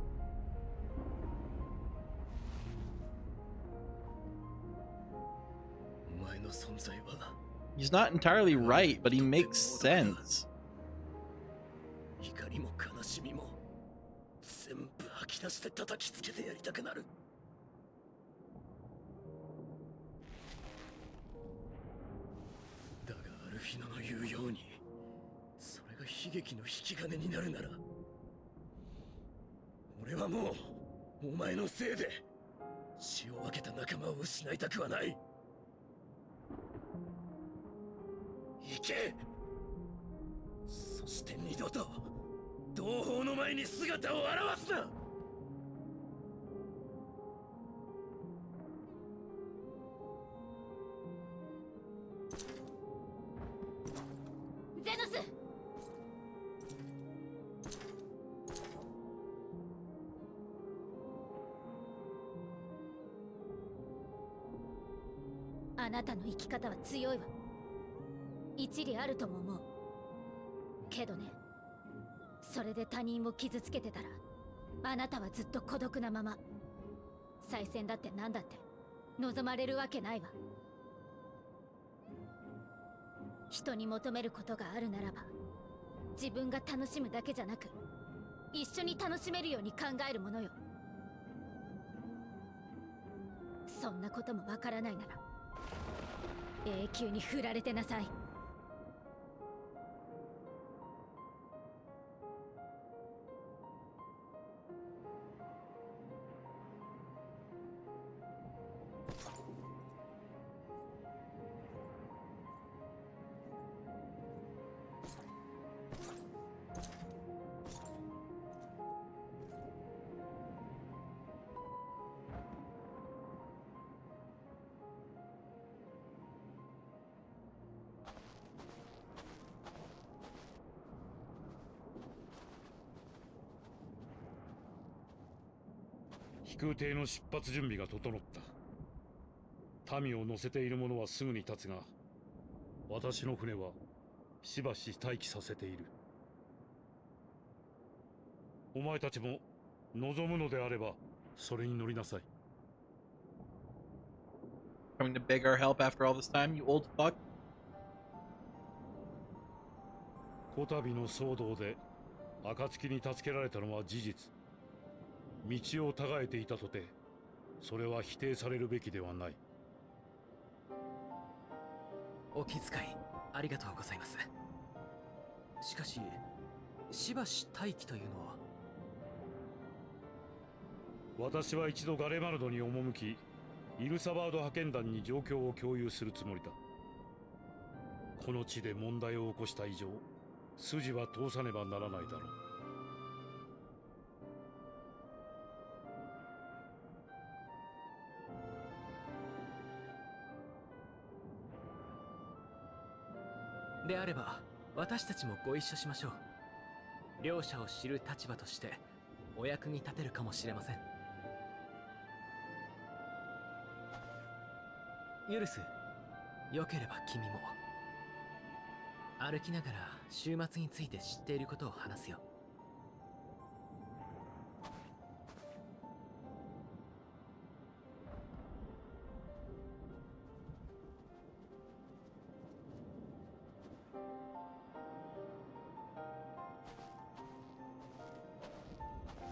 お前の存在は He's not entirely right, but he makes sense. 怒りも悲しみも全部吐き出して叩きつけてやりたくなる。だがアルフィノの言うように、それが悲劇の引き金になるなら、俺はもうお前のせいで血を分けた仲間を失いたくはない。行け。そして二度と同胞の前に姿を現すな。ゼノス、あなたの生き方は強いわ。一理あるとも思うけどね、それで他人を傷つけてたらあなたはずっと孤独なまま。再選だって何だって望まれるわけないわ。人に求めることがあるならば、自分が楽しむだけじゃなく一緒に楽しめるように考えるものよ。そんなこともわからないなら永久に振られてなさい。飛空艇の出発準備が整った。民を乗せている者はすぐに立つが、私の船はしばし待機させている。お前たちも望むのであればそれに乗りなさい。 Coming to beg our help after all this time, you old fuck? こたびの騒動で暁に助けられたのは事実。道を違えていたとて、それは否定されるべきではない。お気遣いありがとうございます。しかし、しばし待機というのは。私は一度ガレマルドに赴き、イルサバード派遣団に状況を共有するつもりだ。この地で問題を起こした以上、筋は通さねばならないだろう。であれば私たちもご一緒しましょう。両者を知る立場としてお役に立てるかもしれません。ユルス、よければ君も歩きながら週末について知っていることを話すよ。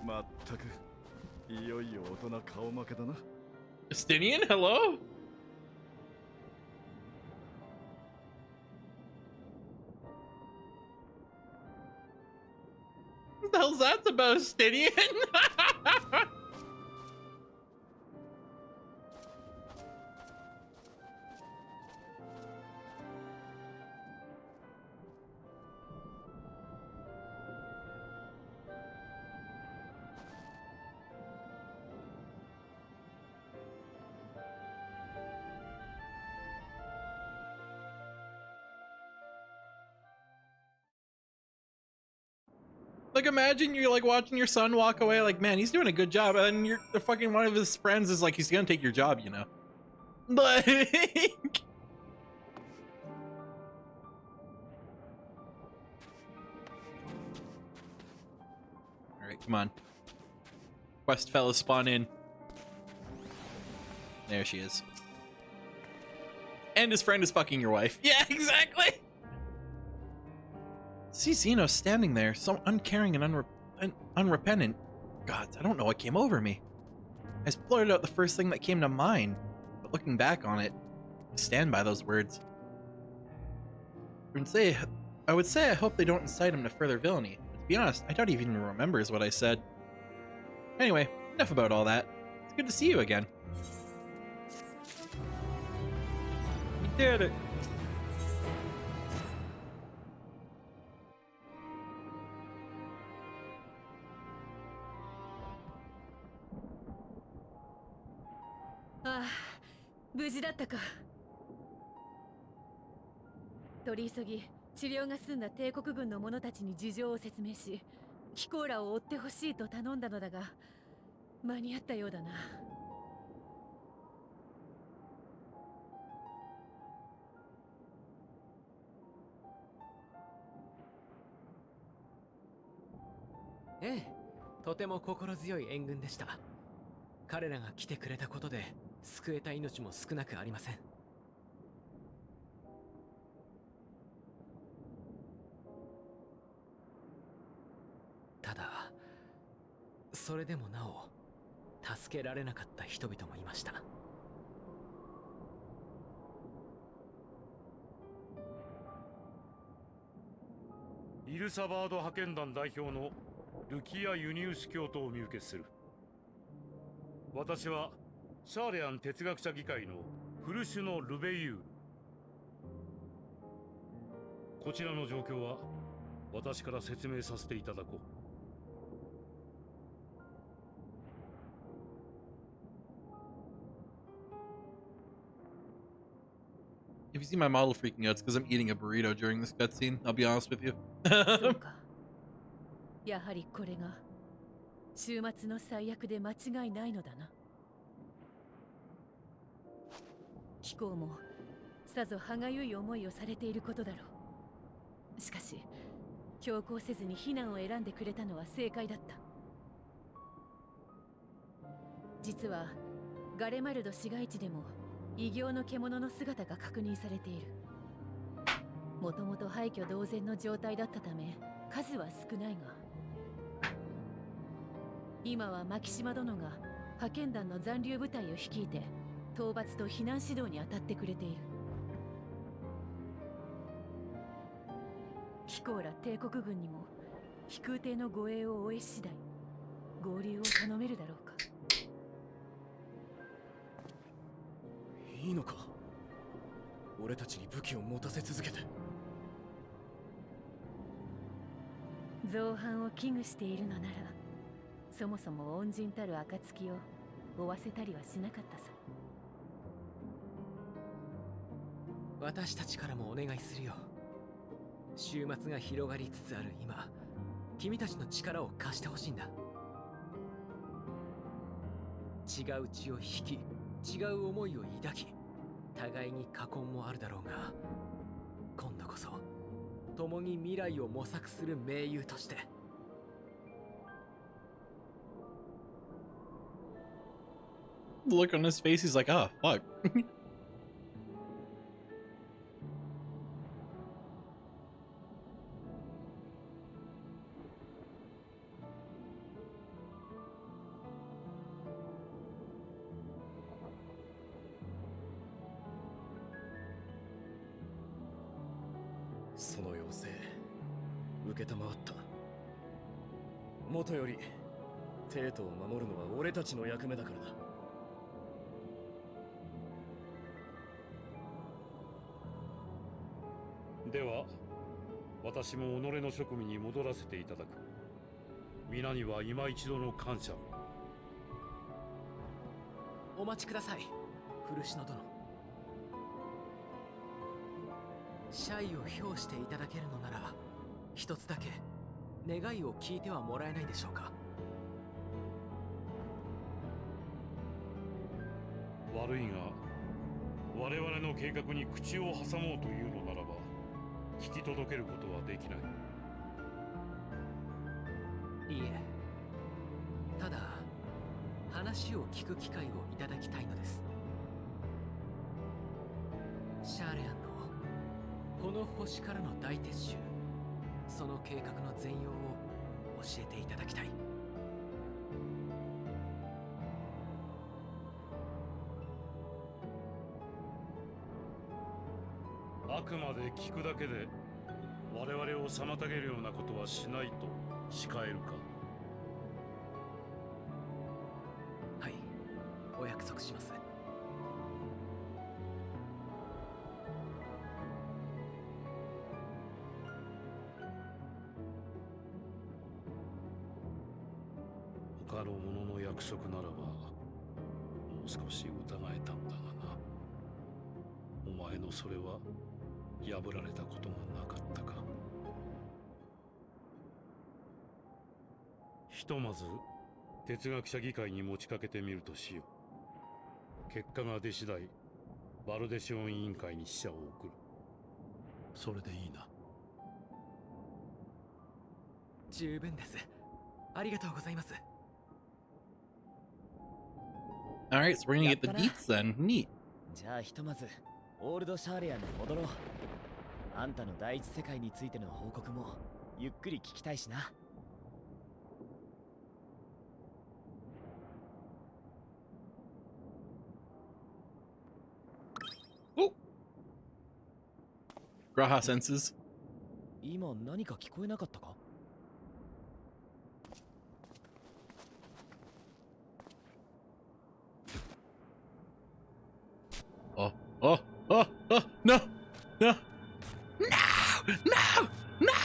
まったくいよいよ大人顔負けだな。 Justinian, hello? What the hell's that about, Justinian? Like, imagine you're like watching your son walk away, like, man, he's doing a good job, and you're the fucking one of his friends is like, he's gonna take your job, you know. Like, all right, come on. Quest fellas spawn in. There she is. And his friend is fucking your wife. Yeah, exactly. See Xeno standing there, so uncaring and unrepentant. God, I don't know what came over me. I blurted out the first thing that came to mind, but looking back on it, I stand by those words. I would say I hope they don't incite him to further villainy, but to be honest, I doubt he even remembers what I said. Anyway, Enough about all that. It's good to see you again. We did it.ああ、無事だったか。取り急ぎ治療が済んだ帝国軍の者たちに事情を説明し、キコーラを追ってほしいと頼んだのだが、間に合ったようだな。ええ、とても心強い援軍でした。彼らが来てくれたことで救えた命も少なくありません。ただそれでもなお助けられなかった人々もいました。イルサバード派遣団代表のルキア・ユニウス教徒を見受けする。私はシャーレアン哲学者議会のフルシュのルベイユール。こちらの状況は私から説明させていただこう。If you see my model freaking out, it's because I'm eating a burrito during this cutscene. I'll be honest with you. そうか。やはりこれが週末の最悪で間違いないのだな。貴公もさぞ歯がゆい思いをされていることだろう。しかし強行せずに避難を選んでくれたのは正解だった。実はガレマルド市街地でも異形の獣の姿が確認されている。もともと廃墟同然の状態だったため数は少ないが、今は牧島殿が派遣団の残留部隊を率いて討伐と避難指導に当たってくれている。キコーラ帝国軍にも飛空艇の護衛を終え次第合流を頼めるだろうか。いいのか、俺たちに武器を持たせ続けて。造反を危惧しているのなら、そもそも恩人たる暁を負わせたりはしなかったさ。私たちからもお願いするよ。週末が広がりつつある今、君たちの力を貸してほしいんだ。違う血を引き、違う思いを抱き、互いに禍根もあるだろうが、今度こそ共に未来を模索する盟友として。The look on his face, he's like, ah, fuck. その要請受けたまわった。もとより帝都を守るのは俺たちの役目だからだ。では私も己の職務に戻らせていただく。皆には今一度の感謝を。お待ちください、古篠殿。謝意を表していただけるのなら、一つだけ願いを聞いてはもらえないでしょうか。悪いが我々の計画に口を挟もうというのならば聞き届けることはできない。いいえ、ただ話を聞く機会をいただきたいのです。シャーレアンのこの星からの大撤収、その計画の全容を教えていただきたい。あくまで聞くだけで我々を妨げるようなことはしないと誓えるか。託します。他の者の約束ならばもう少し疑えたんだがな。お前のそれは破られたことがなかったか。ひとまず哲学者議会に持ちかけてみるとしよう。結果が出次第バルデシオン委員会に使者を送る。それでいいな。十分です。ありがとうございます。Alright, so we're gonna get the deets then. Neat. じゃあひとまずオールドシャーレアに戻ろう。あんたの第一世界についての報告もゆっくり聞きたいしな。Oh! Graha senses. 今何か聞こえなかったか？Oh, oh, oh, oh, no, no, no, no, no,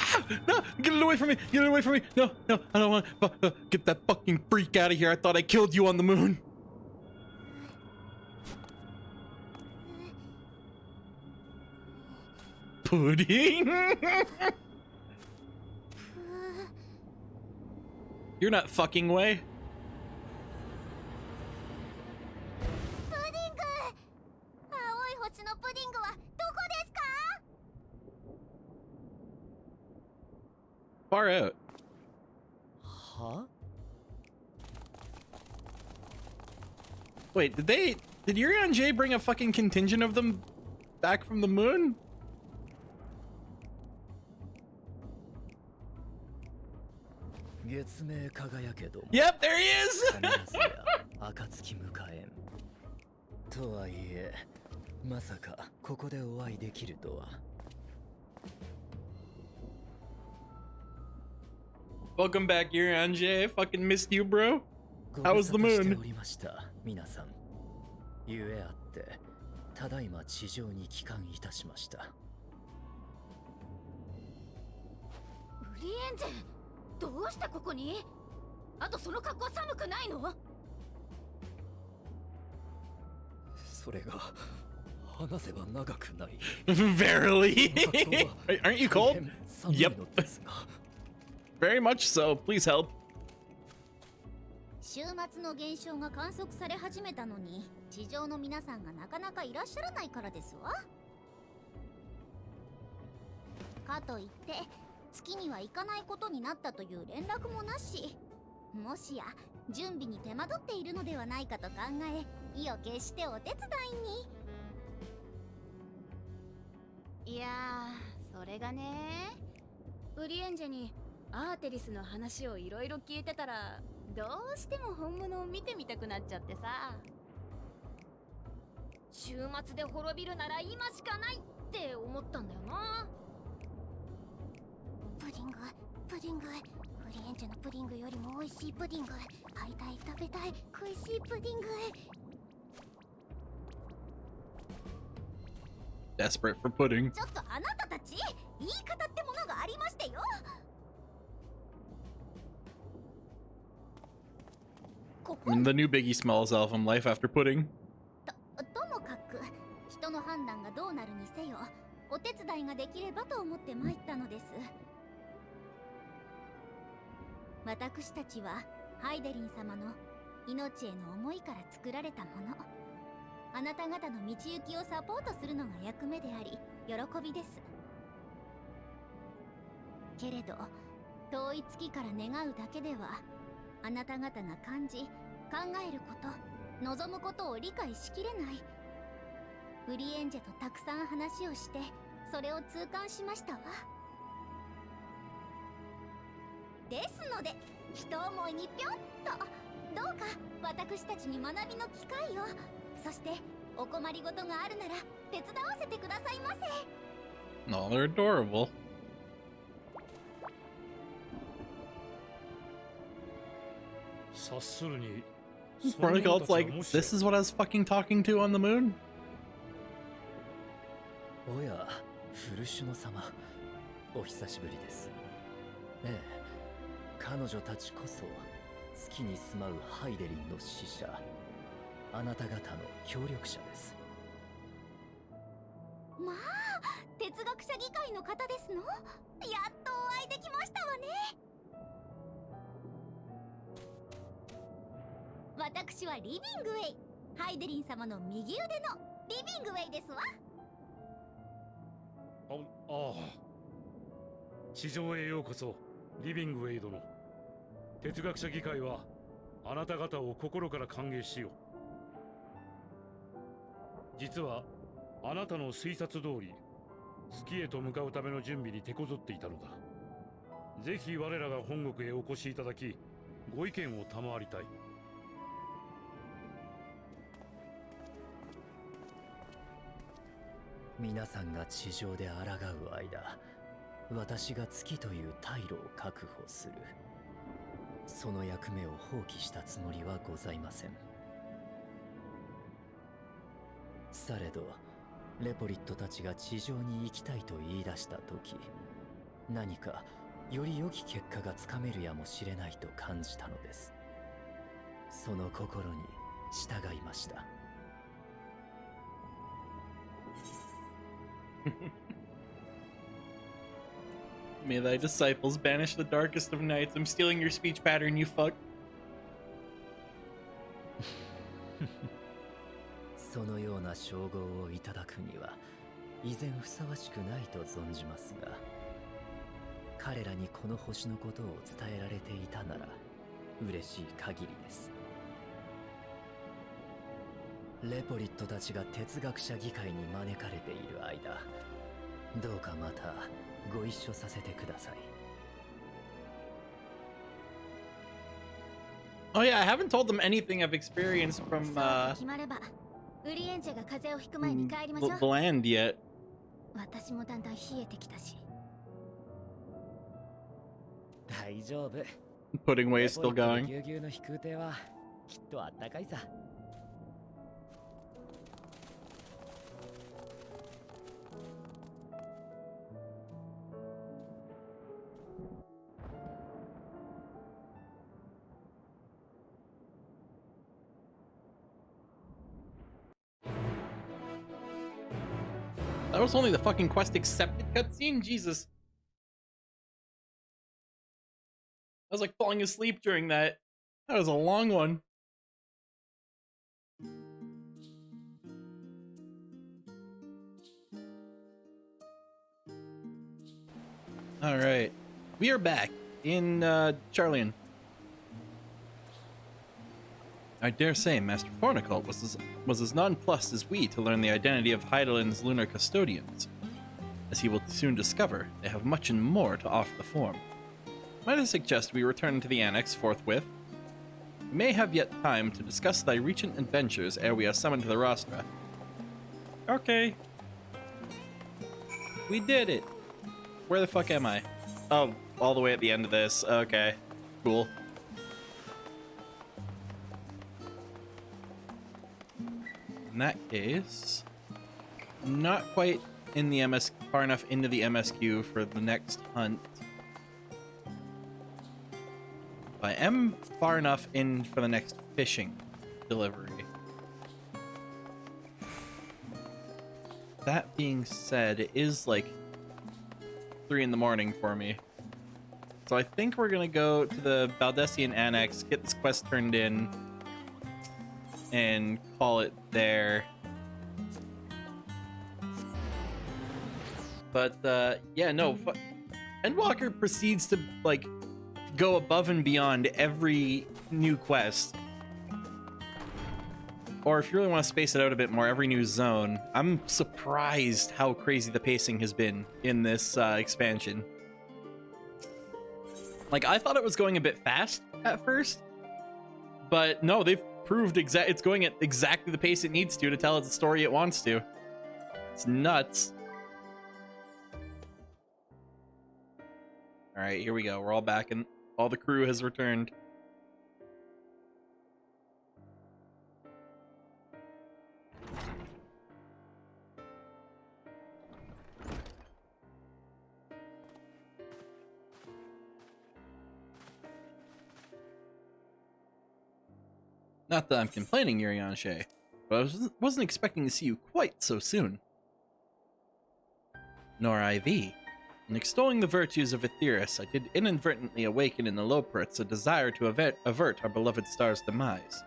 no, get it away from me, get it away from me, no, no, I don't want to, get that fucking freak out of here. I thought I killed you on the moon. Pudding? You're not fucking way. Far out. Huh? Wait, did Yuri J bring a fucking contingent of them back from the moon? Yep, there he is! とはいえ、まさかここでお会いできるとは。Welcome back, Yuri J. Fucking missed you, bro. How was the moon? 皆さん。ゆえあって、ただいま地上に帰還いたしました。ウリエンジェ、どうしてここに？あとその格好寒くないの？それが話せば長くなり。Verily? Aren't you cold? Yep. Very much so. Please help. 週末の現象が観測され始めたのに、地上の皆さんがなかなかいらっしゃらないからですわ。かといって月には行かないことになったという連絡もなし、もしや準備に手間取っているのではないかと考え、意を決してお手伝いに。いやー、それがね、ウリエンジェにアーテリスの話をいろいろ聞いてたら、どうしても本物を見てみたくなっちゃってさ。週末で滅びるなら今しかないって思ったんだよな。プディング、プディング、ウリエンジェのプディングよりも美味しいプディング、会いたい、食べたい、食いしいプディング。Desperate for pudding. ちょっとあなたたち、言い方ってものがありましてよ。The new Biggie Smalls album, Life After Pudding. ともかく、人の判断がどうなるにせよ、お手伝いができればと思って参ったのです。私たちはハイデリン様の命への思いから作られたもの。あなた方の道行きをサポートするのが役目であり、喜びです。けれど、遠い月から願うだけでは、あなた方が感じ、考えること、望むことを理解しきれない。ウリエンジェとたくさん話をして、それを痛感しましたわ。ですので、一思いにぴょんと、どうか私たちに学びの機会を、そしてお困りごとがあるなら手伝わせてくださいませ。Oh, they're adorable. 察するに Fornical's like, this is what I was fucking talking to on the moon? おや、フルシュノ様、お久しぶりです。ええ、彼女たちこそ月に住まうハイデリンの使者、あなた方の協力者です。まあ、哲学者議会の方ですの？やっとお会いできましたわね。私はリビングウェイ、ハイデリン様の右腕のリビングウェイですわ。ああ、地上へようこそ、リビングウェイ殿。哲学者議会はあなた方を心から歓迎しよう。実はあなたの推察通り、月へと向かうための準備に手こずっていたのだ。ぜひ我らが本国へお越しいただき、ご意見を賜りたい。皆さんが地上で抗う間、私が月という退路を確保する。その役目を放棄したつもりはございません。されど、レポリットたちが地上に行きたいと言い出した時、何かより良き結果がつかめるやもしれないと感じたのです。その心に従いました。May thy disciples banish the darkest of nights. I'm stealing your speech pattern, you fuck. そのような称号をいただくには依然ふさわしくないと存じますが、彼らにこの星のことを伝えられていたなら嬉しい限りです。レポリットたちが哲学者議会に招かれている間、どうかまたご一緒させてください。Oh yeah, I haven't told them anything I've experienced from the land yet. 私もだんだん冷えてきたし。大丈夫。Pudding way is still going. ぎゅうぎゅうの飛空艇はきっとあったかいさ。That was only the fucking quest accepted cutscene? Jesus. I was like falling asleep during that. That was a long one. Alright. We are back in Charlian. I dare say Master Fornicult was as nonplussed as we to learn the identity of Heidelin's lunar custodians. As he will soon discover, they have much and more to offer the form. Might I suggest we return to the annex forthwith? We may have yet time to discuss thy recent adventures ere we are summoned to the rostra. Okay. We did it. Where the fuck am I? Oh, all the way at the end of this. Okay. Cool. In that case, not quite in the far enough into the MSQ for the next hunt. But I am far enough in for the next fishing delivery. That being said, it is like 3 in the morning for me. So I think we're gonna go to the Baldessian Annex, get this quest turned in, and call it there. But yeah, no, Endwalker proceeds to like go above and beyond every new quest, or if you really want to space it out a bit more, every new zone. I'm surprised how crazy the pacing has been in this expansion. Like, I thought it was going a bit fast at first, but no, they've proved it's going at exactly the pace it needs to tell it the story it wants to. It's nuts. All right, here we go. We're all back and all the crew has returned. Not that I'm complaining, Yurianshe, but I wasn't expecting to see you quite so soon. Nor IV. In extolling the virtues of Aetheris, I did inadvertently awaken in the Loperts a desire to avert our beloved star's demise.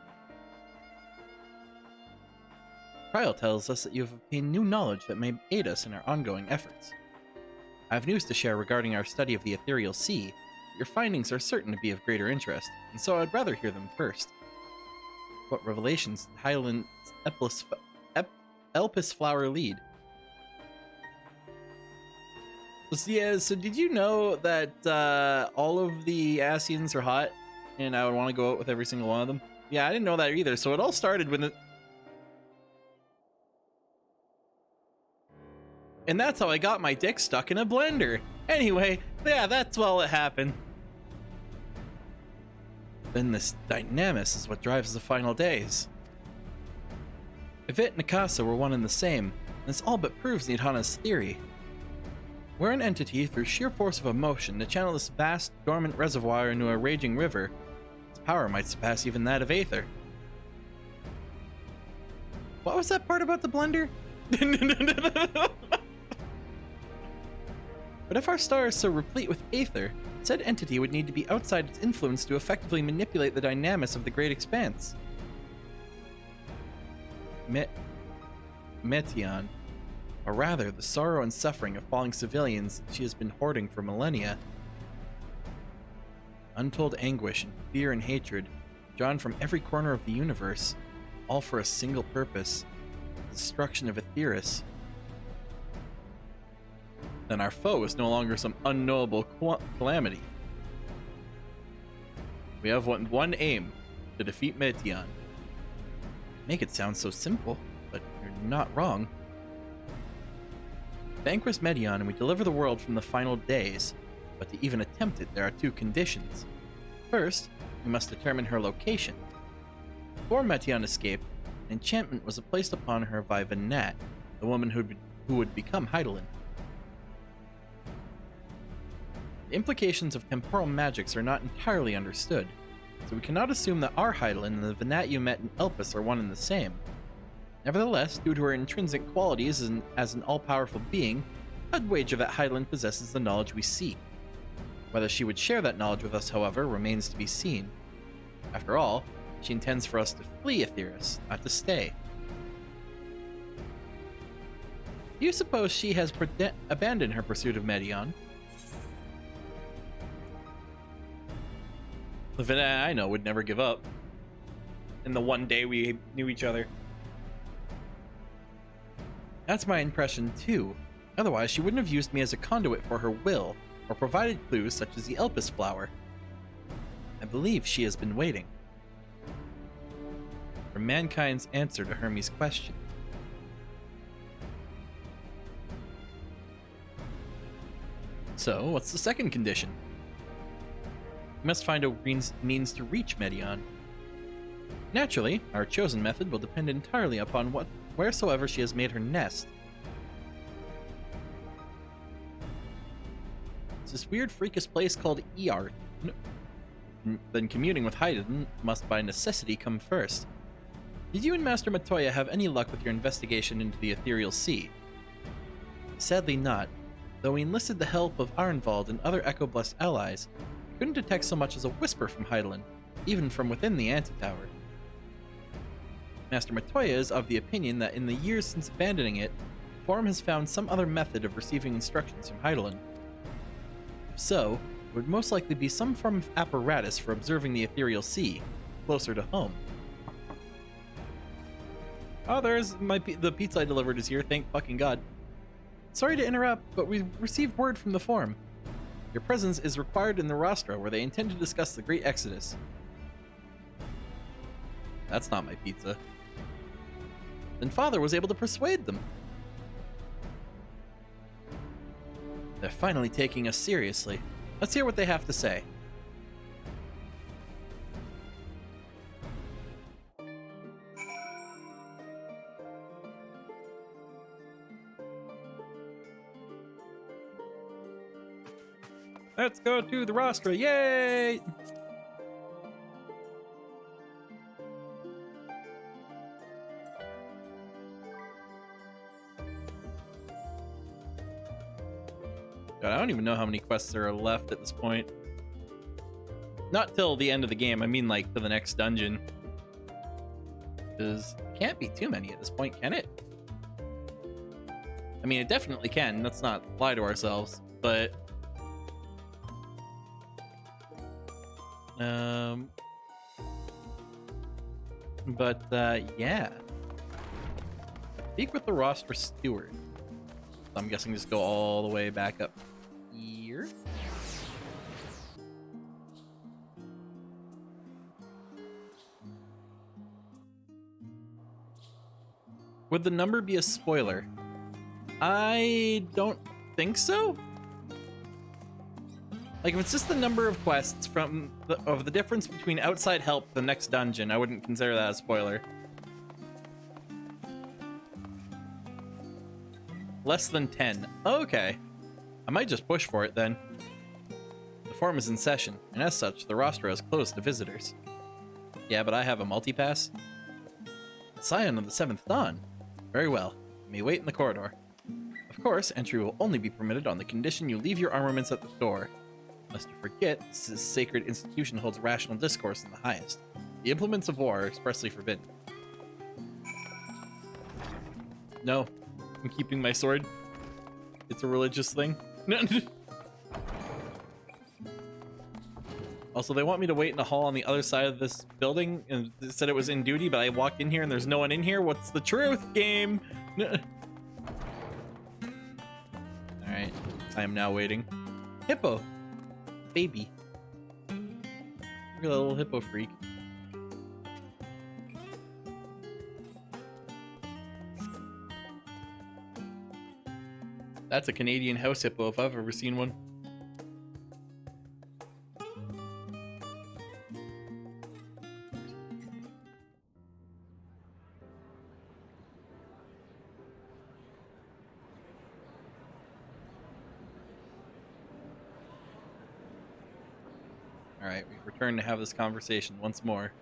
Trial tells us that you have obtained new knowledge that may aid us in our ongoing efforts. I have news to share regarding our study of the Ethereal Sea. Your findings are certain to be of greater interest, and so I'd rather hear them first. What revelations did Hyland's Elpis flower lead? So did you know that all of the Asians are hot, and I would want to go out with every single one of them? Yeah, I didn't know that either, so it all started when and that's how I got my dick stuck in a blender. Anyway, yeah, that's all that happened. Then this dynamis is what drives the final days. If it and Nikasa were one and the same, this all but proves Nidhana's theory. We're an entity through sheer force of emotion to channel this vast, dormant reservoir into a raging river. Its power might surpass even that of Aether. What was that part about the blender? But if our star is so replete with Aether, said entity would need to be outside its influence to effectively manipulate the dynamis of the Great Expanse. Metion, or rather, the sorrow and suffering of falling civilians she has been hoarding for millennia. Untold anguish and fear and hatred, drawn from every corner of the universe, all for a single purpose: the destruction of Aetheris. Then our foe is no longer some unknowable calamity. We have one aim: to defeat Metion. Make it sound so simple, but you're not wrong. Vanquish Metion and we deliver the world from the final days, but to even attempt it, there are two conditions. First, we must determine her location. Before Metion escaped, an enchantment was placed upon her by Vanat, the woman who would become Hydaelyn. The implications of temporal magics are not entirely understood, so we cannot assume that our Hydaelyn and the Vanat you met in Elpis are one and the same. Nevertheless, due to her intrinsic qualities as an all-powerful being, I'd wager that Hydaelyn possesses the knowledge we seek. Whether she would share that knowledge with us, however, remains to be seen. After all, she intends for us to flee Aetheris, not to stay. Do you suppose she has abandoned her pursuit of Metion? The Vanat I know would never give up. In the one day we knew each other. That's my impression too. Otherwise, she wouldn't have used me as a conduit for her will, or provided clues such as the Elpis flower. I believe she has been waiting for mankind's answer to Hermes' question. So, what's the second condition? We must find a means to reach Metion. Naturally, our chosen method will depend entirely upon wheresoever she has made her nest. It's this weird freakish place called Earth. Then commuting with Hydaelyn must by necessity come first. Did you and Master Matoya have any luck with your investigation into the Ethereal Sea? Sadly not, though we enlisted the help of Arnvald and other Echo-blessed allies. We couldn't detect so much as a whisper from Hydaelyn, even from within the Antitower. Master Matoya is of the opinion that in the years since abandoning it, the Forum has found some other method of receiving instructions from Hydaelyn. If so, it would most likely be some form of apparatus for observing the Ethereal Sea, closer to home. Oh, there's the pizza I delivered is here, thank fucking God. Sorry to interrupt, but we received word from the Forum. Your presence is required in the rostra where they intend to discuss the Great Exodus. That's not my pizza. Then Father was able to persuade them. They're finally taking us seriously. Let's hear what they have to say. Let's go to the rostra, yay! God, I don't even know how many quests there are left at this point. Not till the end of the game, I mean like to the next dungeon. Because it can't be too many at this point, can it? I mean, it definitely can. Let's not lie to ourselves, but... yeah. Speak with the roster steward. I'm guessing just go all the way back up here. Would the number be a spoiler? I don't think so. Like, if it's just the number of quests from the difference between outside help and the next dungeon, I wouldn't consider that a spoiler. Less than 10. Okay. I might just push for it then. The forum is in session, and as such, the roster is closed to visitors. Yeah, but I have a multi-pass. Scion of the 7th Dawn. Very well. You may wait in the corridor. Of course, entry will only be permitted on the condition you leave your armaments at the door. Lest you forget, this sacred institution holds rational discourse in the highest. The implements of war are expressly forbidden. No, I'm keeping my sword. It's a religious thing. Also, they want me to wait in the hall on the other side of this building, and they said it was in duty, but I walked in here and there's no one in here. What's the truth, game? Alright, I am now waiting. Hippo! Baby. Look at that little hippo freak. That's a Canadian house hippo if I've ever seen one. Alright, we've returned to have this conversation once more.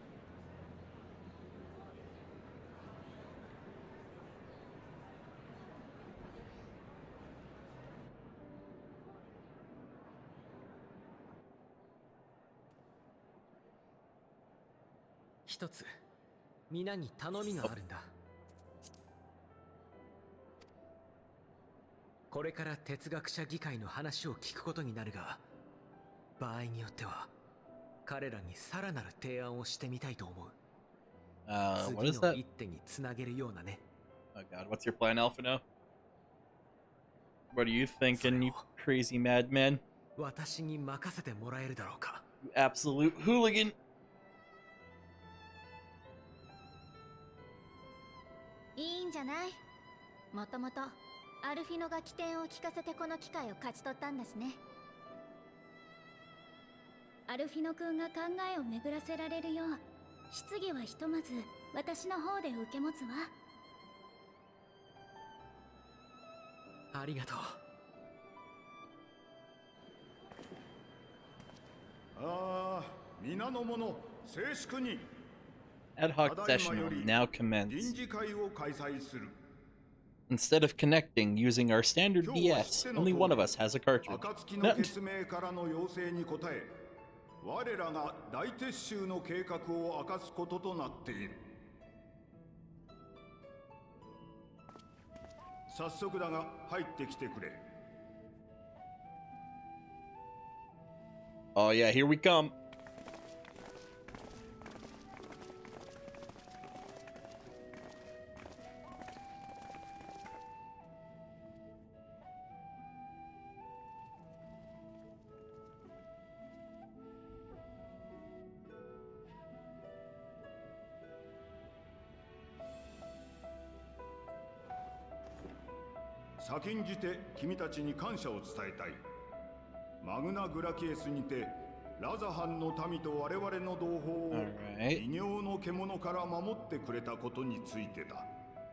Oh. これから哲学者議会の話を聞くことになるが、場合によっては彼らにさらなる提案をしてみたいと思う。What is 次の that? 一手につなげるようなね。Oh god, what's your plan, Alphino? What are you thinking, you crazy madman? 私に任せてもらえるだろうか。You absolute hooligan! いいんじゃない。もともとアルフィノが起点を聞かせてこの機会を勝ち取ったんだしね。アルフィノ君が考えを巡らせられるよう、質疑はひとまず私の方で受け持つわ。ありがとう。ああ、皆の者、静粛に。 Ad hoc session will now commence. Instead of connecting using our standard DS, only one of us has a cartridge. 我らが大撤収の計画を明かすこととなっている。早速だが入ってきてくれ。Oh yeah, here we come. 先んじて君たちに感謝を伝えたい。マグナ・グラキエスにてラザハンの民と我々の同胞を異形の獣から守ってくれたことについてだ。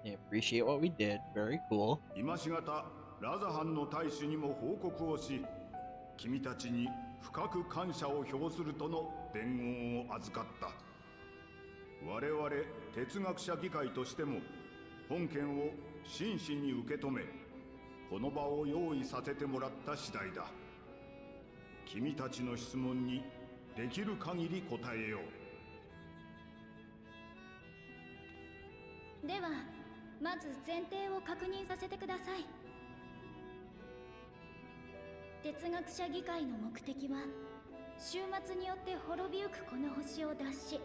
I appreciate what we did. Very cool. 今しがたラザハンの大使にも報告をし、君たちに深く感謝を表するとの伝言を預かった。我々哲学者議会としても本件を真摯に受け止め、この場を用意させてもらった次第だ。君たちの質問にできる限り答えよう。ではまず前提を確認させてください。哲学者議会の目的は終末によって滅びゆくこの星を脱し、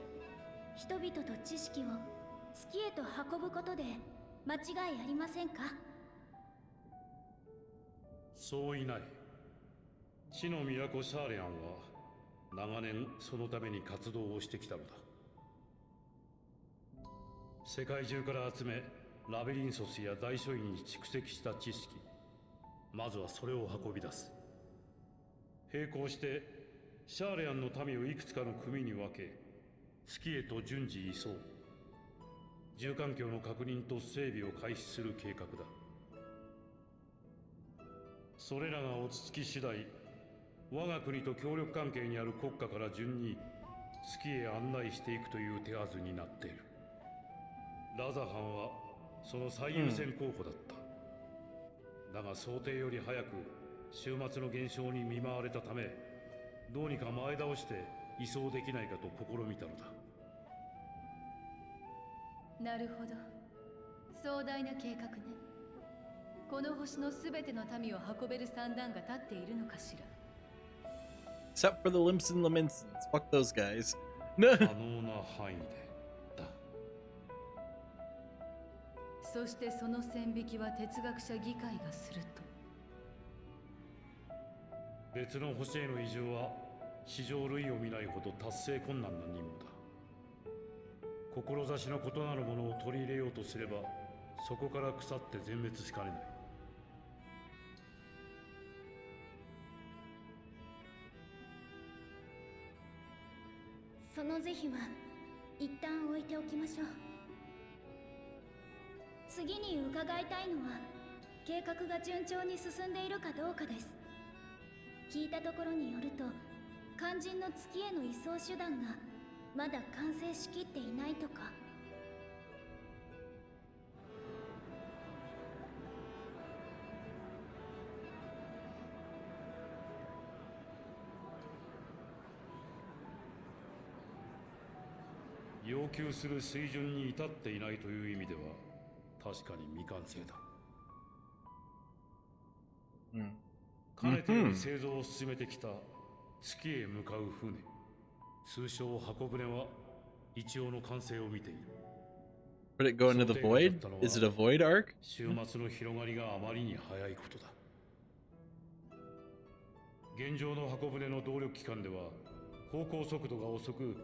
人々と知識を月へと運ぶことで間違いありませんか？そういない。地の都シャーレアンは長年そのために活動をしてきたのだ。世界中から集め、ラビリンソスや大書院に蓄積した知識、まずはそれを運び出す。並行してシャーレアンの民をいくつかの組に分け、月へと順次移送、住環境の確認と整備を開始する計画だ。それらが落ち着き次第、我が国と協力関係にある国家から順に月へ案内していくという手はずになっている。ラザハンはその最優先候補だった。だが想定より早く終末の現象に見舞われたため、どうにか前倒して移送できないかと試みたのだ。なるほど。壮大な計画ね。この星のすべての民を運べる算段が立っているのかしら。Except for the Limps and Laminsons. Fuck those guys. 可能な範囲でだ。そしてその線引きは哲学者議会がすると。別の星への移住は史上類を見ないほど達成困難な任務だ。志の異なるものを取り入れようとすれば、そこから腐って全滅しかねない。その是非は一旦置いておきましょう。次に伺いたいのは計画が順調に進んでいるかどうかです。聞いたところによると、肝心の月への移送手段がまだ完成しきっていないとか。要求する水準に至っていないという意味では確かに未完成だ。かねてより製造を進めてきた月へ向かう船、通称箱舟は一応の完成を見ている。Would it go into the void? Is it a void arc? 終末の広がりがあまりに早いことだ。現状の箱舟の動力機関では航行速度が遅く、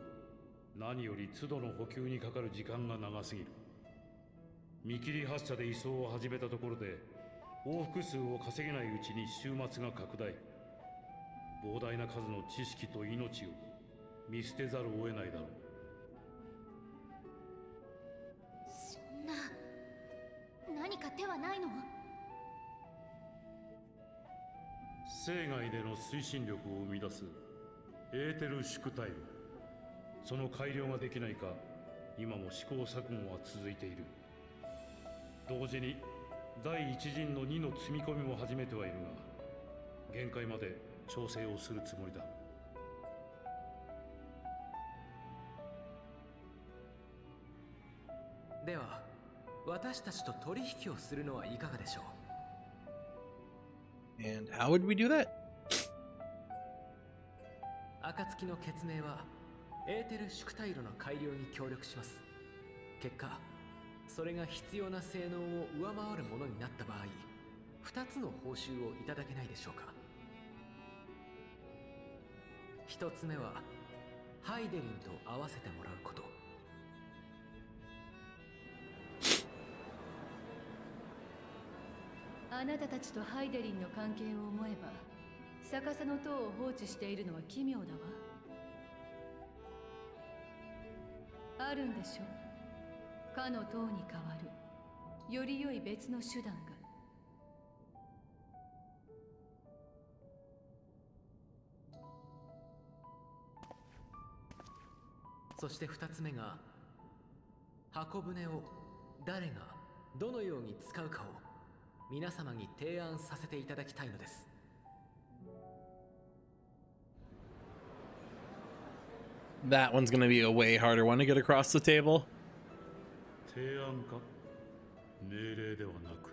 何より都度の補給にかかる時間が長すぎる。見切り発車で移送を始めたところで往復数を稼げないうちに終末が拡大。膨大な数の知識と命を見捨てざるを得ないだろう。そんな、何か手はないの？生涯での推進力を生み出すエーテル縮体炉、その改良ができないか今も試行錯誤は続いている。同時に第一陣の2の積み込みも始めてはいるが、限界まで調整をするつもりだ。では私たちと取引をするのはいかがでしょう。 And how would we do that? 暁の決命はエーテル縮体炉の改良に協力します。結果、それが必要な性能を上回るものになった場合、2つの報酬をいただけないでしょうか。1つ目はハイデリンと合わせてもらうこと。あなたたちとハイデリンの関係を思えば、逆さの塔を放置しているのは奇妙だわ。あるんでしょ、かの塔に代わるより良い別の手段が。そして2つ目が、箱舟を誰がどのように使うかを皆様に提案させていただきたいのです。That one's gonna be a way harder one to get across the table. 提案か命令ではなく。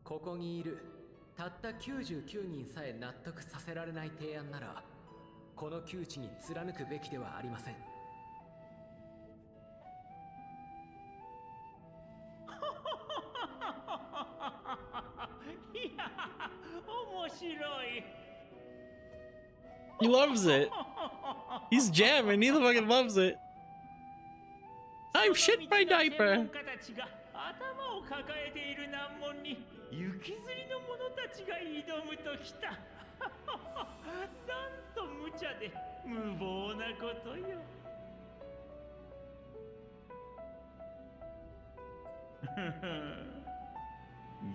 ここにいるたった99人さえ納得させられない提案なら、この窮地に貫くべきではありません。いや、面白い。 He loves it. He's jamming. He fucking loves it. I've shit my diaper. 頭を抱えている難問に行きずりの者たちが挑むときた。なんと無茶で無謀なことよ。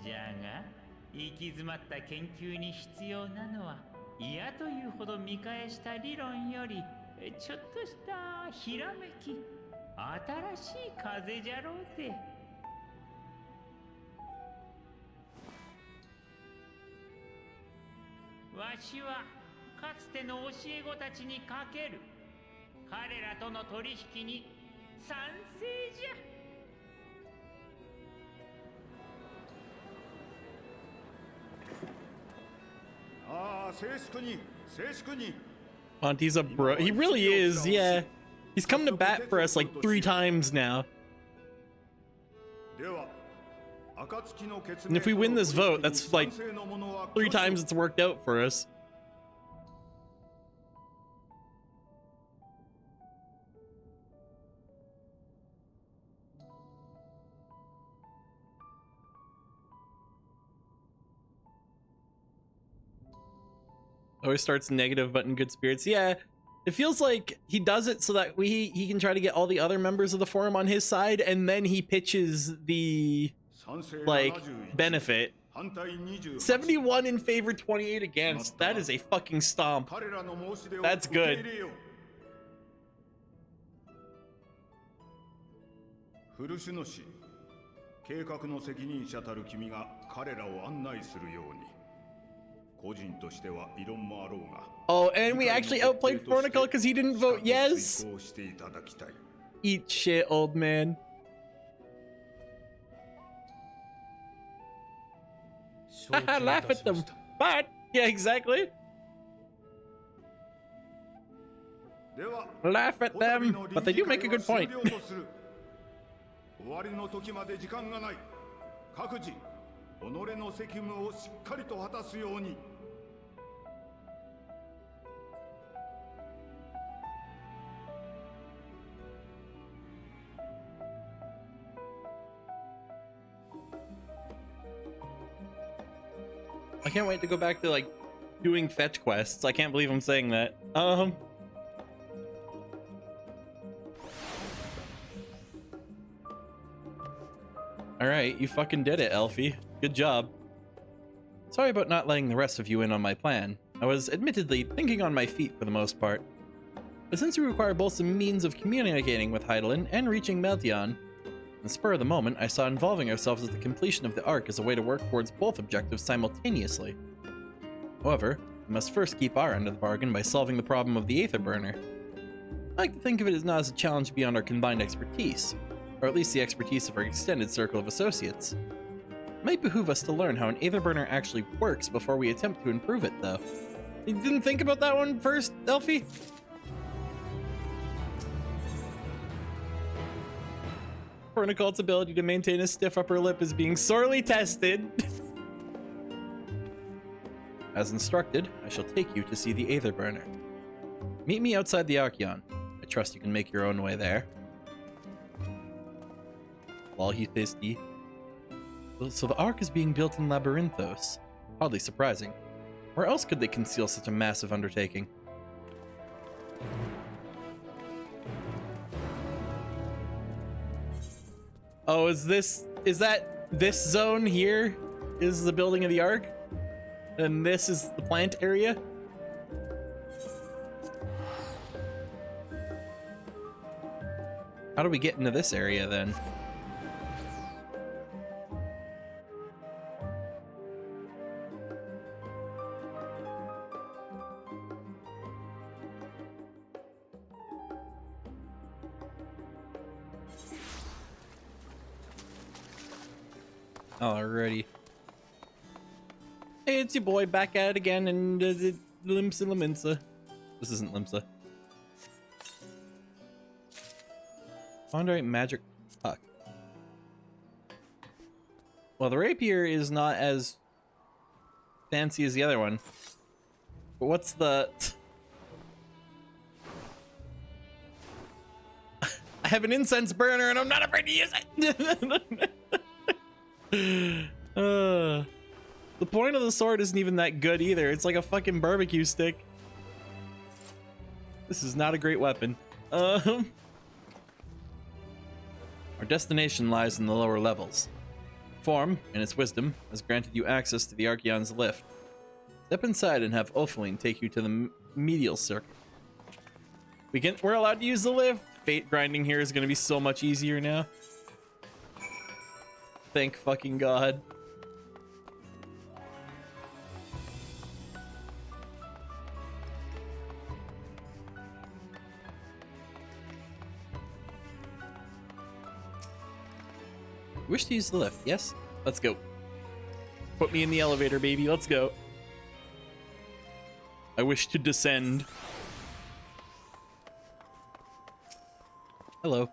じゃが行き詰まった研究に必要なのは嫌というほど見返した理論よりちょっとしたひらめき、新しい風じゃろうて。わしはかつての教え子たちにかける。彼らとの取引に賛成じゃ。ああ、静粛に、静粛に。 Monty's a bro. He really is, yeah. He's come to bat for us like 3 times now. And if we win this vote, that's like 3 times it's worked out for us. Always starts negative but in good spirits. Yeah, it feels like he does it so that he can try to get all the other members of the forum on his side, and then he pitches the like benefit. 71 in favor, 28 against. That is a fucking stomp. That's good. 古主の氏、計画の責任者たる君が彼らを案内するように。 Oh, and we actually outplayed Fornical because he didn't vote yes. Eat shit, old man. Laugh at them. But, yeah, exactly. Laugh at them, but they do make a good point. I can't wait to go back to like doing fetch quests. I can't believe I'm saying that. Alright, you fucking did it, Elfie. Good job. Sorry about not letting the rest of you in on my plan. I was admittedly thinking on my feet for the most part. But since we require both the means of communicating with Heidelin and reaching Meltion, in the spur of the moment, I saw involving ourselves with the completion of the arc as a way to work towards both objectives simultaneously. However, we must first keep our end of the bargain by solving the problem of the Aether Burner. I like to think of it as not as a challenge beyond our combined expertise, or at least the expertise of our extended circle of associates. It might behoove us to learn how an Aether Burner actually works before we attempt to improve it, though. You didn't think about that one first, Elfie? Fornical's ability to maintain a stiff upper lip is being sorely tested. As instructed, I shall take you to see the Aether Burner. Meet me outside the Archeon. I trust you can make your own way there. While he's pissy. So the Ark is being built in Labyrinthos. Hardly surprising. Where else could they conceal such a massive undertaking? Oh, is that this zone here is the building of the Ark? And this is the plant area? How do we get into this area then? Alrighty. Hey, it's your boy back at it again, and Limsa Laminsa. This isn't Limsa. Ponderate magic puck. Well, the rapier is not as fancy as the other one. But what's the... I have an incense burner and I'm not afraid to use it! The point of the sword isn't even that good either. It's like a fucking barbecue stick. This is not a great weapon. Our destination lies in the lower levels. Form, in its wisdom, has granted you access to the Archeon's lift. Step inside and have Ophaline take you to the medial circuit. We're allowed to use the lift. Fate grinding here is going to be so much easier now. Thank fucking God. Wish to use the lift, yes? Let's go. Put me in the elevator, baby. Let's go. I wish to descend. Hello.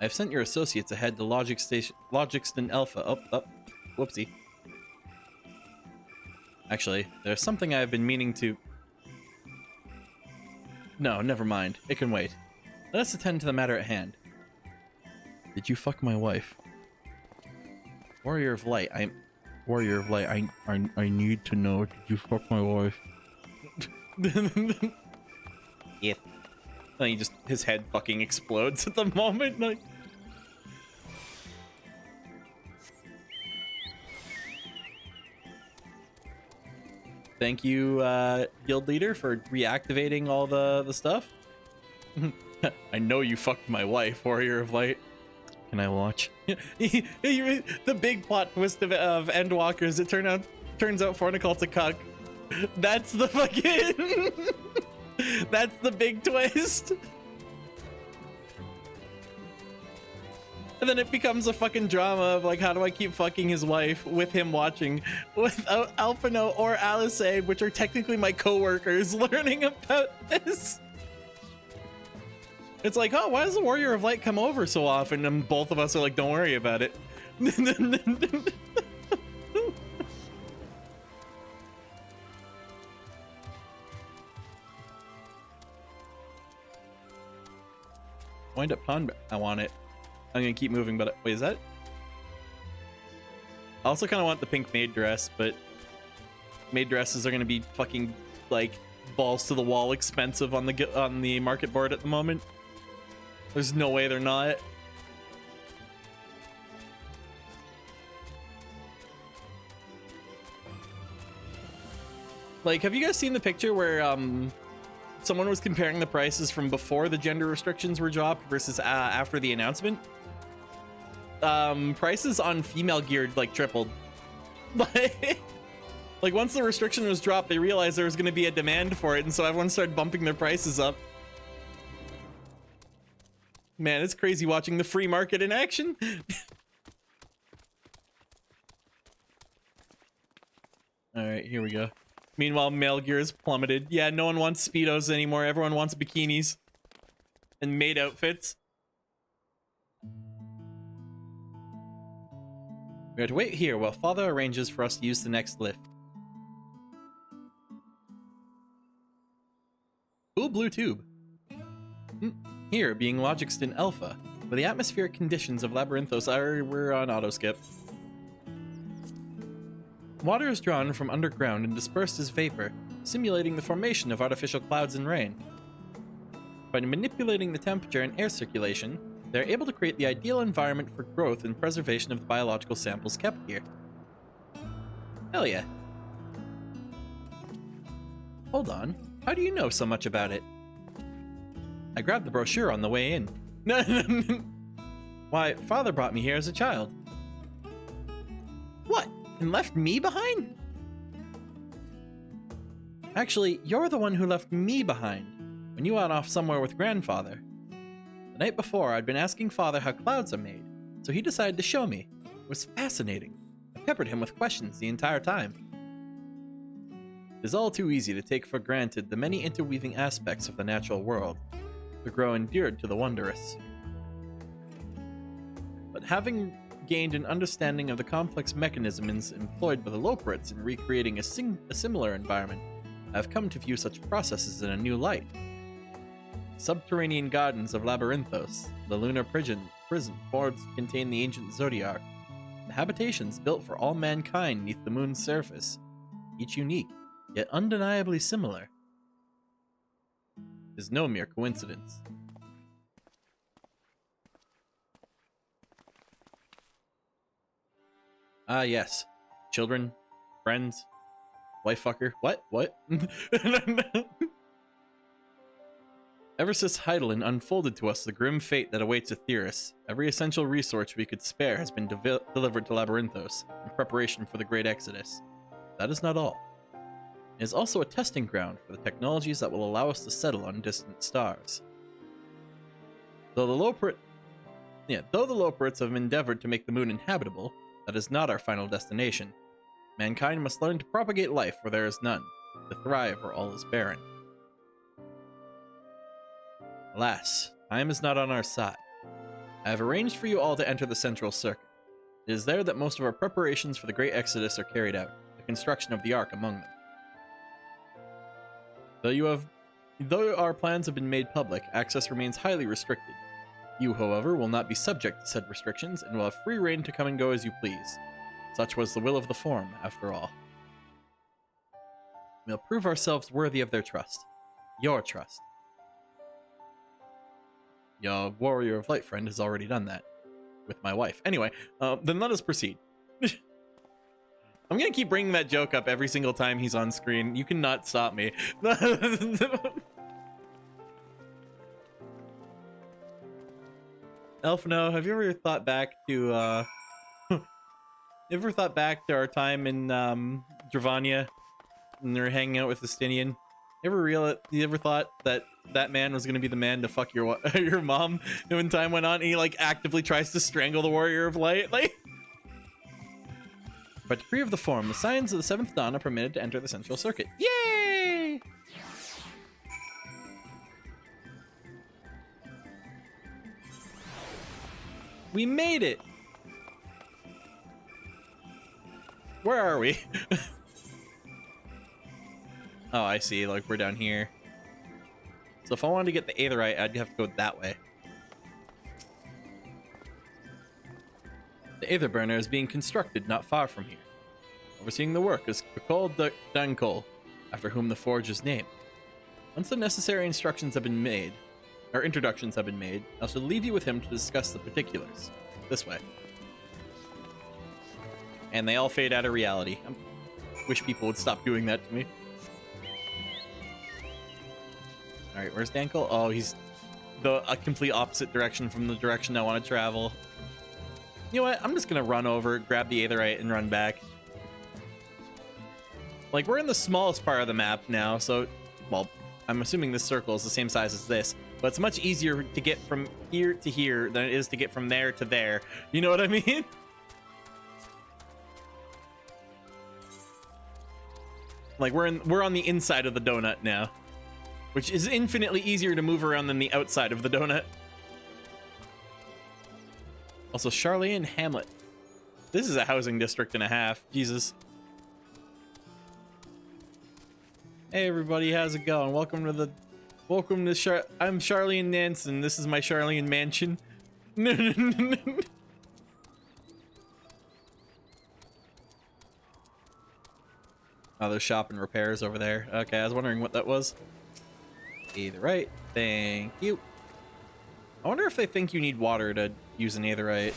I've sent your associates ahead to Logicston Alpha. Oh, whoopsie. Actually, there's something I've been meaning to... No, never mind. It can wait. Let us attend to the matter at hand. Did you fuck my wife? Warrior of Light, I need to know, did you fuck my wife? Yeah. And he just, his head fucking explodes at the moment. Like... Thank you, guild leader, for reactivating all the stuff. I know you fucked my wife, Warrior of Light. Can I watch? The big plot twist of Endwalker is it turns out Fornicult's a cuck. That's the fucking... That's the big twist. And then it becomes a fucking drama of like, how do I keep fucking his wife with him watching without Alphino or Alice, which are technically my co-workers, learning about this? It's like, oh, why does the Warrior of Light come over so often? And both of us are like, don't worry about it. Wind up pond. I want it. I'm gonna keep moving, but wait, is that? I also kind of want the pink maid dress, but maid dresses are gonna be fucking like balls to the wall expensive on the market board at the moment. There's no way they're not. Like, have you guys seen the picture where someone was comparing the prices from before the gender restrictions were dropped versus after the announcement? Prices on female gear like tripled. Like once the restriction was dropped, they realized there was going to be a demand for it, and so everyone started bumping their prices up. Man, it's crazy watching the free market in action. All right, here we go. Meanwhile, male gear is plummeted. Yeah, no one wants Speedos anymore. Everyone wants bikinis and maid outfits. We are to wait here while Father arranges for us to use the next lift. Cool blue tube. Here, being Logicston Alpha, where the atmospheric conditions of Labyrinthos were on autoskip. Water is drawn from underground and dispersed as vapor, simulating the formation of artificial clouds and rain. By manipulating the temperature and air circulation, they are able to create the ideal environment for growth and preservation of the biological samples kept here. Hell yeah. Hold on, how do you know so much about it? I grabbed the brochure on the way in. Why, Father brought me here as a child. What? And left me behind? Actually, you're the one who left me behind when you went off somewhere with Grandfather. The night before, I'd been asking Father how clouds are made, so he decided to show me. It was fascinating. I peppered him with questions the entire time. It is all too easy to take for granted the many interweaving aspects of the natural world, to grow endeared to the wondrous. But having gained an understanding of the complex mechanisms employed by the Loporits in recreating a similar environment, I have come to view such processes in a new light. Subterranean gardens of Labyrinthos, the lunar prison forts contain the ancient Zodiac, the habitations built for all mankind neath the moon's surface, each unique, yet undeniably similar. It is no mere coincidence. Ah, yes. Children, friends, wife fucker. What? Ever since Heidelin unfolded to us the grim fate that awaits Aetheris, every essential resource we could spare has been delivered to Labyrinthos in preparation for the Great Exodus. That is not all. It is also a testing ground for the technologies that will allow us to settle on distant stars. Though the Loporits have endeavored to make the moon inhabitable, that is not our final destination. Mankind must learn to propagate life where there is none, to thrive where all is barren. Alas, time is not on our side. I have arranged for you all to enter the Central Circuit. It is there that most of our preparations for the Great Exodus are carried out, the construction of the Ark among them. Though our plans have been made public, access remains highly restricted. You, however, will not be subject to said restrictions and will have free reign to come and go as you please. Such was the will of the Forum, after all. We'll prove ourselves worthy of their trust. Your trust. Your Warrior of Light friend has already done that. With my wife. Anyway, then let us proceed. I'm gonna keep bringing that joke up every single time he's on screen. You cannot stop me. Elfino, have you ever thought back to our time in Dravania when they were hanging out with Justinian? You ever thought that that man was gonna be the man to fuck your mom? And when time went on, and he like actively tries to strangle the Warrior of Light, like. By decree of the Forum, the Scions of the Seventh Dawn are permitted to enter the Central Circuit. Yay! We made it! Where are we? Oh, I see. Like, we're down here. So if I wanted to get the Aetherite, I'd have to go that way. The Aether Burner is being constructed not far from here. Overseeing the work is Kakol Dankol, after whom the forge is named. Once the necessary instructions have been made, or introductions have been made, I shall leave you with him to discuss the particulars. This way. And they all fade out of reality. I wish people would stop doing that to me. Alright, where's Dankol? Oh, he's a complete opposite direction from the direction I want to travel. You know what? I'm just gonna run over, grab the Aetherite, and run back. Like, we're in the smallest part of the map now, so... Well, I'm assuming this circle is the same size as this, but it's much easier to get from here to here than it is to get from there to there. You know what I mean? Like, we're on the inside of the donut now, which is infinitely easier to move around than the outside of the donut. Also, Charlene Hamlet. This is a housing district and a half. Jesus. Hey everybody, how's it going? Welcome to I'm Charlene Nansen. This is my Charlene mansion. Oh, there's shop and repairs over there. Okay, I was wondering what that was. Aetherite. Thank you. I wonder if they think you need water to use an Aetherite.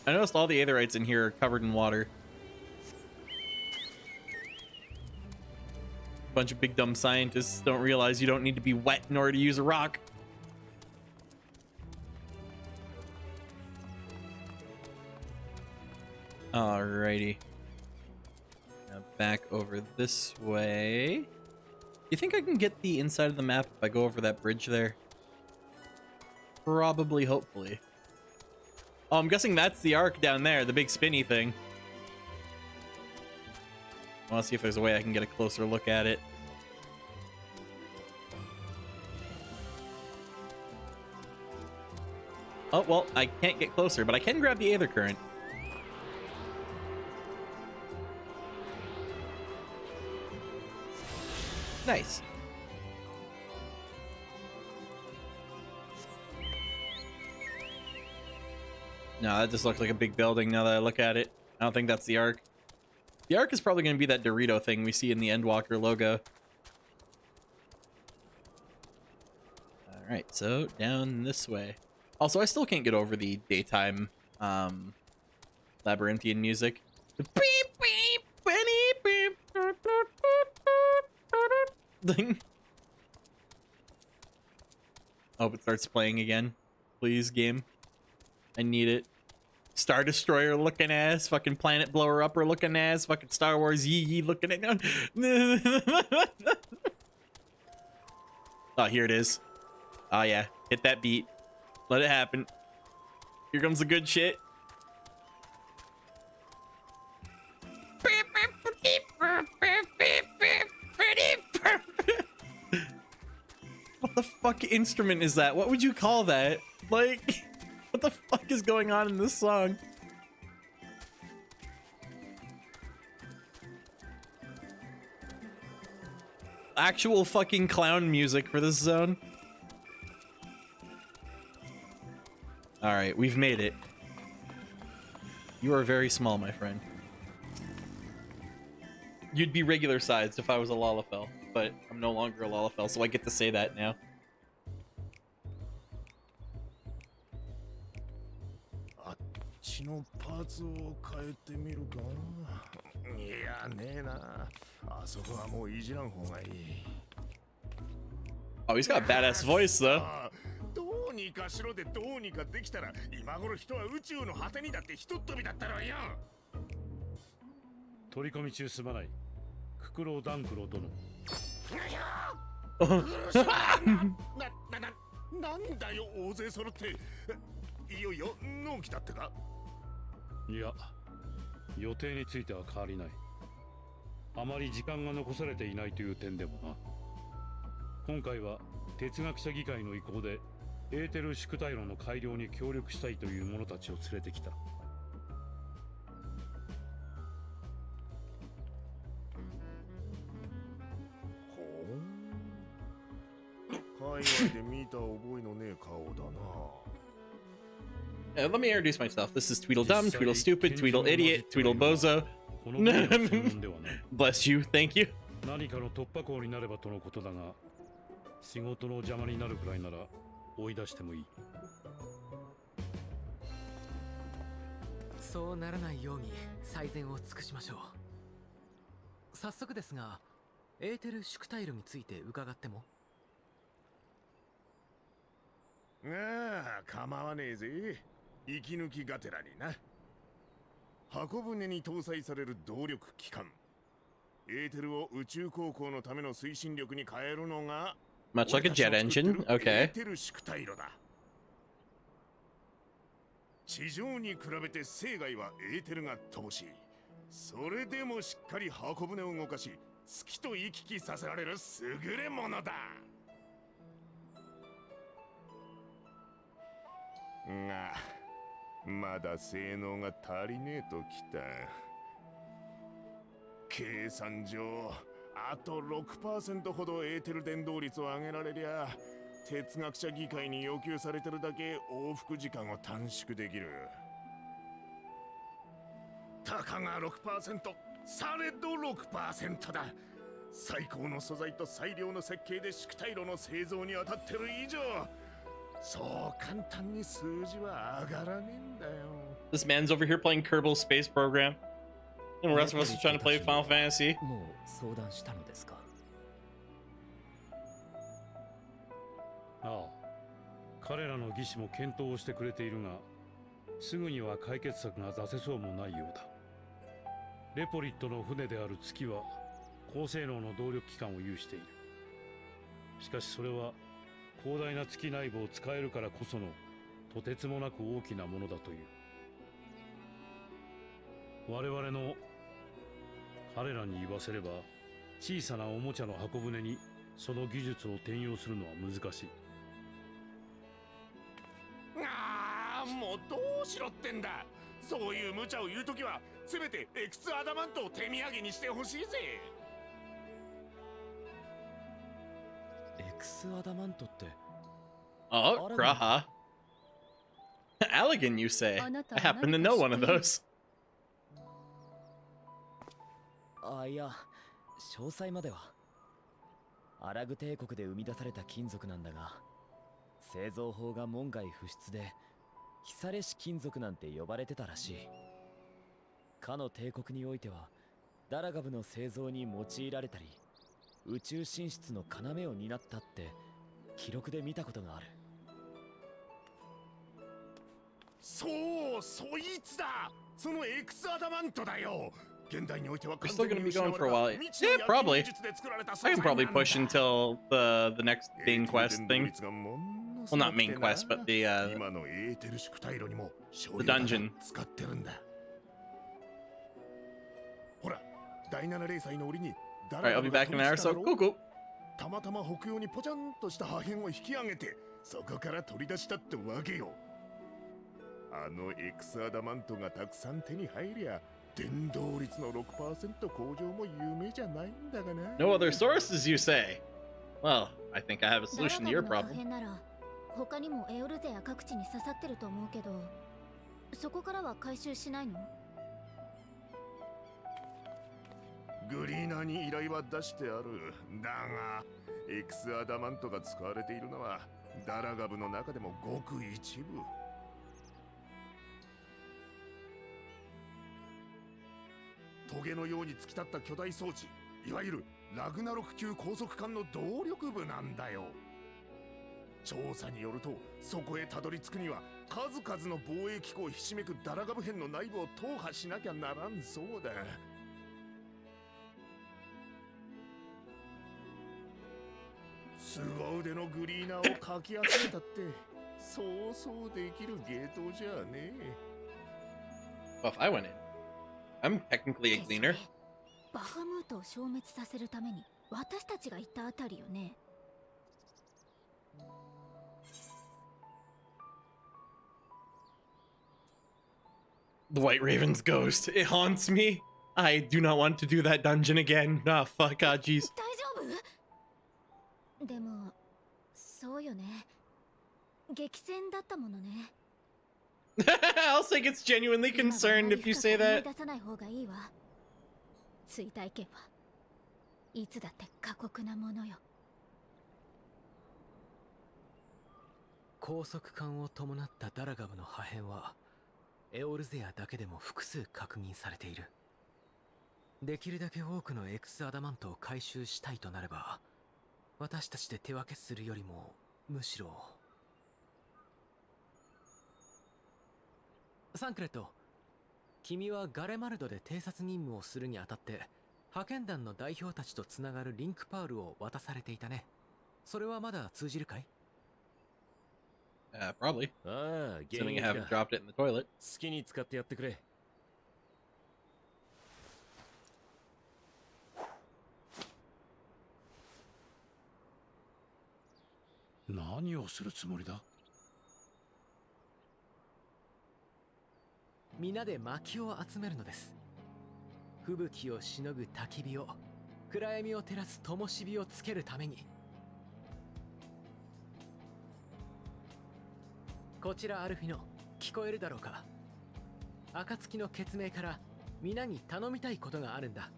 I noticed all the Aetherites in here are covered in water. Bunch of big dumb scientists don't realize you don't need to be wet in order to use a rock. Alrighty. Now back over this way. Do you think I can get the inside of the map if I go over that bridge there? Probably, hopefully. Oh, I'm guessing that's the arc down there, the big spinny thing. I want to see if there's a way I can get a closer look at it. Oh, well, I can't get closer, but I can grab the Aether Current. Nice. No, that just looks like a big building now that I look at it. I don't think that's the Ark. The Ark is probably going to be that Dorito thing we see in the Endwalker logo. Alright, so down this way. Also, I still can't get over the daytime labyrinthian music. Beep, beep, beep, beep. Hope it starts playing again. Please, game. I need it. Star Destroyer looking ass, fucking Planet Blower Upper looking ass, fucking Star Wars Yee looking at. Oh, here it is. Oh yeah, hit that beat. Let it happen. Here comes the good shit. What the fuck instrument is that? What would you call that? Like, what the fuck is going on in this song? Actual fucking clown music for this zone. Alright, we've made it. You are very small, my friend. You'd be regular sized if I was a Lalafell, but I'm no longer a Lalafell, so I get to say that now. Oh, he's got a badass voice, though. どうにかしろでどうにかできたら今頃人は宇宙の果てにだってひとっ飛びだったろうよ。取り込み中すまない。ククロウダンクロ殿。なんだよ大勢揃って。いよいよ納期だってか。いや、予定については変わりない。あまり時間が残されていないという点でもな。今回は哲学者議会の意向でエーテル宿体論の改良に協力したいという者たちを連れてきた。海外で見た覚えのねえ顔だな。Let me introduce myself. This is Tweedledum, Tweedle Stupid, Tweedle Idiot, Tweedle Bozo. Bless you, thank you. 何かの突破口になればとのことだが、仕事の邪魔になるくらいなら追い出してもいい。そうならないように最善を尽くしましょう。早速ですが、エーテル宿体路について伺っても。ああ、構わねえぜ。息抜きがてらにな。箱舟に搭載される動力機関。エーテルを宇宙航行のための推進力に変えるのが Much like a jet engine. Okay. エーテル宿体路だ。地上に比べて生涯はエーテルが乏しい。それでもしっかり箱舟を動かし、月と行き来させられる優れものだ。が、まだ性能が足りねえときた。計算上、あと 6% ほどエーテル伝導率を上げられりゃ、哲学者議会に要求されてるだけ往復時間を短縮できる。たかが 6%、されど 6% だ。最高の素材と最良の設計で宿体路の製造に当たってる以上、そう簡単に数字は上がらねえんだよ。This man's over here playing Kerbal Space Program, and the rest of us are trying to play Final Fantasy. もう相談したのですか？ああ、彼らの技師も検討をしてくれているが、すぐには解決策が出せそうもないようだ。レポリットの船である月は高性能の動力機関を有している。しかしそれは広大な月内部を使えるからこそのとてつもなく大きなものだという。我々の彼らに言わせれば小さなおもちゃの箱舟にその技術を転用するのは難しい。ああ、もうどうしろってんだ。そういう無茶を言うときはせめてXアダマントを手土産にしてほしいぜ。X アダマントって Oh, Graha. Allegan, you say? I happen to know one of those. いや、詳細までは。アラグ帝国で生み出された金属なんだが、製造法が門外不出で、久れし金属なんて呼ばれてたらしい。かの帝国においては、ダラガブの製造に用いられたり、宇宙進出の要を担ったって記録で見たことがある。そう、そいつだ。そのXアダマントだよ。現代においては We're still gonna be going for a while. Yeah, probably. I can probably push until the next main quest thing. Well, not main quest, but the dungeon. ほら、第7零祭の折に Alright, I'll be back in an hour, so cool, cool. たまたま北洋にポチャンとした破片を引き上げて、そこから取り出したってわけよ。あのXアダマントがたくさん手に入りゃ、伝導率の 6% 向上も夢じゃないんだがな。No other sources, you say? Well, I think I have a solution to your problem. 他にもエオルゼや各地に刺さってると思うけど、そこからは回収しないの？グリーナーに依頼は出してある。だが X アダマントが使われているのはダラガブの中でもごく一部。トゲのように突き立った巨大装置、いわゆるラグナロク級高速艦の動力部なんだよ。調査によると、そこへたどり着くには数々の防衛機構をひしめくダラガブ編の内部を踏破しなきゃならんそうだ。凄腕のグリーナーをかき集めたってそうそうできる芸当じゃねえ。 Well, if I went in, I'm technically a cleaner. バハムートを消滅させるために私たちが行ったあたりよね。The White Raven's ghost. It haunts me. I do not want to do that dungeon again. Ah, fuck, ah, jeez. 大丈夫？でも、そうよね。激戦だったものね。I'll say it's genuinely concerned if you say that. 出さない方がいいわ。追体験はいつだって過酷なものよ。高速艦を伴ったダラガブの破片はエオルゼアだけでも複数確認されている。できるだけ多くの X アダマントを回収したいとなれば、私たちで手分けするよりもむしろ。サンクレット、君はガレマルドで偵察任務をするにあたって派遣団の代表たちとつながるリンクパールを渡されていたね。それはまだ通じるかい？ Probably. Assuming you haven't dropped it in the toilet. 好きに使ってやってくれ。何をするつもりだ？皆で薪を集めるのです。吹雪をしのぐ焚き火を、暗闇を照らす灯火をつけるために。こちらアルフィノ、聞こえるだろうか。暁の決命から皆に頼みたいことがあるんだ。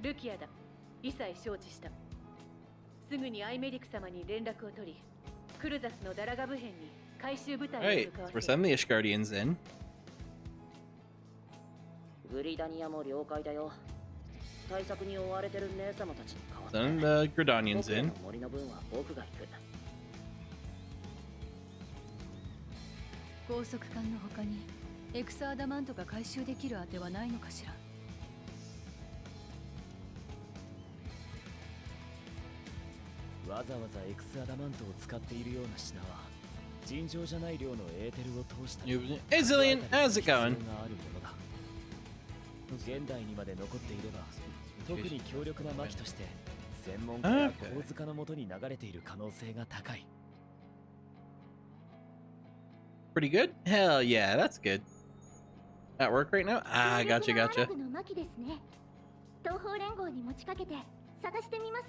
ルキアだ。一切承知した。すぐにアイメリク様に連絡を取り、クルザスのダラガブ編に回収部隊を Alright, 向かわ we're せる。sending the Ishgardians in. グリダニアも了解だよ。対策に追われてる姉様たちに代わって Send the Gridanians 僕ら in. の森の分は僕が行く。高速艦の他にエクサアダマントが回収できるあてはないのかしら。わざわざ X アダマントを使っているような品は尋常じゃない量のエーテルを通した Hey Zillion, how's it going? 現代にまで残っていれば特に強力な魔器として専門家や構図家のもとに流れている可能性が高い。 Pretty good? Hell yeah, that's good. At work right now? Ah, gotcha, gotcha. 東方連合に持ちかけて探してみます。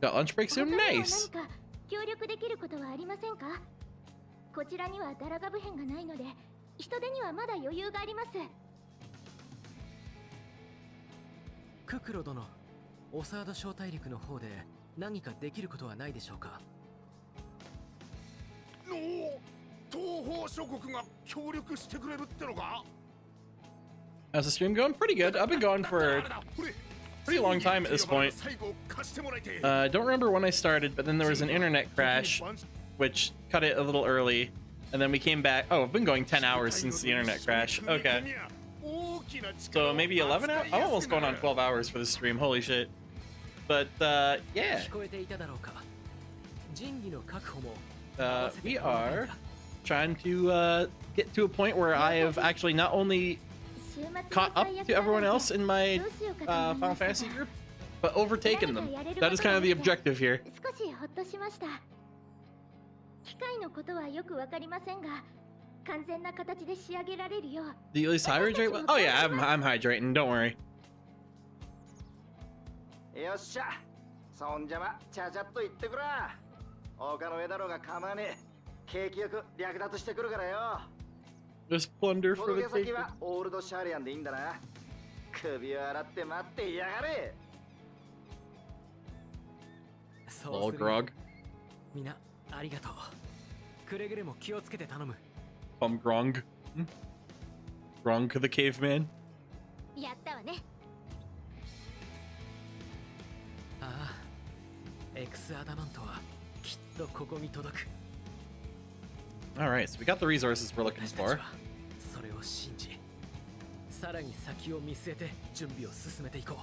Got lunch break soon? Nice! 何か協力できることはありませんか？こちらにはダラガブ編がないので、人手にはまだ余裕があります。ククロ殿、オサード小大陸の方で何かできることはないでしょうか？東方諸国が協力してくれるってのか？ How's the stream going? Pretty good. I've been going for a pretty long time at this point. I don't remember when I started, but then there was an internet crash, which cut it a little early. And then we came back. Oh, I've been going 10 hours since the internet crash. Okay. So maybe 11 hours? I'm almost going on 12 hours for this stream. Holy shit. But, yeah. We are trying to get to a point where I have actually not only caught up to everyone else in my Final Fantasy group, but overtaken them. That is kind of the objective here. 機械のことはよくわかりませんが、完全な形で仕上げられるよう。 Do you at least hydrate? Oh yeah, I'm hydrating. Don't worry. よっしゃ、そんじゃまちゃちゃっと言ってくら。他の上だろうが構わねえ。景気よく略奪してくるからよ。 Just plunder for the 先はオールドシャーリアンでいいんだな。首を洗って待ってやがれ。Lol, grog. みなありがとう。くれぐれも気をつけて頼む。Grong. Grong the caveman. やったわね。ああ、X アダマントはきっとここに届く。 Alright, so we got the resources we're looking for. それを信じ、さらに先を見据えて準備を進めていこう。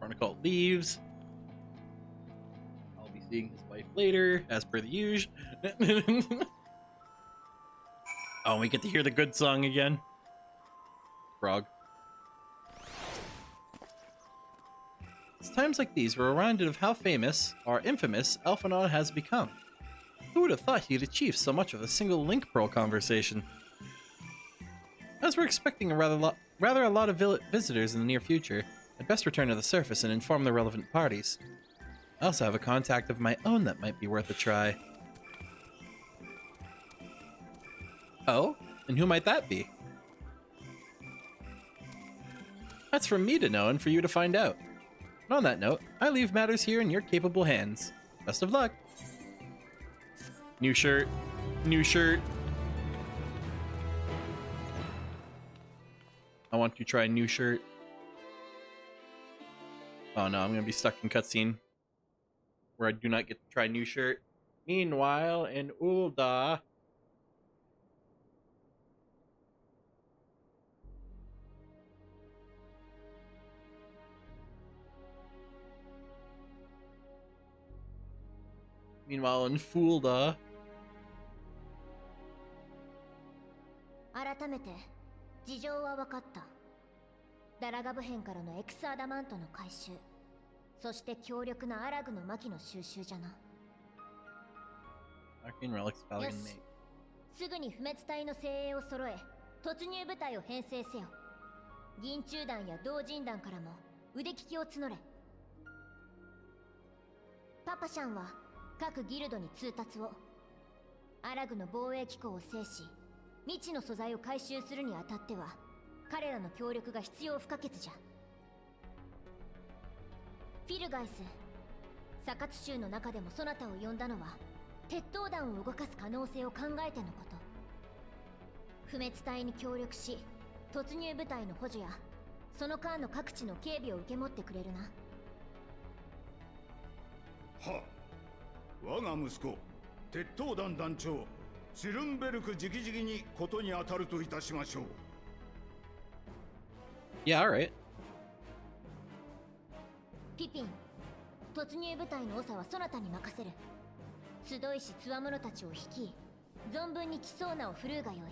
Chronicle leaves. I'll be seeing his wife later, as per the usual. Oh, we get to hear the good song again. Frog. It's times like these we're reminded of how famous, or infamous, Alphinaud has become. Who would have thought he'd achieved so much with a single Link Pearl conversation? As we're expecting a rather a lot of visitors in the near future, I'd best return to the surface and inform the relevant parties. I also have a contact of my own that might be worth a try. Oh? And who might that be? That's for me to know and for you to find out. And on that note, I leave matters here in your capable hands. Best of luck! New shirt. New shirt. I want to try new shirt. Oh no, I'm gonna be stuck in cutscene where I do not get to try new shirt. Meanwhile, in Ul'dah, Fulda, 改めて事情は分かった。ダラガブ編からのエクスアダマントの回収、そして強力なアラグの魔器の収集じゃな。Arcane Relics, Falcon よし、 Mate. すぐに不滅隊の精鋭を揃え、突入部隊を編成せよ。銀中団や同人団からも腕利きを募れ。パパシャンは各ギルドに通達を。アラグの防衛機構を制し、未知の素材を回収するにあたっては、彼らの協力が必要不可欠じゃ。フィルガイス、サカツ州の中でもそなたを呼んだのは、鉄塔団を動かす可能性を考えてのこと。不滅隊に協力し、突入部隊の補助やその間の各地の警備を受け持ってくれるな。は、我が息子鉄塔団団長シュルンベルク直々にことに当たるといたしましょう。 Yeah, alright. ピピン、突入部隊の長はそなたに任せる。集いし強者たちを率い、存分に来そうなを振るうがよ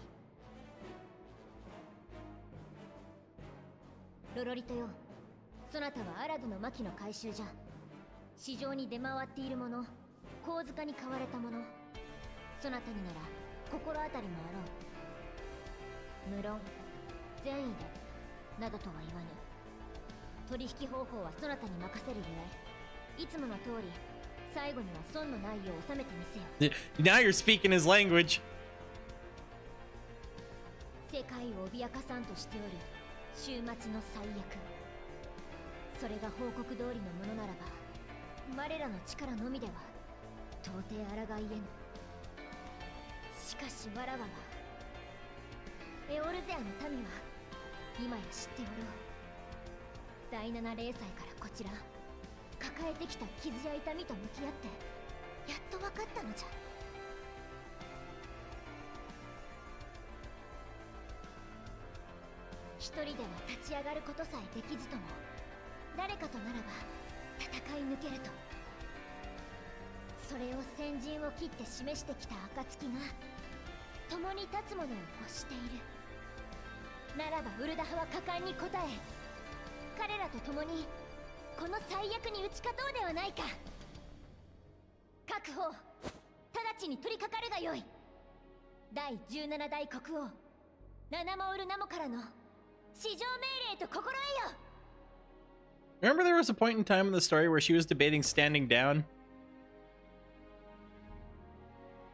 い。ロロリトよ、そなたはアラドの牧の回収じゃ。市場に出回っているもの、小塚に買われたもの、そなたになら心当たりもあろう。無論善意でなどとは言わぬ。取引方法はそなたに任せるゆえ、いつもの通り最後には損のないよう収めてみせよ。 Now you're speaking his language. 世界を脅かさんとしておる終末の最悪。それが報告通りのものならば、我らの力のみでは到底抗いえぬ。しかしわらわはエオルゼアの民は今や知っておろう。第7零歳からこちら抱えてきた傷や痛みと向き合ってやっと分かったのじゃ。一人では立ち上がることさえできずとも、誰かとならば戦い抜けると。それを先陣を切って示してきた暁が共に立つ者を欲している。ならばウルダ派は果敢に応え、彼らと共にこの最悪に打ち勝とうではないか。各方直ちに取り掛かるがよい。第17代国王ナナモウルナモからの至上命令と心得よ。 Remember there was a point in time in the story where she was debating standing down?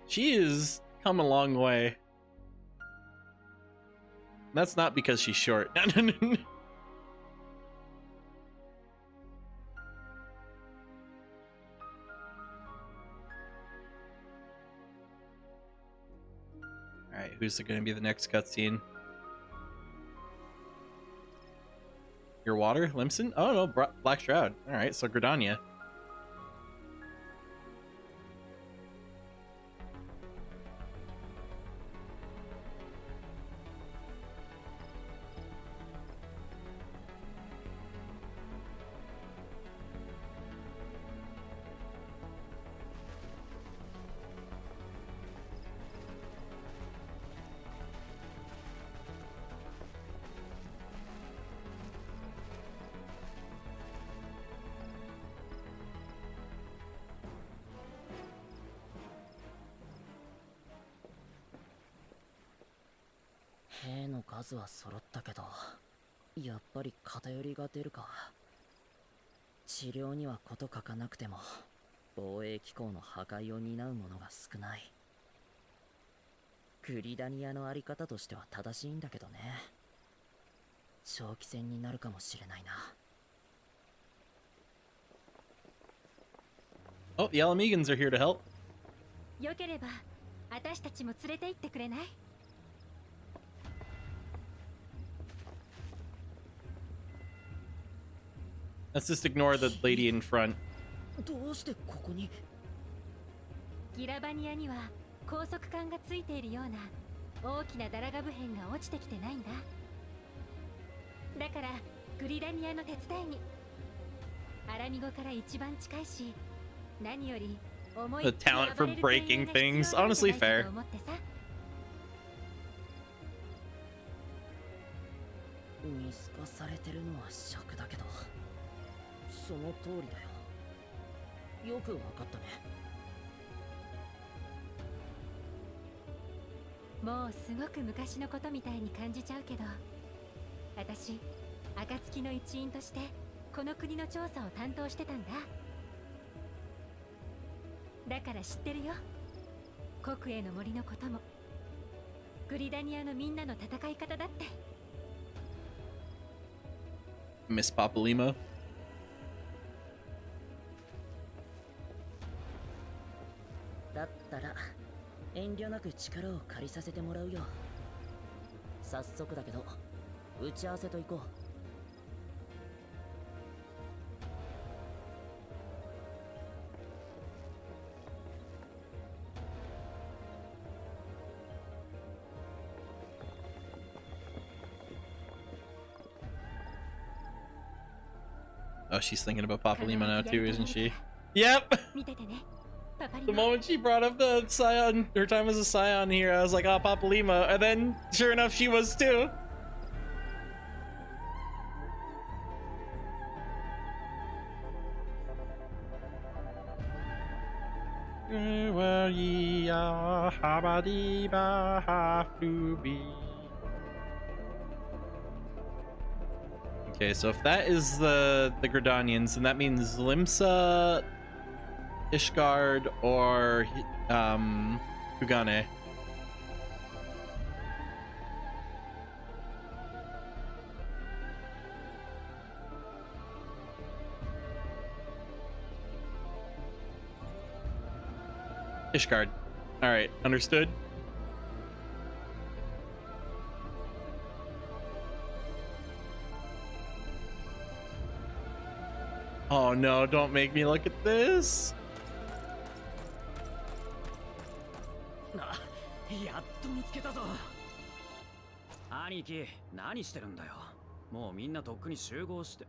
She has come a long way. That's not because she's short. Alright, who's going to be the next cutscene? Your water? Limson? Oh no, Black Shroud. Alright, so Gridania.「兵の数は揃ったけど、やっぱり偏りが出るか。治療には事欠かなくても防衛機構の破壊を担う者が少ない。グリダニアのあり方としては正しいんだけどね。長期戦になるかもしれないな。Oh, the Alamegans are here to help. よければ私たちも連れて行ってくれない？ Let's just ignore the lady in front. どうしてここに？ギラバニアには高速管がついているような大きなダラガブ片が落ちてきてないんだ。だからグリラニアの手伝いに。アラミゴから一番近いし、何より重い The talent for breaking things, honestly fair. 見透かされてるのは尺だけど、その通りだよ。よくわかったね。もうすごく昔のことみたいに感じちゃうけど、私、暁の一員としてこの国の調査を担当してたんだ。だから知ってるよ。国営の森のことも、グリダニアのみんなの戦い方だって。Miss Papalimo. だったら遠慮なく力を借りさせてもらうよ。早速だけど打ち合わせと行こう。Oh, she's thinking about Papalima now too, isn't she? Yep! The moment she brought up the Scion, her time as a Scion here, I was like, oh, Papalima. And then, sure enough, she was too. Well, ye are habadiba have to be. Okay, so if that is the Gridanians, then that means Limsa, Ishgard, or Kugane. Ishgard. Alright, understood. Oh no, don't make me look at this. やっと見つけたぞ。兄貴、何してるんだよ。もうみんなとっくに集合して。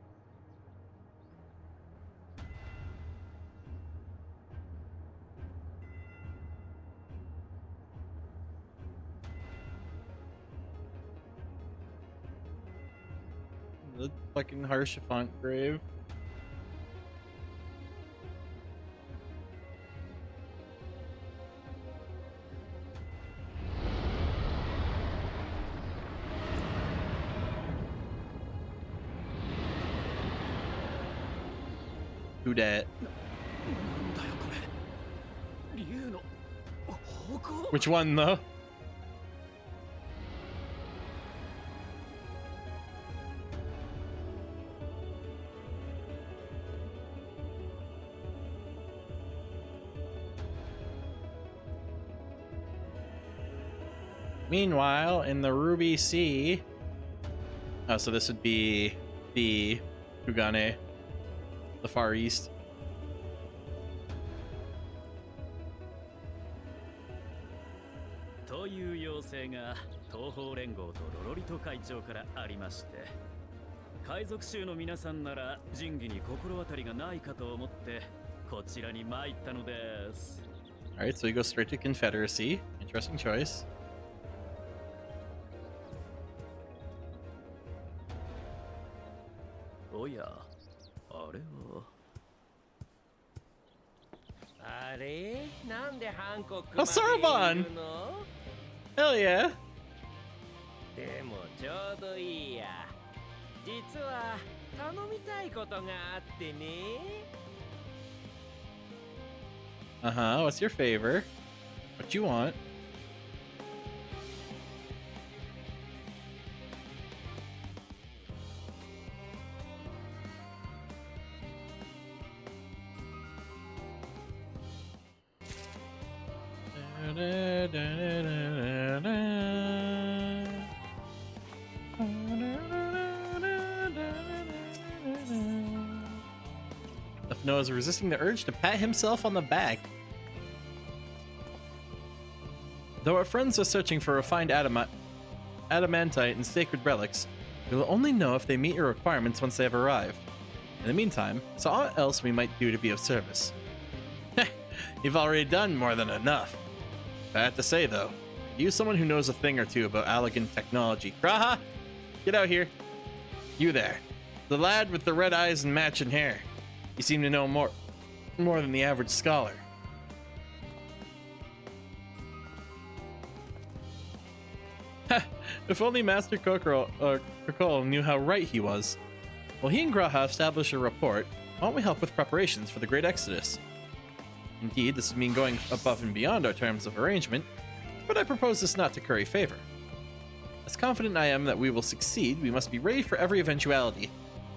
The fucking Harshafant grave. Who dat? Which one though? Meanwhile, in the Ruby Sea... Oh, so this would be the Kugane, the Far East. Toいう要請が東方連合とロロリト会長からありまして、海賊衆の皆さんなら仁義に心当たりがないかと思ってこちらに参ったのです。Alright, so you go straight to Confederacy. Interesting choice. Oh yeah. あれはあれなんでハンコック Oh, Sarabon! Hell yeah! でもちょうどいいや。実は頼みたいことがあってね。Uh-huh, what's your favor? What you want? Noah is resisting the urge to pat himself on the back. Though our friends are searching for refined adamantite and sacred relics, we will only know if they meet your requirements once they have arrived. In the meantime, so what else we might do to be of service? You've already done more than enough. I have to say though, you someone who knows a thing or two about Allegan technology. Graha! Get out here. You there. The lad with the red eyes and matching hair. You seem to know more than the average scholar. If only Master Kokol knew how right he was. Well, he and Graha established a report. Why don't we help with preparations for the Great Exodus? Indeed, this would mean going above and beyond our terms of arrangement, but I propose this not to curry favor. As confident I am that we will succeed, we must be ready for every eventuality.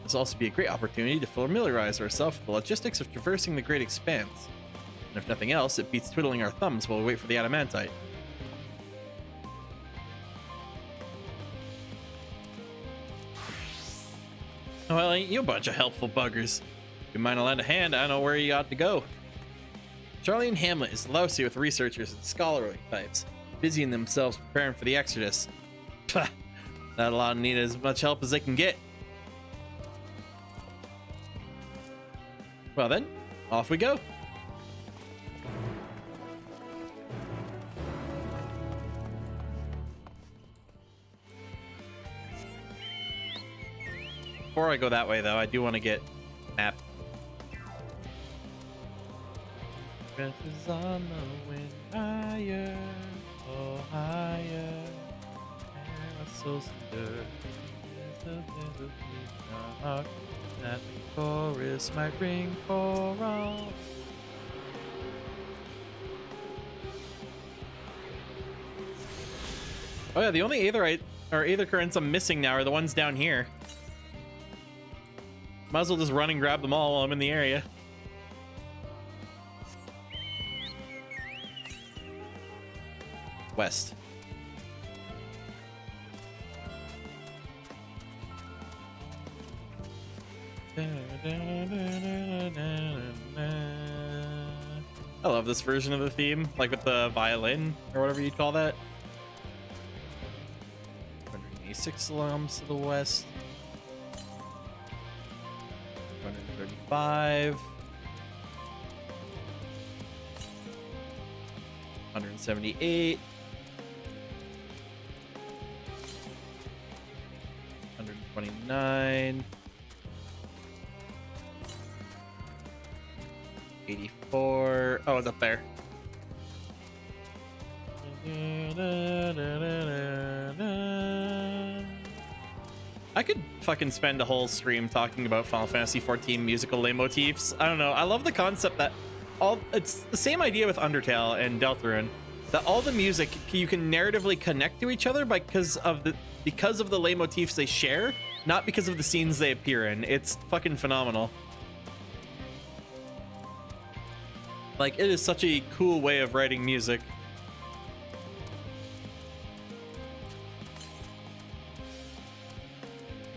This will also be a great opportunity to familiarize ourselves with the logistics of traversing the Great Expanse. And if nothing else, it beats twiddling our thumbs while we wait for the adamantite. Well, ain't you a bunch of helpful buggers? If you mind to lend a hand, I know where you ought to go. Charlie and Hamlet is lousy with researchers and scholarly types, busying themselves preparing for the Exodus. Pah, that'll need as much help as they can get. Well then, off we go. Before I go that way, though, I do want to get map. Dresses on the wind higher, oh higher. So cinder, there's a little in our heart that the chorus might ring for all. Oh yeah, the only aetherite or aether currents I'm missing now are the ones down here. Might as well just run and grab them all while I'm in the area. West. I love this version of the theme, like with the violin or whatever you'd call that. 186 alarms to the west. 135. 178. 129. 84. Oh, it's up there. I could fucking spend a whole stream talking about Final Fantasy XIV musical leitmotifs. I don't know. I love the concept that it's the same idea with Undertale and Deltarune, that all the music you can narratively connect to each other because of the leitmotifs they share, not because of the scenes they appear in. It's fucking phenomenal. Like, it is such a cool way of writing music.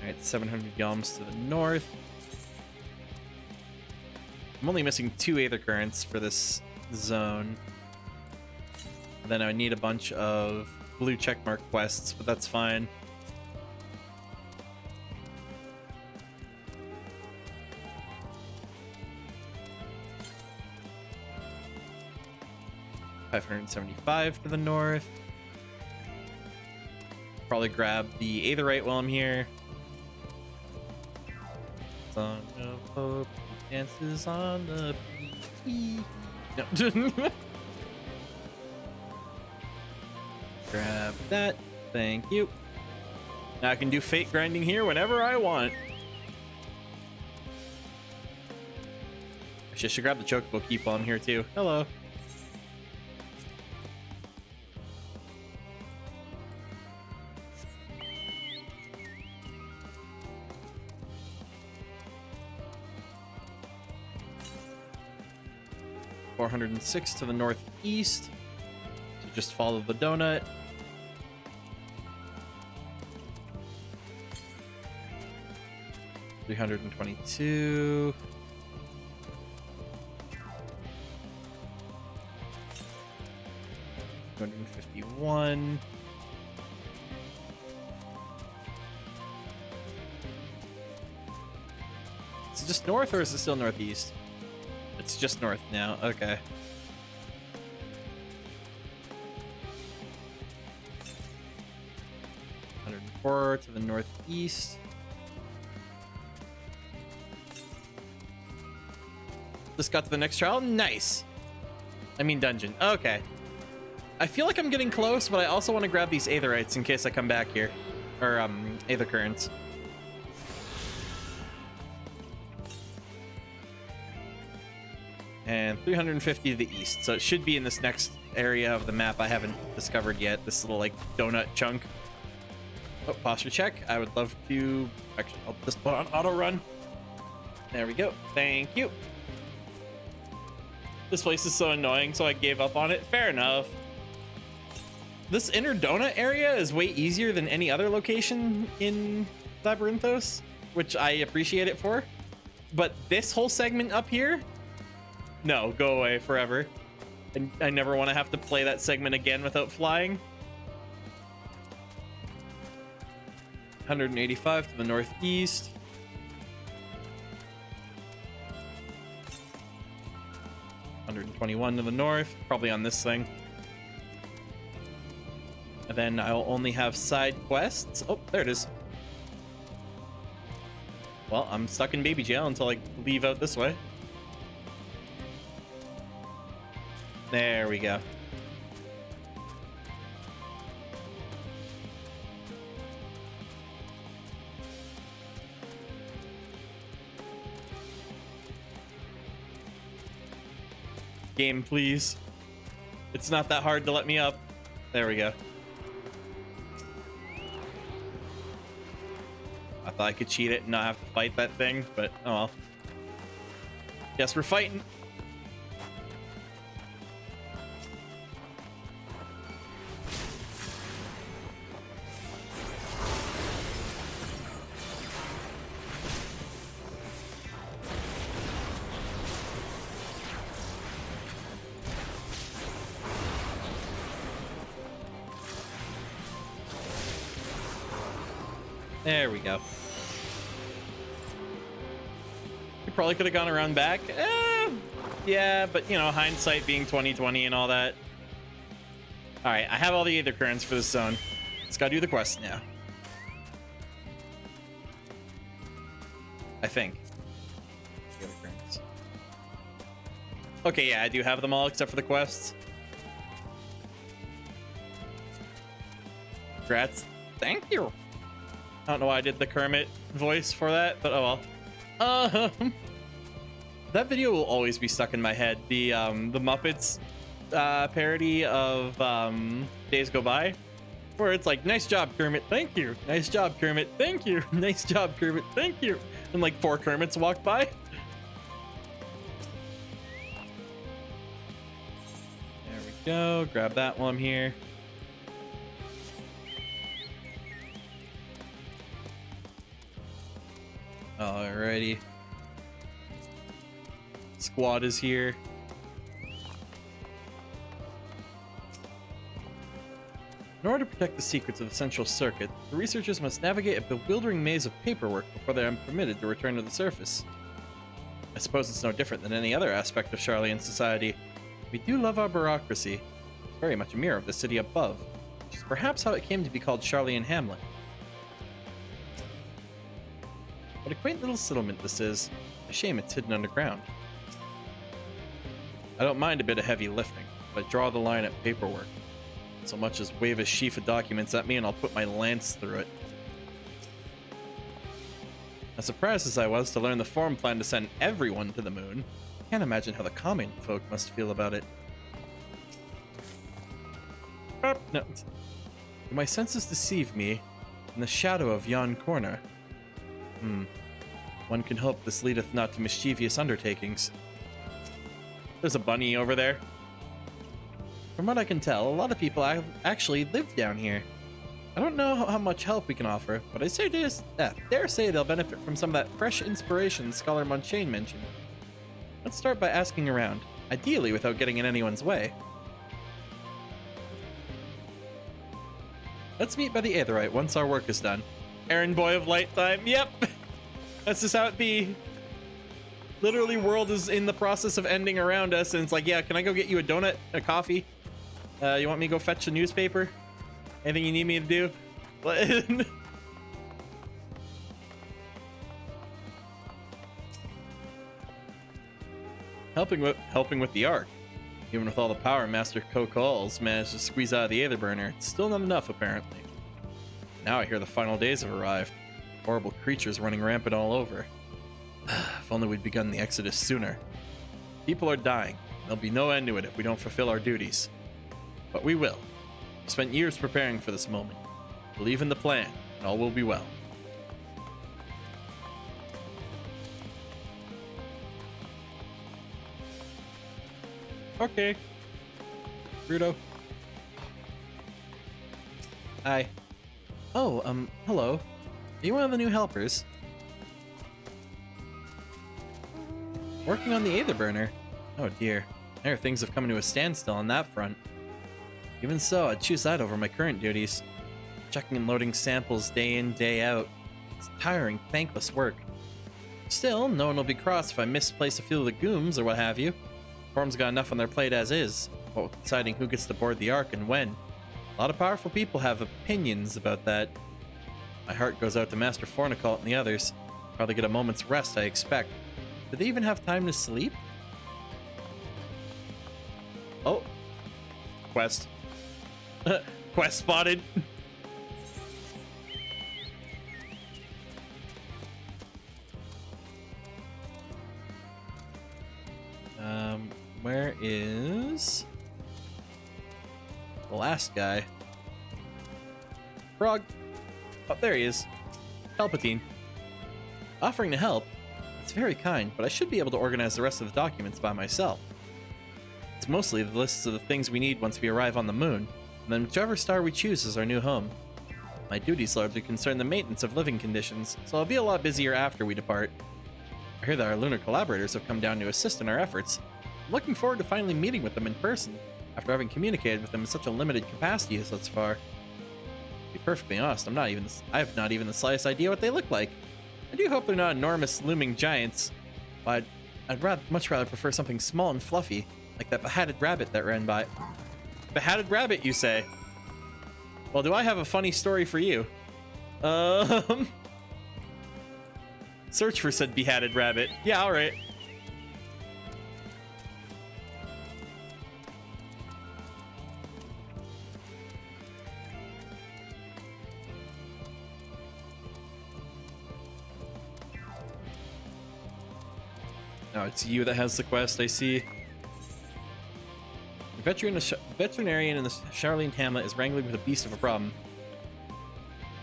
Alright, 700 yalms to the north. I'm only missing 2 aether currents for this zone. Then I need a bunch of blue checkmark quests, but that's fine. $575 to the north. Probably grab the aetherite while I'm here. Song of Hope dances on the beach. No. Grab that. Thank you. Now I can do fate grinding here whenever I want. Actually, I should grab the chocobo keep while I'm here too. Hello. $406 to the northeast. So just follow the donut. $322. $251. Is it just north or is it still northeast? It's just north now. Okay. $104 to the northeast. Just got to the next trial. Nice. I mean dungeon. Okay. I feel like I'm getting close, but I also want to grab these aetherites in case I come back here. Or, aether currents. And 350 to the east. So it should be in this next area of the map I haven't discovered yet. This little, like, donut chunk. Oh, posture check. I would love to... Actually, I'll just put on auto run. There we go. Thank you. This place is so annoying, so I gave up on it. Fair enough. This inner donut area is way easier than any other location in Labyrinthos, which I appreciate it for. But this whole segment up here... No, go away forever. And I never want to have to play that segment again without flying. 185 to the northeast. 121 to the north, probably on this thing. And then I'll only have side quests. Oh, there it is. Well, I'm stuck in baby jail until I leave out this way. There we go. Game, please. It's not that hard to let me up. There we go. I thought I could cheat it and not have to fight that thing, but oh well. Guess we're fighting. There we go. We probably could have gone around back. Yeah, but you know, hindsight being 2020 and all that. All right, I have all the Aether Currents for this zone. Let's go do the quest now. I think. Aether Currents. Okay, yeah, I do have them all except for the quests. Congrats. Thank you. I don't know why I did the Kermit voice for that, but oh well. That video will always be stuck in my head. The Muppets parody of Days Go By, where it's like, nice job, Kermit, thank you. Nice job, Kermit, thank you. Nice job, Kermit, thank you. And like 4 Kermits walk by. There we go. Grab that one here. Alrighty. Squad is here. In order to protect the secrets of the Central Circuit, the researchers must navigate a bewildering maze of paperwork before they are permitted to return to the surface. I suppose it's no different than any other aspect of Charlian society. We do love our bureaucracy. It's very much a mirror of the city above, which is perhaps how it came to be called Charlian Hamlet. What a quaint little settlement this is. A shame it's hidden underground. I don't mind a bit of heavy lifting, but I draw the line at paperwork. So much as wave a sheaf of documents at me and I'll put my lance through it. As surprised as I was to learn the form plan to send everyone to the moon, I can't imagine how the common folk must feel about it. No. Do my senses deceive me in the shadow of yon corner? One can hope this leadeth not to mischievous undertakings. There's a bunny over there. From what I can tell, a lot of people actually live down here. I don't know how much help we can offer, but I dare say they'll benefit from some of that fresh inspiration Scholar Monchain mentioned. Let's start by asking around, ideally without getting in anyone's way. Let's meet by the Aetherite once our work is done. Errand boy of light time, yep! That's just how it be. Literally, world is in the process of ending around us, and it's like, yeah, can I go get you a donut, a coffee? You want me to go fetch a newspaper? Anything you need me to do? helping with the Ark. Even with all the power Master Kokol's managed to squeeze out of the Aether Burner, it's still not enough, apparently. Now I hear the final days have arrived. Horrible creatures running rampant all over. If only we'd begun the exodus sooner. People are dying. There'll be no end to it if we don't fulfill our duties. But we will. We spent years preparing for this moment. Believe in the plan, and all will be well. Okay. Rudo. Hi. Oh, hello. Are you one of the new helpers? Working on the Aether Burner? Oh dear. There things have come to a standstill on that front. Even so, I'd choose that over my current duties. Checking and loading samples day in, day out. It's tiring, thankless work. Still, no one will be cross if I misplace a few legumes or what have you. Form's got enough on their plate as is, but with deciding who gets to board the Ark and when. A lot of powerful people have opinions about that. My heart goes out to Master Fornicult and the others. Probably get a moment's rest, I expect. Do they even have time to sleep? Oh. Quest. Quest spotted. Where is the last guy? Frog. Oh, there he is. Palpatine. Offering to help? It's very kind, but I should be able to organize the rest of the documents by myself. It's mostly the lists of the things we need once we arrive on the moon, and then whichever star we choose is our new home. My duties largely concern the maintenance of living conditions, so I'll be a lot busier after we depart. I hear that our lunar collaborators have come down to assist in our efforts. I'm looking forward to finally meeting with them in person, after having communicated with them in such a limited capacity as thus far. To be perfectly honest, I have not even the slightest idea what they look like. I do hope they're not enormous looming giants, but I'd much rather prefer something small and fluffy, like that behatted rabbit that ran by. Behatted rabbit, you say? Well, do I have a funny story for you? Search for said behatted rabbit. Yeah, alright. No, it's you that has the quest, I see. The veterinarian in the Charlene Hamlet is wrangling with a beast of a problem.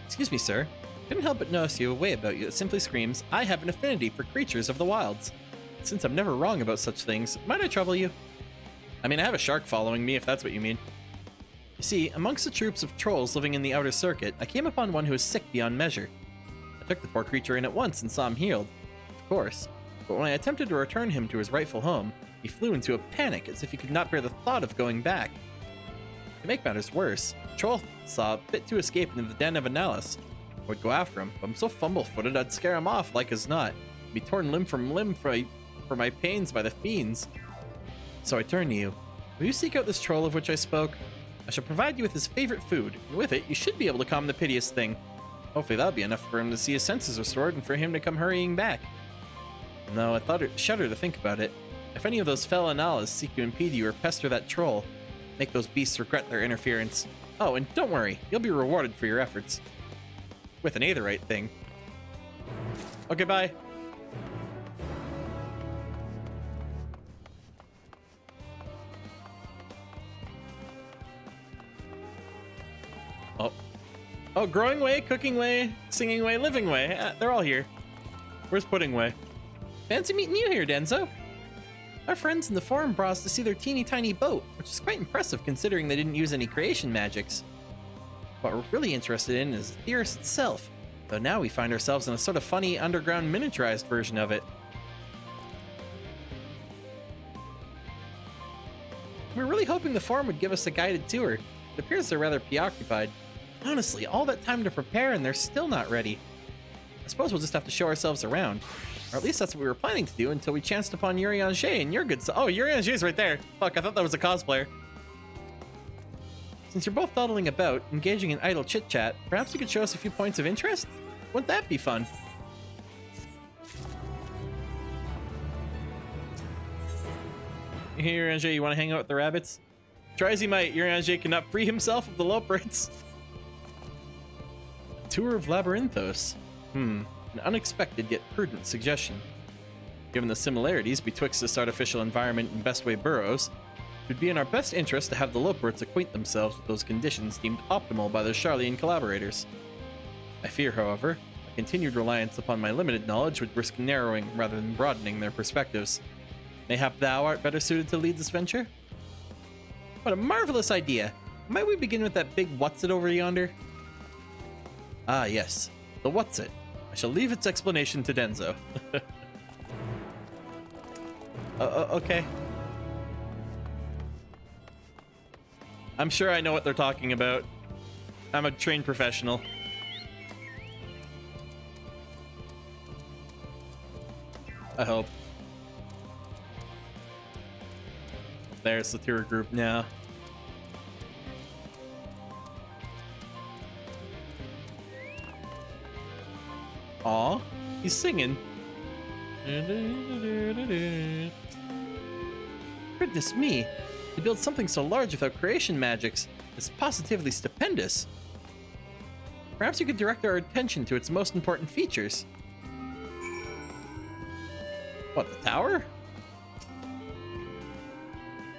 Excuse me, sir. Couldn't help but notice you have a way about you that simply screams, I have an affinity for creatures of the wilds. Since I'm never wrong about such things, might I trouble you? I mean, I have a shark following me, if that's what you mean. You see, amongst the troops of trolls living in the outer circuit, I came upon one who was sick beyond measure. I took the poor creature in at once and saw him healed, of course. But when I attempted to return him to his rightful home, he flew into a panic as if he could not bear the thought of going back. To make matters worse, the troll saw fit to escape into the den of Analis. I would go after him, but I'm so fumble-footed I'd scare him off like as not, and be torn limb from limb for my pains by the fiends. So I turn to you. Will you seek out this troll of which I spoke? I shall provide you with his favorite food, and with it you should be able to calm the piteous thing. Hopefully that'll be enough for him to see his senses restored and for him to come hurrying back. No, I thought it shudder to think about it. If any of those fell Analis seek to impede you or pester that troll, make those beasts regret their interference. Oh, and don't worry, you'll be rewarded for your efforts. With an Aetherite thing. Okay, bye. Oh. Oh, growing way, cooking way, singing way, living way. They're all here. Where's Pudding way? Fancy meeting you here, Denzo. Our friends in the forum brought us to see their teeny tiny boat, which is quite impressive considering they didn't use any creation magics. What we're really interested in is the Theorist itself, though now we find ourselves in a sort of funny underground miniaturized version of it. We were really hoping the forum would give us a guided tour. It appears they're rather preoccupied. Honestly, all that time to prepare and they're still not ready. I suppose we'll just have to show ourselves around. Or at least that's what we were planning to do until we chanced upon Yuri Angé and your good Oh, Yuri Angé's right there. Fuck, I thought that was a cosplayer. Since you're both dawdling about, engaging in idle chit-chat, perhaps you could show us a few points of interest? Wouldn't that be fun? Hey, Yuri Angé, you want to hang out with the rabbits? Try as he might, Yuri Angé cannot free himself of the Loprites. A tour of Labyrinthos. An unexpected yet prudent suggestion. Given the similarities betwixt this artificial environment and Bestway burrows, it would be in our best interest to have the Loports acquaint themselves with those conditions deemed optimal by the Charlian collaborators. I fear, however, a continued reliance upon my limited knowledge would risk narrowing rather than broadening their perspectives. Mayhap thou art better suited to lead this venture? What a marvelous idea! Might we begin with that big what's-it over yonder? Ah, yes. The what's-it. I shall leave its explanation to Denzo. Okay. I'm sure I know what they're talking about. I'm a trained professional. I hope. There's the tour group now. Aw, he's singing. Goodness me, to build something so large without creation magics is positively stupendous. Perhaps you could direct our attention to its most important features. What, the tower?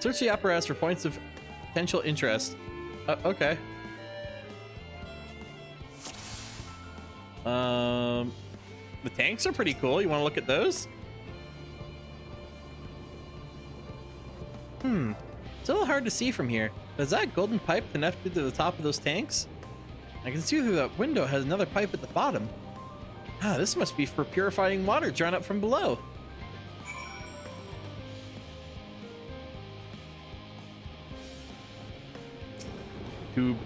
Search the apparatus for points of potential interest. Okay. The tanks are pretty cool. You want to look at those? It's a little hard to see from here. But is that a golden pipe connected to the top of those tanks? I can see through that window has another pipe at the bottom. Ah, this must be for purifying water drawn up from below. Tube.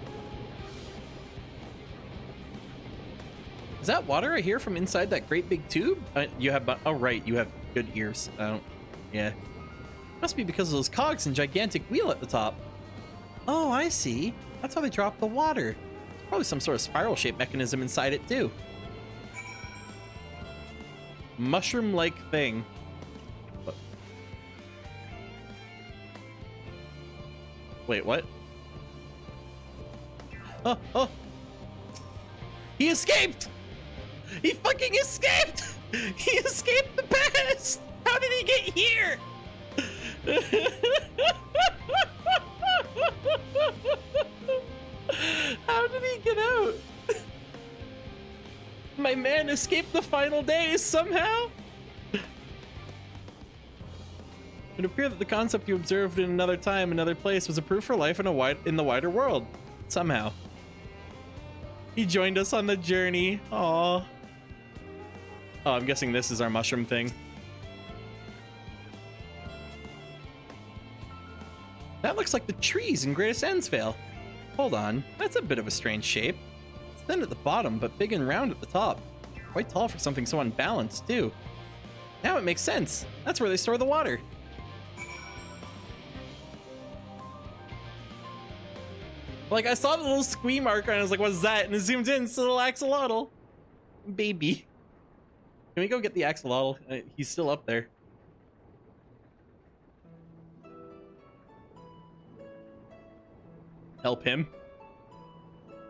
Is that water I hear from inside that great big tube? You have, oh right, you have good ears. I don't, yeah. Must be because of those cogs and gigantic wheel at the top. Oh, I see. That's how they drop the water. There's probably some sort of spiral-shaped mechanism inside it too. Mushroom-like thing. Wait, what? Oh! He escaped! He fucking escaped! He escaped the past! How did he get here? How did he get out? My man escaped the final days somehow? It appeared that the concept you observed in another time, another place, was approved for life in the wider world. Somehow. He joined us on the journey. Aww. Oh, I'm guessing this is our mushroom thing. That looks like the trees in Greatest Ensvale. Hold on, that's a bit of a strange shape. It's thin at the bottom, but big and round at the top. Quite tall for something so unbalanced, too. Now it makes sense. That's where they store the water. Like, I saw the little squee marker and I was like, what's that? And it zoomed in, it's a little axolotl. Baby. Can we go get the axolotl? He's still up there. Help him.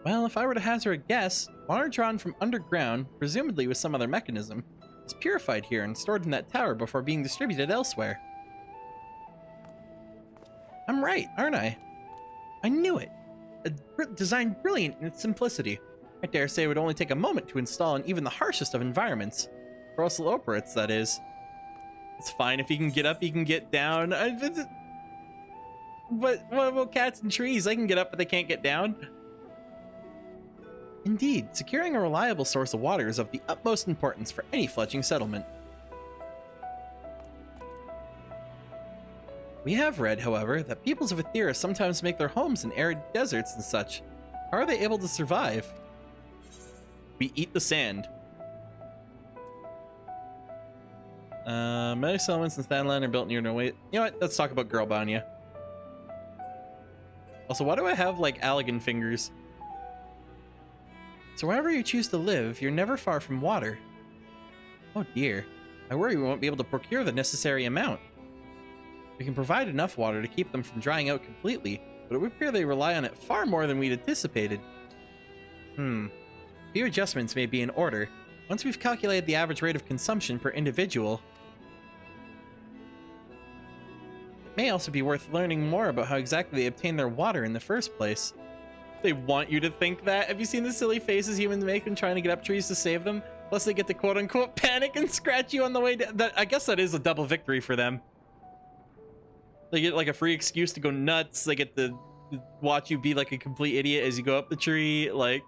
Well, if I were to hazard a guess, water drawn from underground, presumably with some other mechanism, is purified here and stored in that tower before being distributed elsewhere. I'm right, aren't I? I knew it. A design brilliant in its simplicity. I dare say it would only take a moment to install in even the harshest of environments. For us Loperates, that is. It's fine if he can get up, he can get down. But what about cats and trees? They can get up, but they can't get down. Indeed, securing a reliable source of water is of the utmost importance for any fledgling settlement. We have read, however, that peoples of Ethera sometimes make their homes in arid deserts and such. How are they able to survive? We eat the sand. Many settlements in Thailand are built near Norway. You know what? Let's talk about Girlbania. Also, why do I have, like, Allegan fingers? So wherever you choose to live, you're never far from water. Oh dear. I worry we won't be able to procure the necessary amount. We can provide enough water to keep them from drying out completely, but it would appear they rely on it far more than we'd anticipated. A few adjustments may be in order. Once we've calculated the average rate of consumption per individual, it may also be worth learning more about how exactly they obtain their water in the first place. They want you to think that. Have you seen the silly faces humans make when trying to get up trees to save them? Plus they get to quote-unquote panic and scratch you on the way down. I guess that is a double victory for them. They get like a free excuse to go nuts. They get to watch you be like a complete idiot as you go up the tree. Like,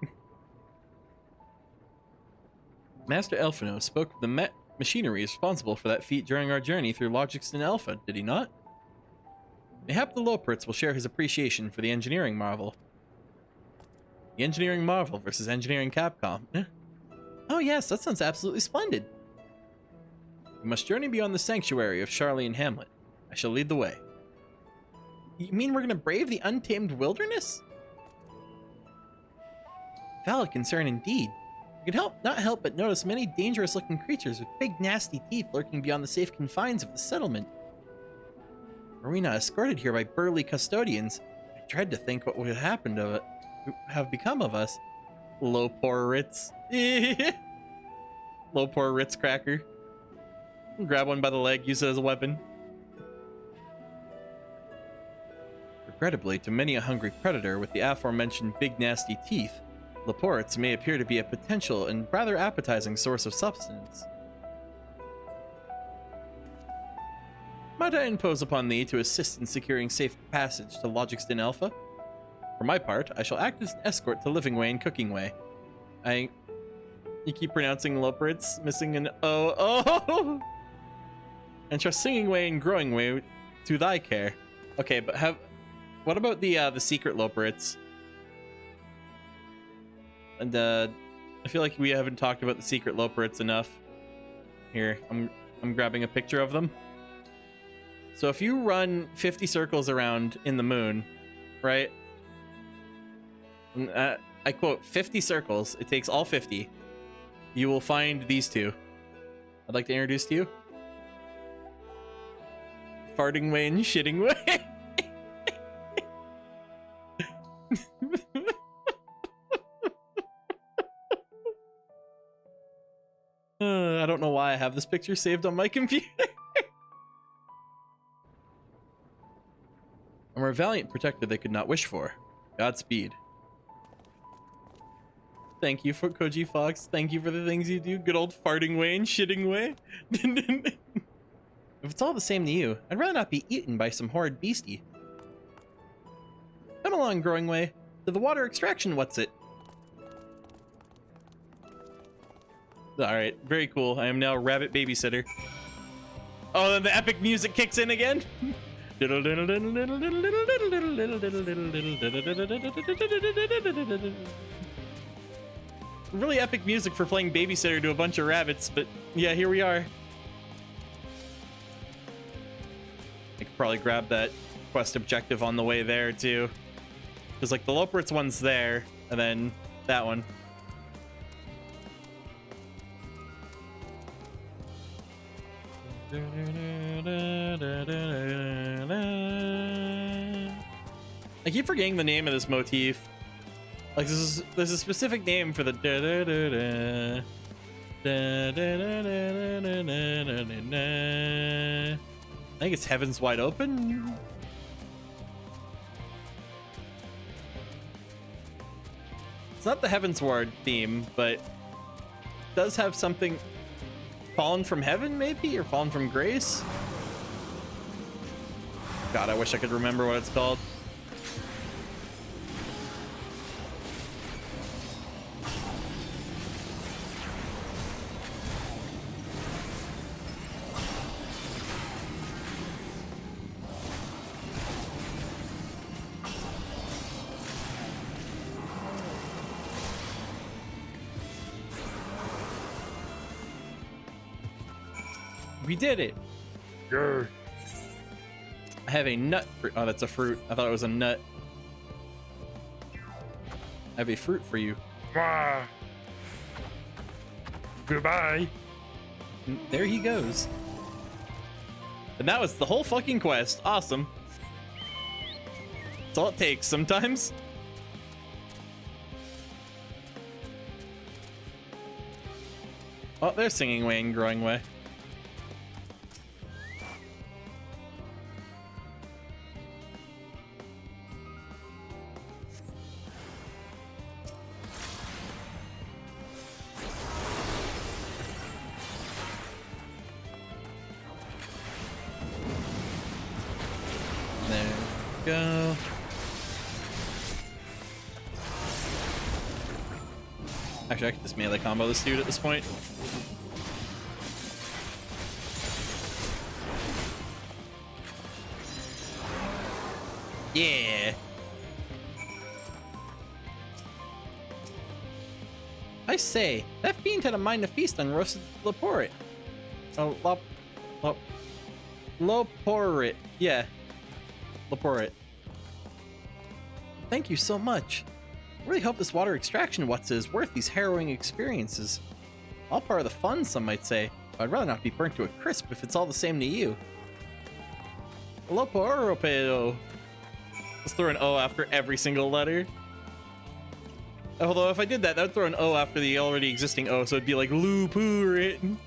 Master Elfino spoke of the machinery responsible for that feat during our journey through Logicston Alpha, did he not? Mayhap the Loperates will share his appreciation for the engineering marvel. The engineering marvel versus engineering Capcom. Oh yes, that sounds absolutely splendid. We must journey beyond the sanctuary of Charlie and Hamlet. I shall lead the way. You mean we're gonna brave the untamed wilderness? Valid concern indeed. You can not help but notice many dangerous-looking creatures with big, nasty teeth lurking beyond the safe confines of the settlement. Were we not escorted here by burly custodians, I dread to think what would have become of us. Low poor Ritz. Low poor Ritz cracker. Grab one by the leg, use it as a weapon. Regrettably, to many a hungry predator with the aforementioned big nasty teeth, Laportes may appear to be a potential and rather appetizing source of sustenance. Might I impose upon thee to assist in securing safe passage to Logicston Alpha? For my part, I shall act as an escort to Living Way and Cooking Way. You keep pronouncing Loportes, missing an O. Oh! And trust Singing Way and Growing Way to thy care. Okay, but what about the secret Loportes? And I feel like we haven't talked about the secret Loportes enough. Here, I'm grabbing a picture of them. So if you run 50 circles around in the moon, right? I quote 50 circles. It takes all 50. You will find these two. I'd like to introduce to you. Farting Way and Shitting Way. I don't know why I have this picture saved on my computer. A more valiant protector they could not wish for. Godspeed. Thank you for Koji Fox. Thank you for the things you do. Good old Farting Way and Shitting Way. If it's all the same to you, I'd rather not be eaten by some horrid beastie. Come along, Growing Way. To the water extraction, what's it? Alright, very cool. I am now rabbit babysitter. Oh, then the epic music kicks in again. Really epic music for playing babysitter to a bunch of rabbits, but yeah, here we are. I could probably grab that quest objective on the way there too. Because like the Loportes one's there, and then that one. I keep forgetting the name of this motif. Like there's a specific name for the I think it's Heaven's Wide Open. It's not the Heaven's Ward theme, but it does have something. Fallen from Heaven, maybe? Or Fallen from Grace? God, I wish I could remember what it's called. We did it! Grr. I have a nut fruit. Oh, that's a fruit. I thought it was a nut. I have a fruit for you. Wah. Goodbye. And there he goes. And that was the whole fucking quest. Awesome. That's all it takes sometimes. Oh, they're Singing Way and Growing Way. Go. Actually, I could just melee combo this dude at this point. Yeah. I say, that fiend had a mind to feast on roasted Laporte. Oh, Loporite. Yeah. Laporte. Thank you so much. I really hope this water extraction what's is worth these harrowing experiences. All part of the fun, some might say. But I'd rather not be burnt to a crisp if it's all the same to you. Lopo Europeo. Let's throw an O after every single letter. Although if I did that, that would throw an O after the already existing O, so it'd be like Lupin.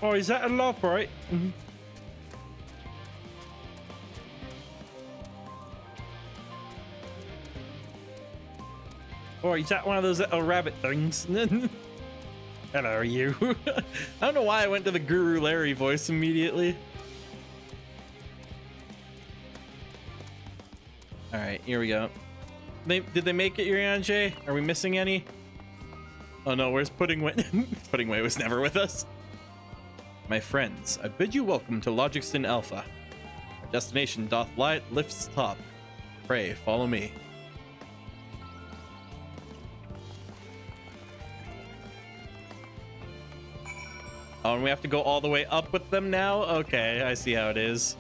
Oh, is that a lop, right? Or is that one of those little rabbit things? Hello, you. I don't know why I went to the Guru Larry voice immediately. All right, here we go. Did they make it, Urianjay? Are we missing any? Oh no, where's Puddingway? Puddingway was never with us. My friends, I bid you welcome to Logicston Alpha. Our destination doth lie at lift's top. Pray, follow me. Oh, and we have to go all the way up with them now? Okay, I see how it is.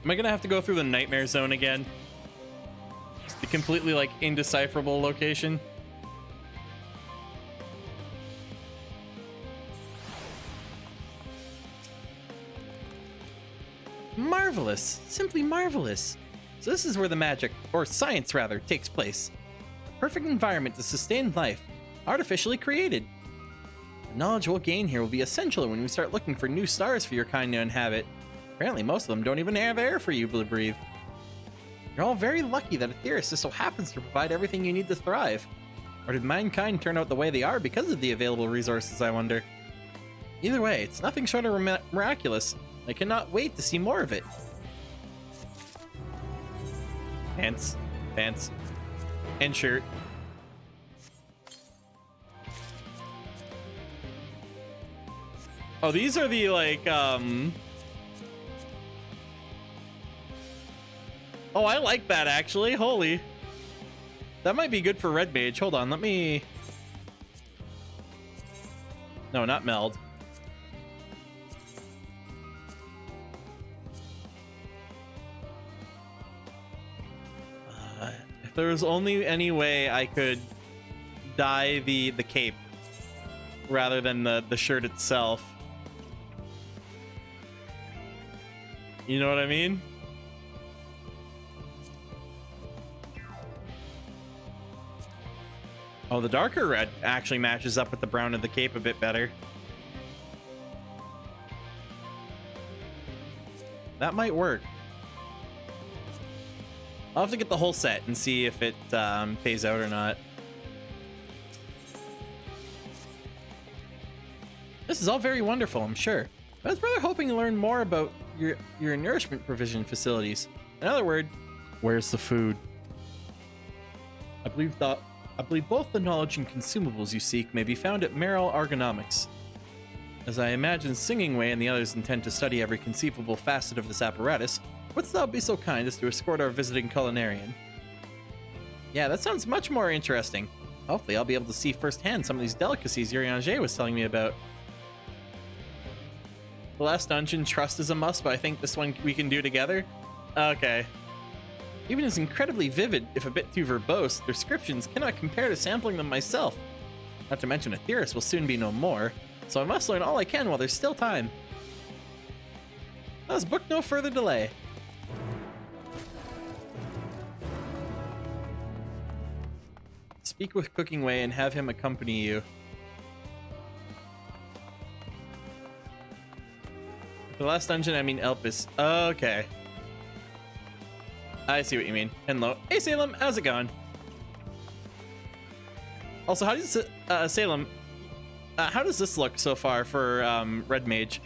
Am I gonna have to go through the nightmare zone again? Just the completely, like, indecipherable location? Marvelous! Simply marvelous! So this is where the magic, or science rather, takes place. A perfect environment to sustain life, artificially created. The knowledge we'll gain here will be essential when we start looking for new stars for your kind to inhabit. Apparently most of them don't even have air for you to breathe. You're all very lucky that Aetheris just so happens to provide everything you need to thrive. Or did mankind turn out the way they are because of the available resources, I wonder? Either way, it's nothing short of miraculous. I cannot wait to see more of it. Pants. Pants. And shirt. Oh, these are the, like, Oh, I like that, actually. Holy. That might be good for Red Mage. Hold on, let me... No, not meld. If there was only any way I could dye the cape rather than the shirt itself. You know what I mean? Oh, the darker red actually matches up with the brown of the cape a bit better. That might work. I'll have to get the whole set and see if it pays out or not. This is all very wonderful, I'm sure. But I was rather hoping to learn more about your nourishment provision facilities. In other words, where's the food? I believe both the knowledge and consumables you seek may be found at Merrill Argonomics. As I imagine Singingway and the others intend to study every conceivable facet of this apparatus, wouldst thou be so kind as to escort our visiting culinarian? Yeah, that sounds much more interesting. Hopefully I'll be able to see firsthand some of these delicacies Urianger was telling me about. The last dungeon, trust is a must, but I think this one we can do together? Okay. Even as incredibly vivid, if a bit too verbose, descriptions cannot compare to sampling them myself. Not to mention Aetheris will soon be no more, so I must learn all I can while there's still time. Let's book no further delay. Speak with Cookingway and have him accompany you. The last dungeon, I mean Elpis. Okay. I see what you mean. Hello. Hey, Salem. How's it going? Also, how does Salem, how does this look so far for Red Mage?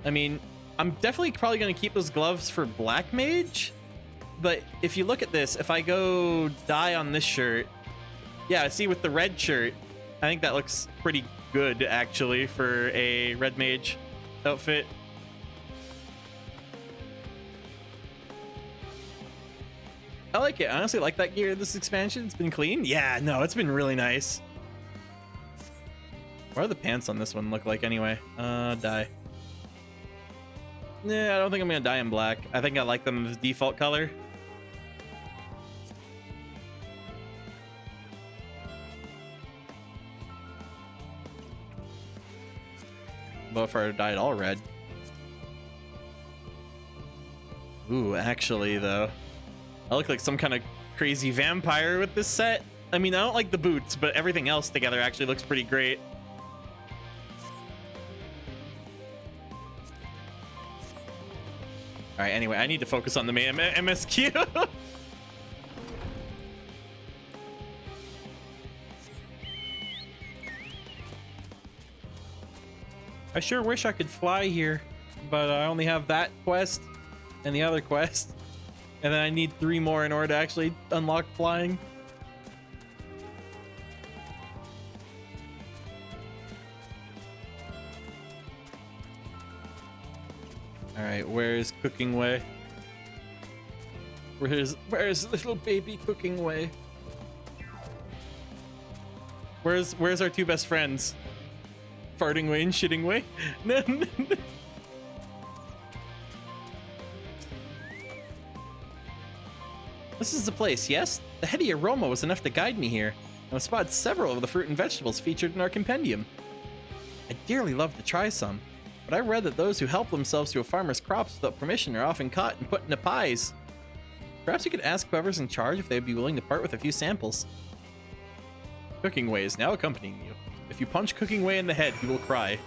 I mean, I'm definitely probably going to keep those gloves for Black Mage. But if you look at this, if I go dye on this shirt, yeah, see with the red shirt, I think that looks pretty good actually for a Red Mage outfit. I like it. I honestly like that gear this expansion. It's been clean. Yeah, no, it's been really nice. What do the pants on this one look like anyway? Dye. Yeah, I don't think I'm gonna dye them black. I think I like them as default color. But if I dyed all red. Ooh, actually though, I look like some kind of crazy vampire with this set. I mean, I don't like the boots, but everything else together actually looks pretty great. All right, anyway, I need to focus on the main MSQ. I sure wish I could fly here, but I only have that quest and the other quest. And then I need 3 more in order to actually unlock flying. All right, where's Cooking Way? Where's little baby Cooking Way? Where's our 2 best friends? Farting Way and Shitting Way? This is the place, yes? The heady aroma was enough to guide me here, and I spotted several of the fruit and vegetables featured in our compendium. I'd dearly love to try some, but I read that those who help themselves to a farmer's crops without permission are often caught and put into pies. Perhaps you could ask whoever's in charge if they'd be willing to part with a few samples. Cooking Way is now accompanying you. If you punch Cooking Way in the head, he will cry.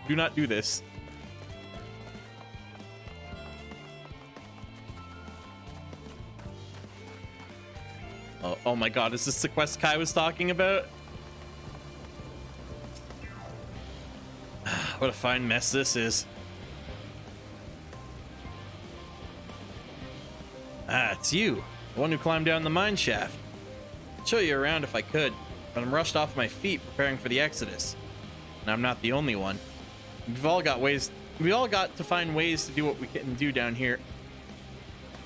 Do not do this. Oh my god, is this the quest Kai was talking about? What a fine mess this is. Ah, it's you. The one who climbed down the mine shaft. I'd show you around if I could, but I'm rushed off my feet preparing for the Exodus. And I'm not the only one. We've all got to find ways to do what we can do down here.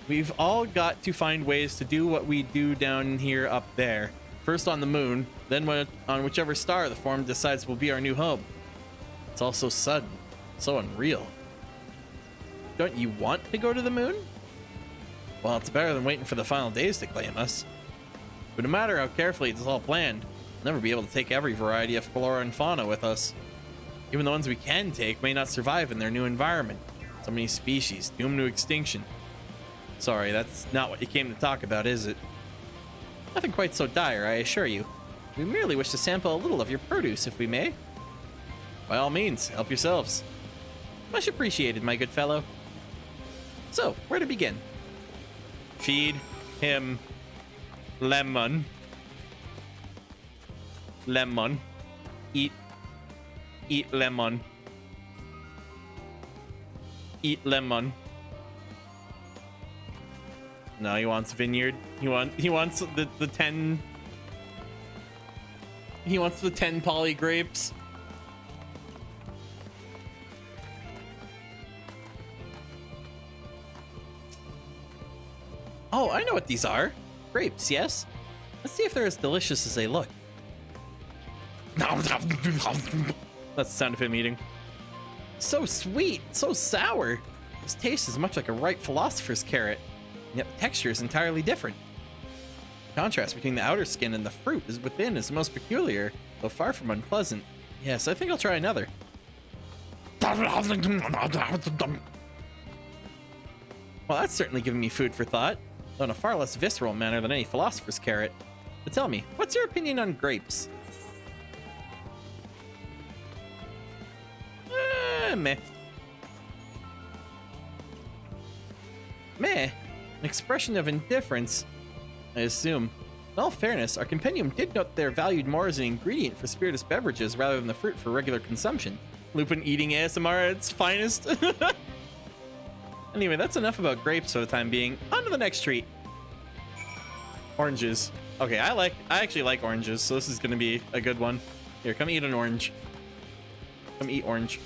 We've all got to find ways to do what we do down here up there. First on the moon, then on whichever star the form decides will be our new home. It's all so sudden, so unreal. Don't you want to go to the moon? Well, it's better than waiting for the final days to claim us. But no matter how carefully it's all planned, we'll never be able to take every variety of flora and fauna with us. Even the ones we can take may not survive in their new environment. So many species doomed to extinction. Sorry, that's not what you came to talk about, is it? Nothing quite so dire, I assure you. We merely wish to sample a little of your produce, if we may. By all means, help yourselves. Much appreciated, my good fellow. So, where to begin? Feed him lemon. Lemon. Eat lemon. Eat lemon. No, he wants vineyard. He wants the 10. He wants the 10 poly grapes. Oh, I know what these are. Grapes, yes? Let's see if they're as delicious as they look. That's the sound of him eating. So sweet, so sour. This tastes as much like a ripe philosopher's carrot, yet the texture is entirely different. The contrast between the outer skin and the fruit within is most peculiar, though far from unpleasant. Yes, I think I'll try another. Well, that's certainly giving me food for thought, though in a far less visceral manner than any philosopher's carrot. But tell me, what's your opinion on grapes? Meh. Meh. An expression of indifference, I assume. In all fairness, our compendium did note they're valued more as an ingredient for spirituous beverages rather than the fruit for regular consumption. Lupin eating ASMR at its finest. Anyway, that's enough about grapes for the time being. On to the next treat. Oranges. Okay, I actually like oranges, so this is gonna be a good one. Here, come eat an orange. Come eat orange.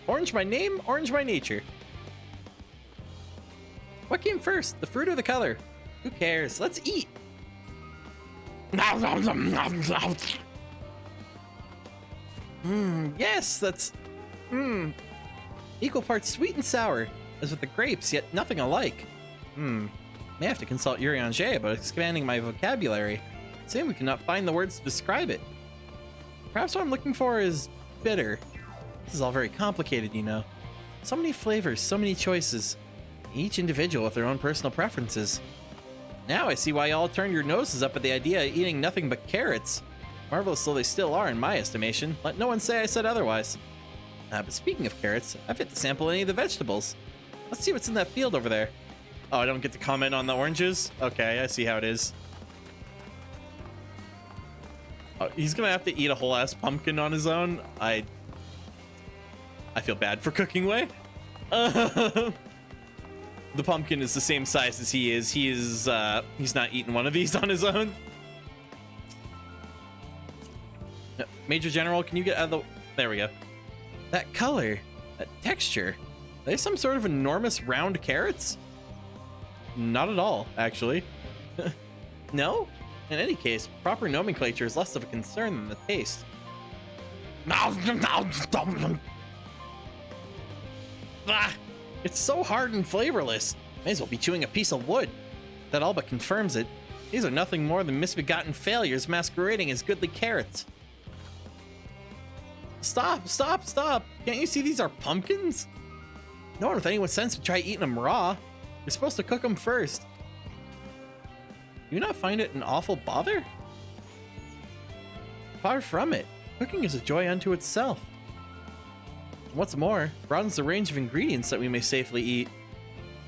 Orange by name, orange by nature. What came first, the fruit or the color? Who cares? Let's eat. Yes, that's... Equal parts sweet and sour, as with the grapes, yet nothing alike. May have to consult Urianger about expanding my vocabulary. Seeing we cannot find the words to describe it. Perhaps what I'm looking for is bitter. This is all very complicated, you know. So many flavors, so many choices. Each individual with their own personal preferences. Now I see why you all turned your noses up at the idea of eating nothing but carrots. Marvelous though they still are in my estimation. Let no one say I said otherwise. But speaking of carrots, I've yet to sample any of the vegetables. Let's see what's in that field over there. Oh, I don't get to comment on the oranges? Okay, I see how it is. Oh, he's gonna have to eat a whole ass pumpkin on his own. I feel bad for Cooking Way. The pumpkin is the same size as he is. He's not eating one of these on his own. Major General, can you get out of the... There we go. That color, that texture. Are they some sort of enormous round carrots? Not at all, actually. No? In any case, proper nomenclature is less of a concern than the taste. Ah, it's so hard and flavorless. May as well be chewing a piece of wood. That all but confirms it. These are nothing more than misbegotten failures masquerading as goodly carrots. Stop, stop, stop. Can't you see these are pumpkins? No one with any sense would try eating them raw. You're supposed to cook them first. Do you not find it an awful bother? Far from it. Cooking is a joy unto itself. What's more, broadens the range of ingredients that we may safely eat.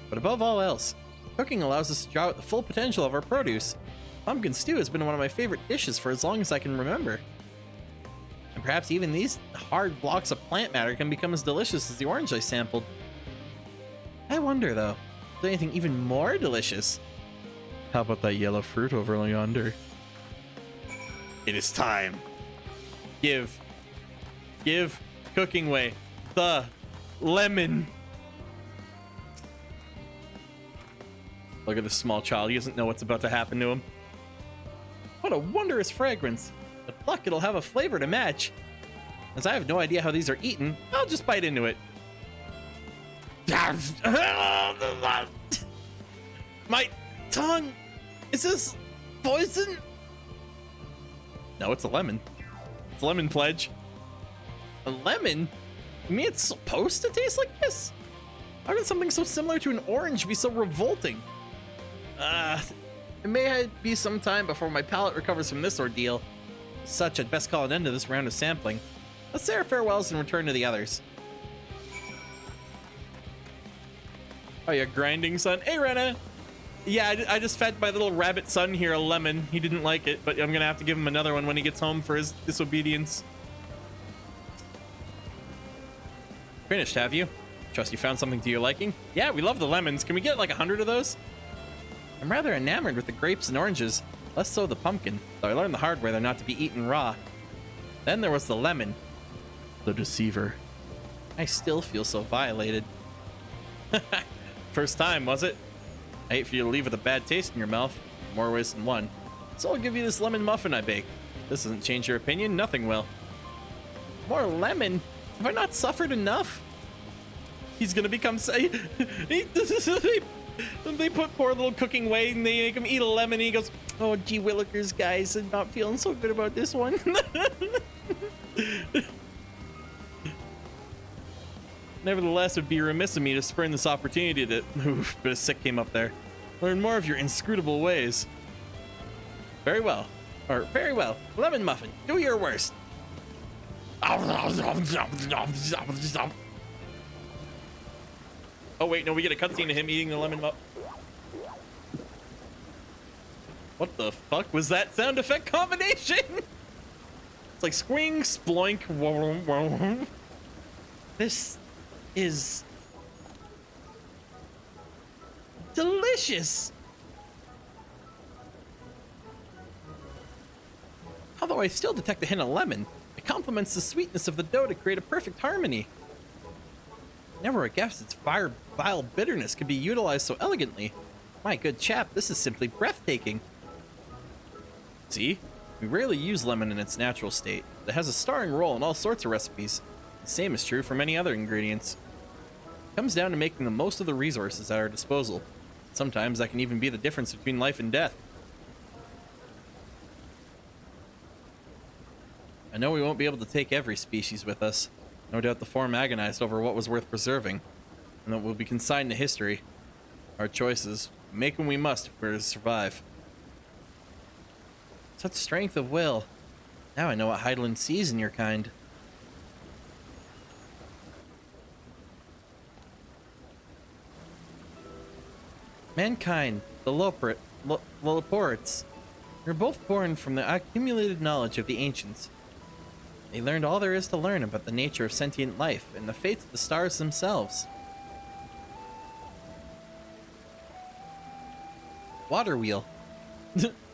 But above all else, cooking allows us to draw out the full potential of our produce. Pumpkin stew has been one of my favorite dishes for as long as I can remember. And perhaps even these hard blocks of plant matter can become as delicious as the orange I sampled. I wonder though, is there anything even more delicious? How about that yellow fruit over yonder? It is time. Give Cooking Way the lemon. Look at this small child. He doesn't know what's about to happen to him. What a wondrous fragrance. With luck, it'll have a flavor to match. As I have no idea how these are eaten, I'll just bite into it. My tongue! Is this poison? No, it's a lemon. It's a lemon pledge. A lemon? You mean it's supposed to taste like this? How can something so similar to an orange be so revolting? It may be some time before my palate recovers from this ordeal. As such, I'd best call an end to this round of sampling. Let's say our farewells and return to the others. Oh, you're grinding, son? Hey, Rena! Yeah, I just fed my little rabbit son here a lemon. He didn't like it, but I'm gonna have to give him another one when he gets home for his disobedience. Finished, have you? Trust you found something to your liking? Yeah, we love the lemons. Can we get like 100 of those? I'm rather enamored with the grapes and oranges, less so the pumpkin, though I learned the hard way they're not to be eaten raw. Then there was the lemon. The deceiver. I still feel so violated. First time, was it? I hate for you to leave with a bad taste in your mouth. More ways than one. So I'll give you this lemon muffin I baked. This doesn't change your opinion, nothing will. More lemon? Have I not suffered enough? He's gonna become... They put poor little Cooking Way and they make him eat a lemon and he goes, oh, gee willikers, guys, I'm not feeling so good about this one. Nevertheless, it would be remiss of me to spurn this opportunity to... Oof, but a sick came up there. Learn more of your inscrutable ways. Very well. Or, very well. Lemon muffin, do your worst. Oh, wait, no, we get a cutscene of him eating the lemon muffin. What the fuck was that sound effect combination? It's like squing, sploink. This is delicious. Although I still detect a hint of lemon, it complements the sweetness of the dough to create a perfect harmony. Never would guess its vile bitterness could be utilized so elegantly. My good chap, this is simply breathtaking. See? We rarely use lemon in its natural state. It has a starring role in all sorts of recipes. The same is true for many other ingredients. comes down to making the most of the resources at our disposal. Sometimes that can even be the difference between life and death. I know we won't be able to take every species with us. No doubt the Form agonized over what was worth preserving, and that will be consigned to history. Our choices, make them we must if we're to survive. Such strength of will. Now I know what Heidelin sees in your kind. Mankind, the Loports, were both born from the accumulated knowledge of the ancients. They learned all there is to learn about the nature of sentient life and the fates of the stars themselves. Water wheel.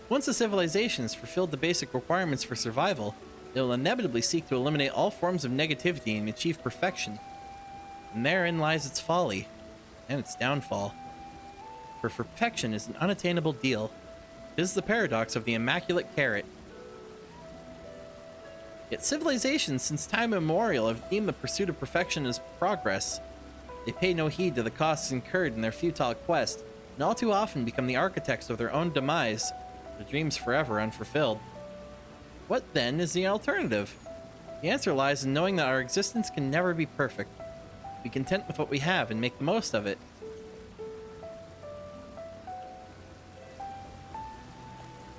Once a civilization has fulfilled the basic requirements for survival, it will inevitably seek to eliminate all forms of negativity and achieve perfection. And therein lies its folly, and its downfall. For perfection is an unattainable deal. It is the paradox of the immaculate carrot. Yet civilizations since time immemorial have deemed the pursuit of perfection as progress. They pay no heed to the costs incurred in their futile quest, and all too often become the architects of their own demise, their dreams forever unfulfilled. What then is the alternative? The answer lies in knowing that our existence can never be perfect. Be content with what we have and make the most of it.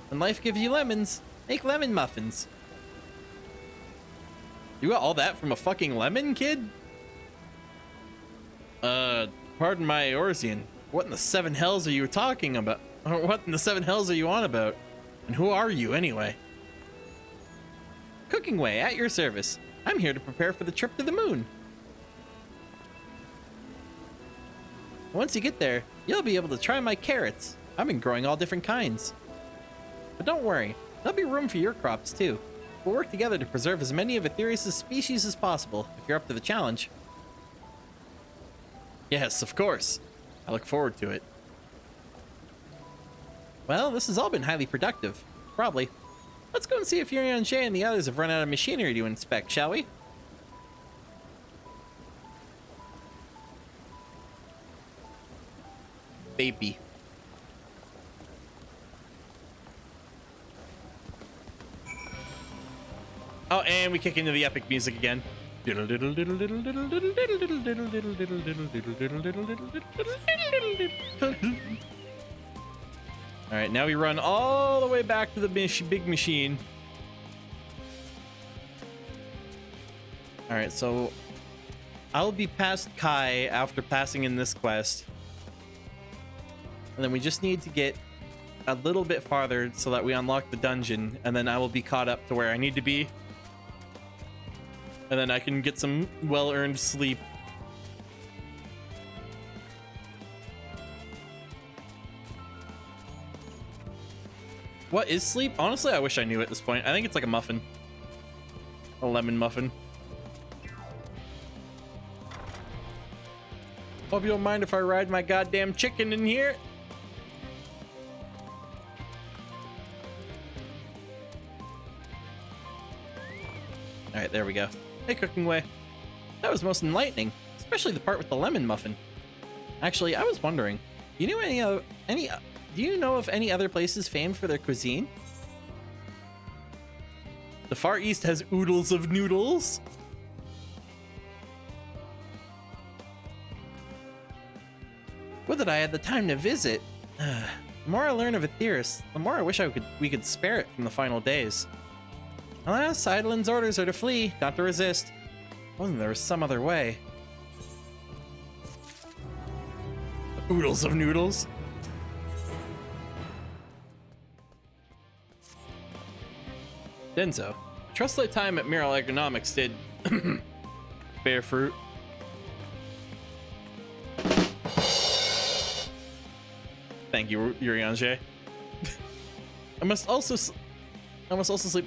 When life gives you lemons, make lemon muffins. You got all that from a fucking lemon, kid? Pardon my Orsian. What in the seven hells are you talking about? Or what in the seven hells are you on about? And who are you, anyway? Cooking Way, at your service. I'm here to prepare for the trip to the moon. Once you get there, you'll be able to try my carrots. I've been growing all different kinds. But don't worry, there'll be room for your crops too. We'll work together to preserve as many of Aetherius' species as possible, if you're up to the challenge. Yes, of course. I look forward to it. Well, this has all been highly productive. Probably. Let's go and see if Yurian Shay and the others have run out of machinery to inspect, shall we? Baby. Oh, and we kick into the epic music again. Alright, now we run all the way back to the big machine. Alright, so I'll be past Kai after passing in this quest. And then we just need to get a little bit farther so that we unlock the dungeon, and then I will be caught up to where I need to be. And then I can get some well-earned sleep. What is sleep? Honestly, I wish I knew at this point. I think it's like a muffin. A lemon muffin. Hope you don't mind if I ride my goddamn chicken in here. Alright, there we go. Hey, Cooking Way. That was most enlightening, especially the part with the lemon muffin. Actually, I was wondering, do you know of any other places famed for their cuisine? The Far East has oodles of noodles. Would that I had the time to visit. The more I learn of Aetherius, the more I wish we could spare it from the final days. Alas, Heidelin's orders are to flee, not to resist. Wasn't there some other way? Oodles of noodles. Denzo, trust thy time at Miral Economics did bear fruit. Thank you, Yuriange. I must also sleep. I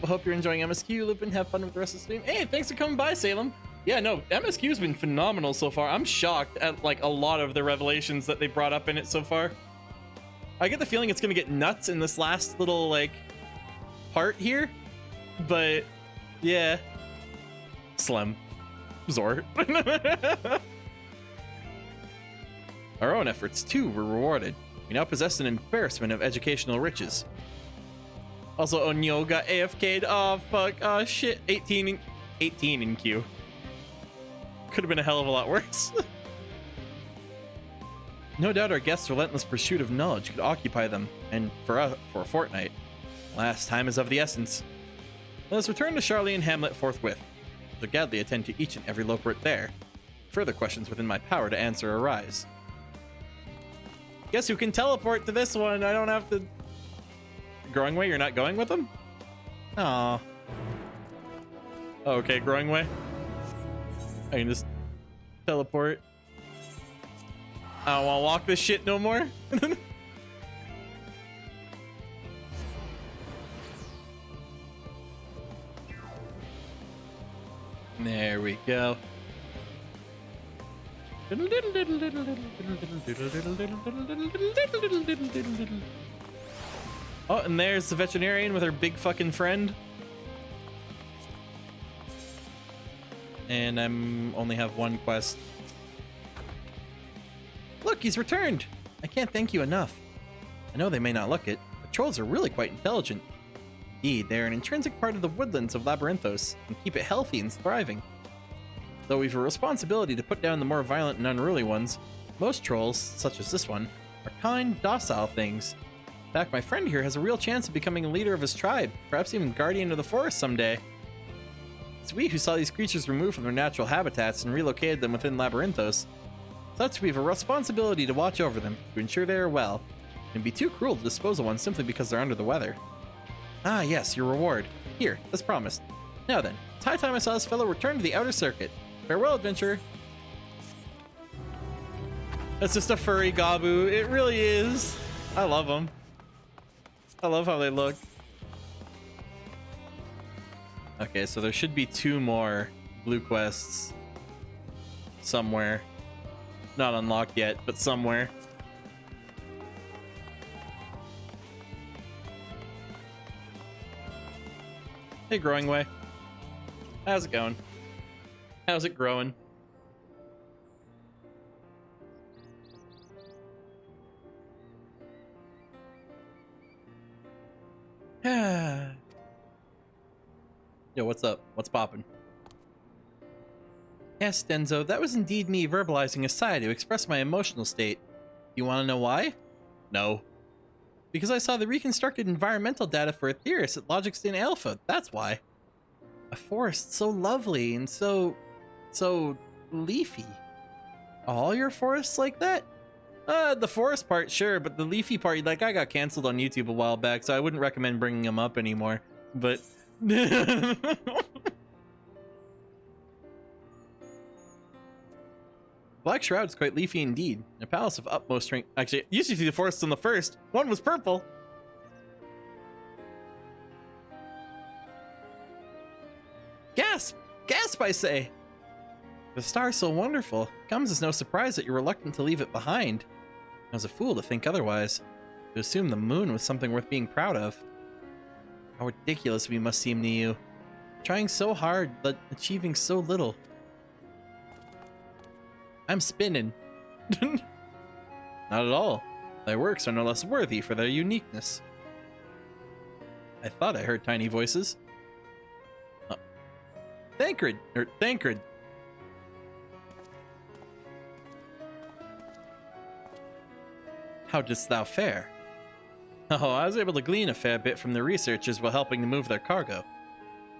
hope you're enjoying MSQ. Lupin, have fun with the rest of the stream. Hey, thanks for coming by, Salem. Yeah, no, MSQ's been phenomenal so far. I'm shocked at like a lot of the revelations that they brought up in it so far. I get the feeling it's gonna get nuts in this last little like part here, but yeah. Slim. Zor. Our own efforts, too, were rewarded. We now possess an embarrassment of educational riches. Also, Onyo got AFK'd. Oh, fuck. Oh, shit. 18 in queue. Could have been a hell of a lot worse. No doubt our guests' relentless pursuit of knowledge could occupy them, and for a fortnight. Last time is of the essence. Let us return to Charlie and Hamlet forthwith. I'll gladly attend to each and every lopert there. Further questions within my power to answer arise. Guess who can teleport to this one? I don't have to... Growing Way, you're not going with them? Aw. Oh, okay, Growing Way. I can just teleport. I don't want to walk this shit no more. There we go. Oh, and there's the veterinarian with her big fucking friend. And I'm only have one quest. Look, he's returned! I can't thank you enough. I know they may not look it, but trolls are really quite intelligent. Indeed, they are an intrinsic part of the woodlands of Labyrinthos and keep it healthy and thriving. Though we've a responsibility to put down the more violent and unruly ones, most trolls, such as this one, are kind, docile things. In fact, my friend here has a real chance of becoming a leader of his tribe, perhaps even guardian of the forest someday. It's we who saw these creatures removed from their natural habitats and relocated them within Labyrinthos. Thus, we have a responsibility to watch over them, to ensure they are well, and it'd be too cruel to dispose of one simply because they're under the weather. Ah yes, your reward. Here, as promised. Now then, it's high time I saw this fellow return to the outer circuit. Farewell, adventurer. That's just a furry Gabu. It really is. I love them. I love how they look. Okay, so there should be 2 more blue quests somewhere. Not unlocked yet, but somewhere. Hey, Growing Way. How's it going? How's it growing? Yo, what's up? What's poppin'? Yes, Denzo, that was indeed me verbalizing a sigh to express my emotional state. You want to know why? No. Because I saw the reconstructed environmental data for Aetheris at Logicstin Alpha, that's why. A forest so lovely and so leafy. All your forests like that? The forest part, sure, but the leafy part, like, I got canceled on YouTube a while back, so I wouldn't recommend bringing them up anymore. But... Black Shroud's quite leafy indeed. A palace of utmost strength. Actually, you used to see the forests on the first. One was purple. Gasp! Gasp, I say! The star's so wonderful. It comes as no surprise that you're reluctant to leave it behind. I was a fool to think otherwise. To assume the moon was something worth being proud of. How ridiculous we must seem to you. Trying so hard, but achieving so little. I'm spinning. Not at all. Thy works are no less worthy for their uniqueness. I thought I heard tiny voices. Thancred. How didst thou fare? Oh, I was able to glean a fair bit from the researchers while helping to move their cargo.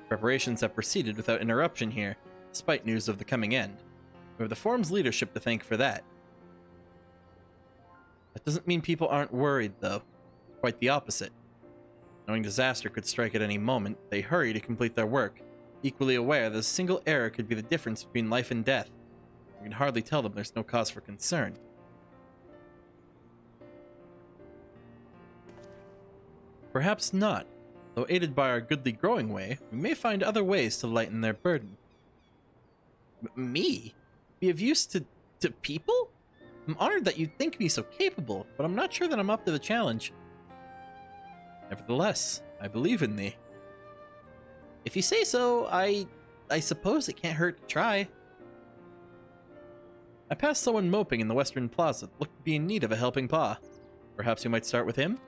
Preparations have proceeded without interruption here, despite news of the coming end. We have the forum's leadership to thank for that. That doesn't mean people aren't worried, though. Quite the opposite. Knowing disaster could strike at any moment, they hurry to complete their work, equally aware that a single error could be the difference between life and death. We can hardly tell them there's no cause for concern. Perhaps not. Though aided by our goodly Growing Way, we may find other ways to lighten their burden. Me? Be of use to people? I'm honored that you think me so capable, but I'm not sure that I'm up to the challenge. Nevertheless, I believe in thee. If you say so, I suppose it can't hurt to try. I passed someone moping in the Western Plaza that looked to be in need of a helping paw. Perhaps we might start with him?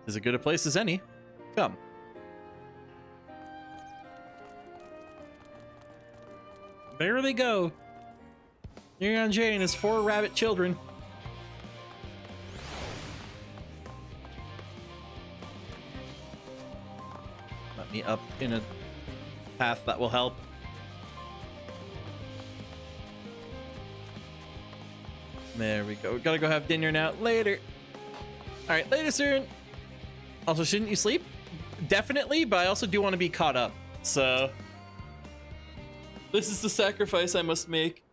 As good a place as any. Come. There they go. Neon Jay and his 4 rabbit children. Let me up in a path that will help. There we go. We gotta go have dinner now. Later. Alright, later soon. Also, shouldn't you sleep? Definitely, but I also do want to be caught up. So, this is the sacrifice I must make.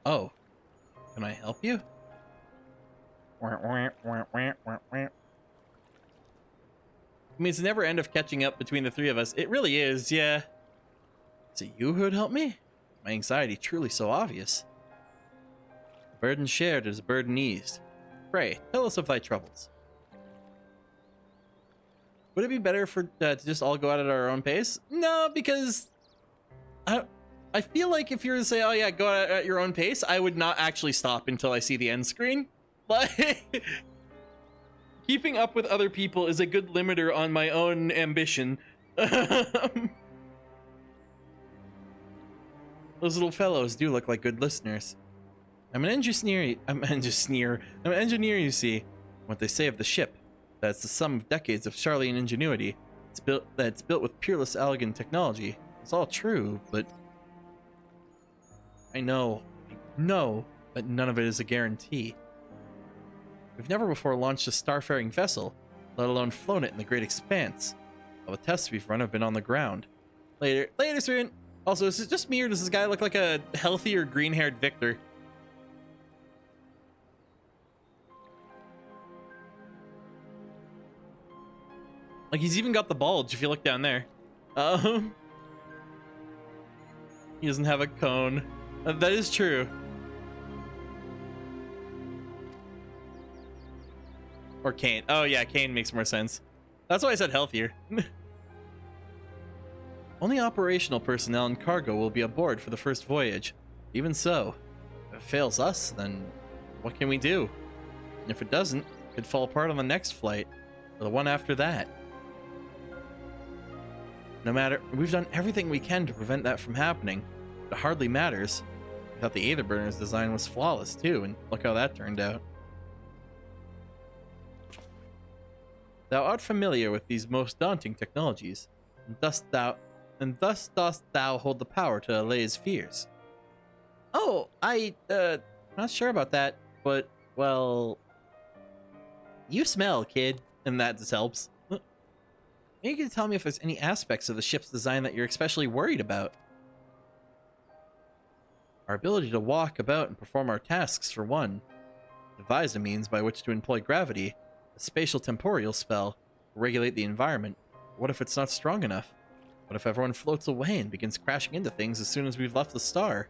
Oh, can I help you? I mean, it's a never end of catching up between the 3 of us. It really is, yeah. Is it you who would help me? My anxiety truly so obvious. Burden shared is a burden eased. Pray, tell us of thy troubles. Would it be better for to just all go out at our own pace? No, because I feel like if you were to say, oh yeah, go out at your own pace, I would not actually stop until I see the end screen. Like, keeping up with other people is a good limiter on my own ambition. Those little fellows do look like good listeners. I'm an engineer, you see. What they say of the ship, that's the sum of decades of Charlian ingenuity. It's built with peerless elegant technology. It's all true, but I know that none of it is a guarantee. We've never before launched a starfaring vessel, let alone flown it in the great expanse. All the tests we've run have been on the ground. Later, student. Also, is it just me or does this guy look like a healthier green-haired Victor? Like, he's even got the bulge if you look down there. He doesn't have a cone. That is true. Or Kane. Oh yeah, Kane makes more sense. That's why I said healthier. Only operational personnel and cargo will be aboard for the first voyage. Even so, if it fails us, then what can we do? And if it doesn't, it could fall apart on the next flight, or the one after that. No matter, we've done everything we can to prevent that from happening. But it hardly matters. I thought the Aetherburner's design was flawless too, and look how that turned out. Thou art familiar with these most daunting technologies, and thus dost thou hold the power to allay his fears. Oh, not sure about that, but, well, you smell, kid, and that just helps. Maybe you can tell me if there's any aspects of the ship's design that you're especially worried about. Our ability to walk about and perform our tasks, for one. Devise a means by which to employ gravity, a spatial temporal spell, to regulate the environment. What if it's not strong enough? What if everyone floats away and begins crashing into things as soon as we've left the star?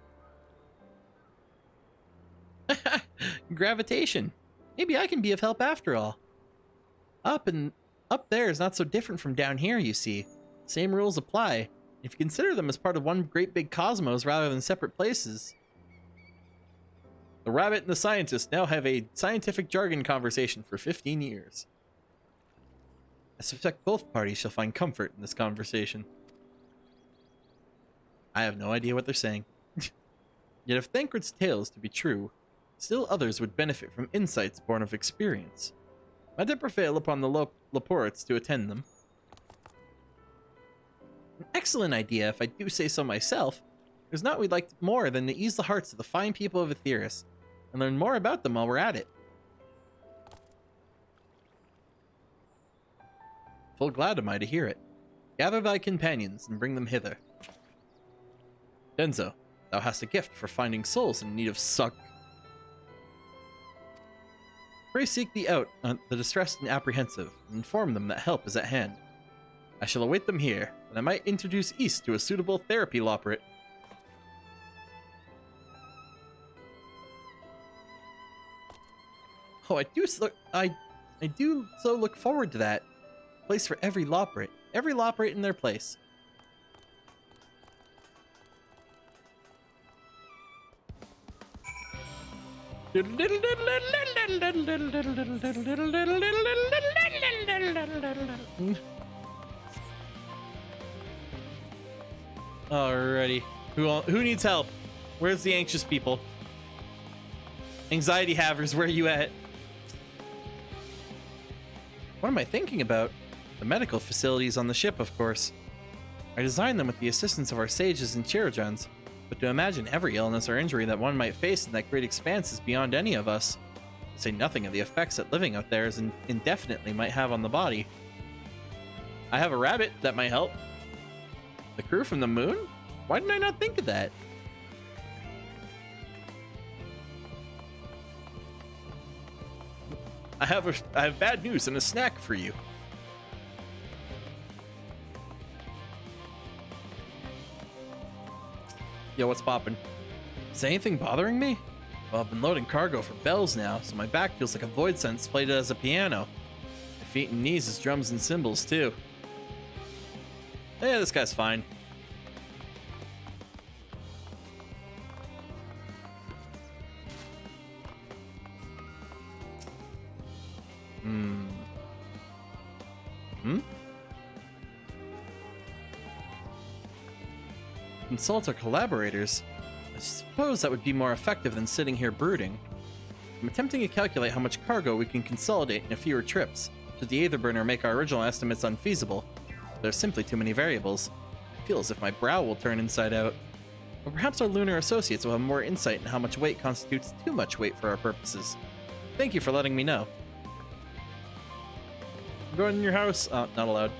Gravitation. Maybe I can be of help after all. Up there is not so different from down here, you see. Same rules apply. If you consider them as part of one great big cosmos rather than separate places. The rabbit and the scientist now have a scientific jargon conversation for 15 years. I suspect both parties shall find comfort in this conversation. I have no idea what they're saying. Yet if Thancred's tale is to be true, still others would benefit from insights born of experience. Might I prevail upon the Laportes to attend them? An excellent idea, if I do say so myself. There's naught we'd like more than to ease the hearts of the fine people of Aetheris, and learn more about them while we're at it. Full glad am I to hear it. Gather thy companions and bring them hither. Denzo, thou hast a gift for finding souls in need of suck. Pray seek thee out, the distressed and apprehensive, and inform them that help is at hand. I shall await them here. and I might introduce East to a suitable therapy loperate. Oh, I do so look forward to that. Place for every loperate. Every loperate in their place. Alrighty. Who needs help? Where's the anxious people? Anxiety havers, where are you at? What am I thinking about? The medical facilities on the ship, of course. I designed them with the assistance of our sages and chirurgeons, but to imagine every illness or injury that one might face in that great expanse is beyond any of us. To say nothing of the effects that living out there is indefinitely might have on the body. I have a rabbit that might help. The crew from the moon? Why didn't I not think of that? I have bad news and a snack for you. Yo, what's poppin'? Is anything bothering me? Well, I've been loading cargo for bells now, so my back feels like a void sense played it as a piano. My feet and knees as drums and cymbals, too. Yeah, this guy's fine. Consult our collaborators. I suppose that would be more effective than sitting here brooding. I'm attempting to calculate how much cargo we can consolidate in a fewer trips. Should the Aether Burner make our original estimates unfeasible? There's simply too many variables. I feel as if my brow will turn inside out. But perhaps our lunar associates will have more insight in how much weight constitutes too much weight for our purposes. Thank you for letting me know. I'm going in your house. Oh, not allowed.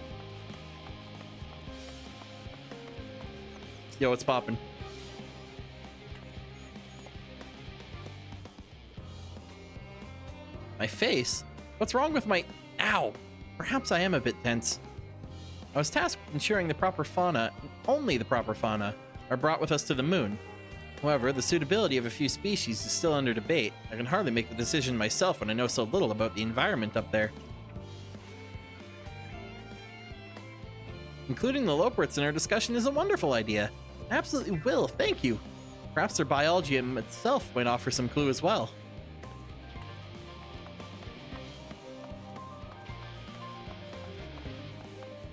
Yo, what's poppin'? My face? What's wrong with my... Ow! Perhaps I am a bit tense. I was tasked with ensuring the proper fauna, and only the proper fauna, are brought with us to the moon. However, the suitability of a few species is still under debate. I can hardly make the decision myself when I know so little about the environment up there. Including the loperits in our discussion is a wonderful idea. I absolutely will, thank you. Perhaps their biology itself might offer some clue as well.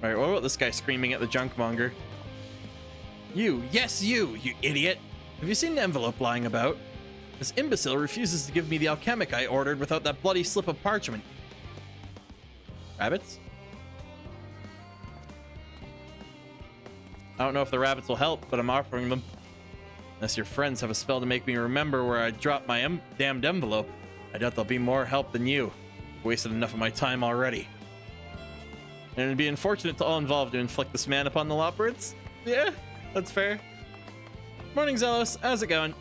Alright, what about this guy screaming at the junkmonger? You, yes you idiot! Have you seen an envelope lying about? This imbecile refuses to give me the alchemic I ordered without that bloody slip of parchment. Rabbits? I don't know if the rabbits will help, but I'm offering them. Unless your friends have a spell to make me remember where I dropped my damned envelope, I doubt they'll be more help than you. I've wasted enough of my time already. And it'd be unfortunate to all involved to inflict this man upon the loperits. Yeah, that's fair. Morning, Zelos. How's it going?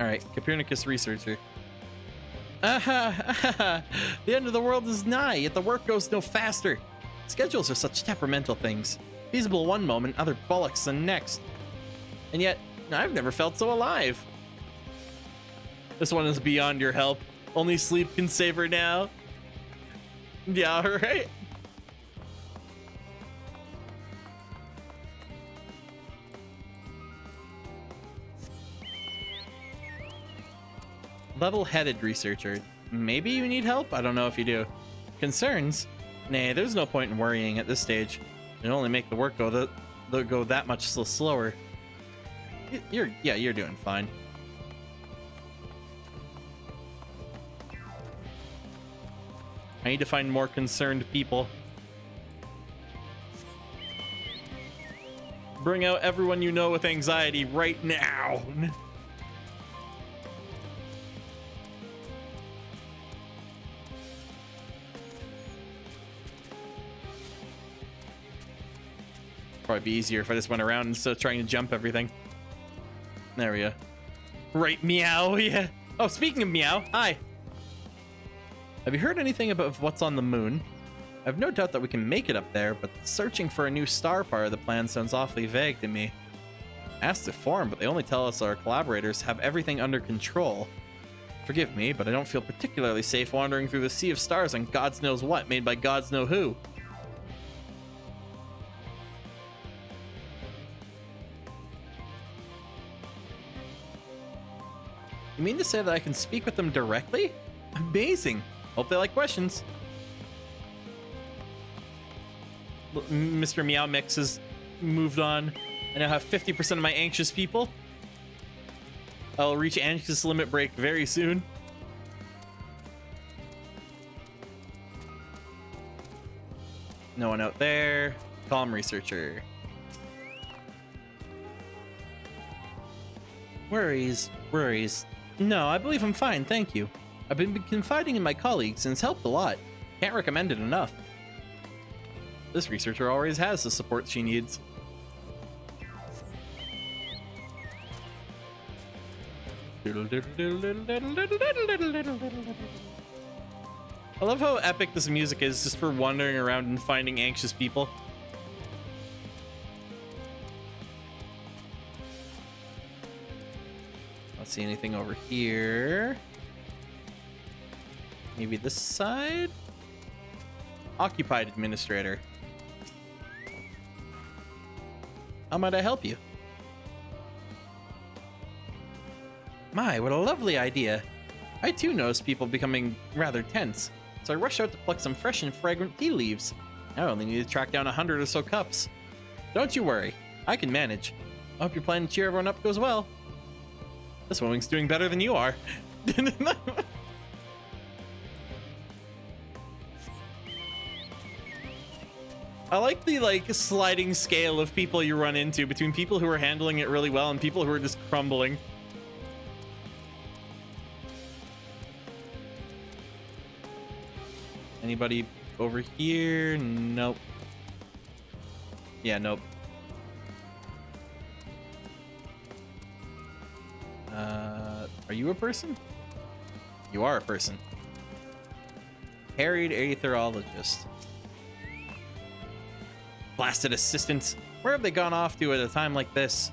Alright, Copernicus researcher. Aha! The end of the world is nigh, yet the work goes no faster. Schedules are such temperamental things. Feasible one moment, other bollocks the next. And yet, I've never felt so alive. This one is beyond your help. Only sleep can save her now. Yeah, alright. Level-headed researcher. Maybe you need help? I don't know if you do. Concerns? Nah, there's no point in worrying at this stage. It'll only make the work go that much slower. You're doing fine. I need to find more concerned people. Bring out everyone you know with anxiety right now. Probably be easier if I just went around instead of trying to jump everything. There we go. Right, meow, yeah. Oh, speaking of meow, hi. Have you heard anything about what's on the moon? I've no doubt that we can make it up there, but searching for a new star part of the plan sounds awfully vague to me. Asked to form, but they only tell us our collaborators have everything under control. Forgive me, but I don't feel particularly safe wandering through the sea of stars on gods knows what made by gods know who. You mean to say that I can speak with them directly? Amazing! Hope they like questions. Mr. Meow Mix has moved on. I now have 50% of my anxious people. I'll reach anxious limit break very soon. No one out there. Calm researcher. Worries. No, I believe I'm fine, thank you. I've been confiding in my colleagues and it's helped a lot. Can't recommend it enough. This researcher always has the support she needs. I love how epic this music is just for wandering around and finding anxious people. Don't see anything over here. Maybe this side? Occupied administrator. How might I help you? My, what a lovely idea. I too noticed people becoming rather tense, so I rushed out to pluck some fresh and fragrant tea leaves. I only need to track down 100 or so cups. Don't you worry, I can manage. I hope your plan to cheer everyone up goes well. This woman's doing better than you are. I like the sliding scale of people you run into between people who are handling it really well and people who are just crumbling. Anybody over here? Nope. Yeah, nope. Are you a person? You are a person. Harried aetherologist. Blasted assistants. Where have they gone off to at a time like this?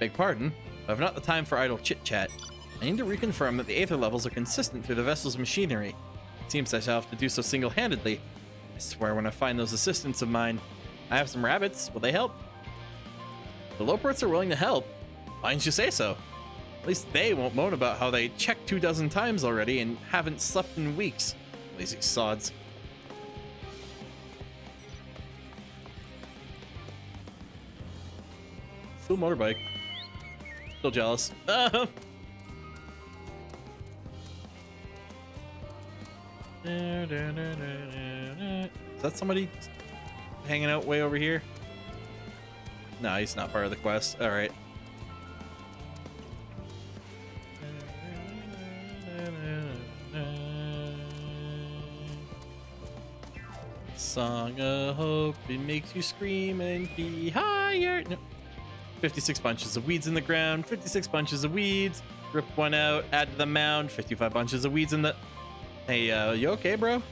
Beg pardon, but I've not the time for idle chit-chat. I need to reconfirm that the aether levels are consistent through the vessel's machinery. It seems I shall have to do so single-handedly. I swear when I find those assistants of mine. I have some rabbits. Will they help? The Loports are willing to help. Why didn't you say so? At least they won't moan about how they checked 24 times already and haven't slept in weeks. Lazy sods. Cool motorbike. Still jealous. Is that somebody hanging out way over here? No, he's not part of the quest. All right. Song of hope, it makes you scream and be higher. No. 56 bunches of weeds in the ground, 56 bunches of weeds. Rip one out, add to the mound, 55 bunches of weeds in the... Hey, you okay, bro?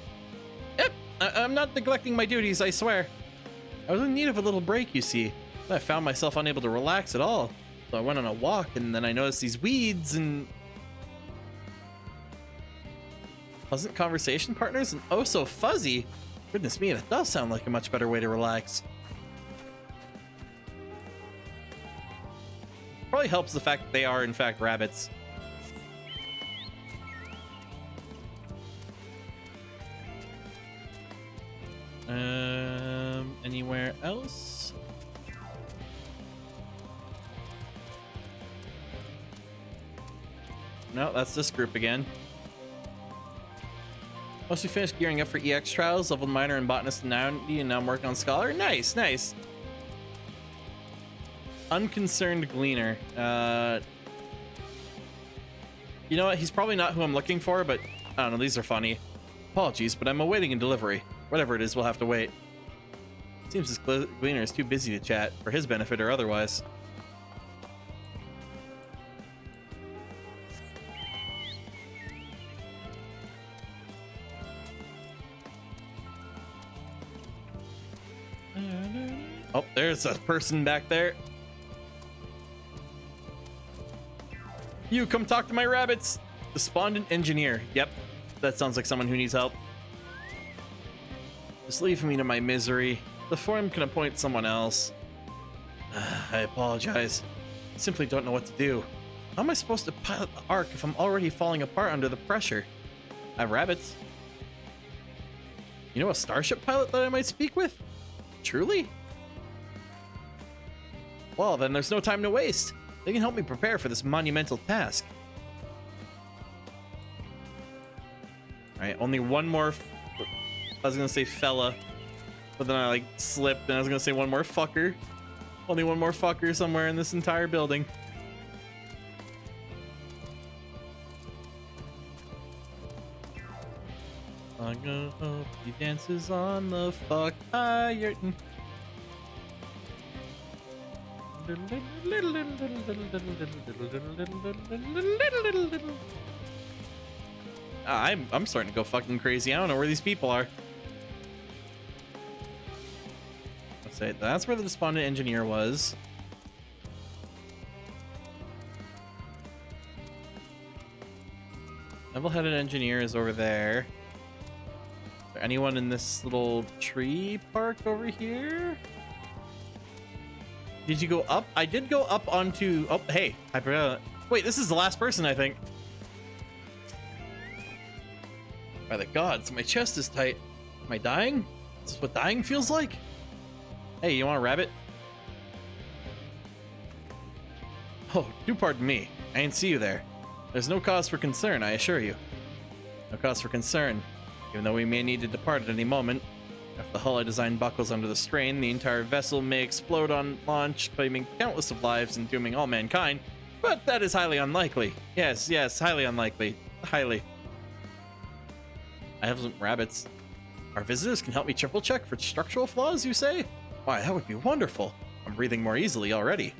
Yep, I'm not neglecting my duties, I swear. I was in need of a little break, you see. I found myself unable to relax at all. So I went on a walk, and then I noticed these weeds and... Pleasant conversation partners and oh so fuzzy. Goodness me, that does sound like a much better way to relax. Probably helps the fact that they are in fact rabbits. Anywhere else? No, that's this group again. Once you finished gearing up for EX trials, leveled miner and botanist and now I'm working on scholar. Nice, nice. Unconcerned gleaner. You know what? He's probably not who I'm looking for, but I don't know. These are funny. Apologies, but I'm awaiting a delivery. Whatever it is, we'll have to wait. Seems this gleaner is too busy to chat, for his benefit or otherwise. Oh, there's a person back there. You come talk to my rabbits. Despondent engineer. Yep, that sounds like someone who needs help. Just leave me to my misery. The forum can appoint someone else. I apologize. I simply don't know what to do. How am I supposed to pilot the Ark if I'm already falling apart under the pressure? I have rabbits. You know a starship pilot that I might speak with? Truly? Well, then there's no time to waste. They can help me prepare for this monumental task. Alright, only one more... I was gonna say fella, but then I like slipped and I was gonna say one more fucker. Only one more fucker somewhere in this entire building. I hope he dances on the fuck fire. I'm starting to go fucking crazy. I don't know where these people are. Let's say that's where the despondent engineer was. Level-headed engineer is over there. Is there anyone in this little tree park over here? Did you go up? I did go up onto... Oh, hey. I forgot. Wait, this is the last person, I think. By the gods, my chest is tight. Am I dying? Is this what dying feels like? Hey, you want a rabbit? Oh, do pardon me. I didn't see you there. There's no cause for concern, I assure you. No cause for concern. Even though we may need to depart at any moment. If the hull I designed buckles under the strain, the entire vessel may explode on launch, claiming countless of lives and dooming all mankind. But that is highly unlikely. Yes, highly unlikely. Highly. I have some rabbits. Our visitors can help me triple check for structural flaws, you say? Why, that would be wonderful. I'm breathing more easily already.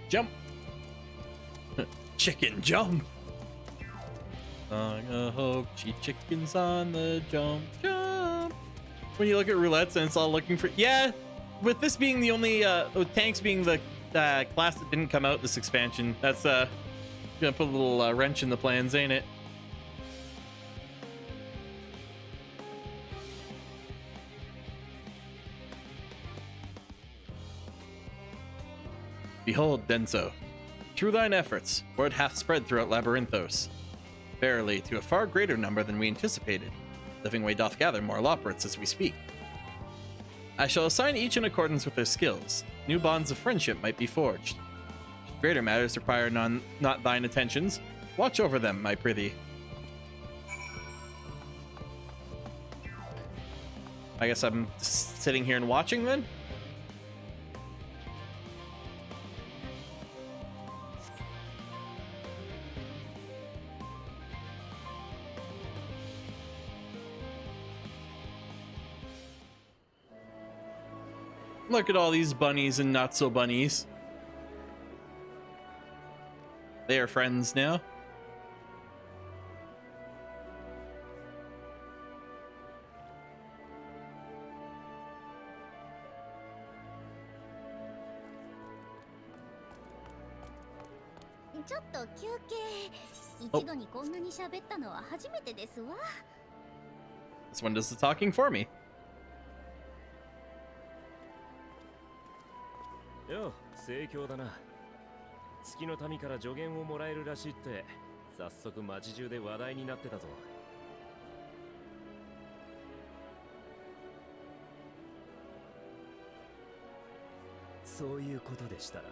Jump! Chicken jump! I hope she chickens on the jump. When you look at roulettes and it's all looking for... Yeah! With this being the only... with tanks being the class that didn't come out this expansion, that's gonna put a little wrench in the plans, ain't it? Behold, Denso, through thine efforts, word hath spread throughout Labyrinthos. Verily, to a far greater number than we anticipated. Living Way doth gather moral operates as we speak. I shall assign each in accordance with their skills. New bonds of friendship might be forged. Greater matters require not thine attentions. Watch over them, I prithee. I guess I'm sitting here and watching then? Look at all these bunnies and not so bunnies. They are friends now. This one does the talking for me. よ、盛況だな。月の民から助言をもらえるらしいって、早速町中で話題になってたぞ。そういうことでしたら、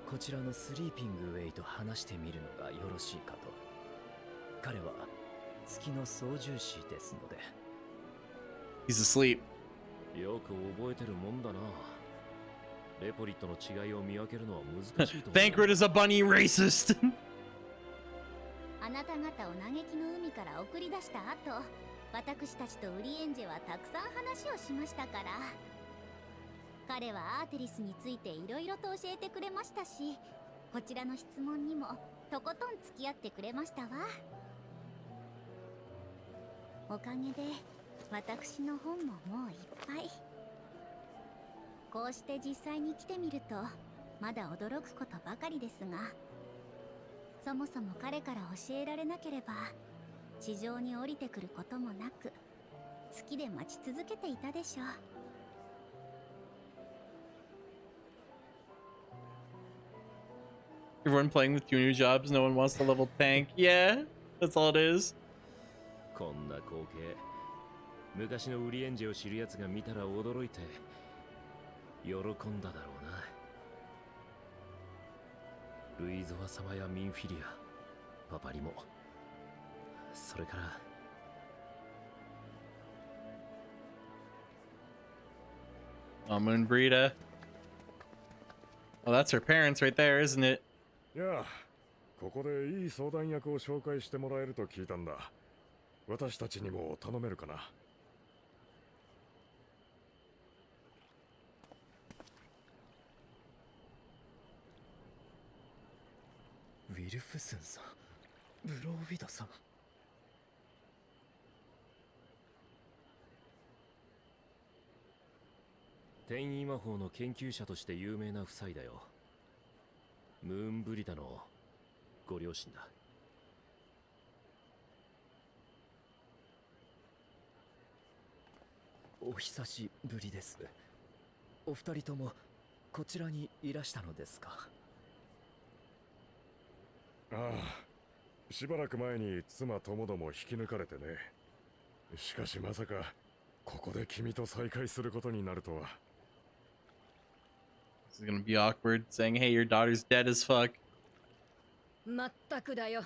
こちらのスリーピングウェイと話してみるのがよろしいかと。彼は月の操縦士ですので。He's asleep. よく覚えてるもんだな。レポリットの違いを見分けるのは難しいと思う。Thancred is a bunny racist. あなた方を嘆きの海から送り出した後、私たちとウリエンジェはたくさん話をしましたから。彼はアーテリスについていろいろと教えてくれましたし、こちらの質問にもとことん付き合ってくれましたわ。おかげで私の本ももういっぱい。こうして実際に来てみるとまだ驚くことばかりですが、そもそも彼から教えられなければ地上に降りてくることもなく月で待ち続けていたでしょう。Everyone playing with junior jobs, no one wants to level tank. Yeah, that's all it is. こんな光景、昔のウリエンジを知る奴が見たら驚いて喜んだだろうな。ルイゾワ様やミンフィリア、パパリも、それから。Oh, Moonbreeda. Well, that's her parents right there, isn't it? いや、ここでいい相談役を紹介してもらえると聞いたんだ。私たちにも頼めるかな。ウィルフスンさん、ブローウィドさん。転移魔法の研究者として有名な夫妻だよ。ムーンブリダのご両親だ。お久しぶりです。お二人ともこちらにいらしたのですか？ああ、しばらく前に妻ともども引き抜かれてね。しかしまさかここで君と再会することになるとは。This is gonna be awkward saying, hey, your daughter's dead as fuck. まったくだよ。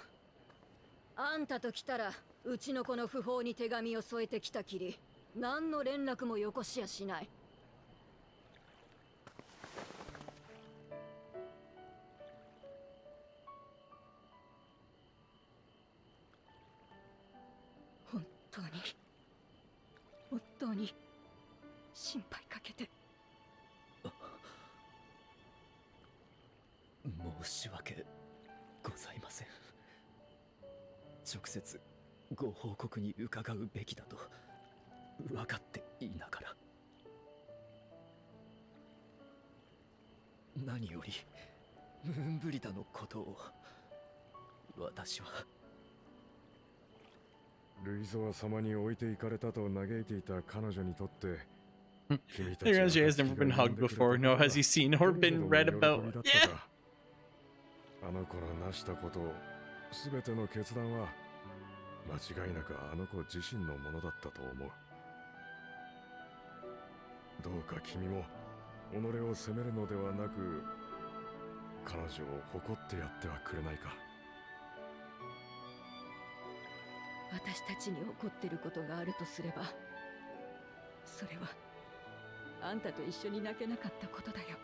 あんたと来たらうちの子の訃報に手紙を添えてきたきり、何の連絡もよこしやしない。本当に心配かけて申し訳ございません。直接ご報告に伺うべきだと分かっていながら、何よりムーンブリダのことを私は。ルイゾワ様に置いていかれたと嘆いていた彼女にとって、She has never been hugged before, nor has he seen or been read about. Yeah! あの子の成したこと、すべての決断は間違いなくあの子自身のものだったと思う。どうか君も己を責めるのではなく、彼女を誇ってやってはくれないか。私たちに起こってることがあるとすれば、それはあんたと一緒に泣けなかったことだよ。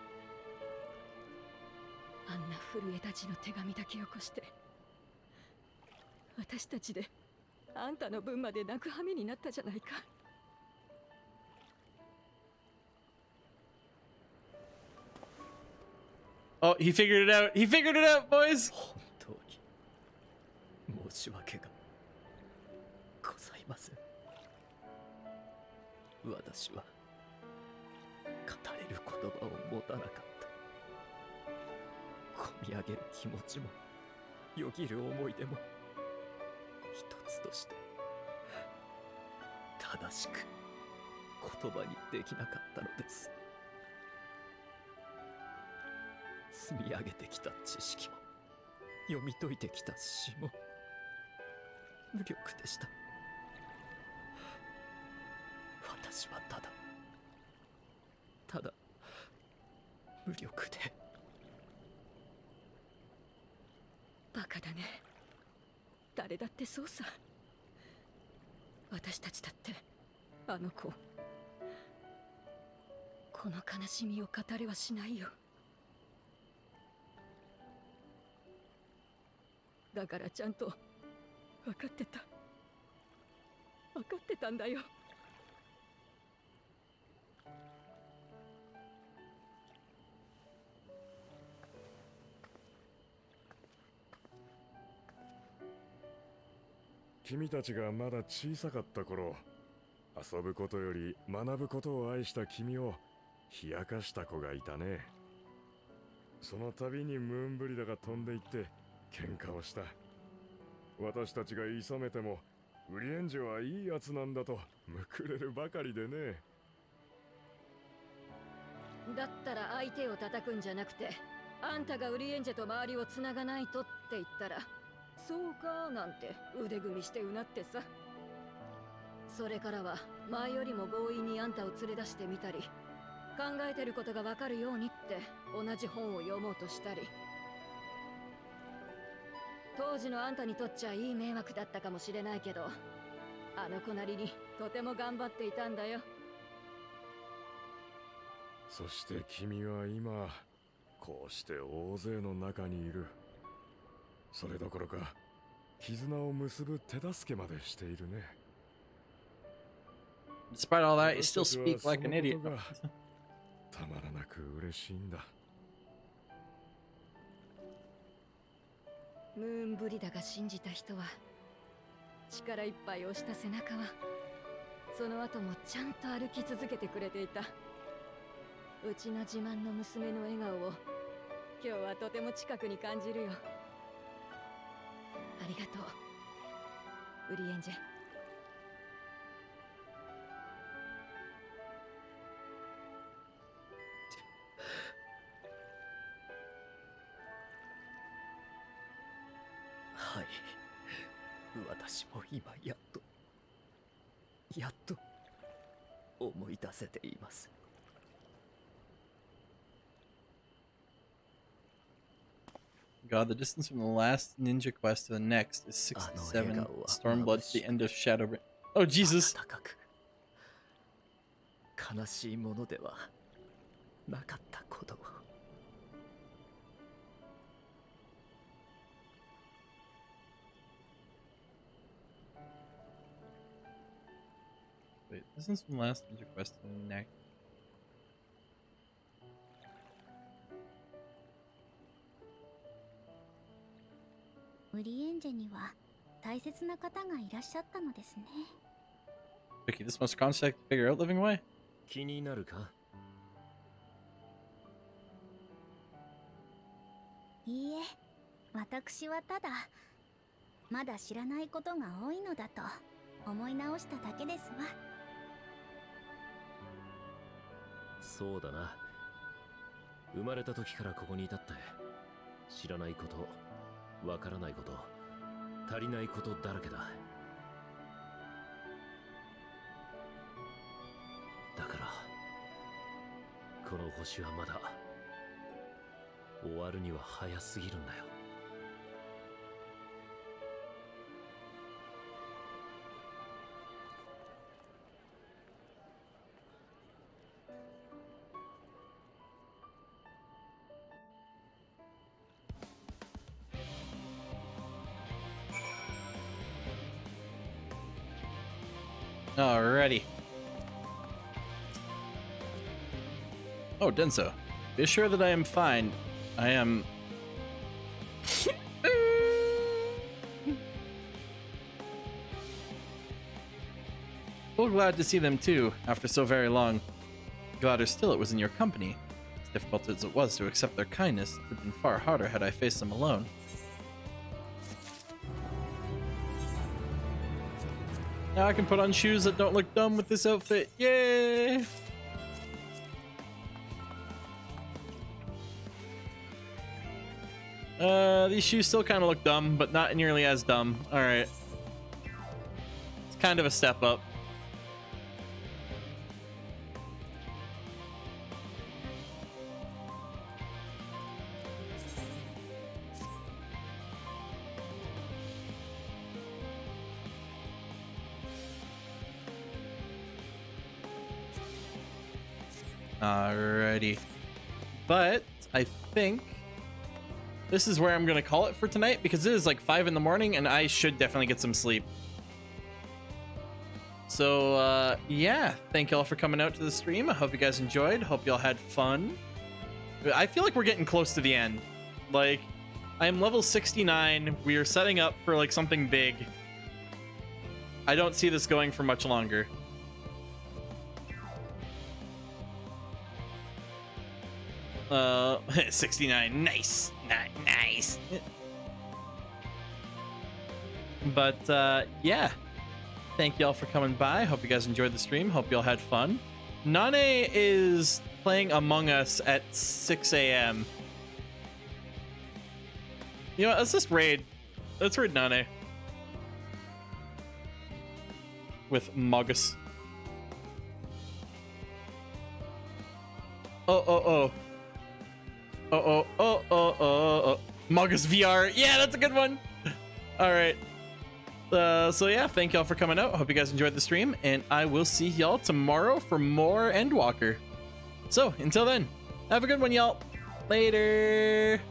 あんな震えたちの手紙だけよこして、私たちであんたの分まで泣く羽目になったじゃないか。Oh, he figured it out. He figured it out, boys. 本当に申し訳がございません。私は語れる言葉を持たなかった。こみ上げる気持ちもよぎる思い出も一つとして正しく言葉にできなかったのです。積み上げてきた知識も読み解いてきた詩も無力でした。私はただ無力で。バカだね。誰だってそうさ。私たちだってあの子、この悲しみを語れはしないよ。だからちゃんと分かってた。分かってたんだよ。君たちがまだ小さかった頃、遊ぶことより学ぶことを愛した君を冷やかした子がいたね。その度にムーンブリダが飛んでいって喧嘩をした。私たちが諌めてもウリエンジェはいいやつなんだとむくれるばかりでね。だったら相手を叩くんじゃなくて、あんたがウリエンジェと周りを繋がないとって言ったら、そうかなんて腕組みしてうなってさ。それからは前よりも強引にあんたを連れ出してみたり、考えてることがわかるようにって同じ本を読もうとしたり。当時のあんたにとっちゃいい迷惑だったかもしれないけど、あの子なりにとても頑張っていたんだよ。そして君は今こうして大勢の中にいる。それどころか絆を結ぶ手助けまでしているね。Despite all that, you still speak like an idiot. たまらなく嬉しいんだ。ムーンブリダが信じた人は、力いっぱい押した背中はその後もちゃんと歩き続けてくれていた。うちの自慢の娘の笑顔を今日はとても近くに感じるよ。ありがとう、ウリエンジェ。はい、私も今やっと思い出せています。God, the distance from the last ninja quest to the next is 67 Stormblood to the end of Shadowbring. Oh, Jesus! 悲しいものではなかったことを。Wait, distance from the last ninja quest to the next. Vicky, this much contact to figure out living away? 気になるか？いいえ、私はただまだ知らないことが多いのだと思い直しただけですわ。そうだな。生まれた時からここに至って知らないこと、わからないこと、足りないことだらけだ。だからこの星はまだ終わるには早すぎるんだよ。Alrighty. Oh, Denso. Be sure that I am fine. I am... so glad to see them too, after so very long. Gladder still it was in your company. As difficult as it was to accept their kindness, it would have been far harder had I faced them alone. Now I can put on shoes that don't look dumb with this outfit. Yay! These shoes still kind of look dumb, but not nearly as dumb. Alright. It's kind of a step up. Alrighty. But I think this is where I'm gonna call it for tonight, because it is like 5 in the morning and I should definitely get some sleep. So yeah, thank y'all for coming out to the stream. I hope you guys enjoyed. Hope y'all had fun. I feel like we're getting close to the end. Like, I am level 69. We are setting up for like something big. I don't see this going for much longer. Uh, 69. Nice. Nice. But yeah. Thank y'all for coming by. Hope you guys enjoyed the stream. Hope y'all had fun. Nane is playing Among Us at 6 a.m. You know what? Let's just raid. Let's raid Nane. With Mogus. Oh. Mogus VR. Yeah, that's a good one. All right. So yeah, thank y'all for coming out. Hope you guys enjoyed the stream, and I will see y'all tomorrow for more Endwalker. So until then, have a good one, y'all. Later.